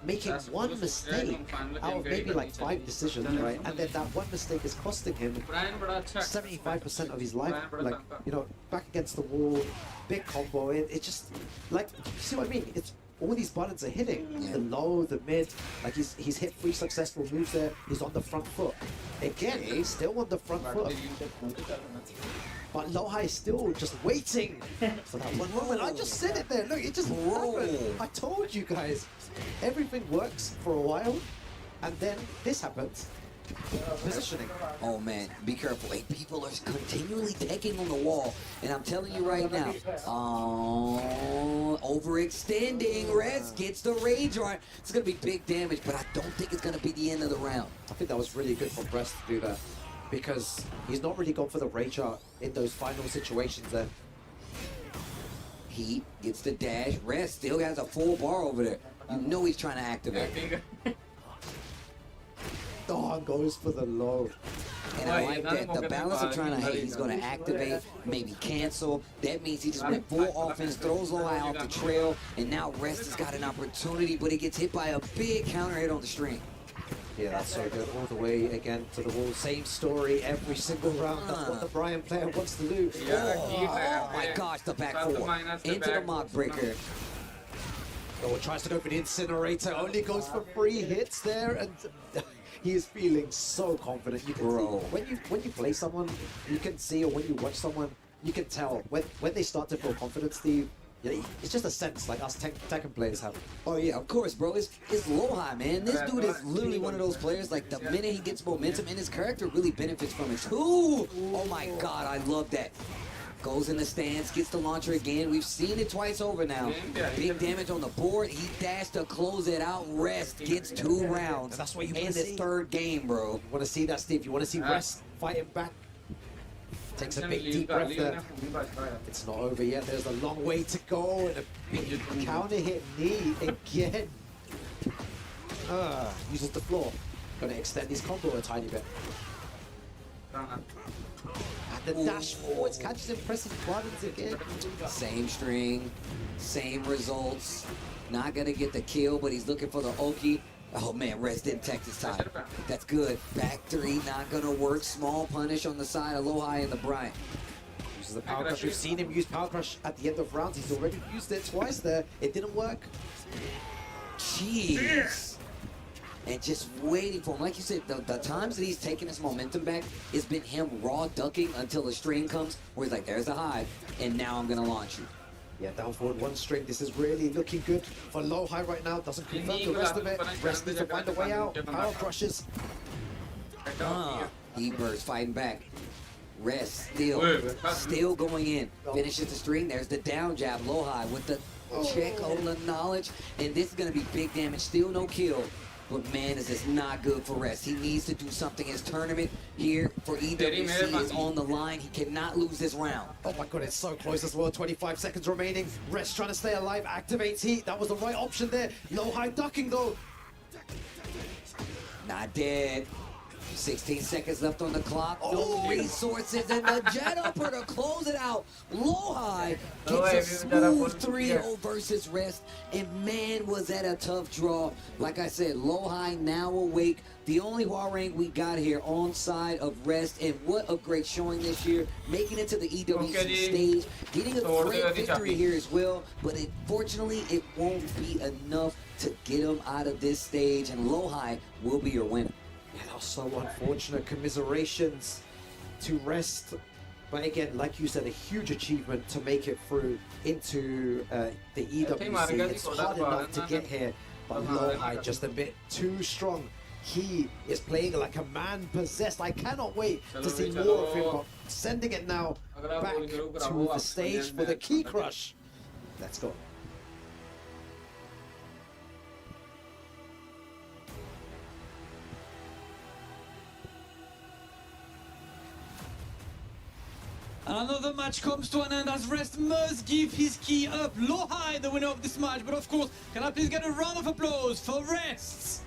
making one mistake out of maybe like 5 decisions, right? And then that one mistake is costing him 75% of his life. Like, you know, back against the wall, big combo. It just, like, you see what I mean? It's all these buttons are hitting. The low, the mid, like he's hit 3 successful moves there. He's on the front foot. Again, he's still on the front foot. But Loai is still just waiting for that one moment. I just said it there. Look, it just happened. I told you guys. Everything works for a while, and then this happens. Positioning. Oh man, be careful. Hey, people are continually taking on the wall, and I'm telling you right now, overextending. Rest gets the rage art. It's gonna be big damage, but I don't think it's gonna be the end of the round. I think that was really good from Rest to do that, because he's not really gone for the rage art in those final situations there. Heat gets the dash. Rest still has a full bar over there. You know he's trying to activate. Oh, goes for the low. And I like that. The balance of trying to hate, he's going to activate, maybe cancel. That means he just went full offense, throws Loai off the trail, and now Rest has got an opportunity, but he gets hit by a big counter hit on the string. Yeah, that's so good. All the way again to the wall. Same story every single round. That's what the Brian player wants to do. Oh my gosh, the back four. Into the mock breaker. Oh, tries to go for the incinerator. Only goes for 3 hits there, and he is feeling so confident. You can see, when you play someone, you can see, or when you watch someone, you can tell when they start to feel confident, Steve. Yeah, it's just a sense like us Tekken players have. Oh yeah, of course, bro. It's Loai, man. This dude is literally one of those players. Like the minute he gets momentum, and his character really benefits from it too. Oh my God, I love that. Goes in the stance, gets the launcher again. We've seen it twice over now. Big damage on the board. He dashed to close it out. Rest gets 2 rounds. And that's what you want in to this see. 3rd game, bro. You want to see that, Steve. You want to see Rest fighting back. Takes a big deep breath there. It's not over yet. There's a long way to go. And a big counter hit knee again. Uses the floor. Gonna extend his combo a tiny bit. And the dash forwards catches him pressing buttons again. Same string, same results. Not gonna get the kill, but he's looking for the Oki. Oh man, Rez didn't tech this time. That's good. Back three, not gonna work. Small punish on the side of Lohai and the Bryant. Uses the power crush. We've seen him use power crush at the end of rounds. He's already used it twice there. It didn't work. Jeez. And just waiting for him. Like you said, the times that he's taking his momentum back, it's been him raw ducking until the string comes, where he's like, there's the hive, and now I'm gonna launch you. Yeah, down forward one string. This is really looking good for Lohai right now. Doesn't confirm the rest of it. Rest needs to find a way out. Power crushes. E-Bird's fighting back. Rest still going in. Finishes the string. There's the down jab. Lohai with the check on the knowledge. And this is going to be big damage. Still no kill. But man, this is not good for Rest. He needs to do something. His tournament here for EWC is on the line. He cannot lose this round. Oh my god, it's so close as well. 25 seconds remaining. Rest trying to stay alive. Activates heat. That was the right option there. Lohai ducking though. Not dead. 16 seconds left on the clock. No resources, and the jet upper to close it out. Lohai gets a smooth 3-0 versus Rest, and man, was that a tough draw. Like I said, Lohai now awake. The only Hwarang we got here on side of Rest, and what a great showing this year. Making it to the EWC stage, getting a great victory here as well, but unfortunately, it won't be enough to get him out of this stage, and Lohai will be your winner. Yeah, that was so unfortunate. Commiserations to Rest. But again, like you said, a huge achievement to make it through into the EWC. It's hard enough to get here, but Lohai just a bit too strong. He is playing like a man possessed. I cannot wait to see more of him, but sending it now back to the stage for the key crush. Let's go. Another match comes to an end as Rest must give his key up. Lohai, the winner of this match. But of course, can I please get a round of applause for Rest?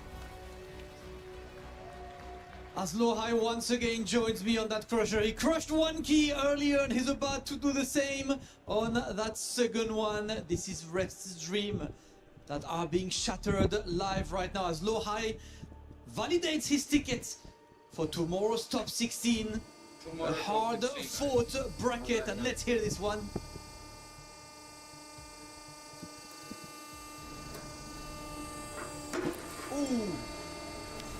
As Lohai once again joins me on that crusher. He crushed one key earlier and he's about to do the same on that second one. This is Rest's dream that are being shattered live right now as Lohai validates his ticket for tomorrow's top 16. A hard-fought bracket, and let's hear this one. Ooh,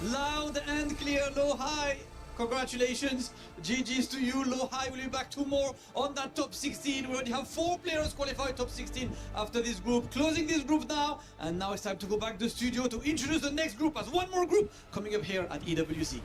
loud and clear, Lohai. Congratulations, GG's to you. Lohai will be back tomorrow on that top 16. We already have 4 players qualified top 16 after this group. Closing this group now, and now it's time to go back to the studio to introduce the next group as one more group coming up here at EWC.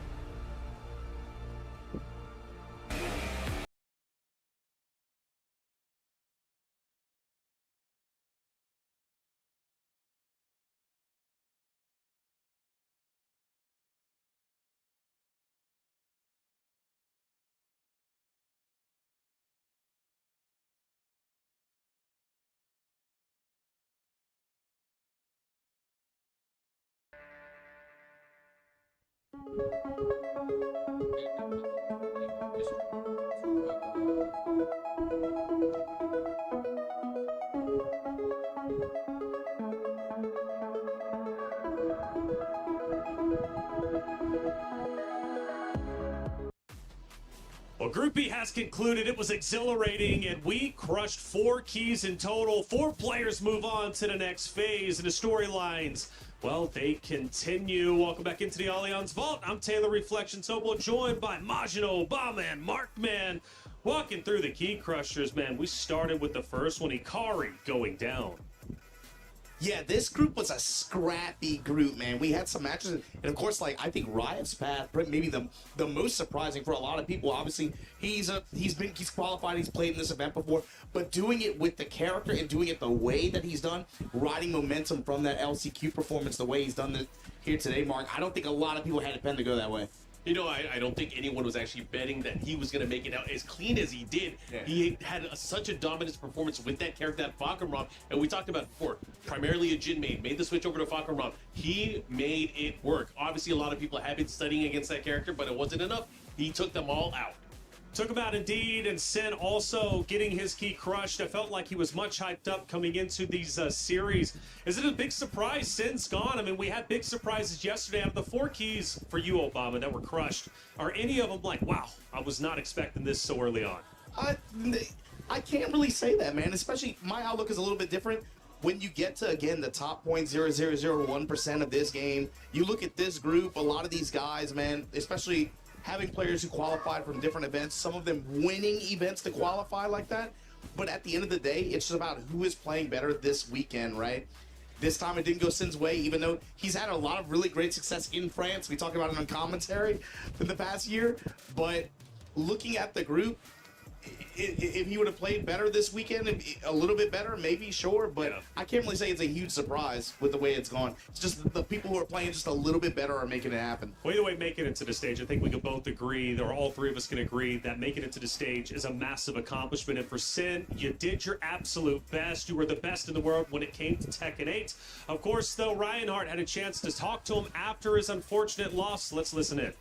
Well, Group B has concluded. It was exhilarating, and we crushed 4 keys in total. 4 players move on to the next phase, and the storylines, well, they continue. Welcome back into the Allianz Vault. I'm Taylor Reflection Tobo, joined by Majino, Obama, and Markman. Walking through the key crushers, man. We started with the first one, Ikari, going down. Yeah, this group was a scrappy group, man. We had some matches, and of course, like I think Riot's path, maybe the most surprising for a lot of people. Obviously, he's qualified, he's played in this event before, but doing it with the character and doing it the way that he's done, riding momentum from that LCQ performance, the way he's done it here today, Mark. I don't think a lot of people had it pen to go that way. You know, I don't think anyone was actually betting that he was going to make it out as clean as he did. Yeah. He had such a dominant performance with that character, that Falconrom, and we talked about it before. Primarily a Jin made the switch over to Falconrom. He made it work. Obviously, a lot of people have been studying against that character, but it wasn't enough. He took them all out. Took him out indeed, and Sin also getting his key crushed. I felt like he was much hyped up coming into these series. Is it a big surprise Sin's gone? I mean, we had big surprises yesterday. Out of the 4 keys for you, Obama, that were crushed, are any of them like, wow, I was not expecting this so early on? I can't really say that, man. Especially my outlook is a little bit different. When you get to, again, the top 0.0001% of this game, you look at this group, a lot of these guys, man, especially having players who qualified from different events, some of them winning events to qualify like that. But at the end of the day, it's just about who is playing better this weekend, right? This time it didn't go Sin's way, even though he's had a lot of really great success in France. We talked about it on commentary in the past year. But looking at the group, if he would have played better this weekend, a little bit better, maybe, sure. But I can't really say it's a huge surprise with the way it's gone. It's just the people who are playing just a little bit better are making it happen. Well, either way, making it to the stage, I think we can both agree, or all 3 of us can agree, that making it to the stage is a massive accomplishment. And for Sin, you did your absolute best. You were the best in the world when it came to Tekken 8. Of course, though, Reinhardt had a chance to talk to him after his unfortunate loss. Let's listen in.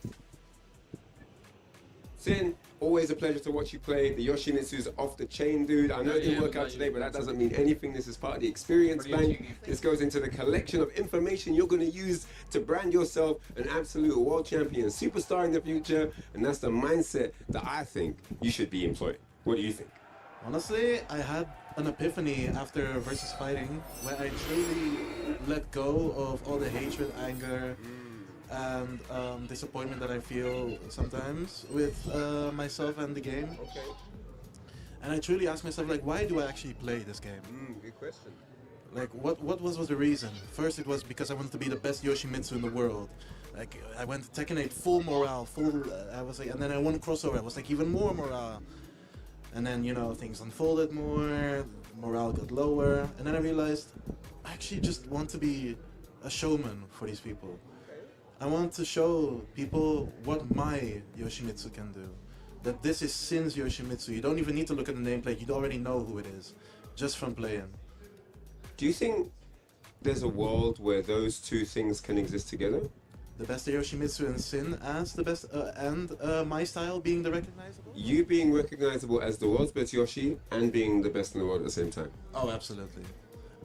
Sin, always a pleasure to watch you play. The Yoshimitsu's off the chain, dude. I know it didn't work out today, but that doesn't mean anything. This is part of the experience, man. This goes into the collection of information you're going to use to brand yourself an absolute world champion, superstar in the future, and that's the mindset that I think you should be employed. What do you think? Honestly, I had an epiphany after Versus Fighting, where I truly let go of all the hatred, anger, and disappointment that I feel sometimes with myself and the game. Okay. And I truly asked myself, like, why do I actually play this game? Good question. Like, what was the reason? First, it was because I wanted to be the best Yoshimitsu in the world. Like, I went to Tekken 8 full morale, I was like, and then I won crossover. I was like, even more morale. And then, you know, things unfolded more, morale got lower, and then I realized I actually just want to be a showman for these people. I want to show people what my Yoshimitsu can do. That this is Sin's Yoshimitsu. You don't even need to look at the nameplate, you already know who it is, just from playing. Do you think there's a world where those 2 things can exist together? The best Yoshimitsu and Sin as the best, and my style being the recognizable? You being recognizable as the world's best Yoshi and being the best in the world at the same time? Oh, absolutely.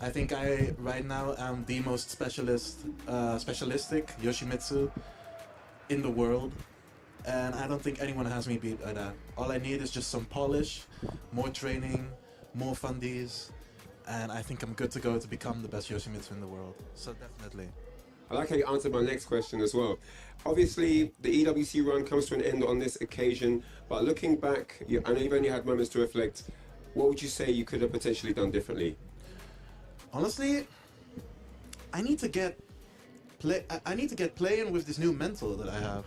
I think I, right now, am the most specialistic Yoshimitsu in the world. And I don't think anyone has me beat by that. All I need is just some polish, more training, more fundies, and I think I'm good to go to become the best Yoshimitsu in the world. So definitely. I like how you answered my next question as well. Obviously, the EWC run comes to an end on this occasion, but looking back, I know you've only had moments to reflect. What would you say you could have potentially done differently? Honestly, I need to get playing with this new mental that I have,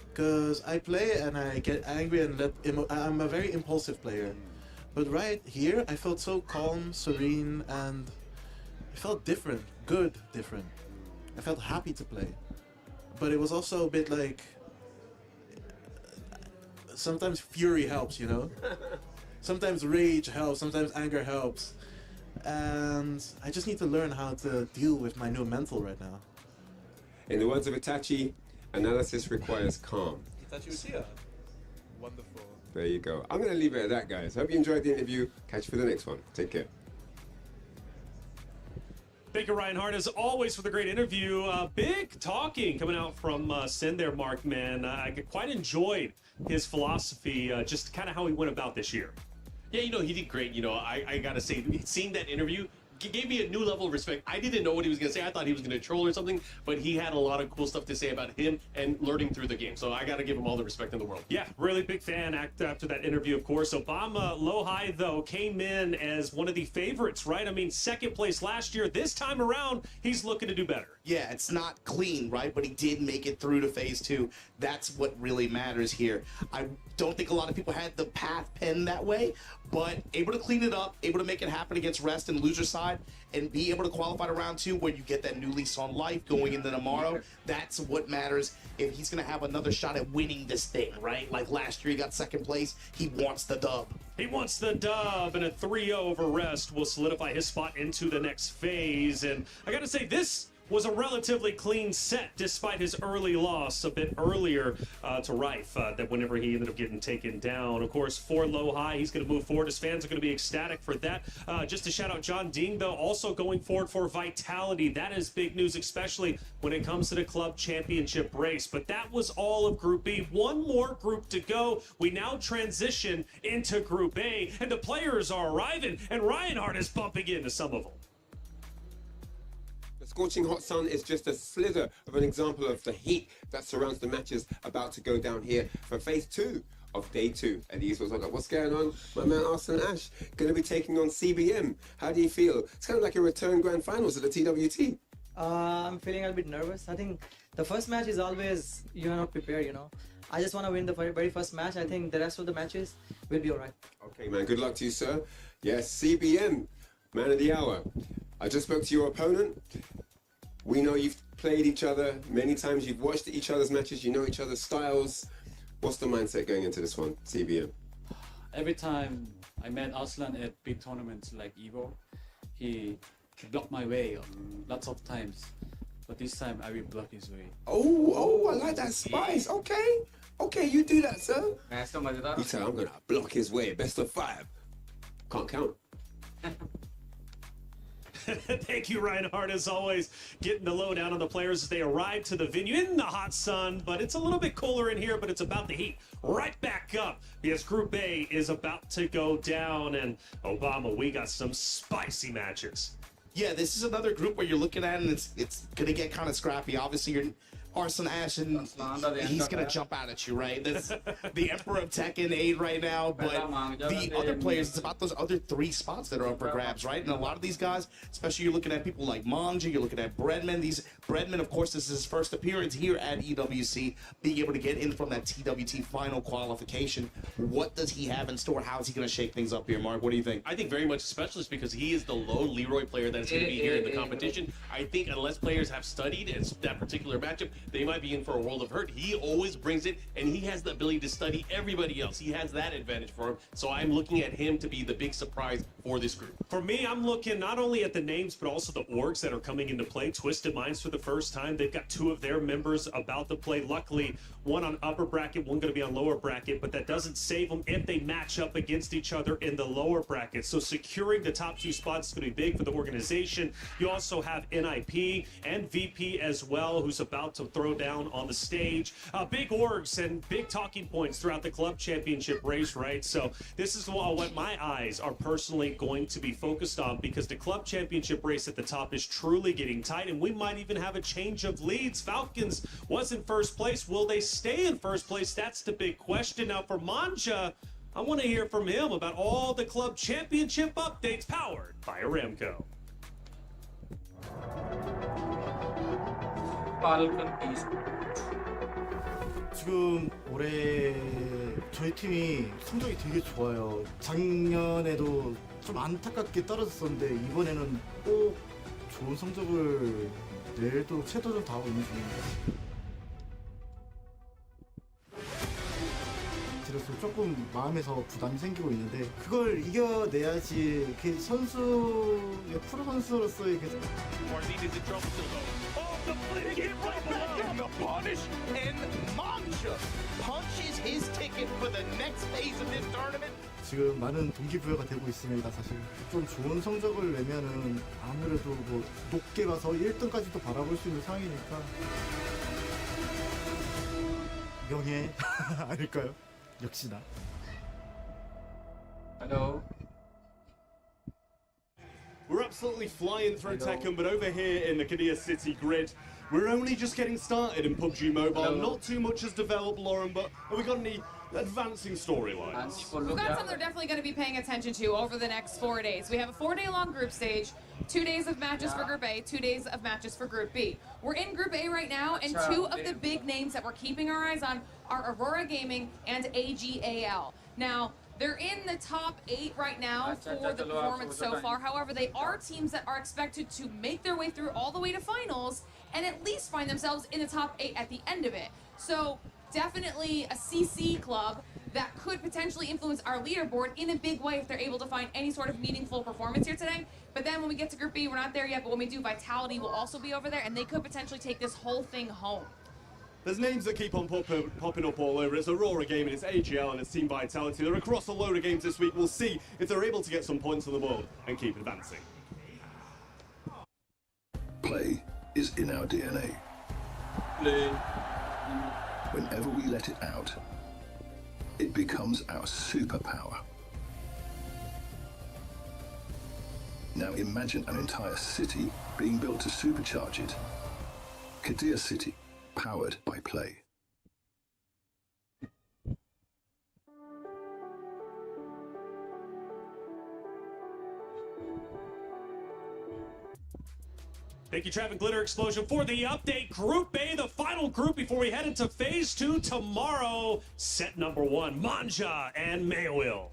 because I play and I get angry and I'm a very impulsive player. But right here, I felt so calm, serene, and I felt different, different. I felt happy to play, but it was also a bit like sometimes fury helps, you know. Sometimes rage helps, sometimes anger helps. And I just need to learn how to deal with my new mental right now. In the words of Itachi, analysis requires calm. Itachi was here. Wonderful. There you go. I'm going to leave it at that, guys. Hope you enjoyed the interview. Catch you for the next one. Take care. Thank you, Reinhardt, as always, for the great interview. Big talking coming out from Sin there, Mark, man. I quite enjoyed his philosophy, just kind of how he went about this year. Yeah, you know, he did great. You know, I got to say, seeing that interview gave me a new level of respect. I didn't know what he was going to say. I thought he was going to troll or something, but he had a lot of cool stuff to say about him and learning through the game. So I got to give him all the respect in the world. Yeah, really big fan after that interview, of course. Obama Lohai, though, came in as one of the favorites, right? I mean, second place last year. This time around, he's looking to do better. Yeah, it's not clean, right? But he did make it through to phase 2. That's what really matters here. I don't think a lot of people had the path penned that way, but able to clean it up, able to make it happen against Rest and loser side. side and be able to qualify to round 2 where you get that new lease on life going into tomorrow. That's what matters if he's going to have another shot at winning this thing, right? Like last year he got 2nd place. He wants the dub. He wants the dub, and a 3-0 over Rest will solidify his spot into the next phase. And I got to say, this was a relatively clean set despite his early loss a bit earlier to Rife, that whenever he ended up getting taken down. Of course, for low high, he's going to move forward. His fans are going to be ecstatic for that. Just to shout out John Ding, though, also going forward for Vitality. That is big news, especially when it comes to the club championship race. But that was all of Group B. One more group to go. We now transition into Group A, and the players are arriving, and Reinhardt is bumping into some of them. The scorching hot sun is just a slither of an example of the heat that surrounds the matches about to go down here for phase 2 of day 2 at the esports World Cup. What's going on? My man Arslan Ash going to be taking on CBM. How do you feel? It's kind of like a return grand finals at the TWT. I'm feeling a bit nervous. I think the first match is always you are not prepared, you know. I just want to win the very first match. I think the rest of the matches will be alright. Okay, man. Good luck to you, sir. Yes, CBM, man of the hour. I just spoke to your opponent. We know you've played each other many times. You've watched each other's matches. You know each other's styles. What's the mindset going into this one, CBM? Every time I met Arslan at big tournaments like EVO, he blocked my way lots of times. But this time I will block his way. Oh, I like that spice. Okay. Okay, you do that, sir. You tell him I'm going to block his way. Best of 5. Can't count. Thank you, Reinhardt, as always, getting the lowdown on the players as they arrive to the venue in the hot sun. But it's a little bit cooler in here, but it's about to heat right back up because Group A is about to go down. And Obama, we got some spicy matches. Yeah, this is another group where you're looking at and it's going to get kind of scrappy. Obviously, you're Arslan Ash, and he's going to jump out at you, right? That's the Emperor of Tekken 8 right now, but the other players, it's about those other 3 spots that are up for grabs, right? And a lot of these guys, especially you're looking at people like Manja, you're looking at Breadman. Breadman, of course, this is his first appearance here at EWC, being able to get in from that TWT final qualification. What does he have in store? How is he going to shake things up here, Mark? What do you think? I think very much a specialist because he is the lone Leroy player that is going to be here in the competition. I think unless players have studied that particular matchup, they might be in for a world of hurt. He always brings it, and he has the ability to study everybody else. He has that advantage for him. So I'm looking at him to be the big surprise for this group. For me, I'm looking not only at the names, but also the orgs that are coming into play. Twisted Minds for the first time. They've got 2 of their members about to play. Luckily, one on upper bracket, one going to be on lower bracket, but that doesn't save them if they match up against each other in the lower bracket. So securing the top 2 spots is going to be big for the organization. You also have NIP and VP as well, who's about to throw down on the stage. Big orgs and big talking points throughout the club championship race, right? So this is what my eyes are personally going to be focused on because the club championship race at the top is truly getting tight, and we might even have a change of leads. Falcons was in first place. Will they stay in first place? That's the big question. Now for Manja, I want to hear from him about all the club championship updates powered by Aramco. 지금 올해 저희 팀이 성적이 되게 좋아요. 작년에도 좀 안타깝게 떨어졌었는데 이번에는 꼭 좋은 성적을 내도 최선을 다하고 있는 중입니다. 그래서 조금 마음에서 부담이 생기고 있는데 그걸 이겨내야지 그 선수의 프로 선수로서의 그 Punish and Manja punches his ticket for the next phase of this tournament. 지금 많은 동기부여가 되고 있습니다. 사실 좀 좋은 성적을 내면은 아무래도 뭐 높게 가서 1등까지도 바라볼 수 있는 상황이니까 명예 아닐까요? 역시나. Hello. We're absolutely flying through Tekken, but over here in the Kadia City grid, we're only just getting started in PUBG Mobile. Not too much has developed, Lauren, but have we got any advancing storylines? We've got something they're definitely going to be paying attention to over the next 4 days. We have a 4-day-long group stage, 2 days of matches for Group A, 2 days of matches for Group B. We're in Group A right now, and 2 of the big names that we're keeping our eyes on are Aurora Gaming and AGAL. Now, They're in the top 8 right now for the performance so far. However, they are teams that are expected to make their way through all the way to finals and at least find themselves in the top 8 at the end of it. So definitely a CC club that could potentially influence our leaderboard in a big way if they're able to find any sort of meaningful performance here today. But then when we get to Group B, we're not there yet, but when we do, Vitality will also be over there, and they could potentially take this whole thing home. There's names that keep on popping up all over. It's Aurora Gaming, it's AGL, and it's Team Vitality. They're across a load of games this week. We'll see if they're able to get some points on the board and keep advancing. Play is in our DNA. Play. Whenever we let it out, it becomes our superpower. Now imagine an entire city being built to supercharge it. Kadir City, powered by play. Thank you, Traffic Glitter Explosion, for the update. Group A, the final group before we head into Phase 2 tomorrow. Set number 1, Manja and Mayoil.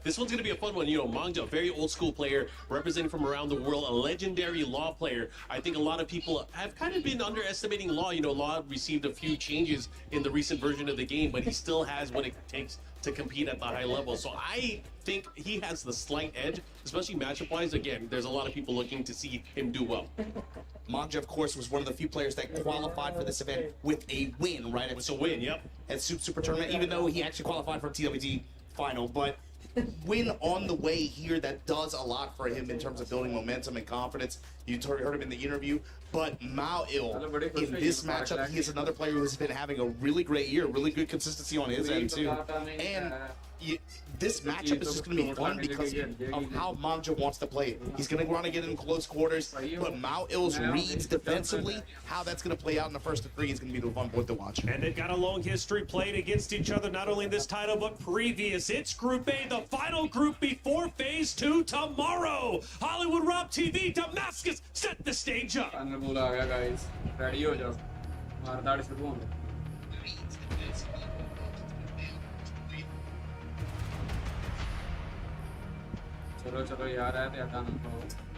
This one's going to be a fun one. You know, Manja, a very old school player, representing from around the world, a legendary Law player. I think a lot of people have kind of been underestimating Law. You know, Law received a few changes in the recent version of the game, but he still has what it takes to compete at the high level. So I think he has the slight edge, especially matchup-wise. Again, there's a lot of people looking to see him do well. Manja, of course, was one of the few players that qualified for this event with a win, right? With a win, yep. At Super Tournament, even though he actually qualified for a TWT final, but win on the way here that does a lot for him in terms of building momentum and confidence. You heard him in the interview. But Mayoil, in this matchup, he is another player who has been having a really great year, really good consistency on his end too. And this matchup is just going to be fun because of how Manja wants to play it. He's going to want to get in close quarters, but Maoil's reads defensively, how that's going to play out in the first of 3 is going to be the fun point to watch. And they've got a long history playing against each other, not only in this title, but previous. It's Group A, the final group before Phase 2 tomorrow. Hollywood Rob TV, Damascus, set the stage up. guys. Ready ho jao. मारदाड़ शुरू होंगे. चलो चलो यार है तो हटाना तो.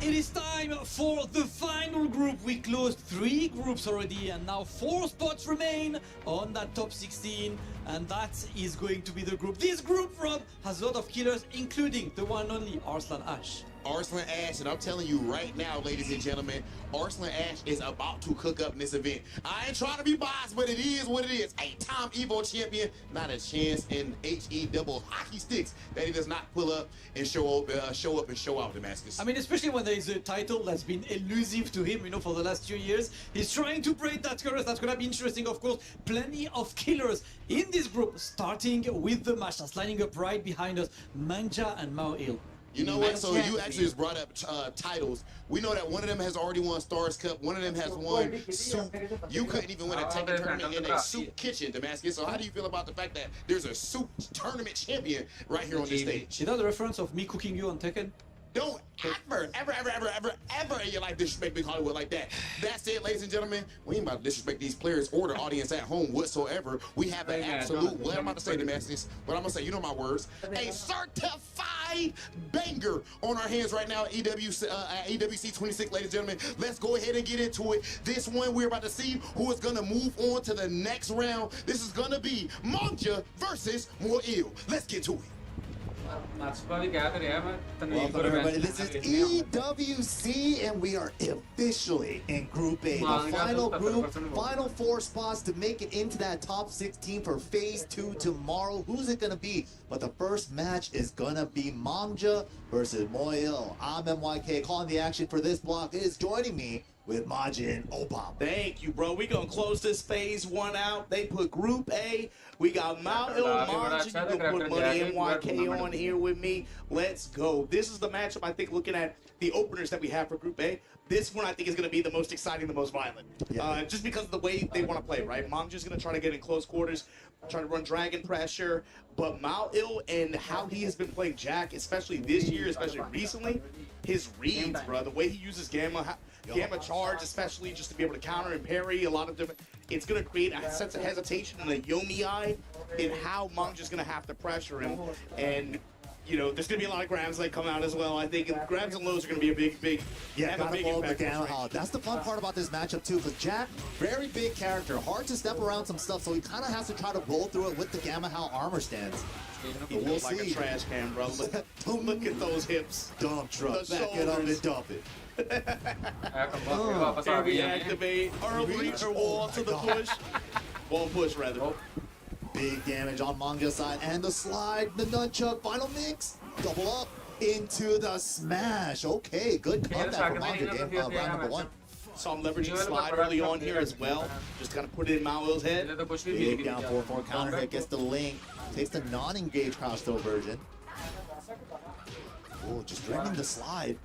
It is time for the final group. We closed 3 groups already and now 4 spots remain on that top 16, and that is going to be the group. This group, Rob, has a lot of killers, including the one and only Arslan Ash. Arslan Ash, and I'm telling you right now, ladies and gentlemen, Arslan Ash is about to cook up in this event. I ain't trying to be biased, but it is what it is. 8-time EVO champion, not a chance in HE double hockey sticks that he does not pull up and show up and show out, Damascus. I mean, especially when there is a title that's been elusive to him, you know, for the last 2 years. He's trying to break that curse. That's going to be interesting, of course. Plenty of killers in this group, starting with the match that's lining up right behind us, Manja and Maoil. You know what? So you actually just brought up titles. We know that one of them has already won Stars Cup. One of them has won Soup. You couldn't even win a Tekken tournament in a Soup kitchen, Damascus. So how do you feel about the fact that there's a Soup tournament champion right here on this stage? Is that the reference of me cooking you on Tekken? Don't ever in your life disrespect Big Hollywood like that. That's it, ladies and gentlemen. We ain't about to disrespect these players or the audience at home whatsoever. We have an absolute, what I'm about to say, Damascus, what I'm going to say, you know my words, a certified banger on our hands right now at EWC 26, ladies and gentlemen. Let's go ahead and get into it. This one, we're about to see who is going to move on to the next round. This is going to be Manja versus Maoil. Let's get to it. Welcome everybody, this is EWC and we are officially in Group A, the final group, final 4 spots to make it into that top 16 for Phase 2 tomorrow. Who's it going to be? But the first match is going to be Manja versus Maoil. I'm MYK, calling the action for this block. It is joining me with Majin Obama. Thank you, bro. We gonna close this Phase 1 out. They put Group A. We got Maoil, Manja. You can put Money MYK on here with me. Let's go. This is the matchup, I think, looking at the openers that we have for Group A. This one, I think, is going to be the most exciting, the most violent. Just because of the way they want to play, right? Manja's going to try to get in close quarters, try to run dragon pressure. But Maoil and how he has been playing Jack, especially this year, especially recently, his reads, bro. The way he uses Gamma Charge, especially just to be able to counter and parry a lot of different. It's going to create a sense of hesitation in the Yomi eye in how Manga's going to have to pressure him. And, you know, there's going to be a lot of grabs that come out as well, I think. And grabs and lows are going to be a big Yeah, have a gotta big follow the impact on Gamma this Hall. range. That's the fun part about this matchup too, because Jack, very big character, hard to step around some stuff, so he kind of has to try to roll through it with the Gamma Hall armor stance. He But we'll feels like see. a trash can, bro. Look at those hips. Dump truck, The back it up shoulders. and dump it. Heavy activate, early or wall to the push. Wall push, rather. Big damage on Manga's side, and the slide, the nunchuck, final mix, double up into the smash. Okay, good comeback from Manga, round number 1. So I'm leveraging slide early on here as well. Just kind of put it in Mao's head. Big down 4-4 counter hit, gets the link, takes the non-engage crouch throw version. Oh, just dragging the slide.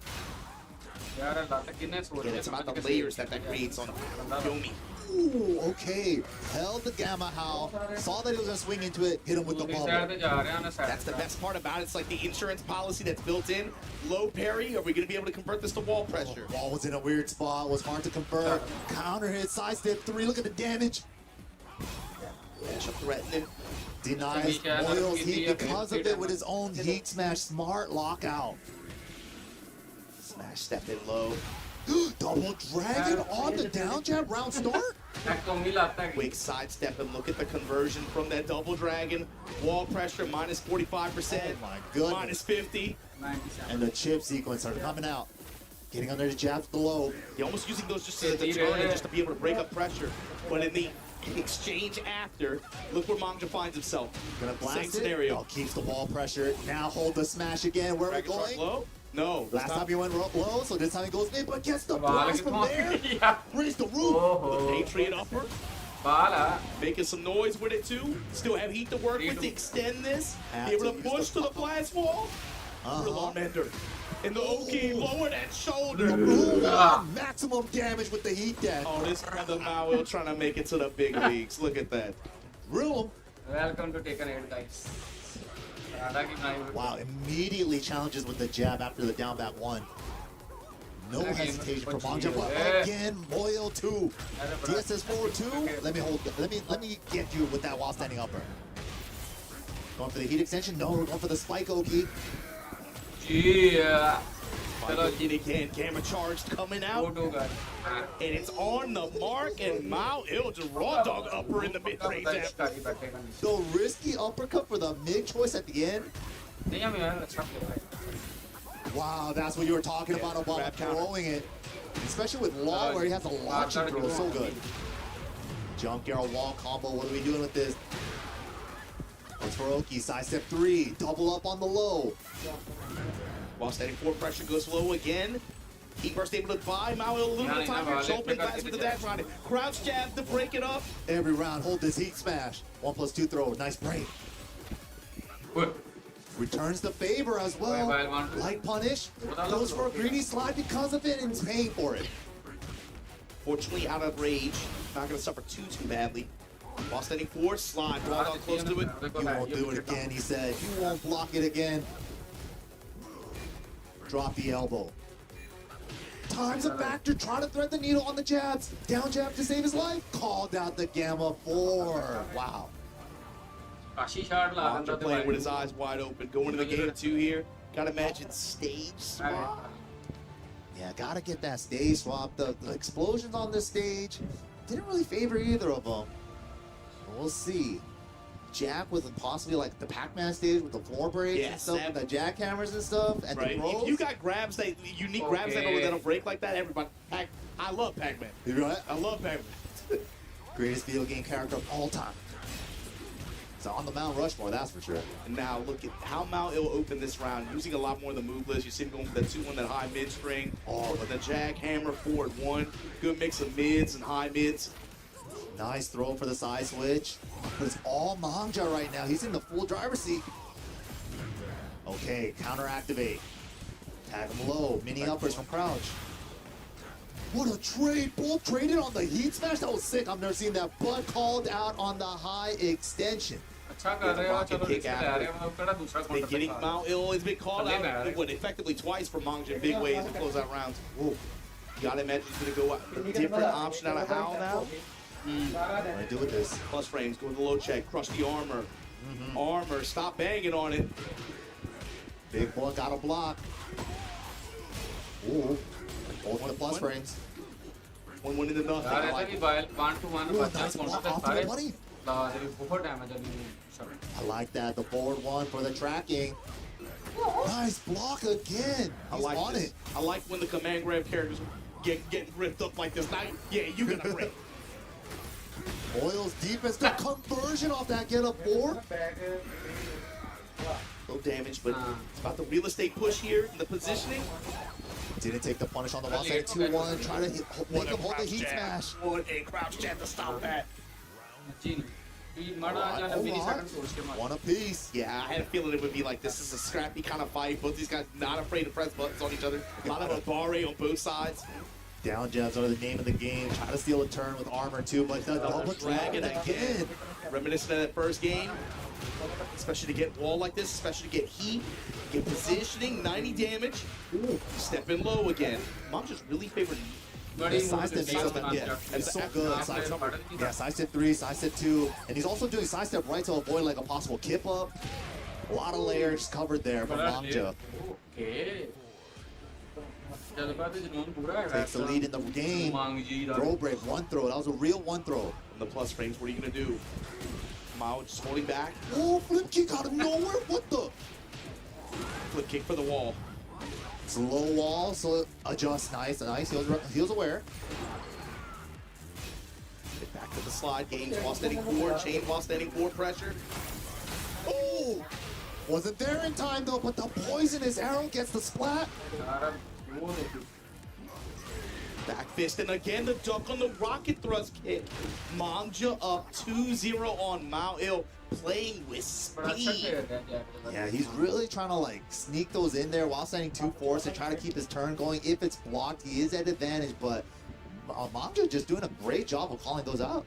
Again, it's about the layers that creates on Yomi. Ooh, okay. Held the Gamma Howl, saw that he was going to swing into it, hit him with the bubble. That's the best part about it. It's like the insurance policy that's built in. Low parry, are we going to be able to convert this to wall pressure? Wall was in a weird spot, was hard to convert. Counter hit, sidestep 3, look at the damage. Matchup threatening. Denies Moyle's heat because of it with his own heat smash, smart lockout. Smash step in low. Double dragon on the down jab, round start. Quick sidestep and look at the conversion from that double dragon. Wall pressure minus 45%. Oh my goodness. Minus 50. And the chip sequence are coming out. Getting under the jabs below. You're almost using those just as a deterrent and just to be able to break up pressure. But in the exchange after, look where Manga finds himself. Gonna blast Same it. scenario. Oh, keeps the wall pressure. Now hold the smash again. Where are we Dragon going? Shark low? No. Last time he went low, so this time he goes mid, but gets the blast from there. Raise the roof. The Patriot upper. Making some noise with it too. Still have heat to work with to extend this. Be able to push to the blast wall. Real arm ender. And the Oki lower that shoulder. Maximum damage with the heat dash. Oh, this brother Mao trying to make it to the big leagues. Look at that. Real. Welcome to TEKKEN 8, guys. Wow, immediately challenges with the jab after the down back 1. No hesitation from Manga. Again, Moyle 2. DSS forward 2. Let me hold. Let me get you with that while standing upper. Going for the heat extension. No, we're going for the spike Oki. Yeah. It again, Gamma Charged coming out. And it's on the mark, and Mao just raw dog upper in the mid-range after. The risky uppercut for the mid choice at the end. Wow, that's what you were talking about throwing it. Especially with Law, where he has a launching throw. So good. Jump Garrow wall combo. What are we doing with this? It's for Oki. Sidestep 3. Double up on the low. While standing forward, pressure goes low again. Heat burst able to buy Mao a little bit of time here. Open glass with the dash on it. Crouch jab to break it up. Every round, hold this heat smash. 1+2 throw. Nice break. Returns the favor as well. Light punish. Goes for a greedy slide because of it and is paying for it. Fortunately, out of rage. Not going to suffer too badly. While standing forward, slide. Raw dog close to it. You won't do it again, he said. You won't block it again. Drop the elbow. Time's a factor. Trying to thread the needle on the jabs. Down jab to save his life. Called out the Gamma 4. Wow. Manja playing with his eyes wide open. Going to the game 2 here. Gotta imagine stage swap. Yeah, gotta get that stage swap. The explosions on this stage didn't really favor either of them. We'll see. Jack with possibly like the Pac-Man stage with the floor breaks and stuff, with the jackhammers and stuff, and the pros. If you got grabs that unique grabs that'll break like that, everybody. I love Pac-Man. You right? I love Pac-Man. Greatest video game character of all time. So on the Mount Rushmore, that's for sure. And now look at how Mao will open this round, using a lot more of the move list. You see him going for that 2-1, that high mid string. Oh, with the jackhammer forward 1. Good mix of mids and high mids. Nice throw for the side switch. But it's all Manja right now. He's in the full driver's seat. Okay, counter activate. Tag him low. Mini uppers from Crouch. What a trade. Both traded on the heat smash. That was sick. I've never seen that. But called out on the high extension. अच्छा कर रहे हो चलो kick risk ले आ रहे after. हो मतलब कड़ा दूसरा Been counter getting Mao Ill has been called Again, out Eric. what, effectively twice for Mangja in big ways to close out rounds. Ooh. You gotta imagine he's gonna go out a different option out of Howl now. What do I do with this? Plus frames, go with the low check, crush the armor. Armor, stop banging on it. Big boy got a block. Ooh. Both with the plus frames. One into nothing. यार I ऐसा like भी it. Bile 1-to-1 Ooh, बच्चा nice block counter off सारे the buddy. बहुत damage है नहीं सब I like that. The forward one for the tracking. Nice block again. I He's like on this. it. I like when the command grab characters get ripped up like this. Now, yeah, you gonna rip. Oil's defense, the conversion off that get up four. No damage, but it's about the real estate push here and the positioning. Didn't take the punish on the wall. 2-1. Try to make him hold the heat smash. What a crouch jab to stop that. One apiece. Yeah, I had a feeling it would be like this is a scrappy kind of fight. Both these guys not afraid to press buttons on each other. A lot of Obare on both sides. Down jabs are the name of the game. Try to steal a turn with armor too, but the double dragon again. Reminiscent of that first game. Especially to get wall like this, especially to get heat, get positioning, 90 damage. Ooh, stepping low again. Mom just really favored Sidestep yeah, it's so good. Sidestep 3, sidestep 2, and he's also doing sidestep right to avoid like a possible kip up. A lot of layers covered there from Mangja. Takes the lead in the game. Throw break, one throw. That was a real one throw. And the plus frames, what are you gonna do? Mao just holding back. Oh, flip kick out of nowhere. What the? Flip kick for the wall. It's a low wall, so adjust. Nice, nice. He was aware. Get back to the slide. Games while standing 4. Chain while standing 4. Pressure. Oh! Wasn't there in time though, but the poisonous arrow gets the splat. Back fist, and again the duck on the rocket thrust kick. Mangja up 2-0 on Mao Il, playing with speed. Yeah, he's really trying to like sneak those in there while standing 2-4 and try to keep his turn going. If it's blocked, he is at advantage, but Mangja just doing a great job of calling those out.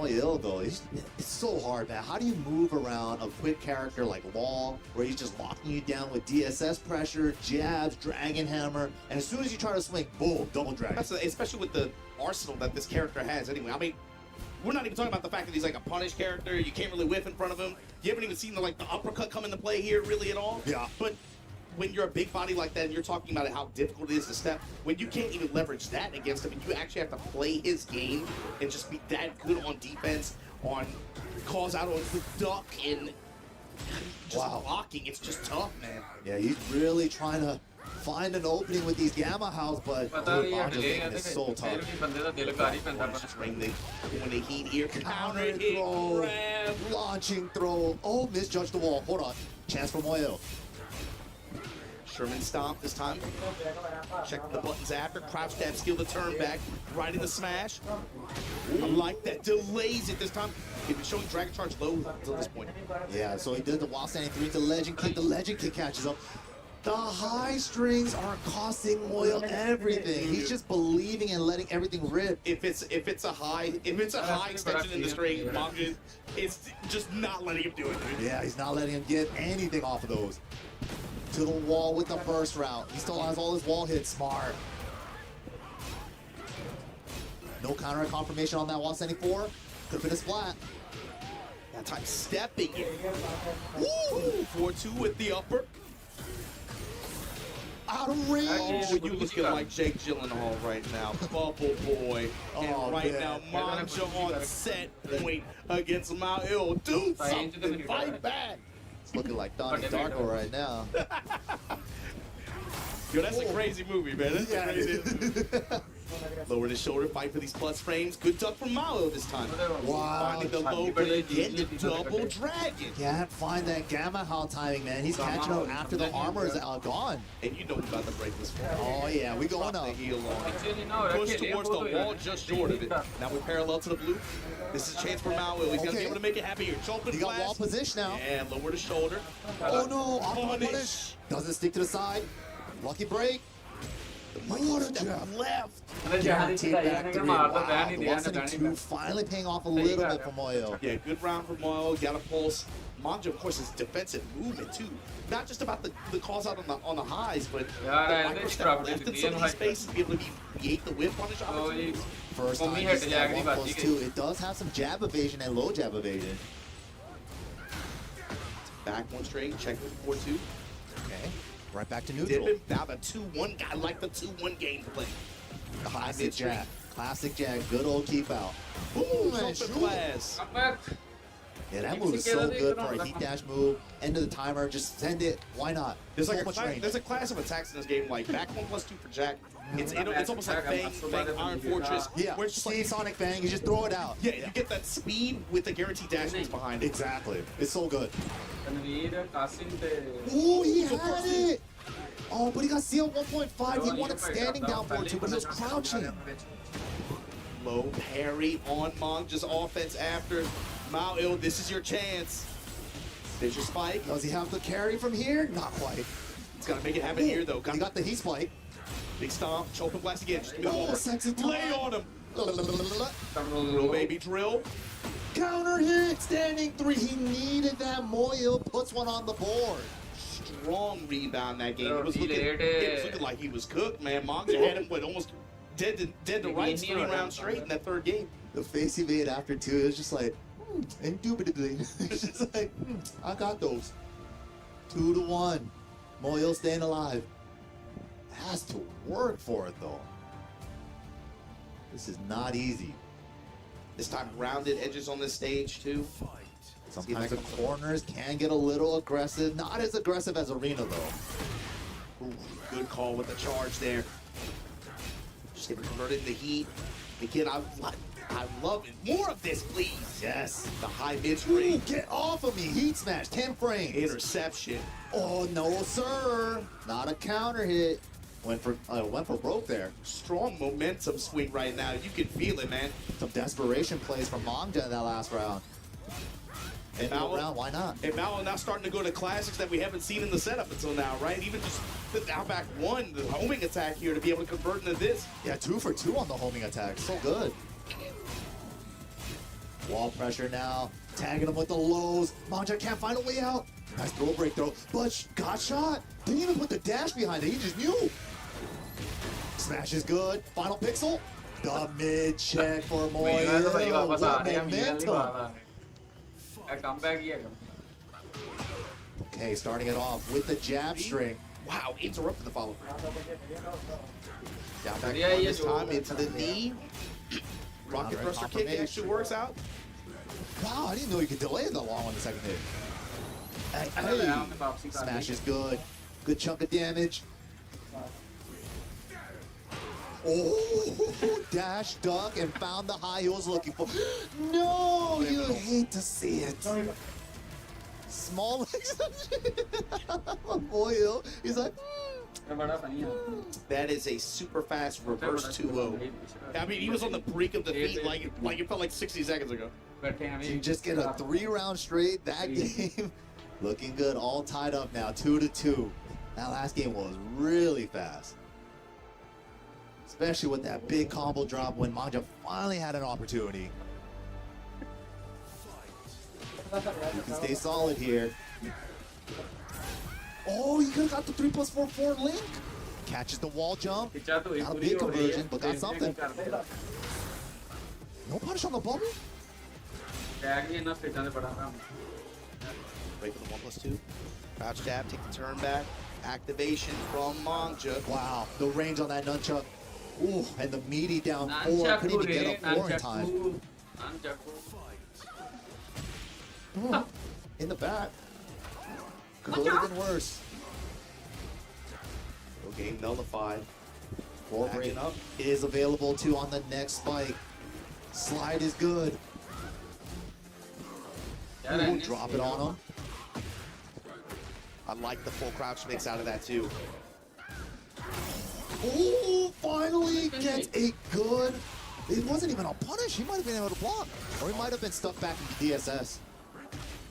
Ill though, it's so hard, man. How do you move around a quick character like Law, where he's just locking you down with DSS pressure, jabs, dragon hammer, and as soon as you try to swing, boom, double dragon. Especially with the arsenal that this character has anyway. I mean, we're not even talking about the fact that he's like a punish character. You can't really whiff in front of him. You haven't even seen the uppercut come into play here really at all. Yeah. But when you're a big body like that and you're talking about how difficult it is to step, when you can't even leverage that against him, and you actually have to play his game and just be that good on defense, on calls out on the duck, and just blocking, it's just tough, man. Yeah, he's really trying to find an opening with these Gamma House, but Mangja's making it so tough. When they heat here, Counter throw, launching throw. Oh, misjudged the wall. Hold on. Chance for Moyo. Sherman stomp this time. Check the buttons after. Crouch stab, steal the turn back. Right in the smash. I like that. Delays it this time. He's been showing Dragon Charge low until this point. Yeah, so he did the while standing 3 to legend kick. The legend kick catches up. The high strings are costing Moyo everything. He's just believing and letting everything rip. If it's a high extension in the string, Mangja is just not letting him do it, dude. Yeah, he's not letting him get anything off of those. To the wall with the burst route. He still has all his wall hits. Smart. No counter confirmation on that wall standing 4. Could have been a splat. That time stepping in. Woo! 4-2 with the upper. Out of range. Oh, you looking like Jake Gyllenhaal right now. Bubble Boy. And right now, Mangja on set point against Mao Il. Do something. Fight back. It's looking like Donnie Darko right now. Yo, that's a crazy movie, man. That's a crazy movie. Lower the shoulder, fight for these plus frames. Good duck from Mao this time. Wow. Finding the low, but again, the double dragon. Can't find that Gamma Howl timing, man. He's catching up after the armor is gone. And you know we're about to break this one. Oh, yeah, we going up. The heel on. Push towards the wall, just short of it. Now we're parallel to the blue. This is a chance for Mao. He's going to be able to make it happen here. Chopping He got wall position now. And lower the shoulder. Oh, no. Optimal punish. Doesn't stick to the side. Lucky break. What a jab. Left. Guaranteed back three. Wow, the 172 finally paying off a little bit for Moyo. Yeah, good round for Moyo. Got a pulse. Manja, of course, his defensive movement too. Not just about the calls out on the highs, but the micro step left in some of these spaces to be able to create the whip punish opportunities. First time you see that 1+2. It does have some jab evasion and low jab evasion. Back one straight, check with 4-2. Okay, right back to neutral. Dipping, now the 2-1 guy, like the 2-1 gameplay. The classic jab. Classic jab, good old keep out. Ooh, man, class. Yeah, that move is so good for a heat dash move. End of the timer, just send it. Why not? There's like so much range. there's a class of attacks in this game, like back 1+2 for Jack. It's almost like Fang, Iron Fortress. Yeah, where it's just see like Sonic Fang, you just throw it out. Yeah, you get that speed with the guaranteed dash that's behind it. Exactly. It's so good. Ooh, he had it! Oh, but he got sealed 1.5. He wanted standing down 4-2, but he was crouching. Low parry on Manja's offense after Mao. This is your chance. There's your spike. Does he have the carry from here? Not quite. He's got to make it happen here, though. He got the heat spike. Big stomp, choke and blast again. Just sexy time. Lay on him. Drill, baby, drill. Counter hit, standing 3. He needed that. Moyo puts one on the board. Strong rebound that game. It was looking like he was cooked, man. Manja had him, almost dead to rights 3 rounds straight in that third game. The face he made after 2, it was just like, indubitably. It's just like, I got those. 2-1. Moyo staying alive. Has to work for it, though. This is not easy. This time, rounded edges on this stage, too. Sometimes the corners can get a little aggressive. Not as aggressive as Arena, though. Ooh, good call with the charge there. Just getting converted into heat. Again, I love it. More of this, please. Yes. The high mid-range. Get off of me. Heat smash. 10 frames. Interception. Oh, no, sir. Not a counter hit. Went for broke there. Strong momentum swing right now. You can feel it, man. Some desperation plays from Manja in that last round. And round, why not? And Mao now starting to go to classics that we haven't seen in the setup until now, right? Even just the down back 1, the homing attack here to be able to convert into this. Yeah, 2 for 2 on the homing attack. So good. Wall pressure now. Tagging him with the lows. Manja can't find a way out. Nice throw break throw. But got shot. Didn't even put the dash behind it. He just knew. Smash is good. Final pixel. The mid check for Moyo. What momentum. Okay, starting it off with the jab string. Wow, interrupted the follow. Down back this time into the knee. Rocket thruster kick actually works out. Wow, I didn't know you could delay it that long on the second hit. Hey, smash is good. Good chunk of damage. Oh, dash, duck, and found the high he was looking for. No, you hate to see it. Small legs. Boy, he's like, That is a super fast reverse 2-0. I mean, he was on the brink of defeat like it felt like 60 seconds ago. You just get a 3-round straight. That game looking good, all tied up now, 2-2. That last game was really fast. Especially with that big combo drop when Manja finally had an opportunity. You can stay solid here. Oh, you could have got the 3+4 link. Catches the wall jump. Not a big conversion, but got something. No punish on the bubble? Break with the 1+2. Crouch jab, take the turn back. Activation from Manja. Wow, the range on that nunchuck. Ooh, and the meaty down 4. Couldn't even get up 4 in time. Ooh, in the back. Could have been worse. No game nullified. 4 break up is available too on the next spike. Slide is good. Ooh, drop it on him. I like the full crouch mix out of that too. Ooh, finally gets a good. It wasn't even a punish. He might have been able to block. Or he might have been stuck back into DSS.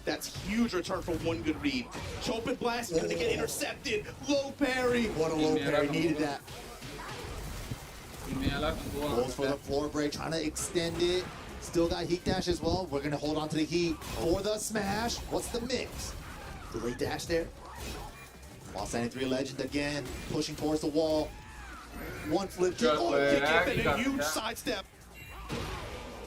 That's huge return for one good read. Choke and blast is going to get intercepted. Low parry. What a low parry. Needed that. Goes for the floor break, trying to extend it. Still got heat dash as well. We're gonna hold on to the heat for the smash. What's the mix? Delay dash there. Lost 93 Legend again, pushing towards the wall. One flip kick. Oh, kick in a huge sidestep.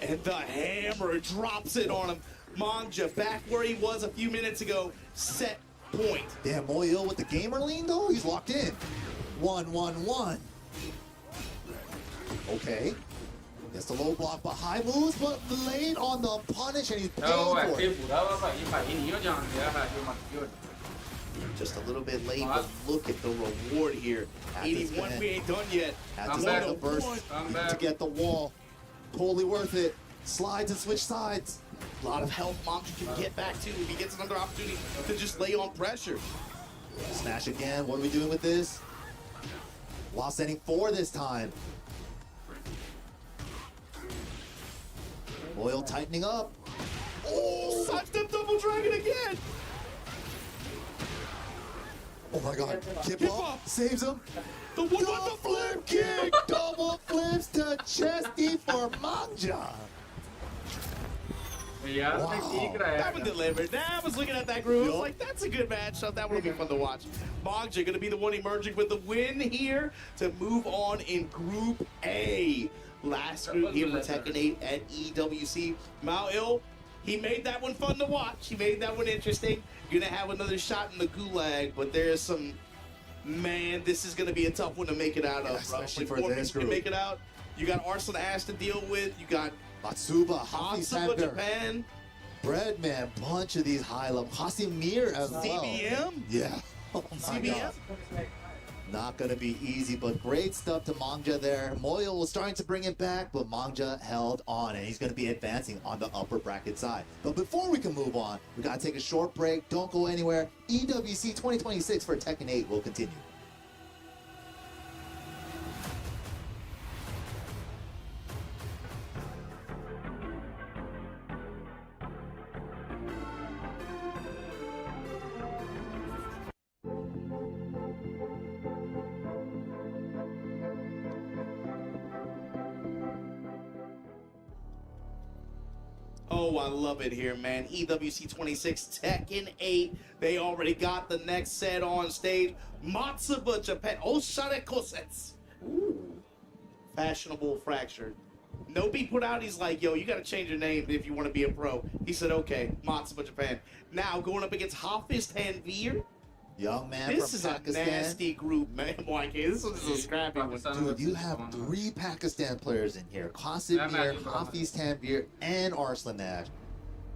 And the hammer drops it on him. Manja back where he was a few minutes ago. Set point. Damn, Moyle with the gamer lean though. He's locked in. 1-1-1. Okay. Gets the low block, but high moves, but late on the punish, and he's paying for it. Just a little bit late, but look at the reward here. 81, we ain't done yet. Had to start the burst to get the wall. Totally worth it. Slides and switch sides. A lot of health Manja can get back to if he gets another opportunity to just lay on pressure. Smash again. What are we doing with this? Lost ending 4 this time. Oil tightening up. Oh, sidestep double dragon again. Oh my god. Kip up. Saves him. The one with the flip kick. Double flips to Chesty for Manja. Wow. That one delivered. I was looking at that group. I was like, that's a good matchup. That would be fun to watch. Manja going to be the one emerging with the win here to move on in Group A. Last group here for Tekken 8 at EWC. Mao he made that one fun to watch. He made that one interesting. Going to have another shot in the gulag, but there's some... Man, this is going to be a tough one to make it out of, bro. Especially Like, for this to group. make it out. You got Arslan Ash to deal with. You got Matsuba, Hafi's Matsuba, Japan. Breadman, bunch of these high level. Hasimir as well. CBM? Yeah. Oh my CBM? God. Not going to be easy, but great stuff to Manja there. Moyle was starting to bring it back, but Manja held on, and he's going to be advancing on the upper bracket side. But before we can move on, we got to take a short break. Don't go anywhere. EWC 2026 for Tekken 8 will continue. Oh, I love it here, man. EWC 26, Tekken 8. They already got the next set on stage. Matsuba, Japan. Oshare Kosetsu. Fashionable fractured. Nobi put out, he's like, yo, you got to change your name if you want to be a pro. He said, okay, Matsuba, Japan. Now, going up against Hafiz Tanvir. Young man This from is Pakistan. a nasty group, man. Like, this is a scrappy one. Dude, you have 3 Pakistan players in here. Qasim, Hafiz Tanvir, and Arslan Ash.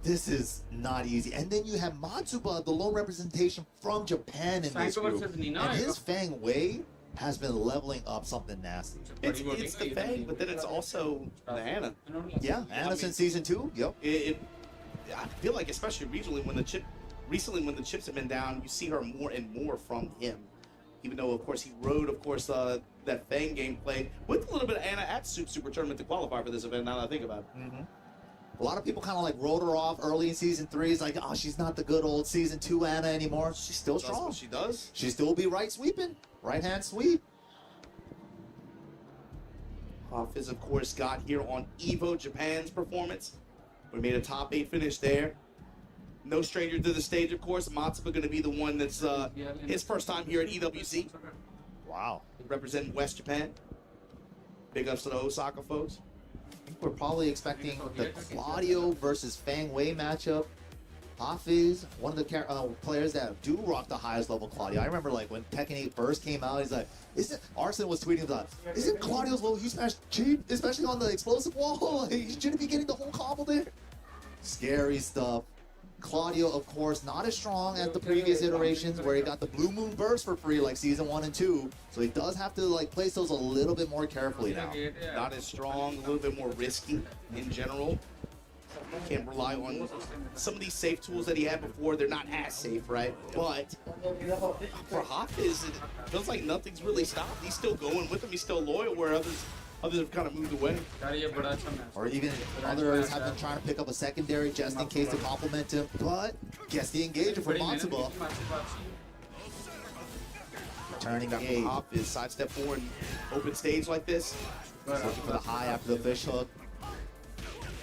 This is not easy. And then you have Matsuba, the lone representation from Japan in this group. And his Fang Wei has been leveling up something nasty. It's the Fang, but then it's also the Anna. Yeah, Anna since season 2. Yep. I feel like, especially recently when the chips have been down, you see her more and more from him. Even though, of course, he rode, that Fang gameplay with a little bit of Anna at Super Tournament to qualify for this event, now that I think about it. A lot of people kind of like wrote her off early in season 3. It's like, oh, she's not the good old season 2 Anna anymore. She's still That's strong. what she does. She still be right sweeping. Right hand sweep. Hafiz, of course, got here on Evo Japan's performance. We made a top 8 finish there. No stranger to the stage, of course. Matsuba going to be the one that's his first time here at EWC. Wow. Representing West Japan. Big ups to the Osaka folks. I think we're probably expecting the Claudio versus Fang Wei matchup. Hafiz, one of the players that do rock the highest level Claudio. I remember like when Tekken 8 first came out, he's like, Arslan was tweeting about, isn't Claudio's low? He smashed cheap, especially on the explosive wall. He shouldn't be getting the whole combo there. Scary stuff. Claudio, of course, not as strong as the previous iterations where he got the Blue Moon Burst for free like season 1 and 2. So he does have to like place those a little bit more carefully now. Not as strong, a little bit more risky in general. Can't rely on some of these safe tools that he had before. They're not as safe, right? But for Hafiz, it feels like nothing's really stopped. He's still going with him. He's still loyal where others have kind of moved away. Or even others have been trying to pick up a secondary just in case to complement him. But gets the engager from Matsuba. Turning up off is sidestep forward and open stage like this. He's looking for the high after the fish hook.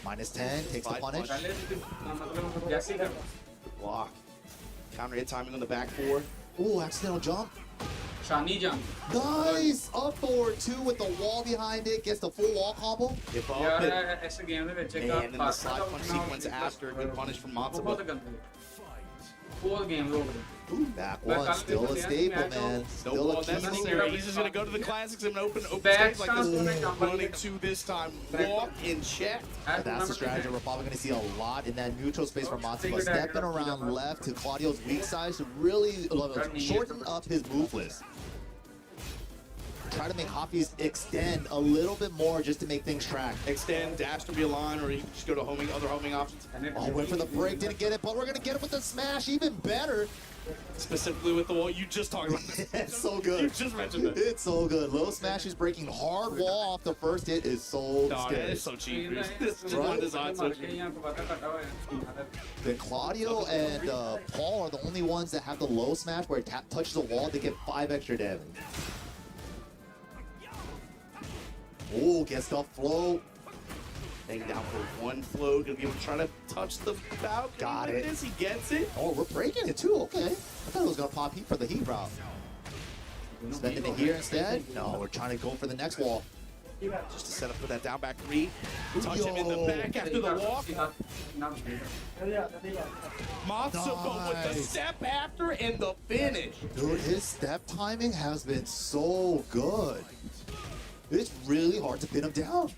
Minus 10, takes the punish. Block. Counter hit timing on the back four. Ooh, accidental jump. Shani jump. Nice! Up forward 2 with the wall behind it. Gets the full wall combo. If up यार and, ऐसे game में बच्चे and then the slide punch sequence after. Good punish from Matsuba. Full game लोग Back one, still a staple, man. No Still ball a key necessary. He's just going to go to the classics and open stage like this. Running to this time. Walk in check. But that's the strategy we're probably going to see a lot in that neutral space from Matsuba. Stepping around left to Claudio's weak side to really shorten up his move list. Try to make Hafiz extend a little bit more just to make things track. Extend, dash to be a line, or you can just go to other homing options. Oh, went for the break, didn't get it, but we're going to get it with the smash, even better. Specifically with the wall, you just talked about this. It's so good. You just mentioned it. It's so good. Low smash is breaking hard wall off the first hit is so Dog, scary. that is so cheap. This is one design so cheap. Then Claudio and Paul are the only ones that have the low smash where it touches the wall, they get 5 extra damage. Oh, gets the float. Hang down for one flow. Gonna be able to try to touch the balcony. Got it. He gets it. Oh, we're breaking it too. Okay. I thought it was gonna pop heat for the heat route. Spending it here instead? No, we're trying to go for the next wall. Just to set up for that down back 3. Touch him in the back after the walk. Matsuba with the step after and the finish. Dude, his step timing has been so good. It's really hard to pin him down.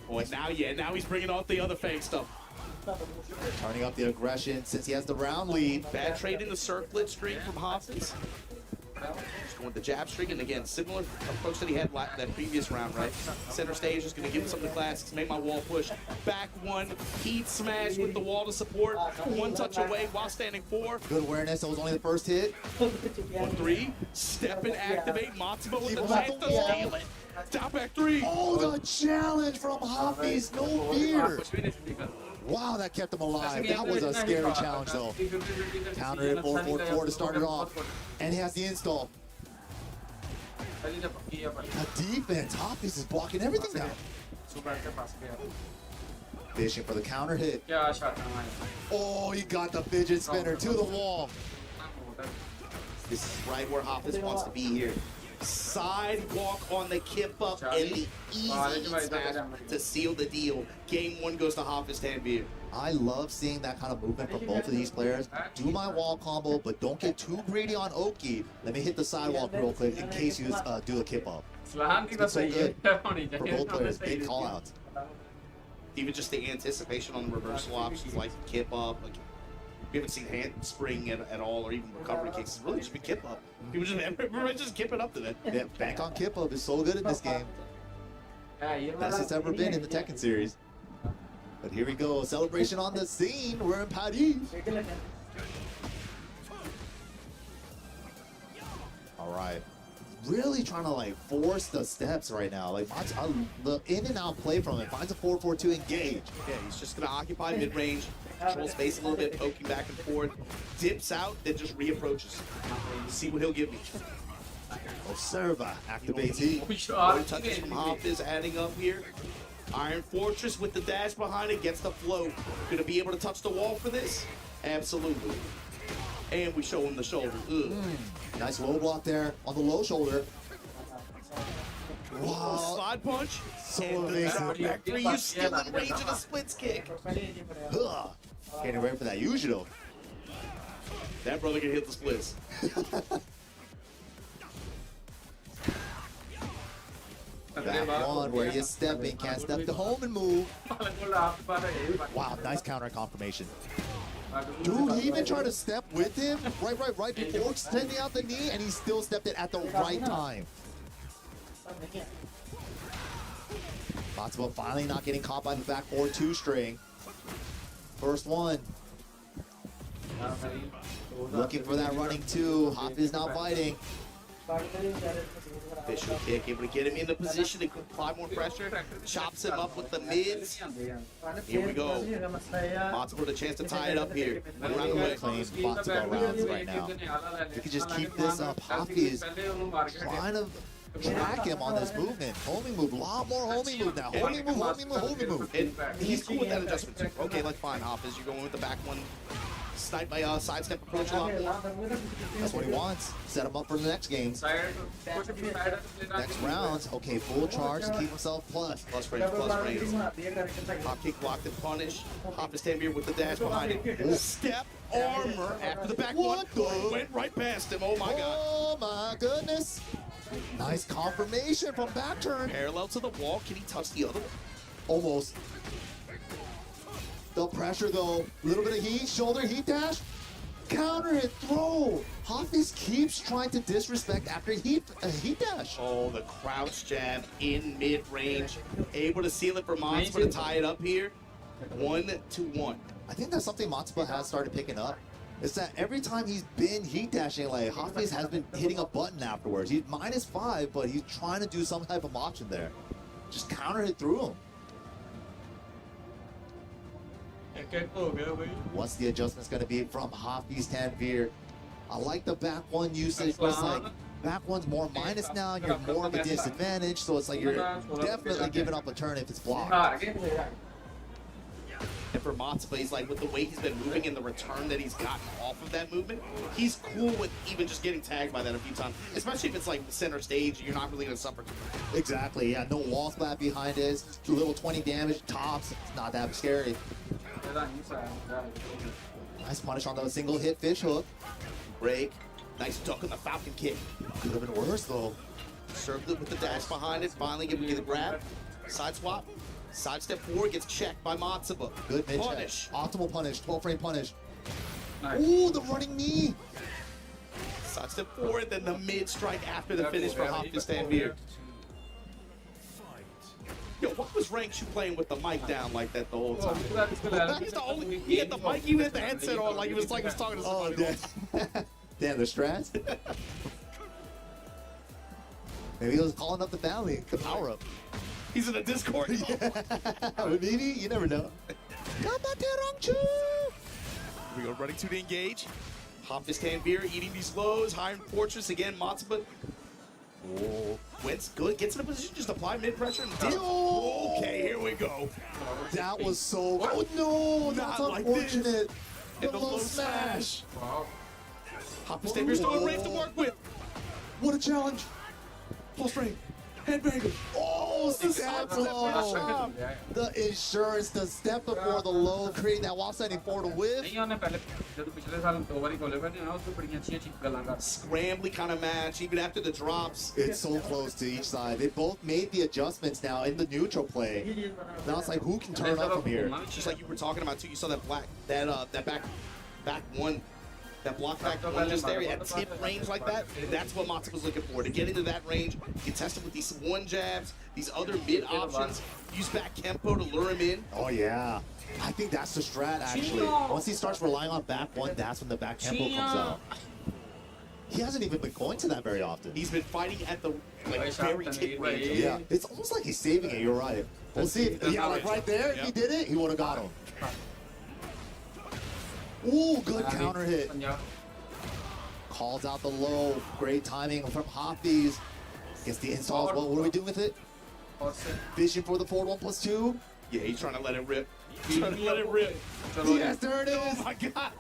Boy, now he's bringing out the other fake stuff. Turning up the aggression since he has the round lead. Bad trade in the circlet string from Hopkins. Just going with the jab string, and again, similar approach that he had that previous round, right? Center stage is going to give him some of the classics, make my wall push. Back one, heat smash with the wall to support. One touch away while standing 4. Good awareness, that was only the first hit. 1-3, step and activate. Matsuba with the chance to steal it. Down back 3. Oh, the challenge from Hafiz, no fear. Wow, that kept him alive. That was a scary challenge, though. Counter hit 4-4-4 to start it off. And he has the install. The defense, Hafiz is blocking everything now. Fishing for the counter hit. Oh, he got the fidget spinner to the wall. This is right where Hafiz wants to be here. Sidewalk on the kip up and the easy smash to seal the deal. Game 1 goes to Hafiz Tanvir. I love seeing that kind of movement from both of these players. Do my wall combo, but don't get too greedy on Oki. Let me hit the sidewalk real quick in case you do a kip up. It's so good for both players. Big call outs. Even just the anticipation on the reversal options like kip up. Like, we haven't seen handspring at all, or even recovery kicks. It's really just been kip up. People just kip it up to that. Yeah, back on kip up is so good in this game. Best it's ever been in the Tekken series. But here we go, celebration on the scene. We're in Paris. All right. Really trying to like force the steps right now. Like the in and out play from him. Finds a 4-4-2 engage. Yeah, he's just gonna occupy mid range, control space a little bit, poking back and forth, dips out, then just reapproaches. See what he'll give me. Observa activates heat. One touches from Hafiz adding up here. Iron Fortress with the dash behind it gets the float. Gonna be able to touch the wall for this? Absolutely. And we show him the shoulder. Nice low block there on the low shoulder. Wow. Slide punch. So and amazing. the back 3, you're still in range of the splits kick. Getting ready for that Ujido. That brother can hit the splits. Back one where you're stepping, can't step to home and move. Wow, nice counter confirmation. Dude, he even tried to step with him right before extending out the knee, and he still stepped it at the right time. Matsuba finally not getting caught by the back 4-2 string. First one. Looking for that running 2. Hafiz not biting. Visual kick, able to get him in the position to apply more pressure. Chops him up with the mids. Here we go. Matsuba with a chance to tie it up here. One round away. Claim Matsuba rounds right now. We could just keep this up. Hafiz trying to track him on this movement. Homing move, a lot more homing move now. Homing move, homing move, homing move. And he's cool with that adjustment too. Okay, like fine, Hoppers, you're going with the back one. Snipe by sidestep approach a lot more. That's what he wants. Set him up for the next game. Next round. Okay, full charge to keep himself plus. Plus range, plus range. Hop kick blocked and punish. Hoppers stand here with the dash behind it. Step armor after the back one. Went right past him. Oh my god. Oh my goodness. Nice confirmation from back turn. Parallel to the wall. Can he touch the other one? Almost. The pressure though, a little bit of heat, shoulder heat dash, counter hit throw. Hafiz keeps trying to disrespect after heat dash. Oh, the crouch jab in mid-range. Able to seal it for Matsuba to tie it up here. 1-1. I think that's something Matsuba has started picking up. It's that every time he's been heat dashing, like Hafiz has been hitting a button afterwards. He's -5, but he's trying to do some type of option there. Just counter hit through him. What's the adjustment's going to be from Hafiz Tanvir? I like the back one usage, but it's like back one's more minus now, you're more of a disadvantage, so it's like you're definitely giving up a turn if it's blocked. And for Matsuba, he's like, with the way he's been moving and the return that he's gotten off of that movement, he's cool with even just getting tagged by that a few times, especially if it's like center stage, you're not really going to suffer too much. Exactly, yeah, no wall splat behind it, a little 20 damage, tops, it's not that scary. Nice punish on the single hit fish hook. Break. Nice duck on the falcon kick. Could have been worse though. Served it with the dash behind it. Finally giving you the grab. Side swap. Side step forward. Gets checked by Matsuba. Good mid punish. Optimal punish. 12 frame punish. Nice. Ooh, the running knee. Side step forward. Then the mid strike after the finish for Hafiz Tanvir. Yo, what was Rankshu playing with the mic down like that the whole time? He's the only. He had the mic. He had the headset on like he was talking to somebody. Oh, damn. Damn, the strats. Maybe he was calling up the family, the power up. He's in a Discord. Maybe, you never know. We go running to engage. Hafiz Tanvir eating these lows. Iron Fortress again. Matsuba. Oh, Wentz good. Gets in a position, just apply mid pressure. And okay, here we go. That was so. Oh no, that's unfortunate. And the low smash. Hafiz Tanvir still in range to work with. What a challenge. Pulse range. Headbanger. Oh, step low. The insurance, the step before the low, creating that wall setting for the whiff. Scrambly kind of match, even after the drops. It's so close to each side. They both made the adjustments now in the neutral play. Now it's like, who can turn up from here? Just like you were talking about too, you saw that that back one. That block back one just there, at tip range like that, that's what Matsuba's looking for. To get into that range, you test him with these one jabs, these other mid options, use back Kempo to lure him in. Oh yeah, I think that's the strat actually. Once he starts relying on back one, that's when the back Kempo comes out. He hasn't even been going to that very often. He's been fighting at the very tip range. Yeah, it's almost like he's saving it, you're right. We'll see. Yeah, like right there, if he did it, he would have got him. Ooh, good counter hit. Calls out the low. Great timing from Hafiz. Gets the install as well. What do we do with it? Fishing for the forward 1+2. Yeah, he's trying to let it rip. He's trying to let it rip. Yes, there it is. Oh my god.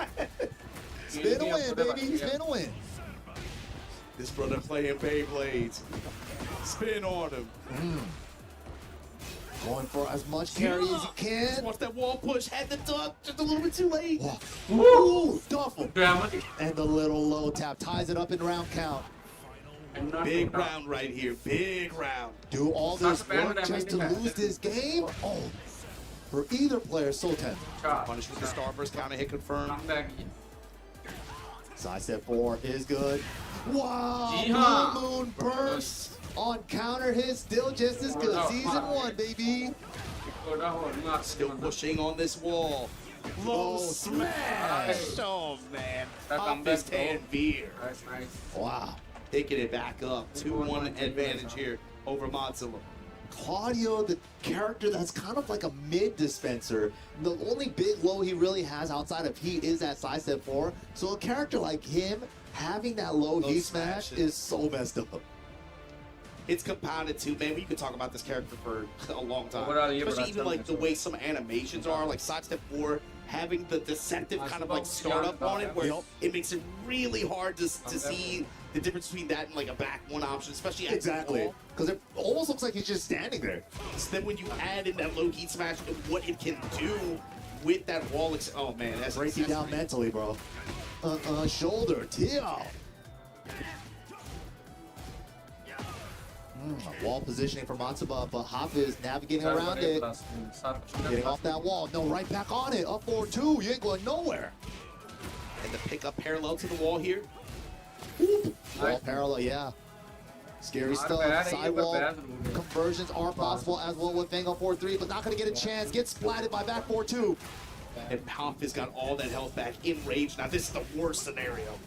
Spin a win, baby. Spin a win. This brother playing Beyblades. Spin on him. Going for as much carry as he can. Just watch that wall push. Had the duck just a little bit too late. Ooh, duffel. And the little low tap ties it up in round count. Big round right here. Big round. Do all this work just to lose this game? Oh, for either player, so tempting. Punish with the starburst. Counter hit confirmed. Side step 4 is good. Wow. Blue Moon burst. On counter hit, still just as good. Season 1, baby. Still pushing on this wall. Low smash. Oh, man. Hafiz Tanvir. Wow. Taking it back up. 2-1 advantage here over Matsuba. Claudio, the character that's kind of like a mid dispenser. The only big low he really has outside of heat is that side step 4. So a character like him having that low heat smash is so messed up. it's compounded too, man. You could talk about this character for a long time. Overall, ये Especially बड़ा even अच्छा like match the हुआ। way some animations are, like sidestep 4, having the deceptive kind of like startup on it, where it makes it really hard to see the difference between that and like a back one option, especially at Exactly. the wall. Because it almost looks like he's just standing there. So then when you add in that low heat smash and what it can do with that wall, oh man, that's Break you down mentally, bro. Shoulder, Tio. Wall positioning for Matsuba, but Hafiz navigating around it. Getting off that wall. No, right back on it. Up 4-2. You ain't going nowhere. And the pickup parallel to the wall here. Wall parallel, yeah. Scary stuff. Sidewall conversions are possible as well with Vanguard 4-3, but not going to get a chance. Gets splatted by back 4-2. And Hafiz got all that health back in rage. Now this is the worst scenario.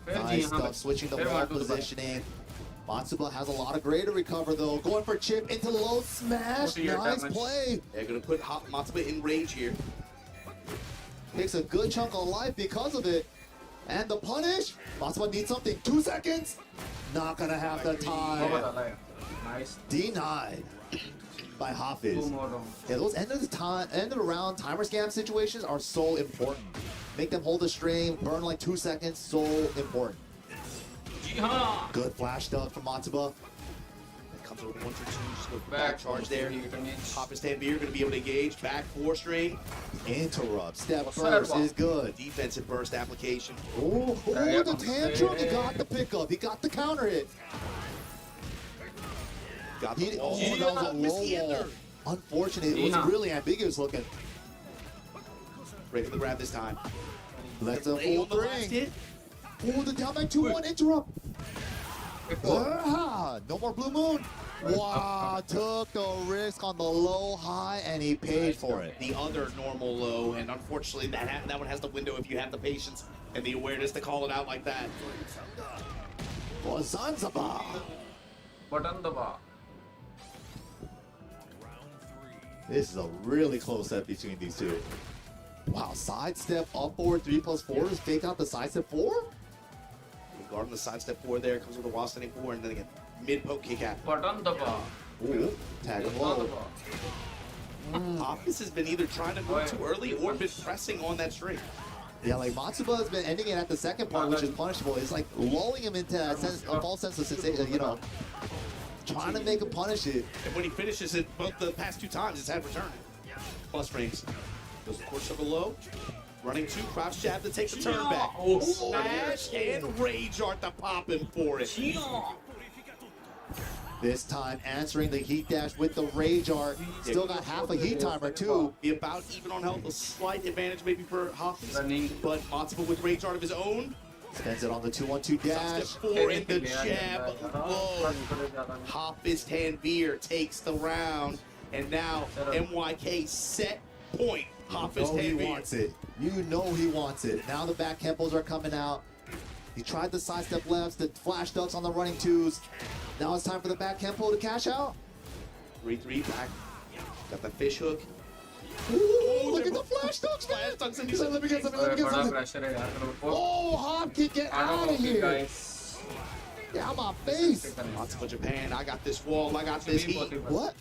Nice stuff. Switching the wall positioning. Matsuba has a lot of grade to recover though. Going for chip into low smash. Nice play. They're going to put Matsuba in rage here. Takes a good chunk of life because of it. And the punish. Matsuba needs something. 2 seconds. Not going to have the time. Nice. Denied by Hafiz. Yeah, those end of the round timer scam situations are so important. Make them hold the string, burn like 2 seconds. So important. Good flash duck from Matsuba. Comes with 1-2, just go back charge there. Hafiz Tanvir going to be able to engage. Back 4 string. Interrupt. Step first is good. Defensive burst application. Oh, the tantrum. He got the pickup. He got the counter hit. Got the wall. That was a low wall. Unfortunate. It was really ambiguous looking. Ready for the grab this time. Let's a full ring. Oh, the down back 2-1 interrupt. No more blue moon. Wow, took the risk on the low high and he paid for it. The other normal low, and unfortunately that one has the window if you have the patience and the awareness to call it out like that. For Zanzibar. Button daba. This is a really close set between these two. Wow, sidestep up forward 3+4 to fake out the sidestep 4? Guard on the sidestep 4 there, comes with a while standing 4, and then again, mid-poke kick out. Button daba. Ooh, tag him low. Hafiz has been either trying to move too early or been pressing on that string. Yeah, like Matsuba has been ending it at the second part, which is punishable. It's like lulling him into a false sense of sensation, you know, trying to make him punish it. And when he finishes it, both the past 2 times, it's had return. Plus frames. Goes of course over low. Running 2, crouch jab to take the turn back. Smash and rage art to pop him for it. This time answering the heat dash with the rage art. Still got half a heat timer too. Be about even on health, a slight advantage maybe for Hafiz. But Matsuba with rage art of his own. Spends it on the 2-1-2 dash. Step 4 in the jab. Low. Hafiz Tanvir takes the round. And now MYK set point. Hafiz You know he Tanvir. wants it. You know he wants it. Now the back tempos are coming out. He tried the sidestep lefts, the flash ducks on the running 2s. Now it's time for the back tempo to cash out. 3-3 back. Got the fish hook. Ooh, look at the flash ducks, man. Flash ducks in He's like, let me get something, let me get बड़ा something. pressure है यार. Oh, Hopkins, get out of here. Guys. Get out my face. Matsuba Japan, I got this wall, I got this heat. What?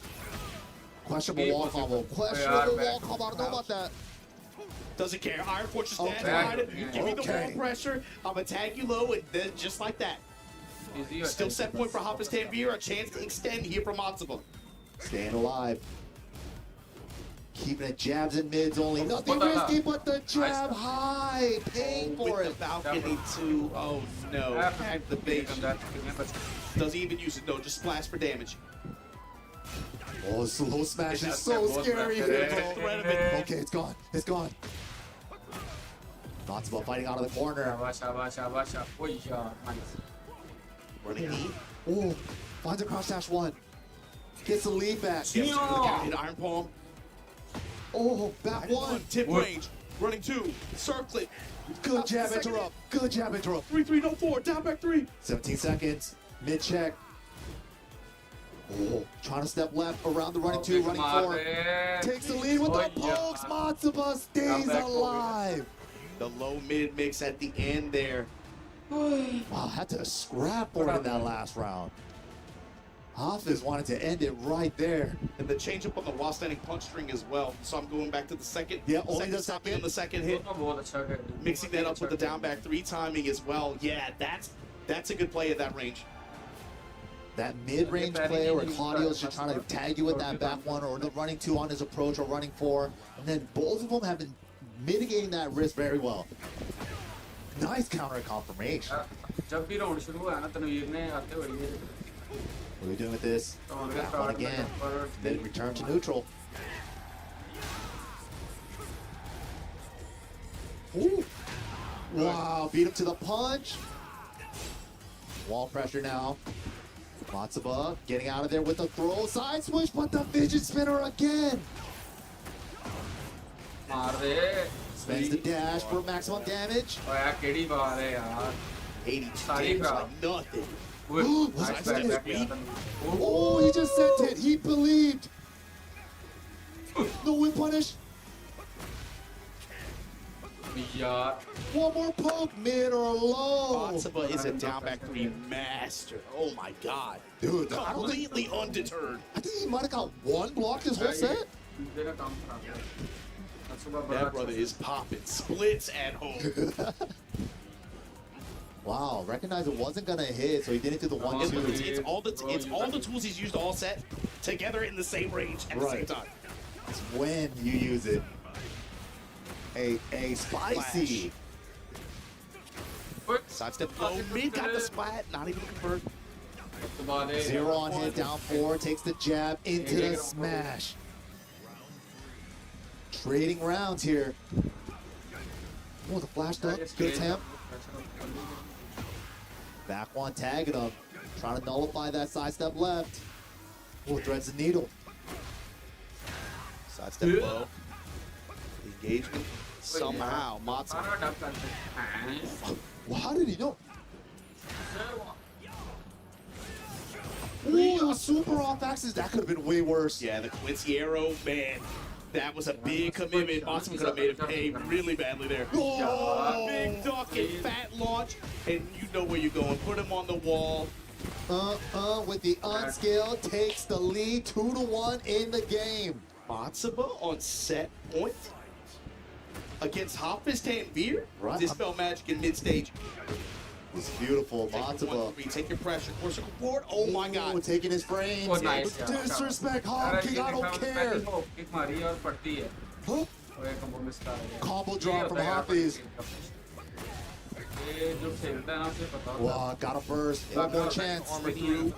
Questionable wall combo. Questionable wall combo. I don't know about that. Doesn't care. Iron Fortress Okay. behind it. You give me the Okay. wall pressure. I'm gonna tag you low, and then just like that. Still set point for Hafiz Tanvir. A chance to extend here from Matsuba. Staying alive. Keeping it jabs and mids only. Nothing risky but the jab high. Paying for With it. the balcony too. Oh no. Activation. Doesn't even use it. No, just splash for damage. Oh, slow smash is so scary here, bro. Okay, it's gone. It's gone. Matsuba fighting out of the corner. Running E. Oh, finds a cross dash 1. Gets the lead back. Hit Iron Palm. Oh, back 1. Tip range. Running 2. Circlet. Good jab interrupt. Good jab interrupt. 3-3, no 4. Down back 3. 17 seconds. Mid check. Oh, trying to step left around the running 2, running 4. Takes the lead with the pokes. Matsuba stays alive. The low mid mix at the end there. Wow, had to scrap for it in that last round. Hafiz wanted to end it right there. And the change up on the while standing punch string as well. So I'm going back to the second. Yeah, only the stopping second. on the second hit. Mixing that up with the down back 3 timing as well. Yeah, that's a good play at that range. That mid-range play where Claudio's just trying to tag you with that back one, or the running 2 on his approach, or running 4. And then both of them have been mitigating that risk very well. Nice counter confirmation. जब भी round शुरू हुआ ना तनवीर ने आते हुए ये What are we doing with this? Back one again. Then return to neutral. Ooh. Wow, beat him to the punch. Wall pressure now. Matsuba getting out of there with the throw. Side switch, but the fidget spinner again. मार दे Spends the dash for maximum damage. ओ यार KD बार है यार 82 सारी damage खराब like nothing. Nice back किया था Oh, he just sent it. He believed. No whip punish. यार One more poke, mid or low. Matsuba is a down back 3 master. Oh my god. Dude, completely undeterred. I think he might have got one block this whole set. तेरा काम खराब है That brother is popping splits at home. Wow, recognized it wasn't gonna hit, so he didn't do the 1-2. It's all the tools he's used all set together in the same range at the same time. It's when you use it. A spicy. Sidestep low, mid got the splat, not even convert. 0 on hit, down 4, takes the jab into the smash. Trading rounds here. Oh, the flash duck, good attempt. Back one, tagging him. Trying to nullify that sidestep left. Oh, threads the needle. Sidestep low. Engagement. Somehow, Matsuba. Well, how did he know? Ooh, the super off axis. That could have been way worse. Yeah, the Quincy arrow, man. That was a big commitment. Matsuba could have made it pay really badly there. Oh! Big duck and fat launch, and you know where you're going. Put him on the wall. With the unscaled, takes the lead 2-1 in the game. Matsuba on set point against Hafiz Tanvir. Right. Dispel Magic in mid-stage. It's beautiful, Matsuba. Take your pressure. Core circle forward. Oh my god. Taking his frames. Oh, nice. Disrespect, hop kick, I don't care. Kick मारी और पड़ती है Huh? ओए combo miss कर रहा है Combo drop from Hafiz. ये जो खेलता है ना उसे पता होता है Wow, got a burst. One more chance. Armor through.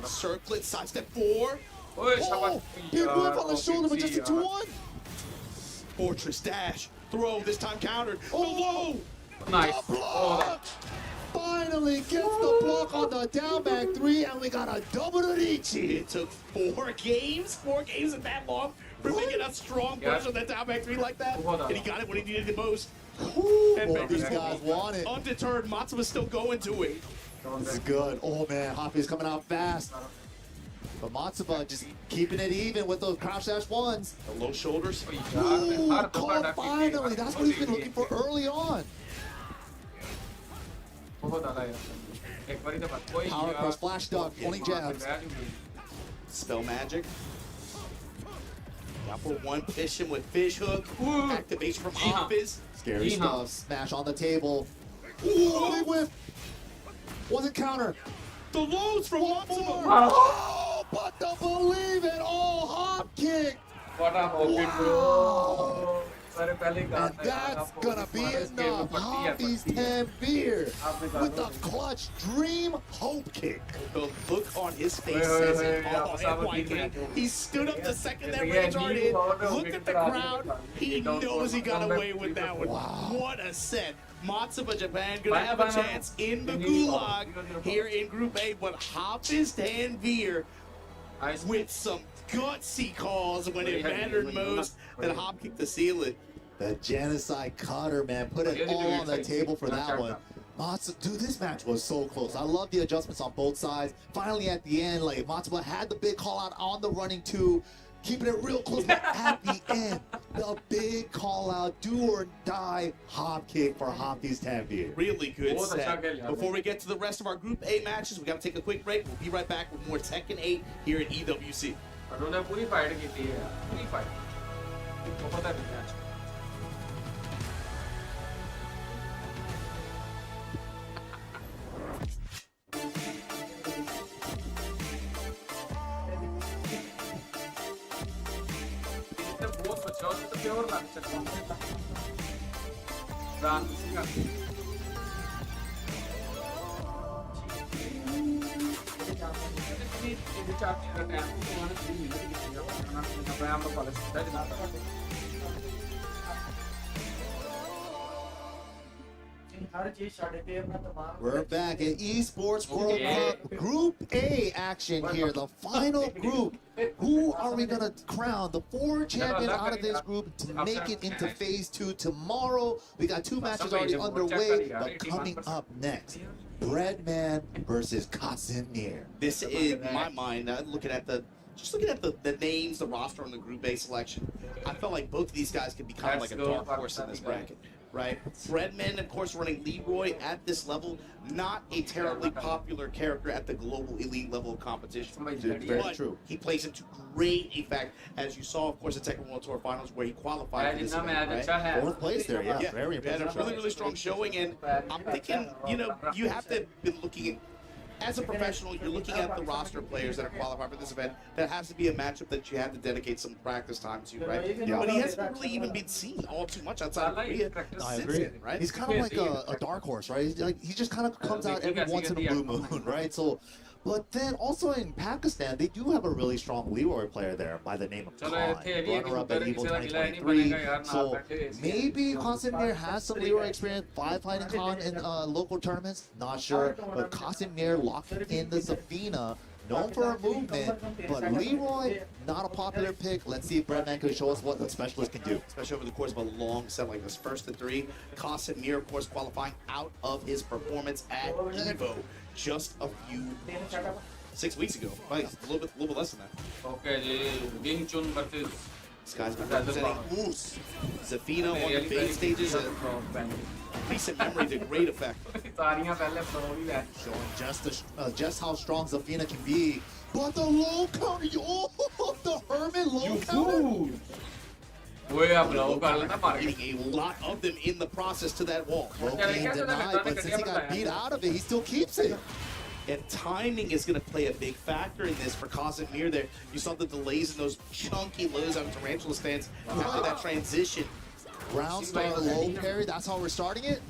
Circlet, sidestep 4. ओए Oh, शाबाश big whip on the shoulder, but just a 2-1. Fortress dash. Throw, this time countered. Oh, nice block! Finally gets the block on the down back 3, and we got a double to Ichi. It took 4 games in that long for making a strong push on that down back 3 like that. And he got it when he needed it most. Well, these guys want it. Undeterred, Matsuba's still going to it. This is good. Oh man, Hafiz coming out fast. But Matsuba just keeping it even with those crouch dash 1s. The low shoulders. Ooh, caught finally. That's what he's been looking for early on. Power cross flash duck, only jabs. Spell magic. Got for 1, fish him with fish hook. Activation from Hafiz. Scary stuff. Smash on the table. Ooh, big whip. Wasn't counter. The lows from Matsuba. Oh, but the believe it all hop kick. What a moment, bro. And that's gonna be enough. Hafiz Tanvir with the clutch dream hope kick. The look on his face says it all. FYK. He stood up the second that range art in, looked at the crowd. He knows he got away with that one. What a set. Matsuba Japan gonna have a chance in the gulag here in Group A, but Hafiz Tanvir with some gutsy calls when it mattered most that hop kicked the ceiling. The genocide cutter, man, put it all on the table for that one. Dude, this match was so close. I love the adjustments on both sides. Finally, at the end, like Matsuba had the big call out on the running 2. keeping it real close, but at the end, the big call out, do or die hop kick for Hoppy's Tampere. Really good set. Before we get to the rest of our Group A matches, we got to take a quick break. We'll be right back with more Tekken 8 here at EWC. उन्होंने पूरी fight की थी पूरी fight बहुत है match बहुत बचा तो प्योर लग सकता है We're back at Esports World Cup Group A action here, the final group. Who are we going to crown? The 4 champions out of this group to make it into phase 2 tomorrow. We got 2 matches already underway, but coming up next, Breadman versus Casimir. This is, in my mind, looking at the names, the roster, and the Group A selection, I felt like both of these guys could be kind of like a dark horse in this bracket, right? Breadman, of course, running Leroy at this level, not a terribly popular character at the global elite level of competition. Very true. He plays into great effect, as you saw, of course, at Tekken World Tour Finals, where he qualified for this event, right? 4th place there, yeah. Very impressive. Had a really, really strong showing, and I'm thinking, you know, you have to be looking at, as a professional, you're looking at the roster of players that are qualified for this event. That has to be a matchup that you have to dedicate some practice time to, right? Yeah. But he hasn't really even been seen all too much outside of Korea. I agree. Right? He's kind of like a dark horse, right? He's like, he just kind of comes out every once in a blue moon, right? So, but then also in Pakistan, they do have a really strong Leroy player there by the name of Khan, runner-up at Evo 2023. So maybe Casimir has some Leroy experience by fighting Khan in local tournaments. Not sure, but Casimir locking in the Zafina. Known for her movement, but Leroy, not a popular pick. Let's see if Breadman can show us what the specialist can do. Especially over the course of a long set like this. 1st to 3, Casimir, of course, qualifying out of his performance at Evo just a few 6 weeks ago. Right, a little bit less than that. Okay, Wing Chun versus this guy's been representing Moose. Zafina on the main stages. Recent memory to great effect. Showing just how strong Zafina can be. But the low counter, oh, the Hermit low counter. Getting a lot of them in the process to that wall. Low-key denied, but since he got beat out of it, he still keeps it. And timing is going to play a big factor in this for Casimir there. You saw the delays in those chunky lows on Tarantula stance after that transition. Ground star low parry, that's how we're starting it.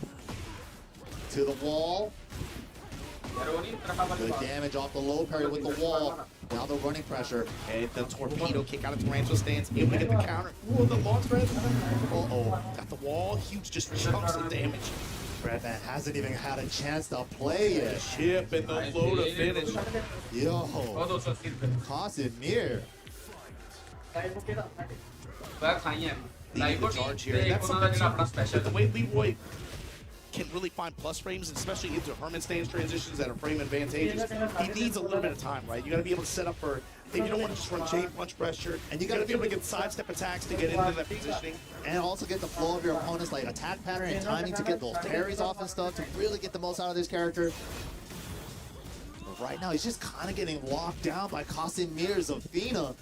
To the wall. Good damage off the low parry with the wall. Now the running pressure. And the torpedo kick out of Tarantula stance. Able to get the counter. Ooh, the launch thread. Uh-oh. Got the wall. Huge just chunks of damage. Breadman hasn't even had a chance to play yet. Chip and the low to finish. Yo. Casimir. Leading the charge here. And that's something the way Leroy can really find plus frames, especially into Herman stance transitions that are frame advantageous. He needs a little bit of time, right? You got to be able to set up for. You don't want to just run chain punch pressure, and you got to be able to get sidestep attacks to get into that positioning, and also get the flow of your opponent's like attack pattern and timing to get those parries off and stuff to really get the most out of this character. But right now, he's just kind of getting locked down by Casimir Zafina.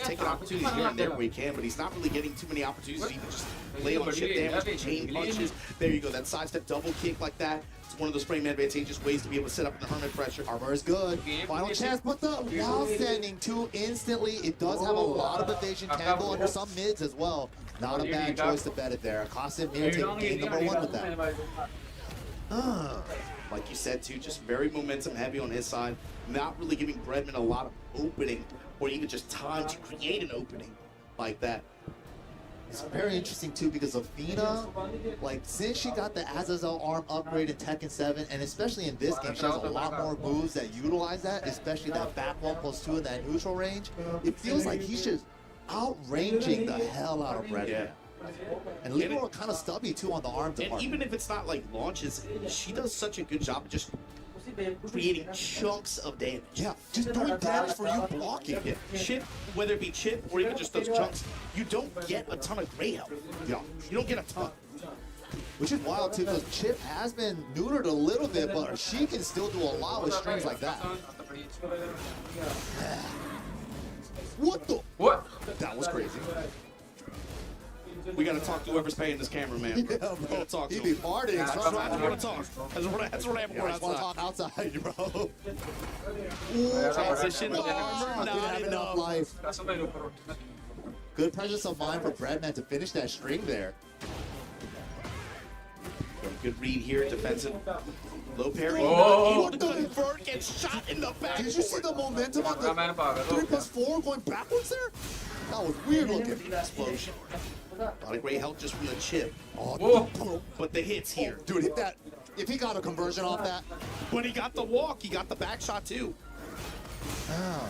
Taking opportunities here and there where he can, but he's not really getting too many opportunities to even just lay on chip damage, chain punches. There you go, that sidestep double kick like that. It's one of those frame advantageous ways to be able to set up the Hermit pressure. Armor is good. Final chance, but the wall standing too instantly. It does have a lot of evasion tangle under some mids as well. Not a bad choice to bet it there. Casimir taking game number 1 with that. Like you said too, just very momentum heavy on his side. Not really giving Breadman a lot of opening or even just time to create an opening like that. It's very interesting too because Zafina, like since she got the Azazel arm upgrade in Tekken 7, and especially in this game, she has a lot more moves that utilize that, especially that back 1+2 in that neutral range. It feels like he's just outranging the hell out of Breadman. Yeah. And Leroy kind of stubby too on the arm department. And even if it's not like launches, she does such a good job of just creating chunks of damage. Yeah, just doing damage for you blocking. Yeah. Chip, whether it be chip or even just those chunks, you don't get a ton of gray health. Yeah. You don't get a ton. Which is wild too, because Chip has been neutered a little bit, but she can still do a lot with strings like that. What the? What? That was crazy. We gotta talk to whoever's paying this cameraman. Yeah, bro. We gotta talk to He him. be farting. That's what I want to talk. That's what I Yeah, I just want to talk outside, bro. Transition. Didn't have enough life. Good presence of mind for Breadman to finish that string there. Good read here, defensive. Low parry. Oh, Not able to convert, gets shot in the back. Did you see the momentum on the 3+4 going backwards there? That was weird looking. Explosion. A lot of great help just from the chip. Oh, but the hits here. Dude, hit that. If he got a conversion off that. But he got the walk. He got the back shot too. Oh,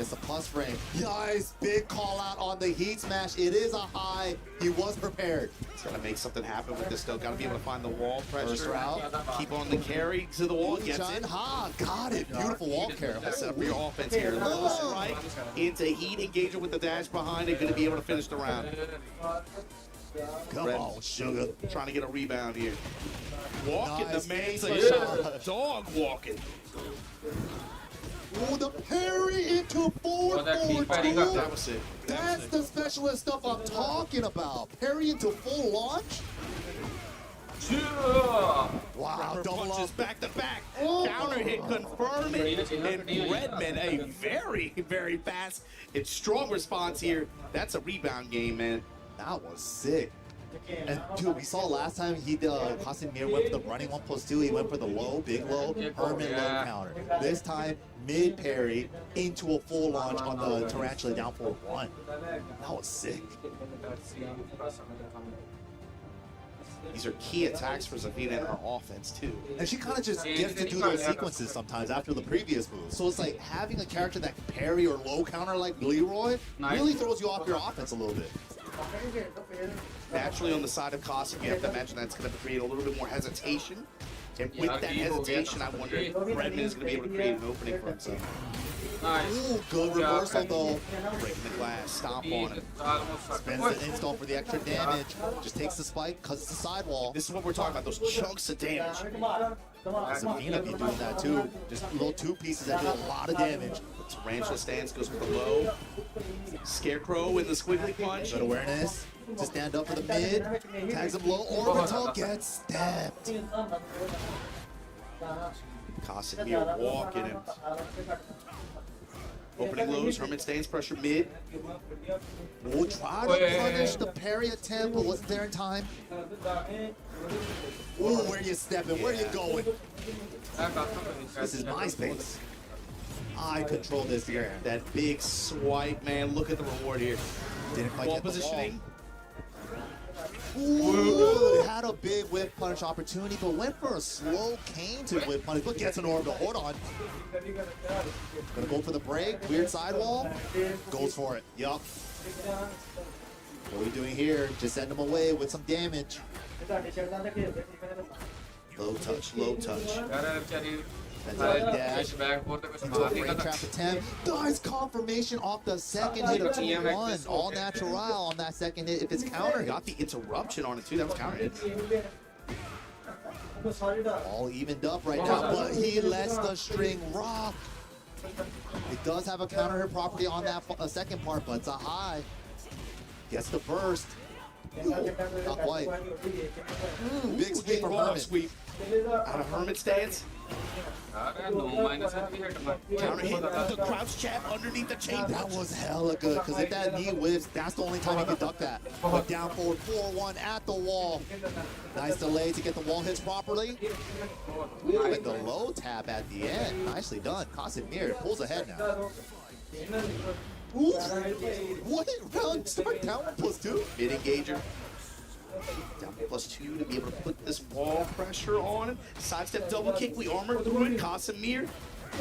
it's a plus frame. Nice big call out on the heat smash. It is a high. He was prepared. He's got to make something happen with this though. Got to be able to find the wall pressure. First round. Keep on the carry to the wall. Gets John it. Ha, got it. Beautiful wall carry. Set up for your offense here. Low strike into heat engagement with the dash behind it. Going to be able to finish the round. Come on, Sugar. Trying to get a rebound here. Walking Nice. the man's Nice. a dog walking. Oh, the parry into forward forward two. That was it. That's the specialist stuff I'm talking about. Parry into full launch. Wow, double punches up. back to back. Oh. Counter hit confirm it. And Redman, a very, very fast and strong response here. That's a rebound game, man. That was sick. And dude, we saw last time Casimir went for the running 1+2. He went for the low, big low, Herman low counter. This time, mid parry into a full launch on the Tarantula down for 1. That was sick. These are key attacks for Zafina in her offense too. And she kind of just gets to do those sequences sometimes after the previous move. So it's like having a character that can parry or low counter like Leroy really throws you off your offense a little bit. Naturally, on the side of Cossack, you have to imagine that's going to create a little bit more hesitation. And with that hesitation, I wonder if Redman is going to be able to create an opening for himself. Nice. Ooh, good reversal though. Breaking the glass, stomp on him. Spends the install for the extra damage. Just takes the spike because it's a sidewall. This is what we're talking about, those chunks of damage. Zafina be doing that too. Just little two pieces that do a lot of damage. Tarantula stance goes for the low. Scarecrow in the squiggly punch. Good awareness. To stand up for the mid. Tags him low. Orbital gets stabbed. Casimir walking him. Opening lows, Herman stands pressure mid. We'll try to punish the parry attempt, but wasn't there in time. Ooh, where you stepping? Where you going? This is my space. I control this here. That big swipe, man. Look at the reward here. Didn't quite Ball get the positioning. Ooh, had a big whip punish opportunity, but went for a slow cane to whip punish, but gets an orbital. Hold on. Gonna go for the break. Weird sidewall. Goes for it. Yup. What are we doing here? Just send him away with some damage. Low touch, low touch. That's a dash into a frame trap attempt. Nice confirmation off the second hit of 2-1. All natural on that second hit if it's counter. Got the interruption on it too. That was counter hit. All evened up right now, but he lets the string rock. It does have a counter hit property on that second part, but it's a high. Gets the burst. Ooh, not quite. Big sweep from Herman. Sweep. Out of Herman stance. Counter hit, the crouch jab underneath the chain. That was hella good, because if that knee whips, that's the only time you can duck that. But down forward, 4-1 at the wall. Nice delay to get the wall hits properly. Ooh, and the low tap at the end. Nicely done. Casimir pulls ahead now. Ooh, what round start down 1+2? Mid engager. Down +2 to be able to put this wall pressure on him. Sidestep double kick. We armored through it. Casimir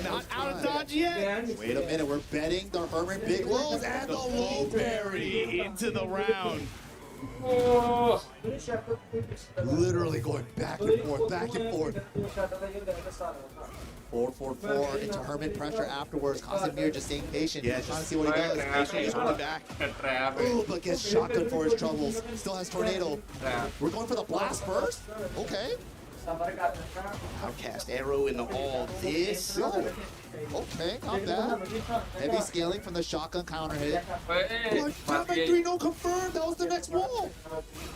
not out of dodge yet. Wait a minute, we're betting the Herman big lows and the low parry. Into the round. Literally going back and forth, back and forth. 4-4-4 into Hermit pressure afterwards. Casemir just staying patient. Yeah, trying to see what he does. He's holding back. Ooh, but gets shotgun for his troubles. Still has tornado. We're going for the blast first? Okay. Outcast arrow in the hall. This. Okay, not bad. Heavy scaling from the shotgun counter hit. But damn it, 3-0 confirmed. That was the next wall.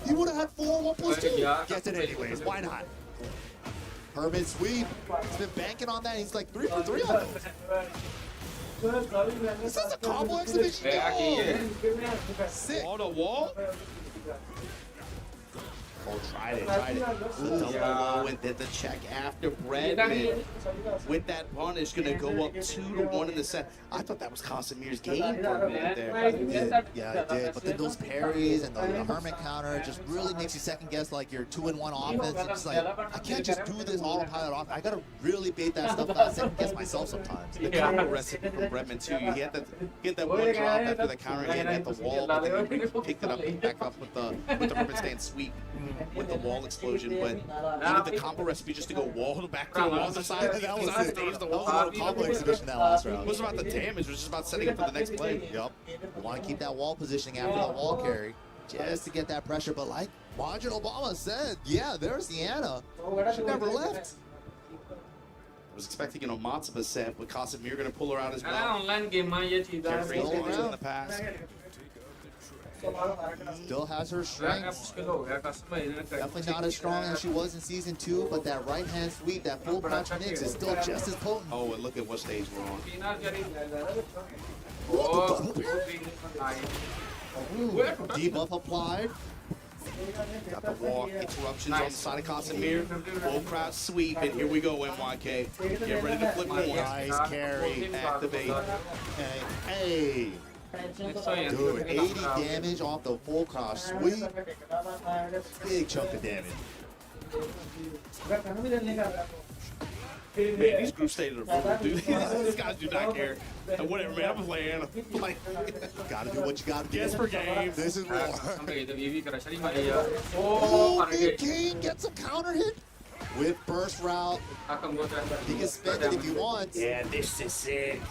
He would have had 4-1+2. Gets it anyways. Why not? Hermit sweep. He's been banking on that. He's like 3 for 3 on those. This is a combo exhibition. Oh, sick. Wall to wall. Oh, tried it. Double low and did the check after Bredman. With that punish, gonna go up 2-1 in the set. I thought that was Casemir's game for a minute there. It did. Yeah, it did. But then those parries and the Hermit counter just really makes you second guess like your 2-in-1 offense. It's just like, I can't just do this autopilot off. I gotta really bait that stuff out, second guess myself sometimes. The counter recipe from Bredman too. He had that one drop after the counter hit at the wall, but then he picked it up and back up with the Hermit stand sweep with the wall explosion. But even the combo recipe just to go wall back to the wall other side. That was it. Stays the That was wall. a little combo exhibition that last round. It was about the damage. It was just about setting up for the next play. Yep. We want to keep that wall positioning after the wall carry just to get that pressure. But like Margin Obama said, yeah, there's the Anna. She never left. I was expecting an Matsuba set, but Casemir going to pull her out as well. Online game Carefree in the past. Still has her strengths. Definitely not as strong as she was in season 2, but that right hand sweep, that full punch mix is still just as potent. Oh, and look at what stage we're on. Debuff applied. Got the walk interruptions on the side of Casemir. Full crowd sweep, and here we go, MYK. Get ready to flip coins. Nice carry. Activate. Hey. Dude, 80 damage off the full cross sweep. Big chunk of damage. Man, these groups stay to the room, dude. These guys do not care. Whatever, man. I'm playing. Gotta do what you gotta do. Guess for game. This is war. Oh, Big King gets a counter hit with burst route. He can spend it if he wants. Yeah, this is sick.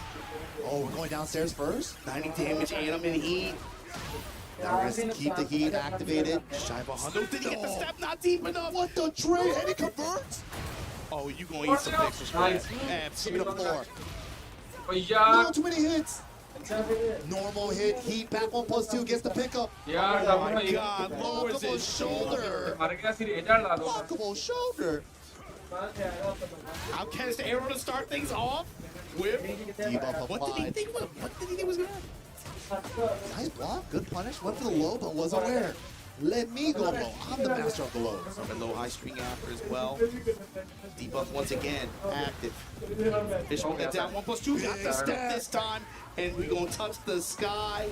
Oh, we're going downstairs first? 90 damage, and I'm in heat. Now we're gonna keep the heat activated. Shy of 100. Did he get the step? Not deep enough. What the trade? And he converts? Oh, you gonna eat some extra spread. Absolutely. 4. No, too many hits. Normal hit, heat, back 1+2, gets the pickup. Oh my god, lowers Blockable his shoulder. Blockable shoulder. Outcast arrow to start things off. Whip. Debuff What did he applied. think was gonna happen? Nice block, good punish. Went for the low, but was aware. Let me go low. I'm the master of the lows. Some low high string after as well. Debuff once again, active. Fish with that down 1+2. Got the step this time, and we gonna touch the sky.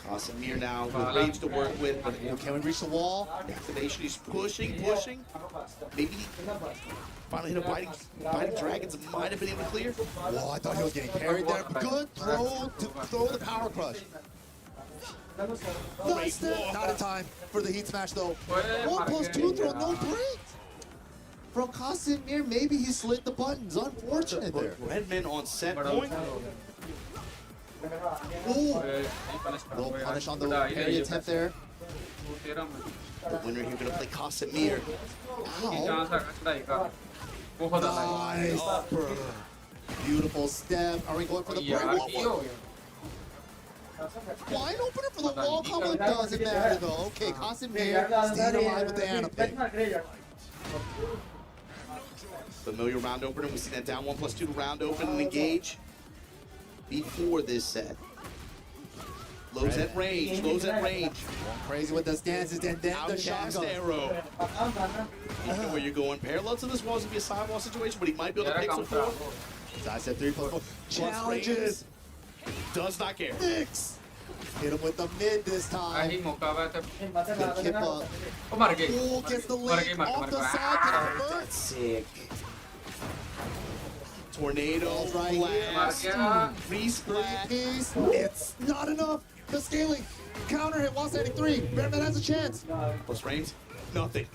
Casemir now with rage to work with, but can we reach the wall? Activation, he's pushing. Maybe finally hit a biting dragons. Might have been able to clear. Whoa, I thought he was getting carried there. Good throw to throw the power crush. Nice step. Not in time for the heat smash though. 1+2 throw, no break. From Casemir, maybe he slid the buttons. Unfortunate there. Redman on set point. Ooh. Little punish on the parry attempt there. The winner here gonna play Casemir. Nice. Beautiful step. Are we going for the break? Wide opener for the wall combo. Doesn't matter though. Okay, Casemir staying alive with the Anna pick. Familiar round opener. We see that down 1+2 round open and engage before this set. Lows at range. Going crazy with the stances and then the Outcast shotgun. arrow. You know where you're going. Parallel to this wall is gonna be a sidewall situation, but he might be able to pick some forward. So I said 3+4. Challenges. Does not care. Mix. Hit him with the mid this time. Good kip up. Oh, gets the leg off the side. Can it convert? Sick. Tornadoes right blast, here. resplat. Piece. It's not enough. The scaling. Counter hit while standing 3. Bearman has a chance. Plus range, nothing.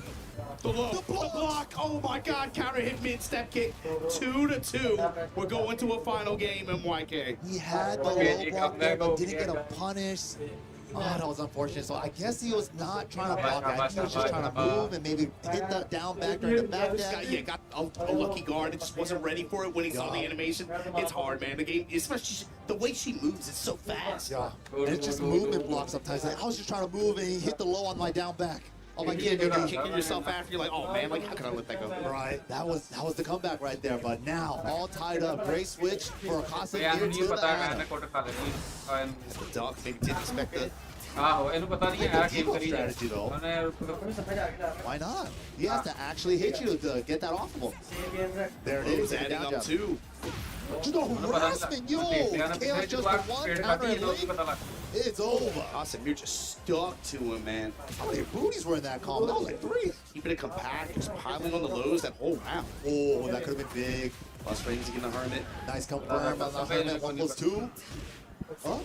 The low, the block. Oh my God! Counter hit mid step kick. 2-2. We're going to a final game, MYK. He had the low block there, but didn't get a punish. Oh, that was unfortunate. So I guess he was not trying to block that. He was just trying to move and maybe hit the down back during the back dash. Yeah, got a lucky guard. It just wasn't ready for it when he saw the animation. It's hard, man. The game, especially the way she moves, it's so fast. Yeah, and it's just movement block sometimes. Like, I was just trying to move and he hit the low on my down back. Oh my God, you're kicking yourself after. You're like, oh man, like how can I let that go? Right, that was the comeback right there. But now all tied up. Great switch for a constant here to the end. It's the duck. Maybe didn't expect the. Strategy though. Why not? He has to actually hit you to get that off of him. There it is. Adding up too. The harassment, yo! Chaos just with one counter and link. It's over. Awesome, you're just stuck to him, man. How many booties were in that combo? That was like 3. Keeping it compact, just piling on the lows that whole round. Oh, that could have been big. Plus range against the Hermit. Nice confirm on the Hermit. 1+2. Oh.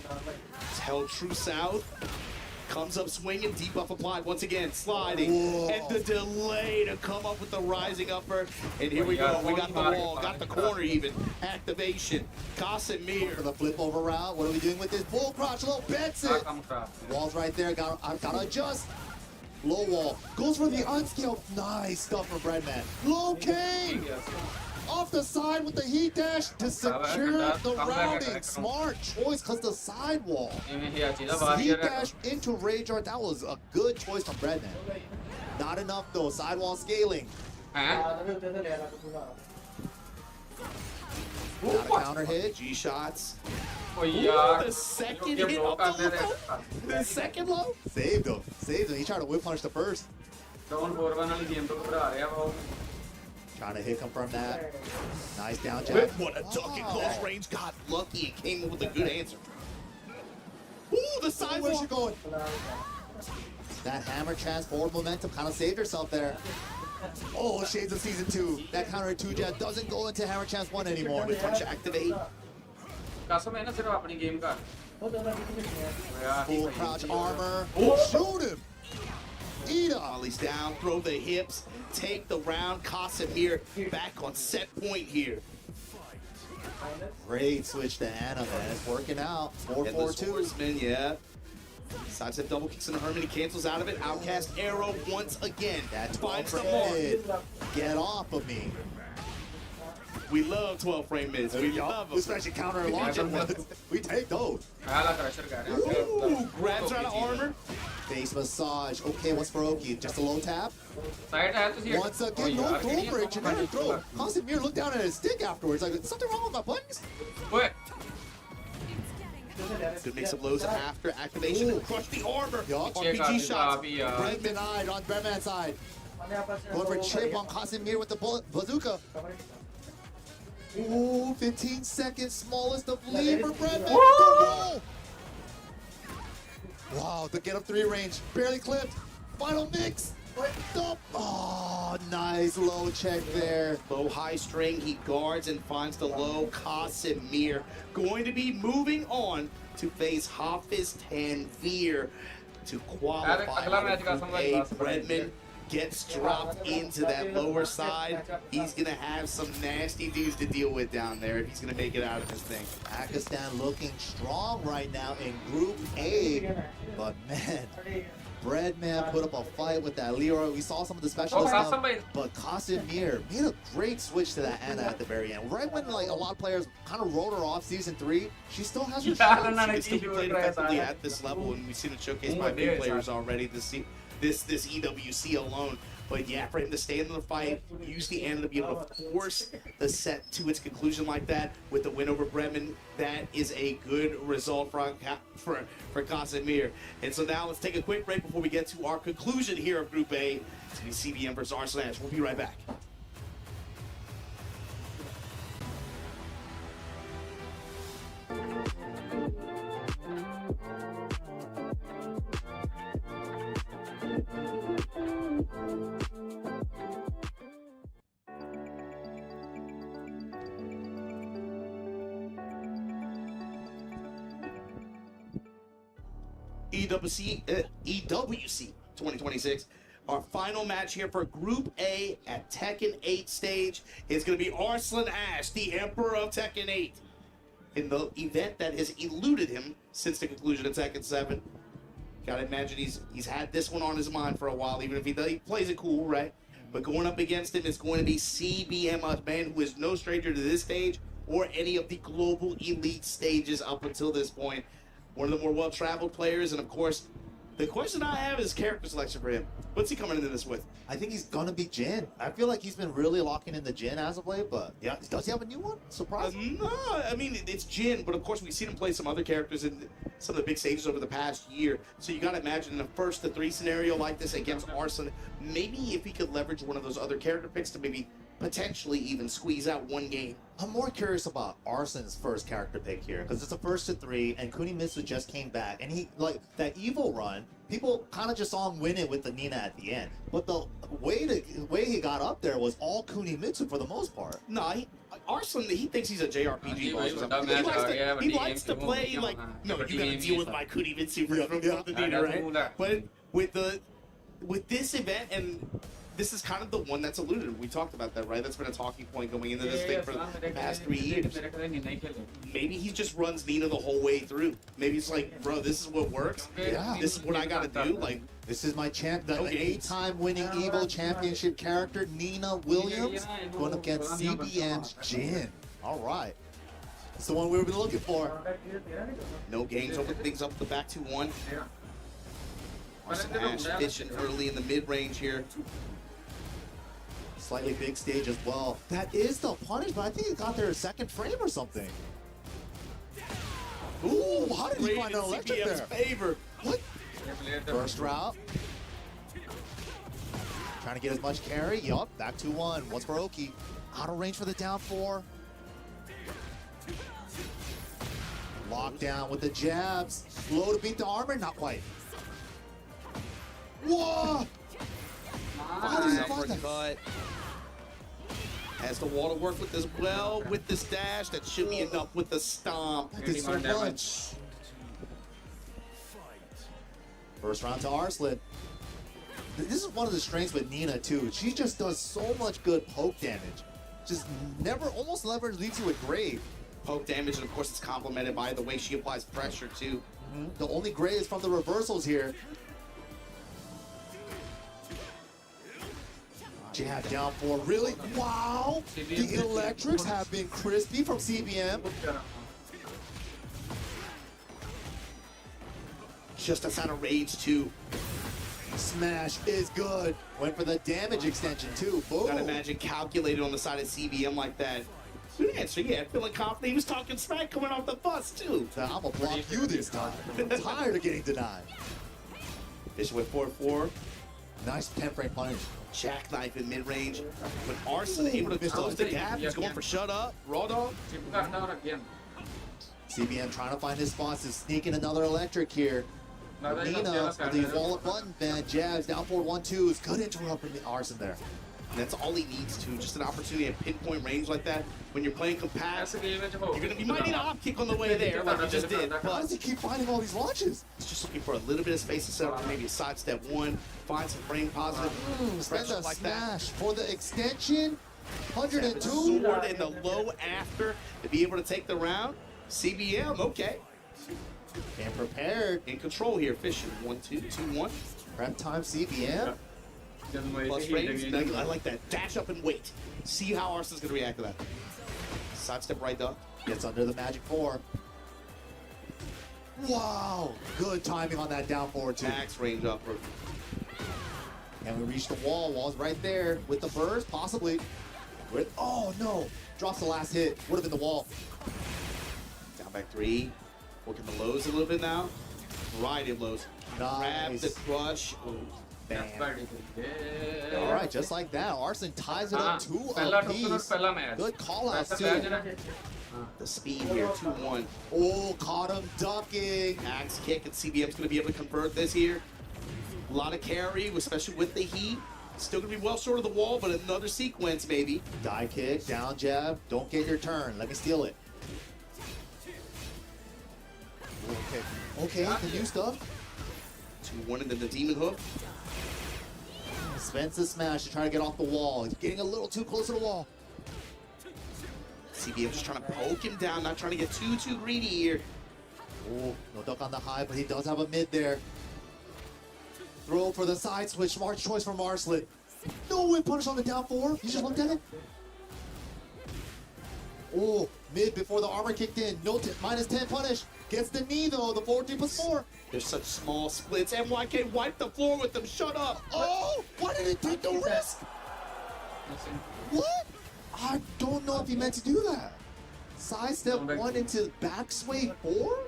It's held true south. Comes up swinging, debuff applied once again, sliding, and the delay to come up with the rising upper. And here we go, we got the wall, got the corner even, activation, Casemir. For the flip over route, what are we doing with this? Bull crotch, low, bets it. Wall's right there, gotta adjust. Low wall, goes for the unscaled. Nice stuff from Breadman. Low K! Off the side with the heat dash to secure the routing. Smart choice because the side wall. Heat dash into Rage Art. That was a good choice from Breadman. Not enough though. Sidewall scaling. Got a counter hit. G shots. Ooh, the second hit up the low. The second low. Saved him. Saved him. He tried to whip punch the first. Trying to hit confirm that. Nice down jab. What a duck in close range. Got lucky and came up with a good answer. Ooh, the sidewalk. Where's she going? That hammer chance forward momentum kind of saved herself there. Oh, Shades of Season 2. That counter 2 jab doesn't go into hammer chance 1 anymore. With punch activate. Full crouch armor. Oh, shoot him. Eat up. Ollie's down, throw the hips, take the round. Casemir back on set point here. Great switch to Anna, man. It's working out. 4-4-2. Yeah. Sidestep double kicks in the Hermit. He cancels out of it. Outcast arrow once again. That finds the 12 mark. Get off of me. We love 12 frame mids. We love them. Especially counter and launching ones. We take those. Ooh, grabs out of armor. Face massage. Okay, what's for Oki? Just a low tap? Once again, no throw break. Generic throw. Casemir looked down at his stick afterwards. Like, is something wrong with my buttons? Good mix of lows after activation. Crush the armor. RPG shots. Break denied on Breadman's side. Going for chip on Casemir with the bullet bazooka. Ooh, 15 seconds, smallest of lead for Breadman. Wow, the get up 3 range, barely clipped. Final mix. Oh, nice low check there. Low high string, he guards and finds the low. Casemir going to be moving on to face Hafiz Tanvir to qualify for Group A. Breadman gets dropped into that lower side. He's going to have some nasty dudes to deal with down there if he's going to make it out of this thing. Pakistan looking strong right now in Group A, but man, Breadman put up a fight with that Leroy. We saw some of the special stuff, but Casemir made a great switch to that Anna at the very end. Right when like a lot of players kind of wrote her off Season 3, she still has her shot. She can still be played effectively at this level, and we've seen it showcased by big players already this EWC alone. But yeah, for him to stay in the fight, use the Anna to be able to force the set to its conclusion like that with the win over Bremen, that is a good result for Casemir. And so now let's take a quick break before we get to our conclusion here of Group A. It's going to be CBM versus Arsenal. We'll be right back. EWC 2026. Our final match here for Group A at Tekken 8 stage is going to be Arslan Ash, the Emperor of Tekken 8, in the event that has eluded him since the conclusion of Tekken 7. Gotta imagine he's had this one on his mind for a while, even if he plays it cool, right? But going up against him is going to be CBM, a man who is no stranger to this stage or any of the global elite stages up until this point. One of the more well-traveled players, and of course, the question I have is character selection for him. What's he coming into this with? I think he's gonna be Jin. I feel like he's been really locking in the Jin as of late, but yeah, does he have a new one? Surprising. No, I mean, it's Jin, but of course we've seen him play some other characters in some of the big stages over the past year. So you gotta imagine in a 1st-to-3 scenario like this against Arslan, maybe if he could leverage one of those other character picks to maybe potentially even squeeze out one game. I'm more curious about Arslan's first character pick here, because it's a 1st-to-3, and Kunimitsu just came back, and he, like, that Evil run, people kind of just saw him win it with the Nina at the end. But the way he got up there was all Kunimitsu for the most part. No, Arslan, he thinks he's a JRPG boss or something. He likes to play like, no, you gotta deal with my Kunimitsu from the Nina, right? But with this event, and this is kind of the one that's eluded. We talked about that, right? That's been a talking point going into this thing for the past 3 years. Maybe he just runs Nina the whole way through. Maybe he's like, bro, this is what works. Yeah. This is what I gotta do. Like, this is my the 8-time winning Evo Championship character, Nina Williams, going up against CBM's Jin. All right. It's the one we've been looking for. No games, open things up the back 2-1. Arslan Ash fishing early in the mid-range here. Slightly big stage as well. That is the punish, but I think he got their 2nd frame or something. Ooh, how did he find an electric there? Favor. What? First route. Trying to get as much carry. Yup, back 2-1. What's for Oki? Out of range for the down 4. Lockdown with the jabs. Low to beat the armor, not quite. Whoa! How does he find that? Uppercut. Has the wall to work with as well with this dash. That should be enough with the stomp. That did so much. First round to Arslan. This is one of the strengths with Nina too. She just does so much good poke damage. Just almost never leaves you with grave. Poke damage, and of course it's complemented by the way she applies pressure too. The only gray is from the reversals here. Jab down 4, really? Wow! The electrics have been crispy from CBM. Just outside of rage too. Smash is good. Went for the damage extension too. Boom. Gotta imagine calculated on the side of CBM like that. Good answer, yeah. Feeling confident. He was talking smack coming off the bus too. I'm gonna block you this time. I'm tired of getting denied. Fish with 4-4. Nice 10-frame punish. Jackknife in mid-range. But Arslan able to close the gap. He's going for shut up. Raw dog. CBM trying to find his spots to sneak in another electric here. Nina with the wallet button band jabs down 4-1-2s. Good interrupt from the Arslan there. And that's all he needs to. Just an opportunity at pinpoint range like that. When you're playing compact, you might need a hop kick on the way there, like you just did. Why But does he keep finding all these launches? he's just looking for a little bit of space to set up, maybe a sidestep 1, find some frame positive Spend pressure a like that. smash for the extension. 102. Sword in the low after to be able to take the round. CBM, okay. Came prepared. In control here, fishing. 1-2, 2-1. Prep time CBM. Plus frames. I like that. Dash up and wait. See how Arslan's going to react to that. Sidestep right duck. Gets under the magic 4. Wow. Good timing on that down forward too. Max range upward. And we reach the wall. Wall's right there with the burst, possibly. Oh no. Drops the last hit. Would have been the wall. Down back 3. Working the lows a little bit now. Variety of lows. Nice. Grab the crush. Bam. All right, just like that, Arslan ties it up 2 apiece. Good call outs too. The speed here, 2-1. Oh, caught him ducking. Axe kick, and CBM's going to be able to convert this here. A lot of carry, especially with the heat. Still going to be well short of the wall, but another sequence maybe. Die kick, down jab. Don't get your turn. Let me steal it. Okay, the new stuff. 2-1 and then the Demon Hook. Spends the smash to try to get off the wall. He's getting a little too close to the wall. CBM just trying to poke him down, not trying to get too greedy here. Oh, no duck on the high, but he does have a mid there. Throw for the side switch. Smart choice from Arslan. No whip punish on the down 4. You just looked at it. Oh, mid before the armor kicked in. No -10 punish. Gets the knee though. The 4-3+4. There's such small splits. MYK wiped the floor with them. Shut up. Oh, why did it take the risk? What? I don't know if he meant to do that. Sidestep 1 into back sway 4?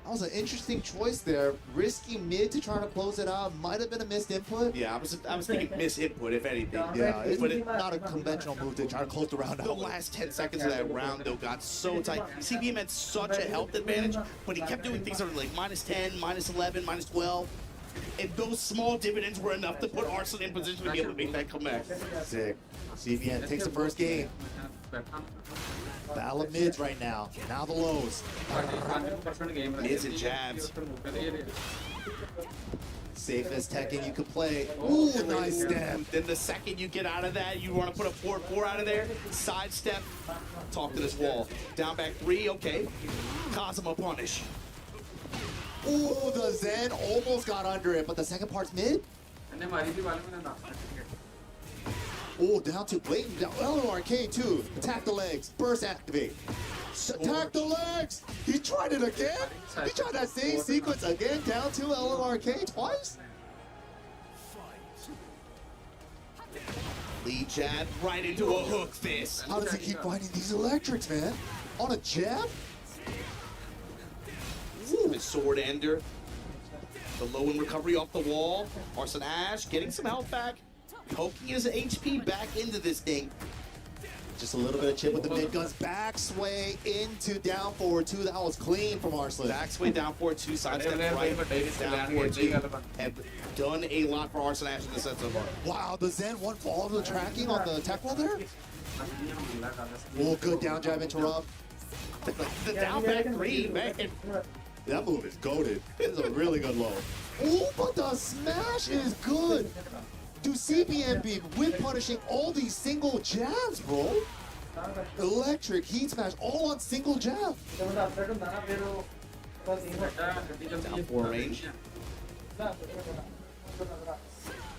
That was an interesting choice there. Risky mid to try to close it out. Might have been a missed input. Yeah, I was thinking miss input, if anything. Yeah, it's but not a conventional move to try to close the round out. The last 10 seconds of that round, though, got so tight. CBM had such a health advantage, but he kept doing things that were like -10, -11, -12. And those small dividends were enough to put Arslan in position to be able to make that comeback. Sick. CBN takes the first game. Battle of mids right now. Now the lows. Mids and jabs. Safest Tekken you could play. Ooh, nice step. Then the second you get out of that, you want to put a 4-4 out of there. Sidestep. Talk to this wall. Down back 3, okay. Kazuma punish. Ooh, the Zen almost got under it, but the second part's mid? Oh, down to blatant down. LRK too. Attack the legs. Burst activate. Attack the legs. He tried it again. He tried that same sequence again. Down to LRK twice. Lead jab right into a hook fist. How does he keep finding these electrics, man? On a jab? Ooh. His sword ender. The low in recovery off the wall. Arslan Ash getting some health back. Poking his HP back into this thing. Just a little bit of chip with the mid guns. Back sway into down forward 2. That was clean from Arslan. Back sway down forward 2. Sidestep right. Down forward 2. Have done a lot for Arslan Ash in the sense of wow, the Zen one follow the tracking on the tech wall there. Oh, good down jab interrupt. The down back 3, man. That move is goated. It's a really good low. Oh, but the smash is good. Do CBM be whip punishing all these single jabs, bro? Electric, heat smash, all on single jab. Down 4 range.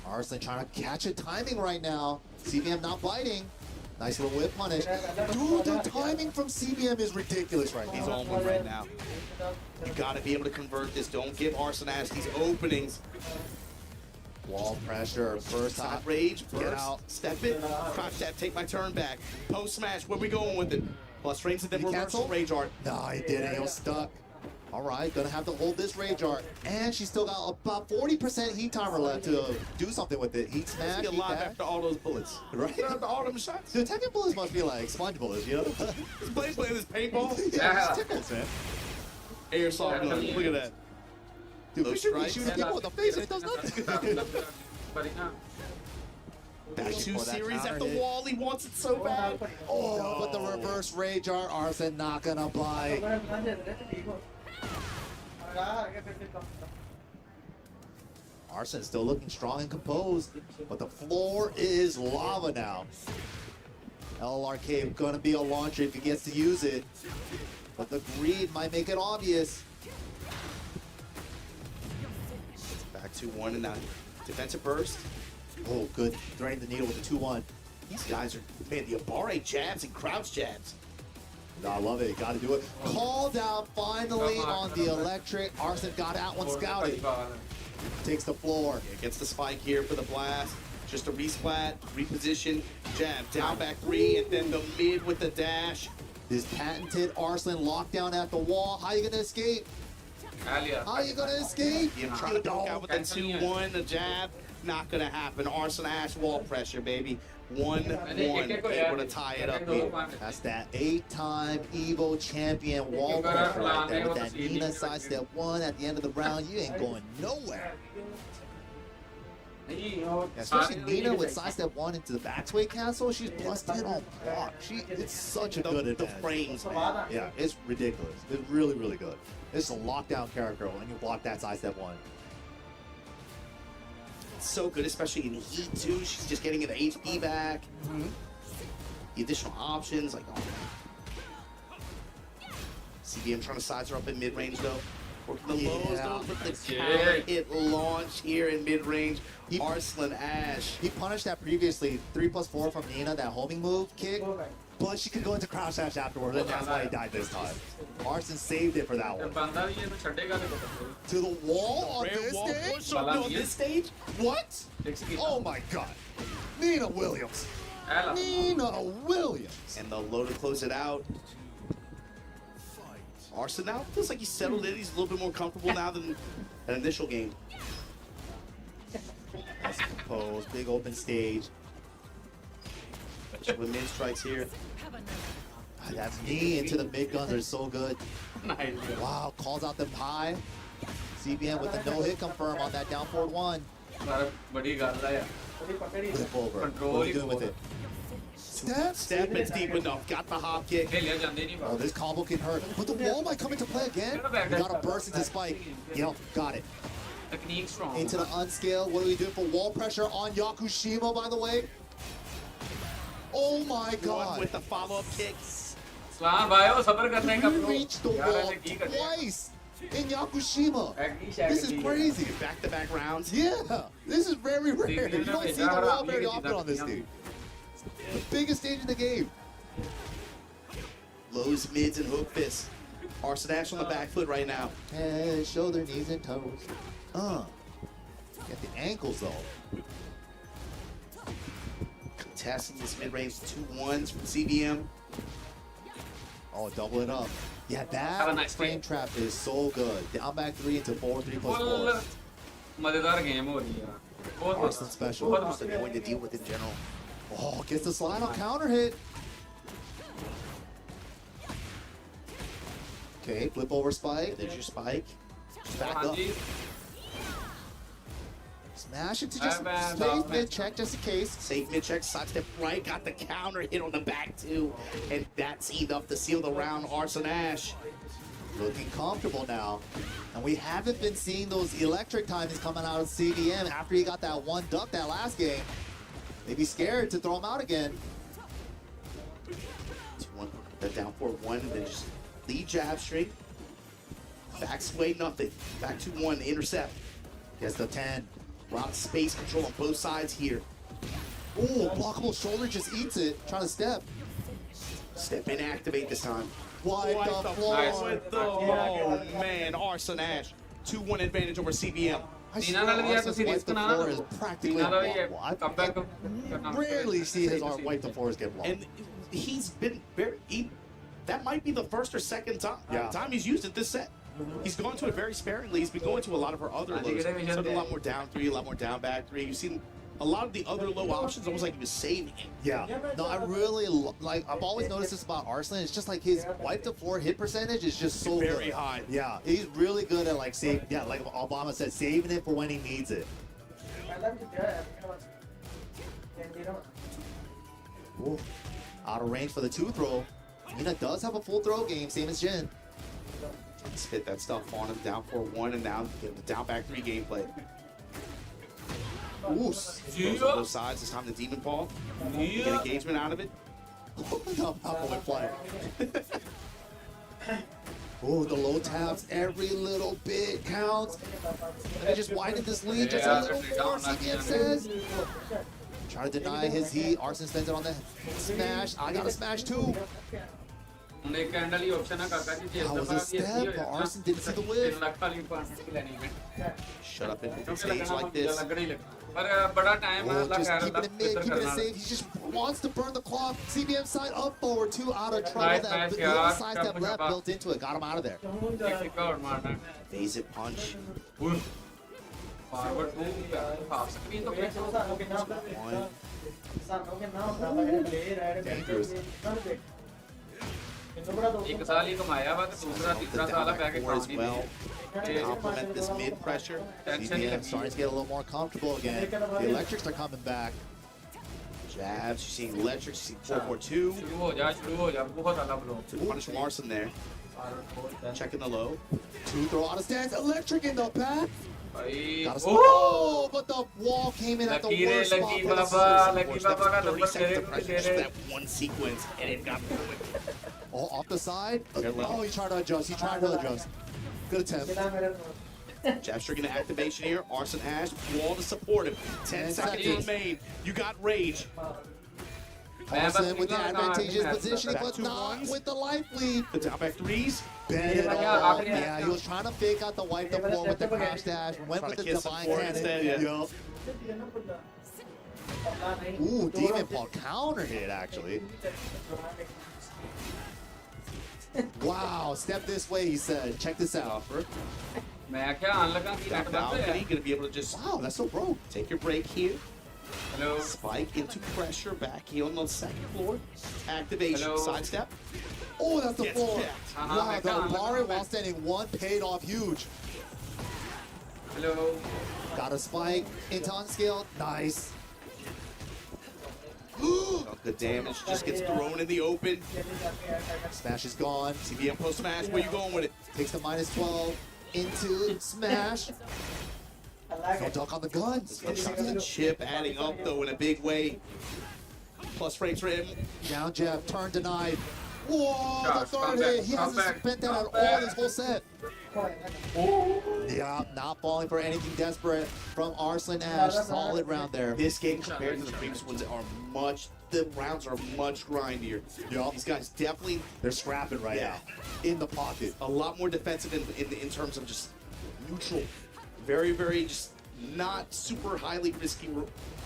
Arslan trying to catch a timing right now. CBM not biting. Nice little whip punish. Dude, the timing from CBM is ridiculous right now. He's on one right now. You gotta be able to convert this. Don't give Arslan Ash these openings. Wall pressure, burst Side rage, get burst, out. step it, crouch tap, take my turn back. Post smash, where we going with it? Plus frames and then Did he reversal cancel? rage art. No, he didn't. He was stuck. All right, gonna have to hold this rage art. And she's still got about 40% heat timer left to do something with it. Heat smash, Be heat alive dash. after all those bullets. Right? After all them shots. The Tekken bullets must be like sponge bullets, you know? This Blaze playing this paintball. Yeah, it's tickles, man. Airsoft gun. Look at that. Dude, we Those should be strikes. shooting people in the face and it does nothing. Back 2 For that series counter at the hit. wall. He wants it so bad. Oh, but the reverse rage art, Arslan not gonna bite. Arslan's still looking strong and composed, but the floor is lava now. LRK gonna be a launcher if he gets to use it, but the greed might make it obvious. Back 2-1 and now defensive burst. Oh, good. Threading the needle with the 2-1. These guys are, man, the Abare jabs and crouch jabs. No, I love it. Gotta do it. Called out finally on the electric. Arslan got out one scouted. Takes the floor. Yeah, gets the spike here for the blast. Just a resplat, reposition, jab, down back 3, and then the mid with the dash. This patented Arslan lockdown at the wall. How you gonna escape? How you gonna escape? Yeah, trying to poke out with the 2-1, the jab. Not gonna happen. Arslan Ash wall pressure, baby. 1-1, able to tie it up here. That's that 8-time EVO champion wall pressure right there with that Nina sidestep 1 at the end of the round. You ain't going nowhere. Yeah, especially Nina with sidestep 1 into the backsway cancel, she's plus 10 on block. It's such a good The advantage. frames, man. Yeah, it's ridiculous. It's really, really good. It's a lockdown character when you block that sidestep 1. It's so good, especially in heat too. She's just getting the HP back. The additional options, like, oh man. CBM trying to size her up in mid-range though. Working the lows though, with the counter hit launch here in mid-range. Arslan Ash. He punished that previously, 3+4 from Nina, that homing move kick, but she could go into crouch dash afterwards, and that's why he died this time. Arslan saved it for that one. To the wall on this stage? On this stage? What? Oh my god. Nina Williams. Nina Williams. And the low to close it out. Arslan now feels like he's settled in. He's a little bit more comfortable now than an initial game. Nice composed, big open stage. With mid strikes here. That knee into the mid guns are so good. Wow, calls out them high. CBM with the no hit confirm on that down forward 1. Flip over. What are you doing with it? Step is deep enough. Got the hop kick. Oh, this combo can hurt. But the wall might come into play again. We got a burst into spike. Yep, got it. Into the unscale. What are we doing for wall pressure on Yakushima, by the way? Oh my god. With the follow-up kicks. We reached the wall twice in Yakushima. This is crazy. Back-to-back rounds. Yeah, this is very rare. You don't see the wall very often on this stage. The biggest stage in the game. Lows, mids, and hook fists. Arslan Ash on the back foot right now. Head, shoulder, knees, and toes. Get the ankles though. Contesting this mid-range 2-1s from CBM. Oh, double it up. Yeah, that frame trap is so good. Down back 3 into 4, 3+4. Arslan special. Annoying to deal with in general. Oh, gets the slide on counter hit. Okay, flip over spike. There's your spike. Just back up. Smash it to just safe mid check just in case. Safe mid check, sidestep right, got the counter hit on the back too. And that's enough to seal the round. Arslan Ash looking comfortable now. And we haven't been seeing those electric timings coming out of CDM after he got that one duck that last game. They'd be scared to throw him out again. 2-1, the down 4-1, and then just lead jab straight. Back sway, nothing. Back 2-1, intercept. Gets the 10. A lot of space control on both sides here. Ooh, blockable shoulder just eats it. Trying to step. Step in, activate this time. Wipe the floor. Oh man, Arslan Ash. 2-1 advantage over CBM. I swear Arslan's wipe the floor is practically unblockable. I rarely see his wipe the floors get blocked. And he's been very... that might be the first or second time he's used it this set. He's gone to it very sparingly. He's been going to a lot of her other lows. He's done a lot more down 3, a lot more down back 3. You've seen a lot of the other low options almost like he was saving it. Yeah. No, I really like. I've always noticed this about Arslan. It's just like his wipe the floor hit percentage is just so very good. high. Yeah, he's really good at like save. Yeah, like Obama said, saving it for when he needs it. Ooh, out of range for the 2 throw. Nina does have a full throw game, same as Jin. Let's hit that stuff on him, down 4-1, and now the down back 3 gameplay. Ooh, goes on both sides. This time the Demon Paw. Get engagement out of it. Went flying. Oh, the low taps, every little bit counts. Let me just widen this lead just a little more, CBM says. Try to deny his heat. Arslan spends it on the smash. I got a smash too. That was a step, but Arslan didn't see the whip. Shut up in stage like this. Oh, just keeping it mid, keeping it safe. He just wants to burn the clock. CBM side up forward, 2 out of trouble. That little side step left built into it. Got him out of there. Phase it punch. Dangerous. एक साल ही कमाया हुआ तो दूसरा तीसरा साल है back as well. Complement this mid pressure. CBM starting to get a little more comfortable again. The electrics are coming back. Jabs, you're seeing electrics, you're seeing 442. शुरू हो जा बहुत अलग blow To punish Marson there. Checking the low. Two throw out of stance. Electric in the back. Got a Oh, but the wall came in at the Lucky worst Lucky spot. Baba Lucky Baba का 30 number seconds तेरे of pressure just for that one sequence, and it got going. Oh, off the side. Oh, he tried to adjust. He tried to adjust. Good attempt. Jabster getting activation here. Arson Ash, wall to support him. 10 seconds remain. You got rage. Arson with the advantageous position, but not with the life lead. The down back threes. Bet it all. Yeah, he was trying to fake out the wipe the floor with the crash dash. Went Trying with to the kiss him divine for it cannon. instead, yeah. Yup. Ooh, Demon Paul counter hit actually. Wow, step this way, he said. Check this out. मैं क्या आने लगा कि net बंद Balcony, है gonna be able to just that's so broke. Take your break here. Hello. Spike into pressure back here on the second floor. Activation, Hello. sidestep. Oh, that's the Gets floor. checked. Wow, the Bari while standing one paid off huge. Hello. Got a spike into unscaled. Nice. Good damage, just gets thrown in the open. Smash is gone. CBM post smash, where you going with it? Takes the minus 12 into smash. No duck on the guns. The chip adding up though in a big way. Plus frames for him. Down jab, turn denied. Whoa, Josh, the come third hit. back, He come hasn't back, spent that come at back. all this whole set. Yeah, not falling for anything desperate from Arslan Ash. Solid round there. This game compared to the previous ones are the rounds are much grindier. Yup. These guys definitely, They're scrapping right now. In the pocket. a lot more defensive in terms of just neutral. Very, very just not super highly risky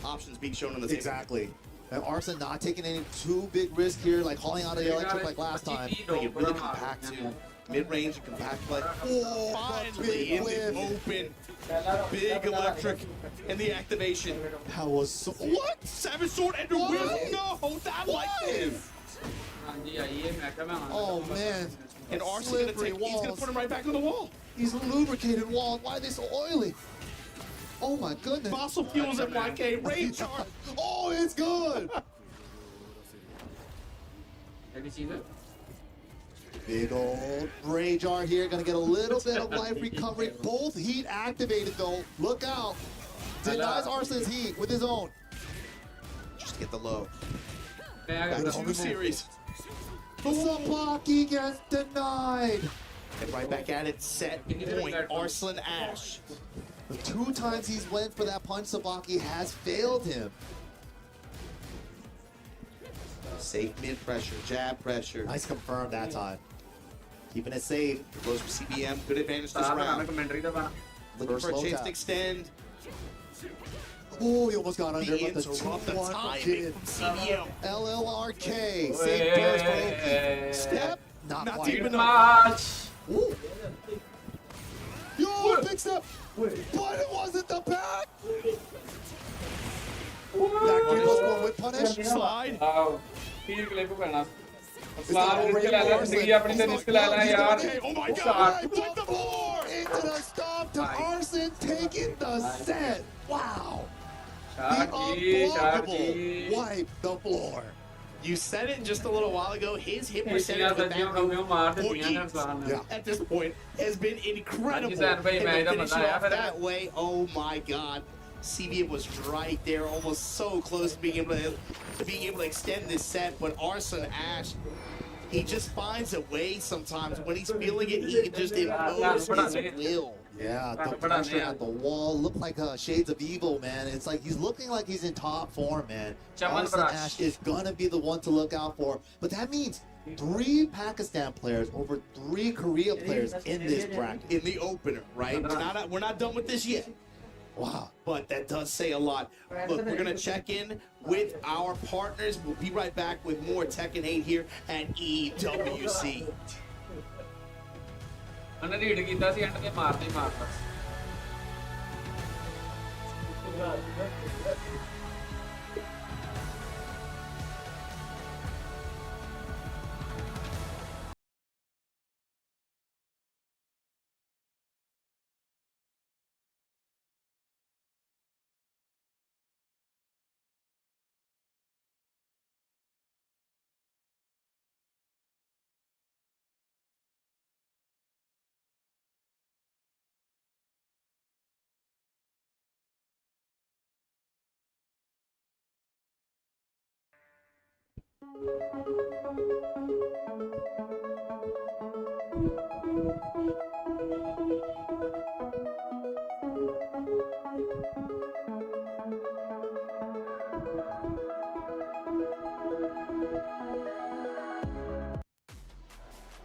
options being shown on the table. Exactly. And Arslan not taking any too big risk here, like calling out the electric like last time. Like it really compact to mid-range and compact play. Oh, Finally in the open. Big electric and the activation. That was so. What? Savage Sword and the wheel? No, not like this. हाँ जी आइए मैं क्या मैं आने Oh लगा। man. And Arson gonna Slippery he's gonna walls. put him right back on the wall. These lubricated walls. Why are they so oily? Oh my goodness. Fossil fuels and YK rage charge. Oh, it's good. ऐसी चीज़ है Big old Ray Jar here. Gonna get a little bit of life recovery. Both heat activated though. Look out. Denies Arslan's heat with his own. Just get the low. मैं Back अगर to the series. Sabaki gets denied. And right back at it, set point. Arslan Ash. The 2 times he's went for that punch, Sabaki has failed him. Safe mid pressure, jab pressure. Nice confirm that time. Keeping it safe. Goes for CBM. Good advantage this साहब हमें round. Commentary तो बना Looking First for a low chance tap. to extend. Oh, he almost got under, The but the interrupt, the 2-1 timing kid. from CBM. LLRK. Safe burst for OP. Step. Not Not quite. deep enough. match Ooh. Yo, big step. But it wasn't the back. That gave us one with punish. Slide. आओ तीन clip को करना that plan already risk ले ला worse? जिंदगी अपनी से risk ले ला यार Oh my Shot. god. With the floor. Into the stomp to Arson taking the set. Wow. The unblockable wipe the floor. You said it just a little while ago. His hit percentage इतनी with सदियों that कमियों मार move देती हैं अरसलान ने at this point has been incredible. Sir, भाई, And मैं to इधर finish it बताया off फिर। that way, oh my god. CBM was right there, almost so close to being able to extend this set, but Arson Ash, he just finds a way sometimes. When he's feeling it, he can just impose his will. Yeah, the pressure at the wall looked like shades of evil, man. It's like he's looking like he's in top form, man. Chaman Arson Brush. Ash is gonna be the one to look out for. But that means 3 Pakistan players over 3 Korea players in this bracket. In the opener, right? We're not done with this yet. Wow. But that does say a lot. Look, we're going to check in with our partners. We'll be right back with more Tekken 8 here at EWC. मैंने read किया सी and के मारते ही मारता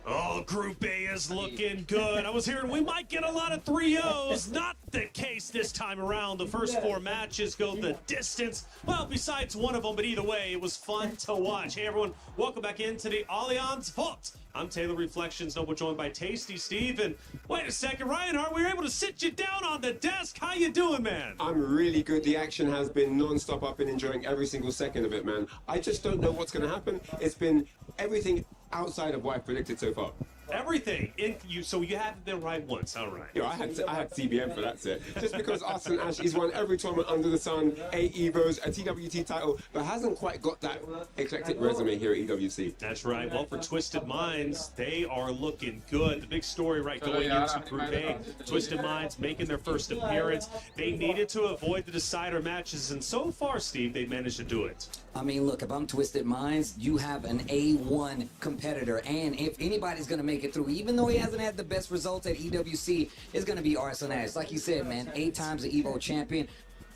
Oh, Group A is looking good. I was hearing we might get a lot of 3-0s. Not the case this time around. The first 4 matches go the distance. Well, besides one of them, but either way, it was fun to watch. Hey, everyone, welcome back into the Allianz Vault. I'm Taylor Reflections, double joined by Tasty Steve. And wait a second, Reinhardt, we were able to sit you down on the desk. How you doing, man? I'm really good. The action has been non-stop. I've been enjoying every single second of it, man. I just don't know what's going to happen. It's been everything outside of what I've predicted so far. Everything in you, so you haven't been right once, all right? Yeah, I had CBM for that's it. Just because Austin Ash, he's won every tournament under the sun, 8 Evos, a TWT title, but hasn't quite got that eclectic resume here at EWC. That's right. Well, for Twisted Minds, they are looking good. The big story, right, going into Group A, Twisted Minds making their first appearance. They needed to avoid the decider matches, and so far, Steve, they managed to do it. I mean, look, if I'm Twisted Minds, you have an A1 competitor, and if anybody's going to make it through, even though he hasn't had the best results at EWC, it's going to be Arslan Ash. Like you said, man, 8 times the Evo champion,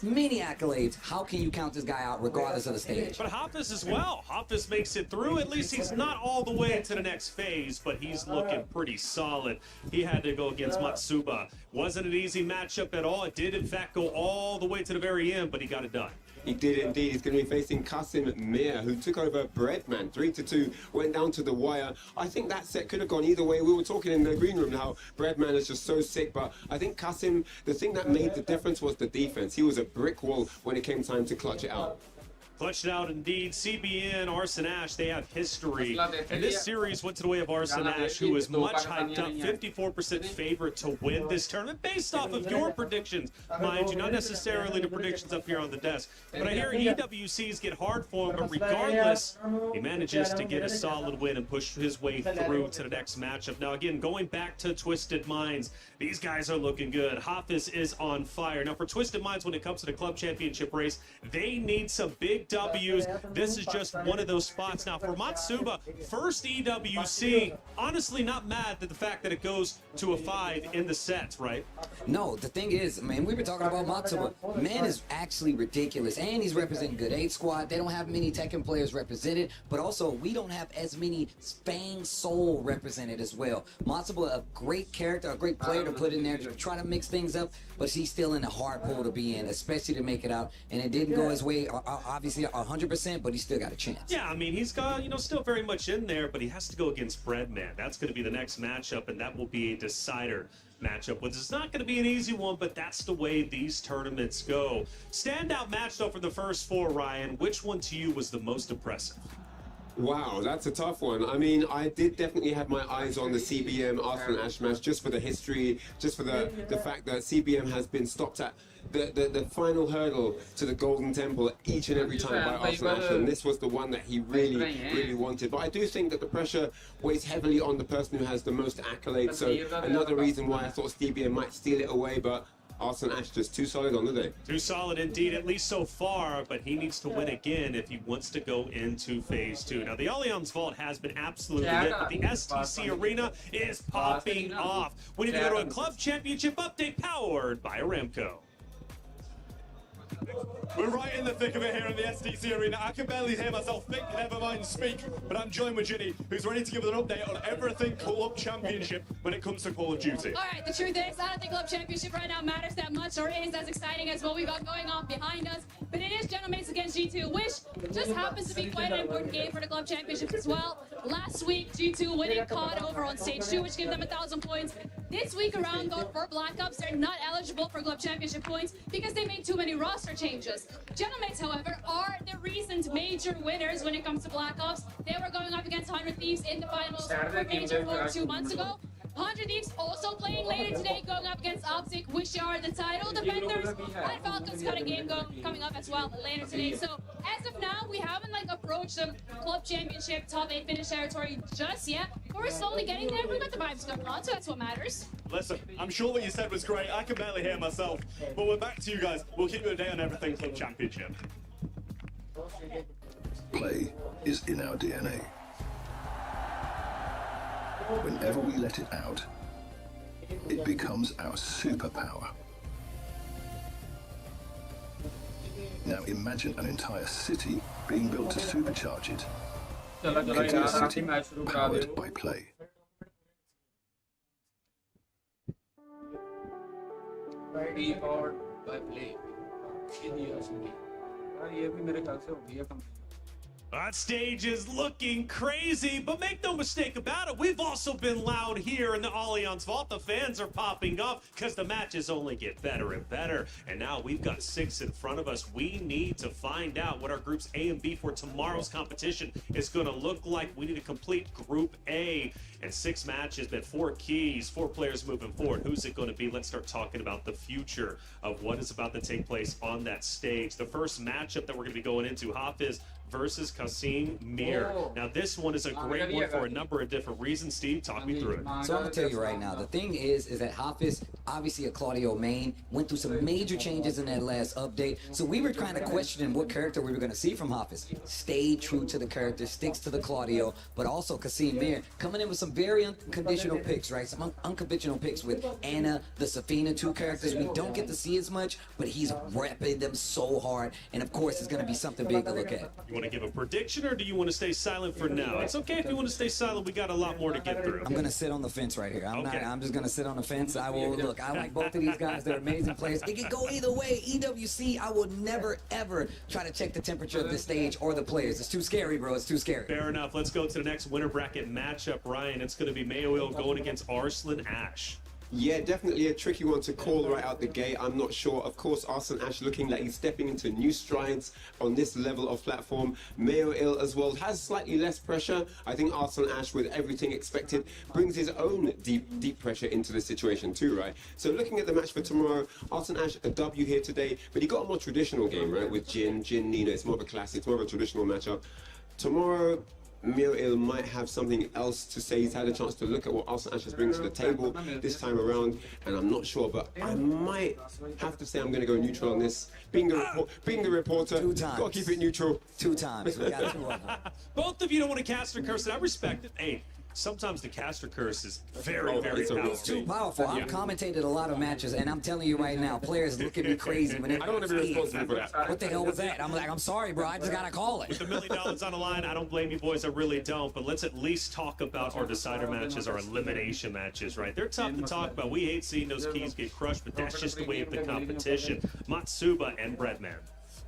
many accolades. How can you count this guy out regardless of the stage? But Hafiz as well. Hafiz makes it through. At least he's not all the way into the next phase, but he's looking pretty solid. He had to go against Matsuba. Wasn't an easy matchup at all. It did, in fact, go all the way to the very end, but he got it done. He did indeed. He's going to be facing Kasim Mir, who took over Breadman 3-2, went down to the wire. I think that set could have gone either way. We were talking in the green room how Breadman is just so sick, but I think Kasim, the thing that made the difference was the defense. He was a brick wall when it came time to clutch it out. Clutched it out indeed. CBN, Arslan Ash, they have history. And this series went to the way of Arslan Ash, who is much hyped up, 54% favorite to win this tournament based off of your predictions. Mind you, not necessarily the predictions up here on the desk. But I hear EWCs get hard for him, but regardless, he manages to get a solid win and push his way through to the next matchup. Now, again, going back to Twisted Minds, these guys are looking good. Hafiz is on fire. Now, for Twisted Minds, when it comes to the club championship race, they need some big W's. This is just one of those spots. Now, for Matsuba, first EWC, honestly not mad at the fact that it goes to a 5 in the sets, right? No, the thing is, man, we were talking about Matsuba. Man is actually ridiculous, and he's representing Good 8 squad. They don't have many Tekken players represented, but also we don't have as many Fang Soul represented as well. Matsuba, a great character, a great player to put in there to try to mix things up, but he's still in a hard pool to be in, especially to make it out. And it didn't go his way, obviously 100%, but he still got a chance. Yeah, I mean, he's got, still very much in there, but he has to go against Breadman. That's going to be the next matchup, and that will be a decider matchup, which is not going to be an easy one, but that's the way these tournaments go. Standout match, though, for the first 4, Ryan. Which one to you was the most impressive? Wow, that's a tough one. I mean, I did definitely have my eyes on the CBM Arslan Ash match, just for the history, just for the fact that CBM has been stopped at the final hurdle to the Golden Temple each and every time by Arslan Ash, and this was the one that he really wanted. But I do think that the pressure weighs heavily on the person who has the most accolades, so another reason why I thought CBM might steal it away, but Arslan Ash just too solid on the day. Too solid indeed, at least so far, but he needs to win again if he wants to go into phase 2. Now, the Allianz Vault has been absolutely lit, but the STC Arena is popping off. We need to go to a club championship update powered by Aramco. We're right in the thick of it here in the SDC Arena. I can barely hear myself think, never mind speak, but I'm joined with Ginny, who's ready to give us an update on everything Club Championship when it comes to Call of Duty. All right, the truth is, I don't think Club Championship right now matters that much or is as exciting as what we got going on behind us, but it is Gentlemen's against G2, which just happens to be quite an important game for the Club Championship as well. Last week, G2 winning COD over on stage 2, which gave them 1,000 points. This week around, though, for Black Ops, they're not eligible for Club Championship points because they made too many roster changes. Gentlemen, however, are the recent major winners when it comes to Black Ops. They were going up against 100 Thieves in the finals for Major 4 2 months ago. 100 Thieves also playing later today, going up against Optic, which are the title defenders. And Falcons got a game coming up as well later today. So as of now, we haven't approached the Club Championship top 8 finish territory just yet. But we're slowly getting there. We got the vibes going on, so that's what matters. Listen, I'm sure what you said was great. I can barely hear myself. But we're back to you guys. We'll keep you updated on everything Club Championship. Play is in our DNA. Whenever we let it out, it becomes our superpower. Now imagine an entire city being built to supercharge it. Katia City, powered by play. Powered by play. ये भी मेरे ख्याल से हो गई है complete. That stage is looking crazy, but make no mistake about it, we've also been loud here in the Allianz Vault. The fans are popping up because the matches only get better and better. And now we've got 6 in front of us. We need to find out what our groups A and B for tomorrow's competition is going to look like. We need to complete Group A and 6 matches, but 4 keys, 4 players moving forward. Who's it going to be? Let's start talking about the future of what is about to take place on that stage. The first matchup that we're going to be going into, Hafiz versus Kasim Mir. Oh. Now this one is a great one for a number of different reasons. Steve, talk me through it. So I'm gonna tell you right now, the thing is that Hafiz, obviously a Claudio main, went through some major changes in that last update. So we were kind of questioning what character we were gonna see from Hafiz. Stayed true to the character, sticks to the Claudio, but also Kasim Mir coming in with some very unconditional picks, right? Some unconventional picks with Anna, the Safina, 2 characters we don't get to see as much, but he's repping them so hard. And of course, it's gonna be something big to look at. You want to give a prediction, or do you want to stay silent for now? It's okay if you want to stay silent. We got a lot more to get through. I'm gonna sit on the fence right here. I'm just gonna sit on the fence. I will look. I like both of these guys. They're amazing players. It can go either way. EWC. I will never ever try to check the temperature of the stage or the players. It's too scary, bro. It's too scary. Fair enough. Let's go to the next winner bracket matchup, Ryan. It's going to be Mayoil going against Arslan Ash. Yeah, definitely a tricky one to call right out the gate. I'm not sure. Of course, Arslan Ash looking like he's stepping into new strides on this level of platform. Mayo Ill as well has slightly less pressure. I think Arslan Ash, with everything expected, brings his own deep pressure into the situation too, right? So looking at the match for tomorrow, Arslan Ash, a W here today, but he got a more traditional game, right? With Jin, Nina. It's more of a classic, it's more of a traditional matchup. Tomorrow, Miro might have something else to say. He's had a chance to look at what Arslan Ash is bringing to the table this time around, and I'm not sure, but I might have to say I'm going to go neutral on this. Being the reporter, 2 times. got to keep it neutral. 2 times. We got 2 of them. Both of you don't want to cast a curse, and I respect it. Hey, sometimes the caster curse is very powerful. It's too powerful. I've commentated a lot of matches, and I'm telling you right now, players look at me crazy when it. I don't want to be responsible for that. What the hell was that? I'm like, I'm sorry, bro. I just gotta call it. With $1 million on the line, I don't blame you, boys. I really don't. But let's at least talk about our decider matches, our elimination matches, right? They're tough to talk about. We hate seeing those keys get crushed, but that's just the way of the competition. Matsuba and Breadman.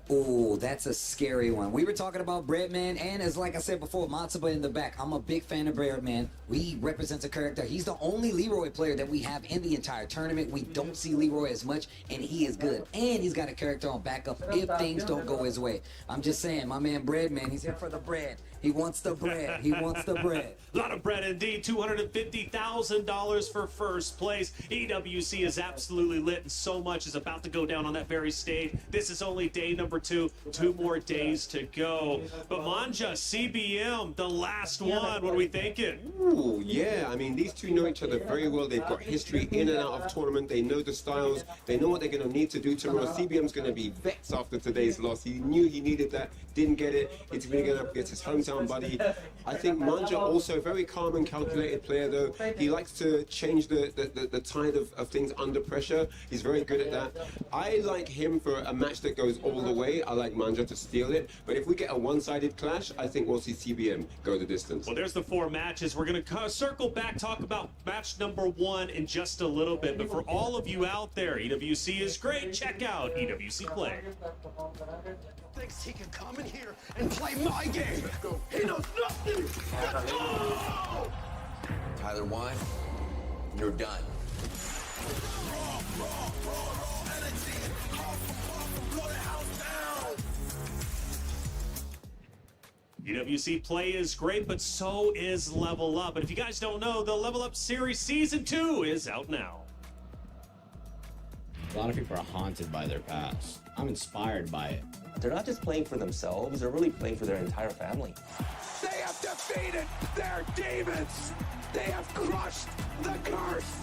Oh, that's a scary one. We were talking about Breadman, and as like I said before, Matsuba in the back. I'm a big fan of Breadman. He represents a character. He's the only Leroy player that we have in the entire tournament. We don't see Leroy as much, and he is good. And he's got a character on backup if things don't go his way. I'm just saying, my man Breadman, he's here for the bread. He wants the bread. He wants the bread. A lot of bread indeed. $250,000 for first place. EWC is absolutely lit, and so much is about to go down on that very stage. This is only day number 2. 2 more days to go. But Manja, CBM, the last one. What are we thinking? Ooh, yeah. I mean, these two know each other very well. They've got history in and out of tournament. They know the styles. They know what they're going to need to do tomorrow. CBM's going to be vexed after today's loss. He knew he needed that, didn't get it. He's really going to get his hometown buddy. I think Manja also a very calm and calculated player, though. He likes to change the tide of things under pressure. He's very good at that. I like him for a match that goes all the way. I like Manja to steal it. But if we get a one-sided clash, I think we'll see CBM go the distance. Well, there's the 4 matches. We're going to circle back, talk about match number 1 in just a little bit. But for all of you out there, EWC is great. Check out EWC Play. Thinks he can come in here and play my game. He knows nothing. Let's go! Tyler Wine, you're done. EWC Play is great, but so is Level Up. And if you guys don't know, the Level Up Series Season 2 is out now. A lot of people are haunted by their past. I'm inspired by it. They're not just playing for themselves, they're really playing for their entire family. They have defeated their demons. They have crushed the curse.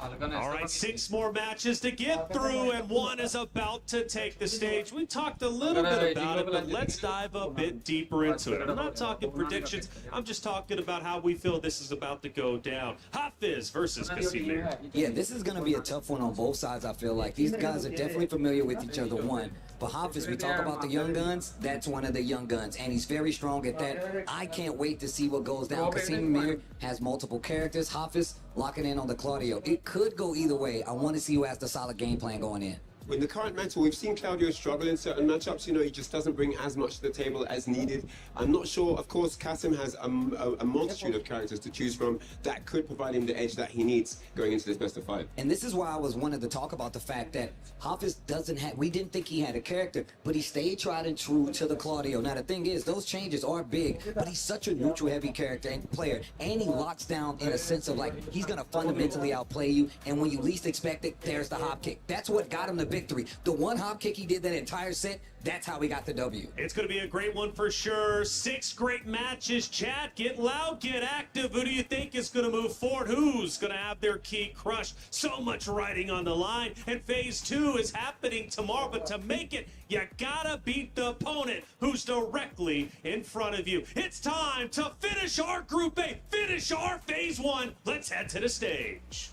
All right, 6 more matches to get through, and one is about to take the stage. We talked a little bit about it, but let's dive a bit deeper into it. I'm not talking predictions. I'm just talking about how we feel this is about to go down. Hafiz versus Casimir. Yeah, this is going to be a tough one on both sides, I feel like. These guys are definitely familiar with each other, one. But Hafiz, we talk about the young guns, that's one of the young guns, and he's very strong at that. I can't wait to see what goes down. Casimir has multiple characters. Hafiz locking in on the Claudio. It could go either way. I want to see who has the solid game plan going in. In the current mental, we've seen Claudio struggle in certain matchups. You know, he just doesn't bring as much to the table as needed. I'm not sure. Of course, Kasim has a multitude of characters to choose from that could provide him the edge that he needs going into this best of 5. And this is why I was wanting to talk about the fact that Hafiz doesn't have, we didn't think he had a character, but he stayed tried and true to the Claudio. Now the thing is, those changes are big, but he's such a neutral heavy character and player, and he locks down in a sense of like, he's gonna fundamentally outplay you, and when you least expect it, there's the hop kick. That's what got him the victory. The one hop kick he did that entire set, that's how he got the W. It's going to be a great one for sure. 6 great matches. Chat, get loud, get active. Who do you think is going to move forward? Who's going to have their key crushed? So much riding on the line. And phase 2 is happening tomorrow. But to make it, you got to beat the opponent who's directly in front of you. It's time to finish our Group A, finish our phase 1. Let's head to the stage.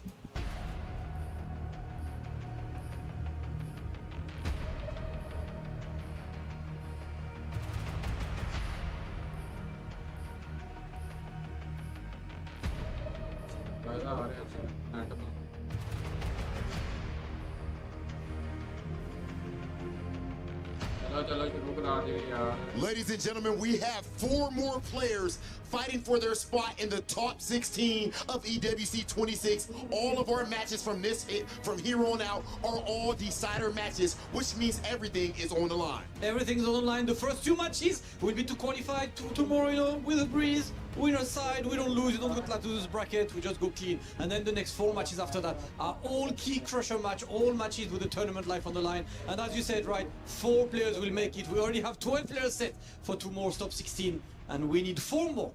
Ladies and gentlemen, we have 4 more players fighting for their spot in the top 16 of EWC 26. All of our matches from here on out are all decider matches, which means everything is on the line. Everything's on the line. The first 2 matches will be to qualify tomorrow, you know, with a breeze. Winner side, we don't lose, you don't go to this bracket, we just go clean. And then the next 4 matches after that are all key crusher match, all matches with the tournament life on the line. And as you said, right, 4 players will make it. We already have 12 players set for 2 more top 16, and we need 4 more.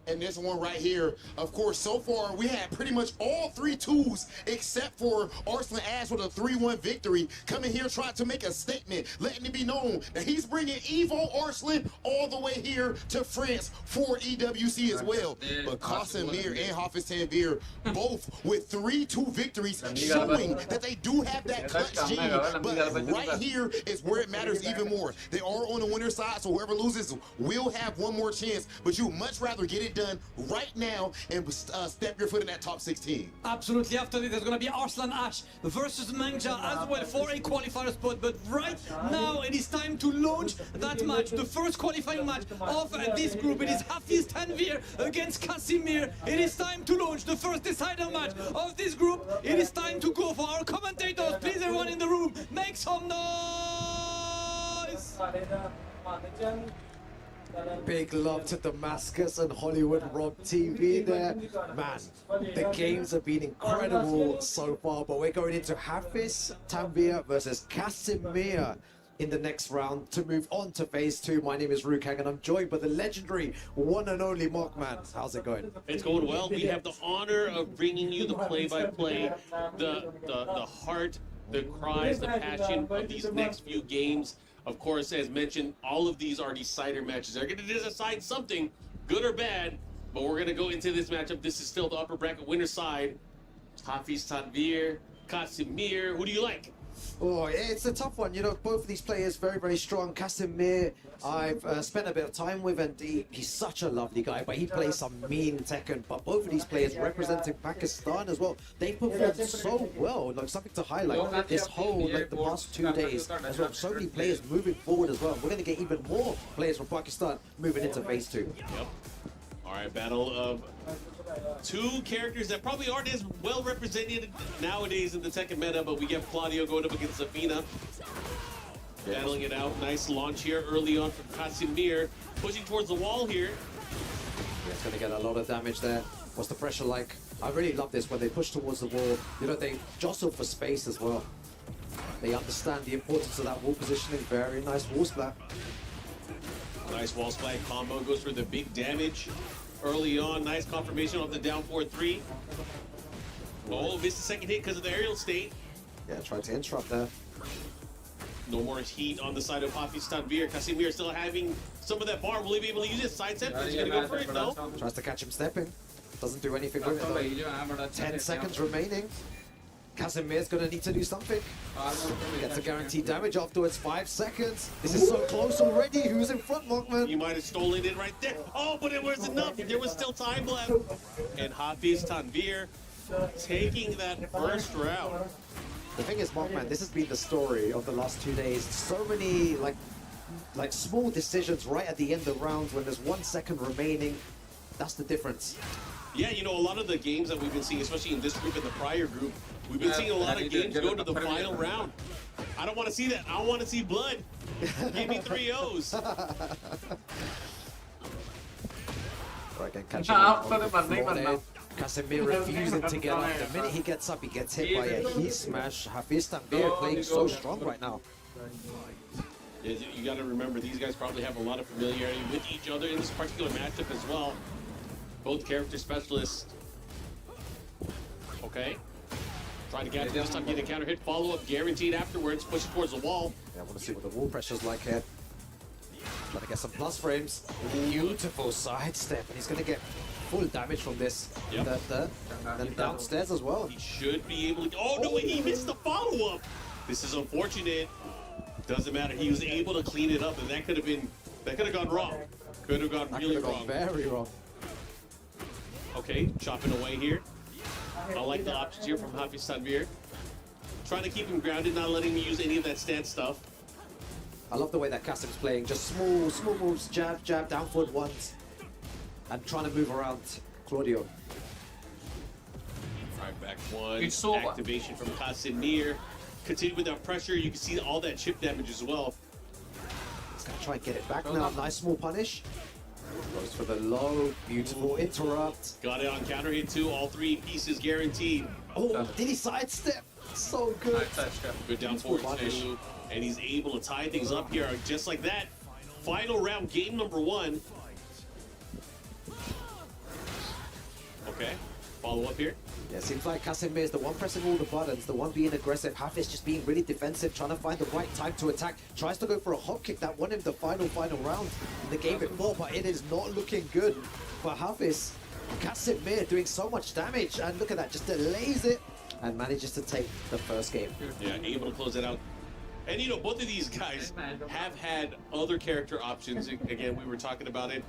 And this one right here, of course, so far we had pretty much all 3 twos except for Arslan Ash with a 3-1 victory, coming here trying to make a statement, letting it be known that he's bringing Evo Arslan all the way here to France for EWC as well. But Casimir and Hafiz Tanvir both with 3-2 victories, showing that they do have that clutch gene. But right here is where it matters even more. They are on the winner's side, so whoever loses will have one more chance, but you much rather get it done right now and step your foot in that top 16. Absolutely. After this, there's going to be Arslan Ash versus Mangja as well for a qualifier spot. But right now, it is time to launch that match. The first qualifying match of this group. It is Hafiz Tanvir against Casimir. It is time to launch the first decider match of this group. It is time to go for our commentators. Please, everyone in the room, make some noise. Big love to Damascus and Hollywood Rob TV there. Man, the games have been incredible so far, but we're going into Hafiz Tanvir versus Casimir in the next round to move on to phase 2. My name is Rukang and I'm joined by the legendary one and only Mockman. How's it going? It's going well. We have the honor of bringing you the play-by-play, the heart, the cries, the passion of these next few games. Of course, as mentioned, all of these are decider matches. They're going to decide something, good or bad, but we're going to go into this matchup. This is still the upper bracket winner side. Hafiz Tanvir, Casimir. Who do you like? Oh, it's a tough one. You know, both of these players very, very strong. Casimir, I've spent a bit of time with, and he's such a lovely guy, but he plays some mean Tekken. But both of these players representing Pakistan as well, they performed so well. Like, something to highlight this whole, like, the past 2 days as well. So many players moving forward as well. We're going to get even more players from Pakistan moving into phase 2. Yep. All right, battle of 2 characters that probably aren't as well represented nowadays in the Tekken meta, but we get Claudio going up against Zafina. Battling it out. Nice launch here early on from Casimir. Pushing towards the wall here. Yeah, it's going to get a lot of damage there. What's the pressure like? I really love this when they push towards the wall. You know, they jostle for space as well. They understand the importance of that wall positioning. Very nice wall splat. Nice wall splat combo. Goes for the big damage early on. Nice confirmation of the down 4-3. Oh, missed the second hit because of the aerial state. Yeah, tried to interrupt there. No more heat on the side of Hafiz Tanvir. Casimir still having some of that bar. Will he be able to use it? Side step? He's going to go for it? No. Tries to catch him stepping. Doesn't do anything with it though. 10 seconds remaining. Casimir's going to need to do something. Gets a guaranteed damage afterwards. 5 seconds. This is so close already. Who's in front, Mockman? You might have stolen it right there. Oh, but it was enough. There was still time left. And Hafiz Tanvir taking that first round. The thing is, Mockman, this has been the story of the last 2 days. So many like small decisions right at the end of rounds when there's 1 second remaining. That's the difference. Yeah, you know, a lot of the games that we've been seeing, especially in this group and the prior group, we've been seeing a lot of games go to the final round. I don't want to see that. I want to see blood. Give me 3 O's. Right, again, catching up on the floor there. Casemiro refusing to get up. The minute he gets up, he gets hit by a heat smash. Hafiz Tanvir playing so strong right now. Yeah, you got to remember, these guys probably have a lot of familiarity with each other in this particular matchup as well. Both character specialists. Okay. Trying to get this time, get a counter hit. Follow up guaranteed afterwards. Pushing towards the wall. Yeah, I want to see what the wall pressure's like here. Trying to get some plus frames. Beautiful sidestep, and he's going to get full damage from this. Yep. Then downstairs as well. He should be able to. Oh no, he missed the follow up. This is unfortunate. Doesn't matter. He was able to clean it up, and that could have gone wrong. Could have gone really wrong. Very wrong. Okay, chopping away here. I like the options here from Hafiz Tanvir. Trying to keep him grounded, not letting me use any of that stance stuff. I love the way that Kasim's playing. Just small moves, jab, down forward ones. And trying to move around Claudio. Right back one. Activation from Casimir. Continue with that pressure. You can see all that chip damage as well. He's going to try and get it back now. Nice small punish. Goes for the low. Beautiful interrupt. Got it on counter hit too. All 3 pieces guaranteed. Oh, did he sidestep? So good. Good down forward too. And he's able to tie things up here just like that. Final round, game number 1. Okay, follow up here. Yeah, seems like Casimir is the one pressing all the buttons, the one being aggressive. Hafiz just being really defensive, trying to find the right time to attack. Tries to go for a hop kick that won him the final round in the game before, but it is not looking good for Hafiz. Casimir doing so much damage, and look at that, just delays it and manages to take the first game. Yeah, able to close it out. And you know, both of these guys have had other character options. Again, we were talking about it.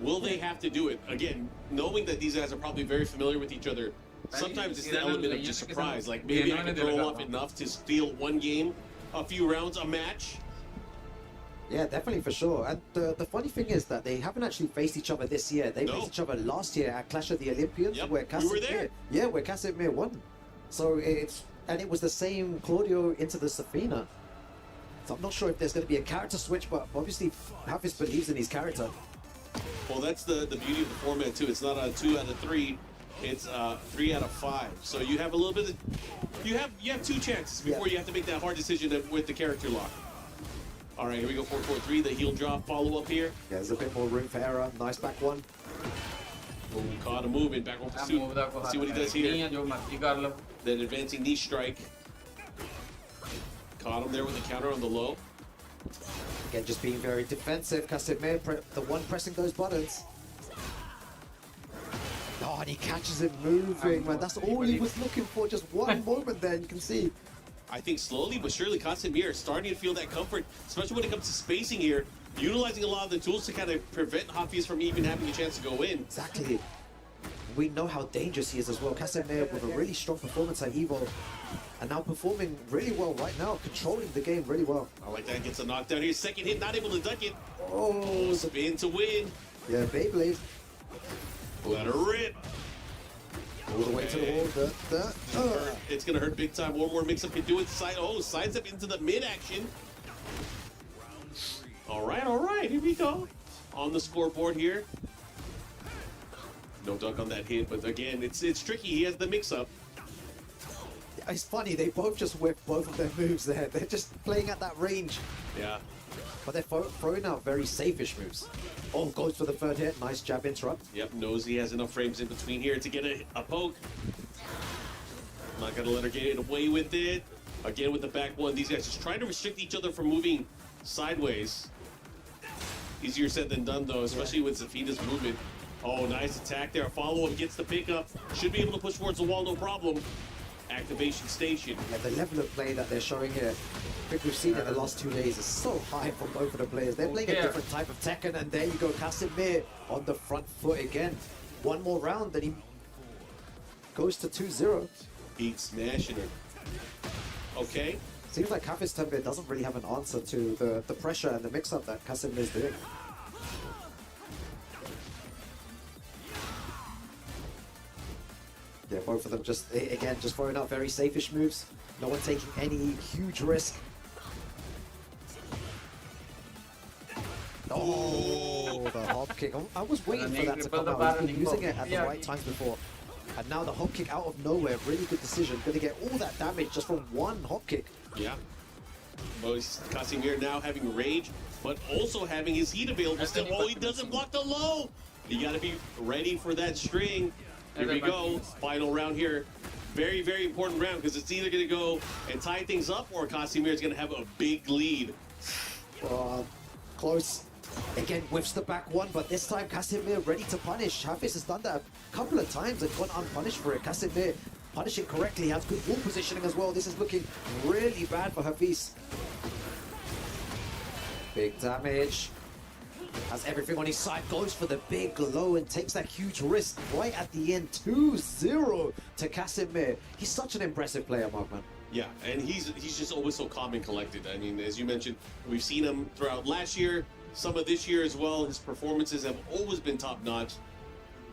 Will they have to do it? Again, knowing that these guys are probably very familiar with each other, sometimes it's the element of just surprise. Like maybe I can throw off enough to steal 1 game, a few rounds, a match. Yeah, definitely for sure. And the funny thing is that they haven't actually faced each other this year. They faced each other last year at Clash of the Olympians, where Casimir, we were there. Yeah, where Casimir won. So it was the same Claudio into the Safina. So I'm not sure if there's going to be a character switch, but obviously Hafiz believes in his character. Well, that's the beauty of the format too. It's not a 2 out of 3. It's 3 out of 5. So you have a little bit of, you have 2 chances before you have to make that hard decision with the character lock. All right, here we go. 4-4-3. The heel drop follow up here. Yeah, there's a bit more room for error. Nice back one. Boom, caught a movement back over suit. Let's see what he does here. Then advancing knee strike. Caught him there with the counter on the low. Again, just being very defensive. Casimir, the one pressing those buttons. Oh, and he catches it moving, man. That's all he was looking for. Just one moment there, you can see. I think slowly but surely, Casimir is starting to feel that comfort, especially when it comes to spacing here, utilizing a lot of the tools to kind of prevent Hafiz from even having a chance to go in. Exactly. We know how dangerous he is as well. Casimir with a really strong performance at Evo, and now performing really well right now, controlling the game really well. I like that. Gets a knockdown here. Second hit, not able to duck it. Oh, spin to win. Yeah, Beyblade. Let her rip. All the way to the wall. It's going to hurt big time. One more mix-up can do it. Sides up into the mid-action. All right. Here we go. On the scoreboard here. No duck on that hit, but again, it's tricky. He has the mix-up. It's funny, they both just whipped both of their moves there. They're just playing at that range. Yeah. But they're throwing out very safe-ish moves. Oh, goes for the third hit. Nice jab interrupt. Yep, knows he has enough frames in between here to get a poke. Not gonna let her get away with it. Again with the back one, these guys just trying to restrict each other from moving sideways. Easier said than done though, especially with Zafina's movement. Oh, nice attack there. Follow-up gets the pickup. Should be able to push towards the wall, no problem. Activation station. Yeah, the level of play that they're showing here, I think we've seen it the last 2 days, is so high from both of the players. They're playing a different type of Tekken, and there you go, Casimir on the front foot again. One more round, then he goes to 2-0. He's smashing her. Okay. Seems like Hafiz Tanvir doesn't really have an answer to the pressure and the mix-up that Casimir is doing. Yeah, both of them just, again, just throwing out very safe-ish moves. No one taking any huge risk. Oh, the hop kick. I was waiting for that to come out. He's been using it at the right times before. And now the hop kick out of nowhere. Really good decision. Going to get all that damage just from one hop kick. Yeah. Well, Casimir now having rage, but also having his heat available still. Oh, he doesn't block the low. You got to be ready for that string. Here we go. Final round here. Very, very important round because it's either going to go and tie things up or Casimir is going to have a big lead. Close. Again, whiffs the back one, but this time Casimir ready to punish. Hafiz has done that a couple of times and gone unpunished for it. Casimir punishing correctly, has good wall positioning as well. This is looking really bad for Hafiz. Big damage. Has everything on his side, goes for the big low and takes that huge risk right at the end. 2-0 to Casimir. He's such an impressive player, Markman. Yeah, and he's just always so calm and collected. I mean, as you mentioned, we've seen him throughout last year, some of this year as well. His performances have always been top-notch.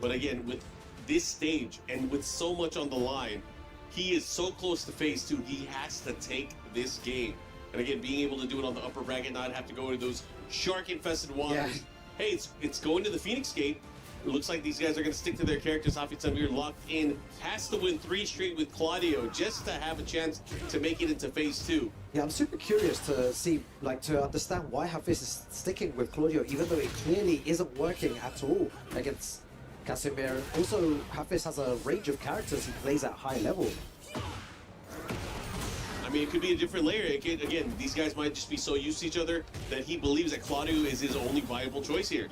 But again, with this stage and with so much on the line, he is so close to phase 2. He has to take this game. And again, being able to do it on the upper bracket, not have to go into those shark-infested waters. Yeah. Hey, it's going to the Phoenix Gate. It looks like these guys are going to stick to their characters. Hafiz Tanvir locked in, has to win 3 straight with Claudio just to have a chance to make it into phase 2. Yeah, I'm super curious to see, to understand why Hafiz is sticking with Claudio, even though it clearly isn't working at all against Casimir. Also, Hafiz has a range of characters he plays at high level. I mean, it could be a different layer. Again, these guys might just be so used to each other that he believes that Claudio is his only viable choice here.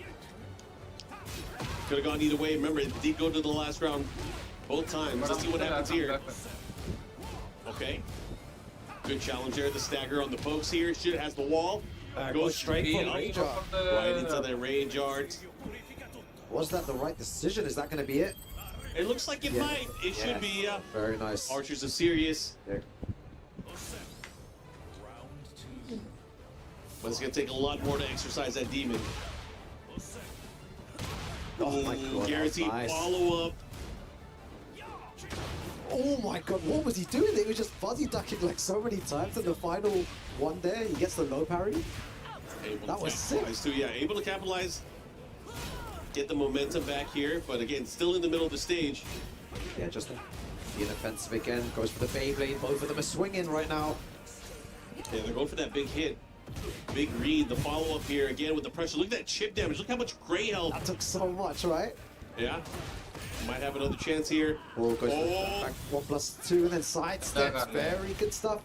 Could have gone either way. Remember, it did go to the last round both times. Let's see what happens here. Okay. Good challenge there. The stagger on the pokes here. Shit has the wall. Goes straight for range art. Right into the range art. Was that the right decision? Is that going to be it? It looks like it might. It should be. Very nice. Archers are serious. Yeah. But it's going to take a lot more to exercise that demon. Oh my god, guaranteed nice. follow-up. Oh my god, what was he doing? He was just fuzzy ducking like so many times in the final one there. He gets the low parry. That was sick. Too, yeah, able to capitalize. Get the momentum back here, but again, still in the middle of the stage. Yeah, just being offensive again. Goes for the Beyblade. Both of them are swinging right now. Yeah, they're going for that big hit. Big read, the follow-up here again with the pressure. Look at that chip damage. Look how much gray health. That took so much, right? Yeah. Might have another chance here. Oh, goes for the back 1+2 and then side steps. Very good stuff.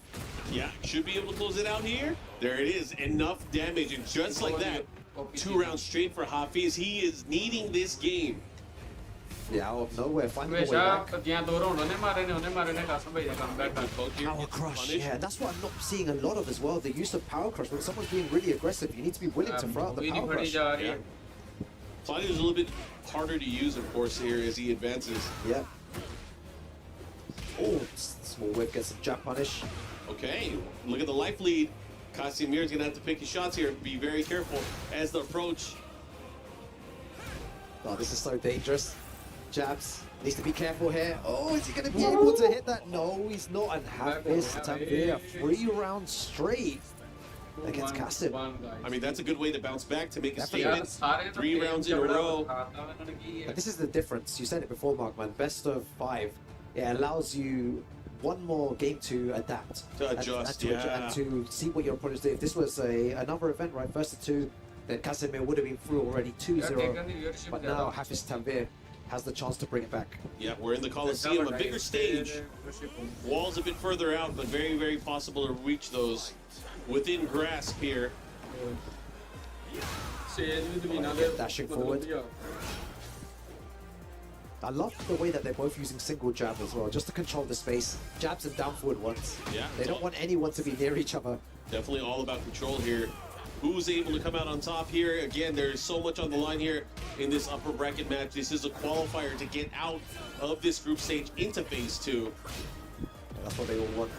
Yeah, should be able to close it out here. There it is. Enough damage. And just like that, 2 rounds straight for Hafiz. He is needing this game. Yeah, out of nowhere, finding a way back. Power crush, yeah, that's what I'm not seeing a lot of as well. The use of power crush. When someone's being really aggressive, you need to be willing to throw out the power crush. Yeah. Claudio's a little bit harder to use, of course, here as he advances. Yeah. Oh, small whip gets a jab punish. Okay, look at the life lead. Casimir's gonna have to pick his shots here. Be very careful as the approach. Oh, this is so dangerous. Jabs. Needs to be careful here. Oh, is he going to be able to hit that? No, he's not. And Hafiz Tanvir, 3 rounds straight against Kasim. I mean, that's a good way to bounce back, to make a statement. 3 rounds in a row. But this is the difference. You said it before, Markman. Best of 5. It allows you one more game to adapt. To adjust, and to see what your opponents do. If this was another event, right, first to 2, then Casimir would have been through already 2-0. But now Hafiz Tanvir has the chance to bring it back. Yeah, we're in the Coliseum, a bigger stage. Walls a bit further out, but very, very possible to reach those within grasp here. Dashing forward. I love the way that they're both using single jab as well, just to control the space. Jabs and down forward ones. Yeah, they don't want anyone to be near each other. Definitely all about control here. Who's able to come out on top here? Again, there's so much on the line here in this upper bracket match. This is a qualifier to get out of this group stage into phase 2. That's what they all want.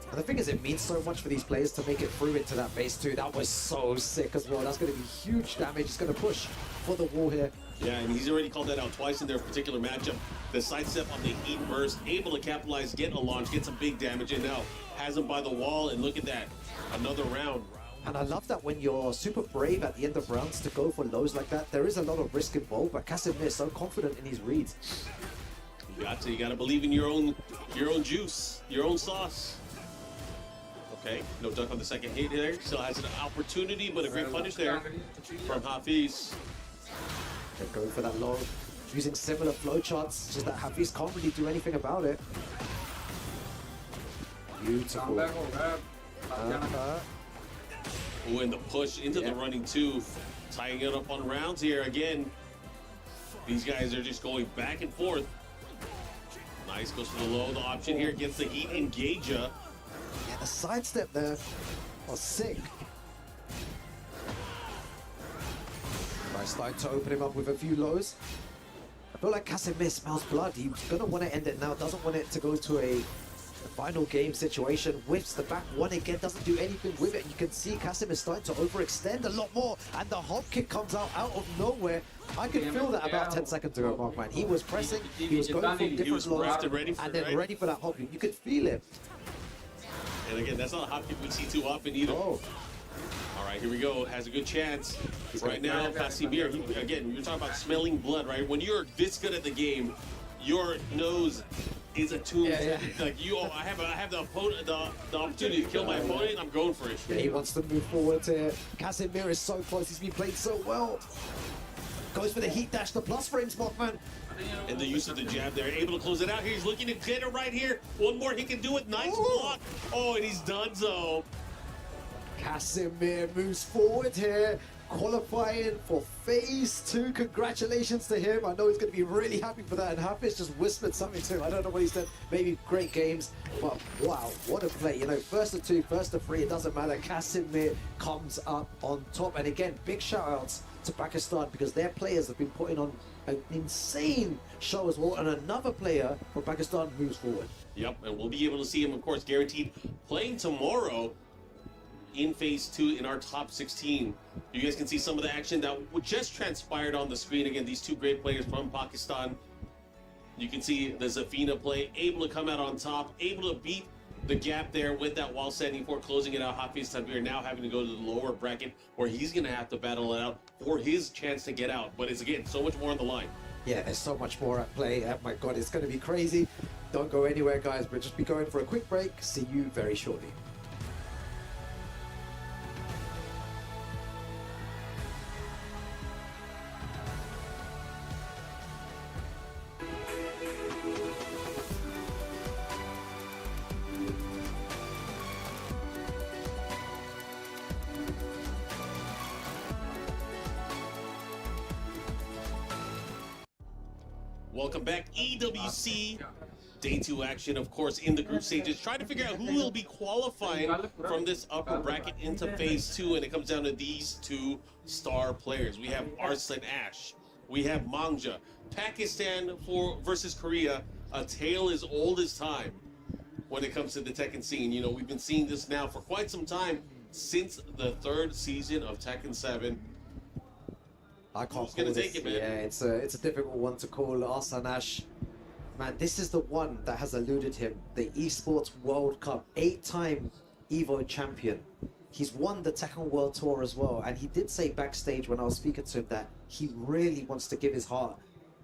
And the thing is, it means so much for these players to make it through into that phase 2. That was so sick as well. That's going to be huge damage. It's going to push for the wall here. Yeah, and he's already called that out twice in their particular matchup. The sidestep on the heat burst, able to capitalize, get a launch, get some big damage, and now has him by the wall, and look at that, another round. And I love that when you're super brave at the end of rounds to go for lows like that, there is a lot of risk involved, but Casimir is so confident in his reads. You got to believe in your own juice, your own sauce. Okay, no duck on the second hit there. Still has an opportunity, but a great punish there from Hafiz. They're going for that low, using similar flowcharts, just that Hafiz can't really do anything about it. Beautiful. Ooh, and the push into the running two, tying it up on rounds here again. These guys are just going back and forth. Nice, goes for the low. The option here gets the heat engager. Yeah, the sidestep there was sick. Nice line to open him up with a few lows. I feel like Casimir smells blood. He's going to want to end it now. Doesn't want it to go to a final game situation. Whiffs the back one again. Doesn't do anything with it. You can see Casimir starting to overextend a lot more. And the hop kick comes out of nowhere. I could feel that about 10 seconds ago, Markman. He was pressing. He was going for different lows. And then ready for that hop kick. You could feel it. And again, that's not a hop kick we see too often either. Oh. All right, here we go. Has a good chance. Right now, Casimir, again, you're talking about smelling blood, right? When you're this good at the game, your nose is attuned. Like I have the opponent, the opportunity to kill my opponent. I'm going for it. Yeah, he wants to move forward here. Casimir is so close. He's been played so well. Goes for the heat dash, the plus frames, Mothman. And the use of the jab there, able to close it out here. He's looking to get it right here. One more, he can do it. Nice block. Oh, and he's done so. Casimir moves forward here, qualifying for phase 2. Congratulations to him. I know he's going to be really happy for that. And Hafiz just whispered something to him. I don't know what he said. Maybe great games, but wow, what a play. You know, first to 2, first to 3, it doesn't matter. Casimir comes up on top. And again, big shout outs to Pakistan because their players have been putting on an insane show as well. And another player from Pakistan moves forward. Yep, and we'll be able to see him, of course, guaranteed playing tomorrow in phase 2 in our top 16. You guys can see some of the action that just transpired on the screen. Again, these two great players from Pakistan. You can see the Zafina play, able to come out on top, able to beat the gap there with that wall setting for closing it out. Hafiz Tanvir now having to go to the lower bracket where he's going to have to battle it out for his chance to get out. But it's, again, so much more on the line. Yeah, there's so much more at play. Oh my God, it's going to be crazy. Don't go anywhere, guys. We'll just be going for a quick break. See you very shortly. Welcome back, EWC. Day 2 action, of course, in the group stages. Trying to figure out who will be qualifying from this upper bracket into phase 2, and it comes down to these 2 star players. We have Arslan Ash. We have Mangja. Pakistan versus Korea. A tale as old as time when it comes to the Tekken scene. You know, we've been seeing this now for quite some time, since the 3rd season of Tekken 7. I can't Who's gonna call take this. it, man? Yeah, it's a difficult one to call. Arslan Ash, man, this is the one that has eluded him. The Esports World Cup, 8-time Evo champion. He's won the Tekken World Tour as well, and he did say backstage when I was speaking to him that he really wants to give his heart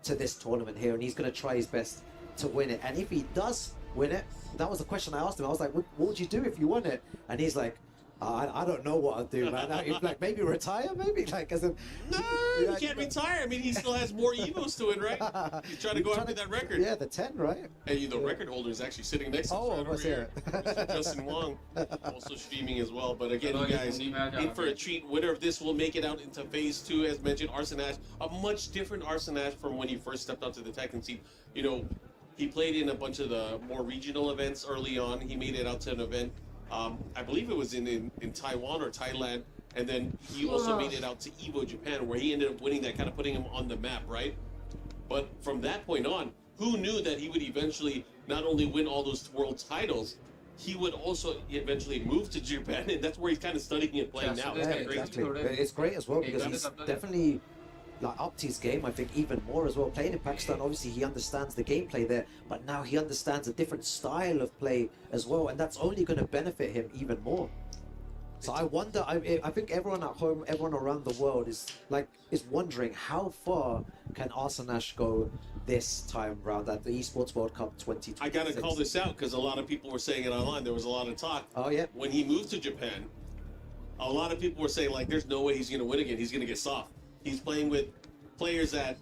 to this tournament here, and he's going to try his best to win it. And if he does win it, that was the question I asked him. I was like, what would you do if you won it? And he's like, I don't know what I'd do, man. Like maybe retire, maybe like as a. No, you can't retire. I mean, he still has more Evos to win, right? He's trying to go after that record. Yeah, the 10, right? And the record holder is actually sitting next to him. Oh, what's here? Mr. Justin Wong, also streaming as well. But again, you guys, in for a treat. Winner of this will make it out into phase 2, as mentioned. Arsene, a much different Arsene from when he first stepped onto the Tekken scene. You know, he played in a bunch of the more regional events early on. He made it out to an event. I believe it was in Taiwan or Thailand, and then he also made it out to Evo Japan, where he ended up winning that, kind of putting him on the map, right? But from that point on, who knew that he would eventually not only win all those world titles, he would also eventually move to Japan, and that's where he's kind of studying and playing now. It's kind of exactly. crazy. It's great as well because he's definitely like upped his game, I think, even more as well. Playing in Pakistan, obviously he understands the gameplay there, but now he understands a different style of play as well, and that's only going to benefit him even more. So I wonder, I think everyone at home, everyone around the world is wondering how far can Arsene go this time round at the Esports World Cup 2026. I got to call this out because a lot of people were saying it online. There was a lot of talk. Oh yeah. When he moved to Japan, a lot of people were saying like, "There's no way he's going to win again. He's going to get soft." He's playing with players that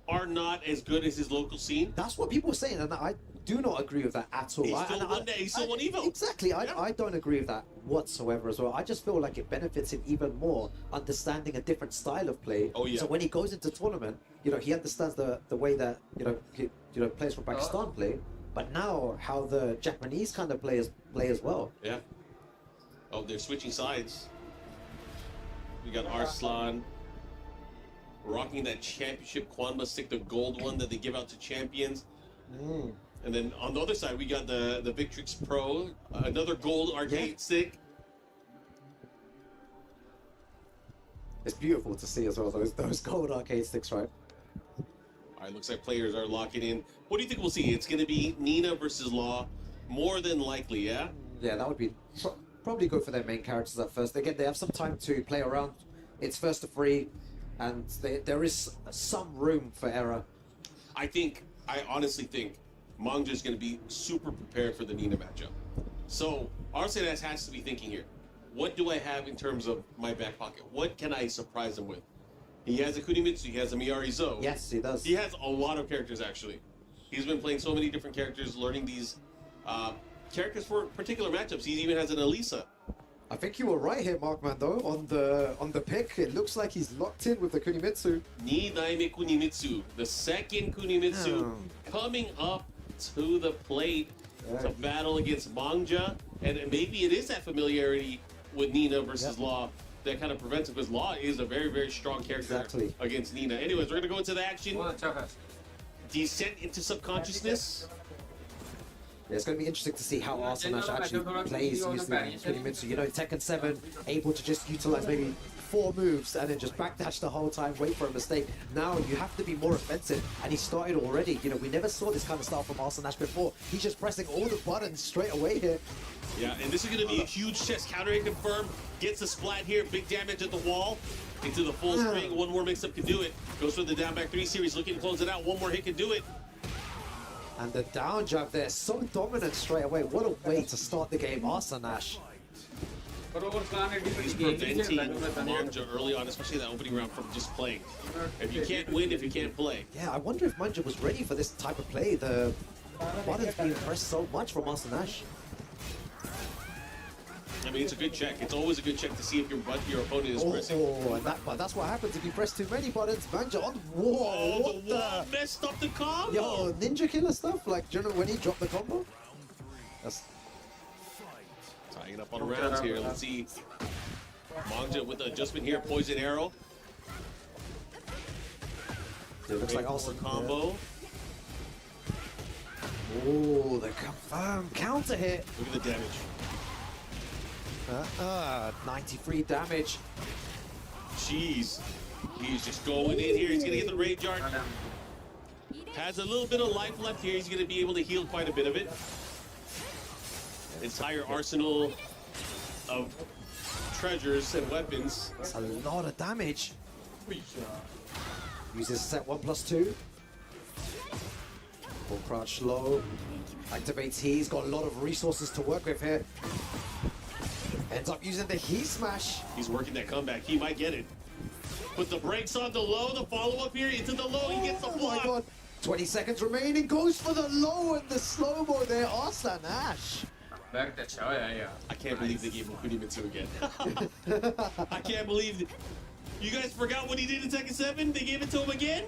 are not as good as his local scene. That's what people are saying, and I do not agree with that at all. He's still won Evo. Exactly, I don't agree with that whatsoever as well. I just feel like it benefits him even more understanding a different style of play. Oh yeah. So when he goes into tournament, he understands the way that players from Pakistan play, but now how the Japanese kind of players play as well. Yeah. Oh, they're switching sides. We got Arslan rocking that championship Kwanba stick, the gold one that they give out to champions. And then on the other side, we got the Victrix Pro, another gold arcade stick. It's beautiful to see as well, those gold arcade sticks, right? All right, looks like players are locking in. What do you think we'll see? It's going to be Nina versus Law, more than likely, yeah? Yeah, that would be probably good for their main characters at first. Again, they have some time to play around. It's first to free, and there is some room for error. I honestly think Mangja is going to be super prepared for the Nina matchup. So Arsene has to be thinking here, what do I have in terms of my back pocket? What can I surprise him with? He has a Kunimitsu, he has a Miyari Zo. Yes, he does. He has a lot of characters, actually. He's been playing so many different characters, learning these characters for particular matchups. He even has an Elisa. I think you were right here, Markman, though, on the pick. It looks like he's locked in with the Kunimitsu. Ni Daime Kunimitsu, the second Kunimitsu, coming up to the plate to battle against Mangja. And maybe it is that familiarity with Nina versus Law that kind of prevents it, because Law is a very, very strong character against Nina. Anyways, we're going to go into the action. Descent into subconsciousness. Yeah, it's going to be interesting to see how Arsene actually plays using Kunimitsu. Tekken 7, able to just utilize maybe 4 moves and then just backdash the whole time, wait for a mistake. Now you have to be more offensive, and he started already. We never saw this kind of style from Arsene before. He's just pressing all the buttons straight away here. Yeah, and this is going to be a huge chest counter hit confirmed. Gets a splat here, big damage at the wall. Into the full string, one more mix-up can do it. Goes for the down back 3 series, looking to close it out. One more hit can do it. And the down jab there, so dominant straight away. What a way to start the game, Arsene. He's preventing Mangja early on, especially that opening round, from just playing. If you can't win, if you can't play. Yeah, I wonder if Mangja was ready for this type of play. The buttons being pressed so much from Arsene. I mean, it's a good check. It's always a good check to see if your opponent is pressing. Oh, and that's what happens if you press too many buttons. Mangja on whoa, what the wall messed up the combo. Yo, ninja killer stuff. Like, do you know when he dropped the combo? That's tying up on the rounds here. Let's see. Mangja with the adjustment here. Poison arrow. It looks like Arsene combo. Oh, the confirmed counter hit. Look at the damage. 93 damage. Jeez. He's just going in here. He's going to get the Rage Art. Has a little bit of life left here. He's going to be able to heal quite a bit of it. Entire arsenal of treasures and weapons. That's a lot of damage. Uses set 1+2. Full crouch low. Activates he. He's got a lot of resources to work with here. Ends up using the heat smash. He's working that comeback. He might get it. Put the brakes on the low. The follow-up here into the low. He gets the block. Oh my god. 20 seconds remaining. Goes for the low and the slow-mo there. Arslan Ash. I can't believe they gave him Kunimitsu again. I can't believe you guys forgot what he did in Tekken 7? They gave it to him again?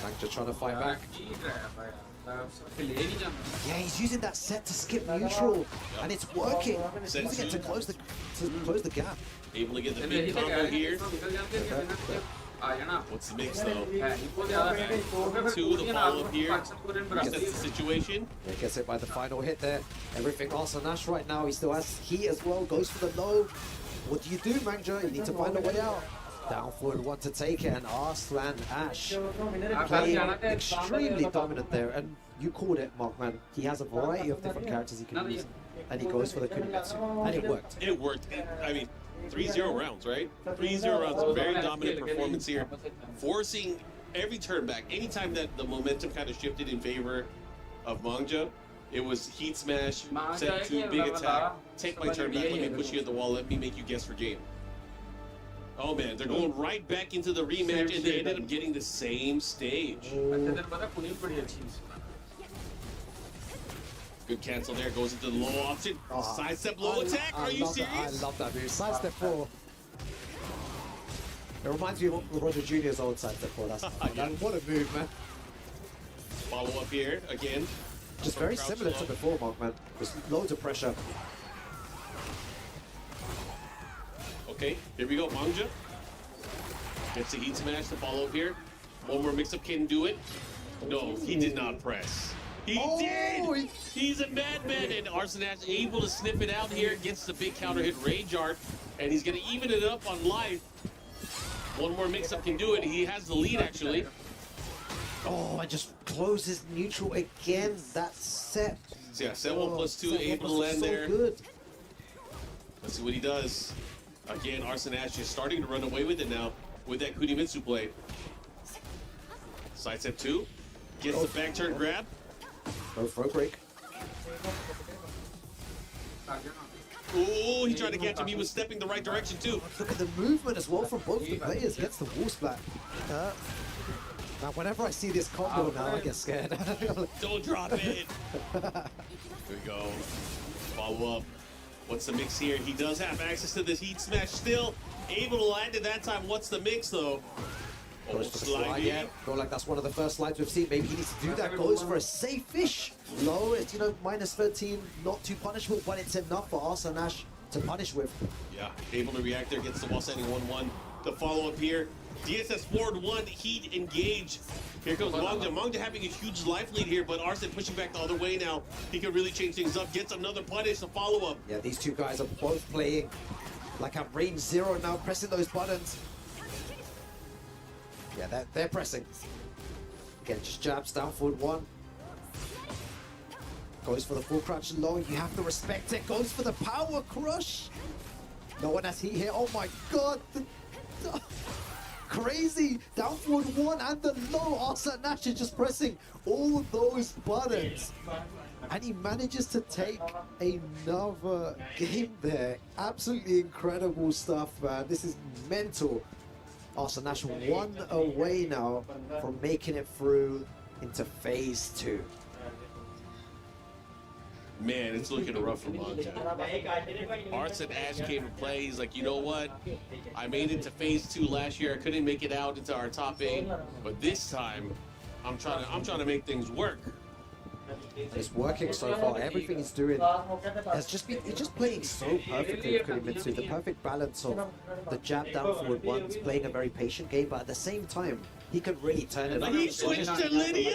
Frank just trying to fight back. Yeah, he's using that set to skip neutral, and it's working. He's using it to close the gap. Able to get the big combo here. What's the mix though? 2, the follow-up here. Resets the situation. Yeah, gets it by the final hit there. Everything Arslan Ash right now. He still has heat as well. Goes for the low. What do you do, Mangja? You need to find a way out. Down forward one to take it, and Arslan Ash playing extremely dominant there. And you called it, Markman. He has a variety of different characters he can use, and he goes for the Kunimitsu, and it worked. It worked. I mean, 3-0 rounds, right? 3-0 rounds. Very dominant performance here, forcing every turn back. Anytime that the momentum kind of shifted in favor of Mangja, it was heat smash, set 2, big attack, take my turn back, let me push you at the wall, let me make you guess for game. Oh man, they're going right back into the rematch, and they ended up getting the same stage. Good cancel there, goes into the low option. Sidestep low attack, are you serious? I love that move. Sidestep 4. It reminds me of Roger Jr.'s old sidestep 4. That's what a move, man. Follow up here, again. Just very similar to before, Markman. There's loads of pressure. Okay, here we go, Mangja. Gets the heat smash to follow up here. One more mix-up, can do it. No, he did not press. He did! He's a madman, and Arslan Ash able to snip it out here, gets the big counter hit Rage Art, and he's gonna even it up on life. One more mix-up can do it. He has the lead, actually. Oh, and just closes neutral again. That set. So yeah, set 1 plus 2, able to land there. Good. Let's see what he does. Again, Arslan Ash is starting to run away with it now with that Kunimitsu play. Side step 2. Gets the back turn grab. Go throw break. Ooh, he tried to catch him. He was stepping the right direction too. Look at the movement as well from both the players. Gets the wall splat. Now, whenever I see this combo now, I get scared. Don't drop it. Here we go. Follow up. What's the mix here? He does have access to this heat smash still. Able to land it that time. What's the mix though? Goes for the slide, yeah. Feel like that's one of the first slides we've seen. Maybe he needs to do that. Goes for a safe fish. Low, it's, you know, minus 13. Not too punishable, but it's enough for Arslan Ash to punish with. Yeah, able to react there. Gets the wall standing 1-1. The follow up here. DSS forward 1, heat engage. Here comes Mangja. Mangja having a huge life lead here, but Arslan pushing back the other way now. He can really change things up. Gets another punish, the follow up. Yeah, these two guys are both playing like at range 0 now, pressing those buttons. Yeah, they're pressing. Again, just jabs down forward 1. Goes for the full crouch low. You have to respect it. Goes for the power crush. No one has heat here. Oh my god. Crazy. Down forward 1 and the low. Arslan Ash is just pressing all those buttons. And he manages to take another game there. Absolutely incredible stuff, man. This is mental. Arslan Ash 1 away now from making it through into phase 2. Man, it's looking rough for Mangja. Arslan Ash came to play. He's like, you know what? I made it to phase 2 last year. I couldn't make it out into our top 8, but this time, I'm trying to make things work. It's working so far. Everything he's doing has just been, he's just playing so perfectly with Kunimitsu. The perfect balance of the jab down forward 1. He's playing a very patient game, but at the same time, he can really turn it. He switched to Lydia?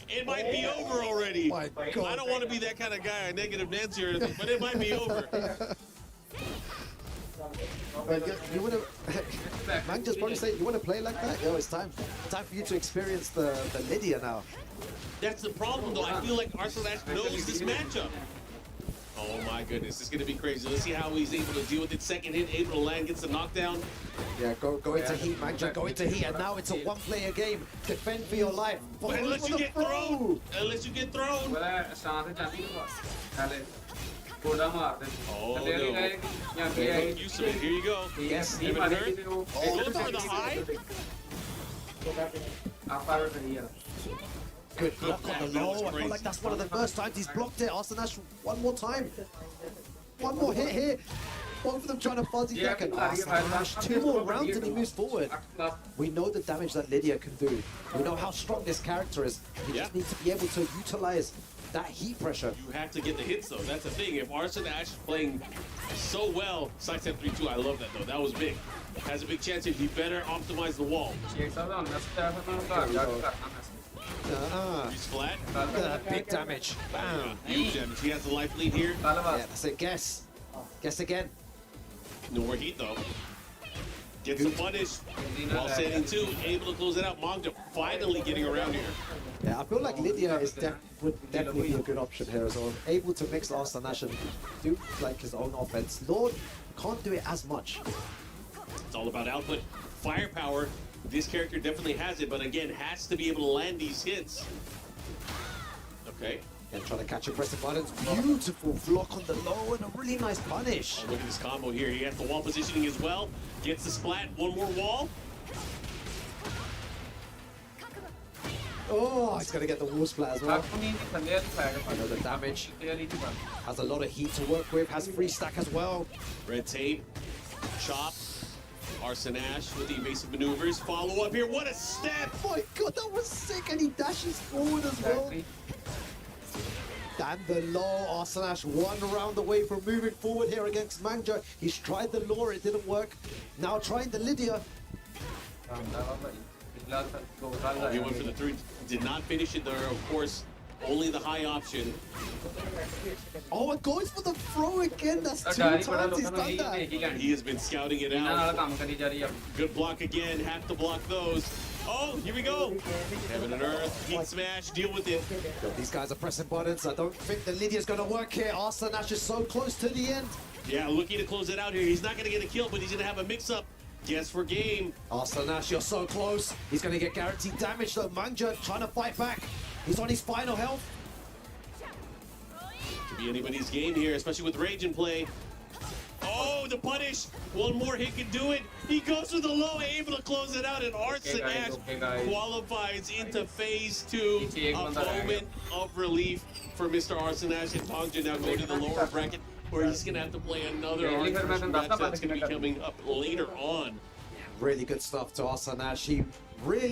It might be over already. I don't want to be that kind of guy, a negative Nancy or anything, but it might be over. You want to, Mangja's probably saying, you want to play like that? Yo, it's time for you to experience the Lydia now. That's the problem, though. I feel like Arslan Ash knows this matchup. Oh my goodness, it's gonna be crazy. Let's see how he's able to deal with it. Second hit, able to land, gets the knockdown. Yeah, go into heat, Mangja, go into heat, and now it's a one-player game. Defend for your life. Unless you get thrown. Unless you get thrown. गोला मार दे Oh, चलेगी no. रहेगी यहाँ पे Make आएगी use of it. Here you go. Yes. Haven't मारेगी heard? तो Oh, goes for the high. आप पार कर दिया Good block on the low. I feel like that's one of the first times he's blocked it. Arsenash, one more time. One more hit here. Both of them trying to fuzzy Tekken. Arsenash, 2 more rounds and he moves forward. We know the damage that Lydia can do. We know how strong this character is. He just needs to be able to utilize that heat pressure. You have to get the hits though. That's the thing. If Arsenash playing so well, sidestep 3-2. I love that though. That was big. Has a big chance if he better optimize the wall. He's flat. Look at that big damage. Bam. Huge damage. He has the life lead here. Yeah, that's a guess. Guess again. No more heat though. Gets the punish while setting 2. Able to close it out. Mangja finally getting around here. Yeah, I feel like Lydia is would definitely be a good option here as well. Able to mix Arsenash and do like his own offense. Lord can't do it as much. It's all about output. Firepower. This character definitely has it, but again, has to be able to land these hits. Okay. And trying to catch aggressive buttons. Beautiful block on the low and a really nice punish. Oh, look at this combo here. He has the wall positioning as well. Gets the splat. One more wall. Oh, he's going to get the wall splat as well. Another damage. Has a lot of heat to work with. Has free stack as well. Red tape. Chop. Arsenash with the evasive maneuvers. Follow up here. What a step! Oh my god, that was sick. And he dashes forward as well. And the low, Arsenash 1 round away from moving forward here against Mangja. He's tried the lure, it didn't work. Now trying the Lydia. Oh, he went for the 3. Did not finish it there, of course. Only the high option. Oh, it goes for the throw again. That's 2 times he's done that. He has been scouting it out. Good block again. Have to block those. Oh, here we go. Heaven and Earth. Heat smash. Deal with it. These guys are pressing buttons. I don't think the Lydia's going to work here. Arsenash is so close to the end. Yeah, looking to close it out here. He's not going to get a kill, but he's going to have a mix-up. Guess for game. Arsenash, you're so close. He's going to get guaranteed damage though. Mangja trying to fight back. He's on his final health. Could be anybody's game here, especially with Rage in play. Oh, the punish. One more hit can do it. He goes for the low, able to close it out, and Arsenash qualifies into phase 2. A moment of relief for Mr. Arsenash, and Mangja now going to the lower bracket, where he's going to have to play another match that's going to be coming up later on. Really good stuff to Arsenash. He really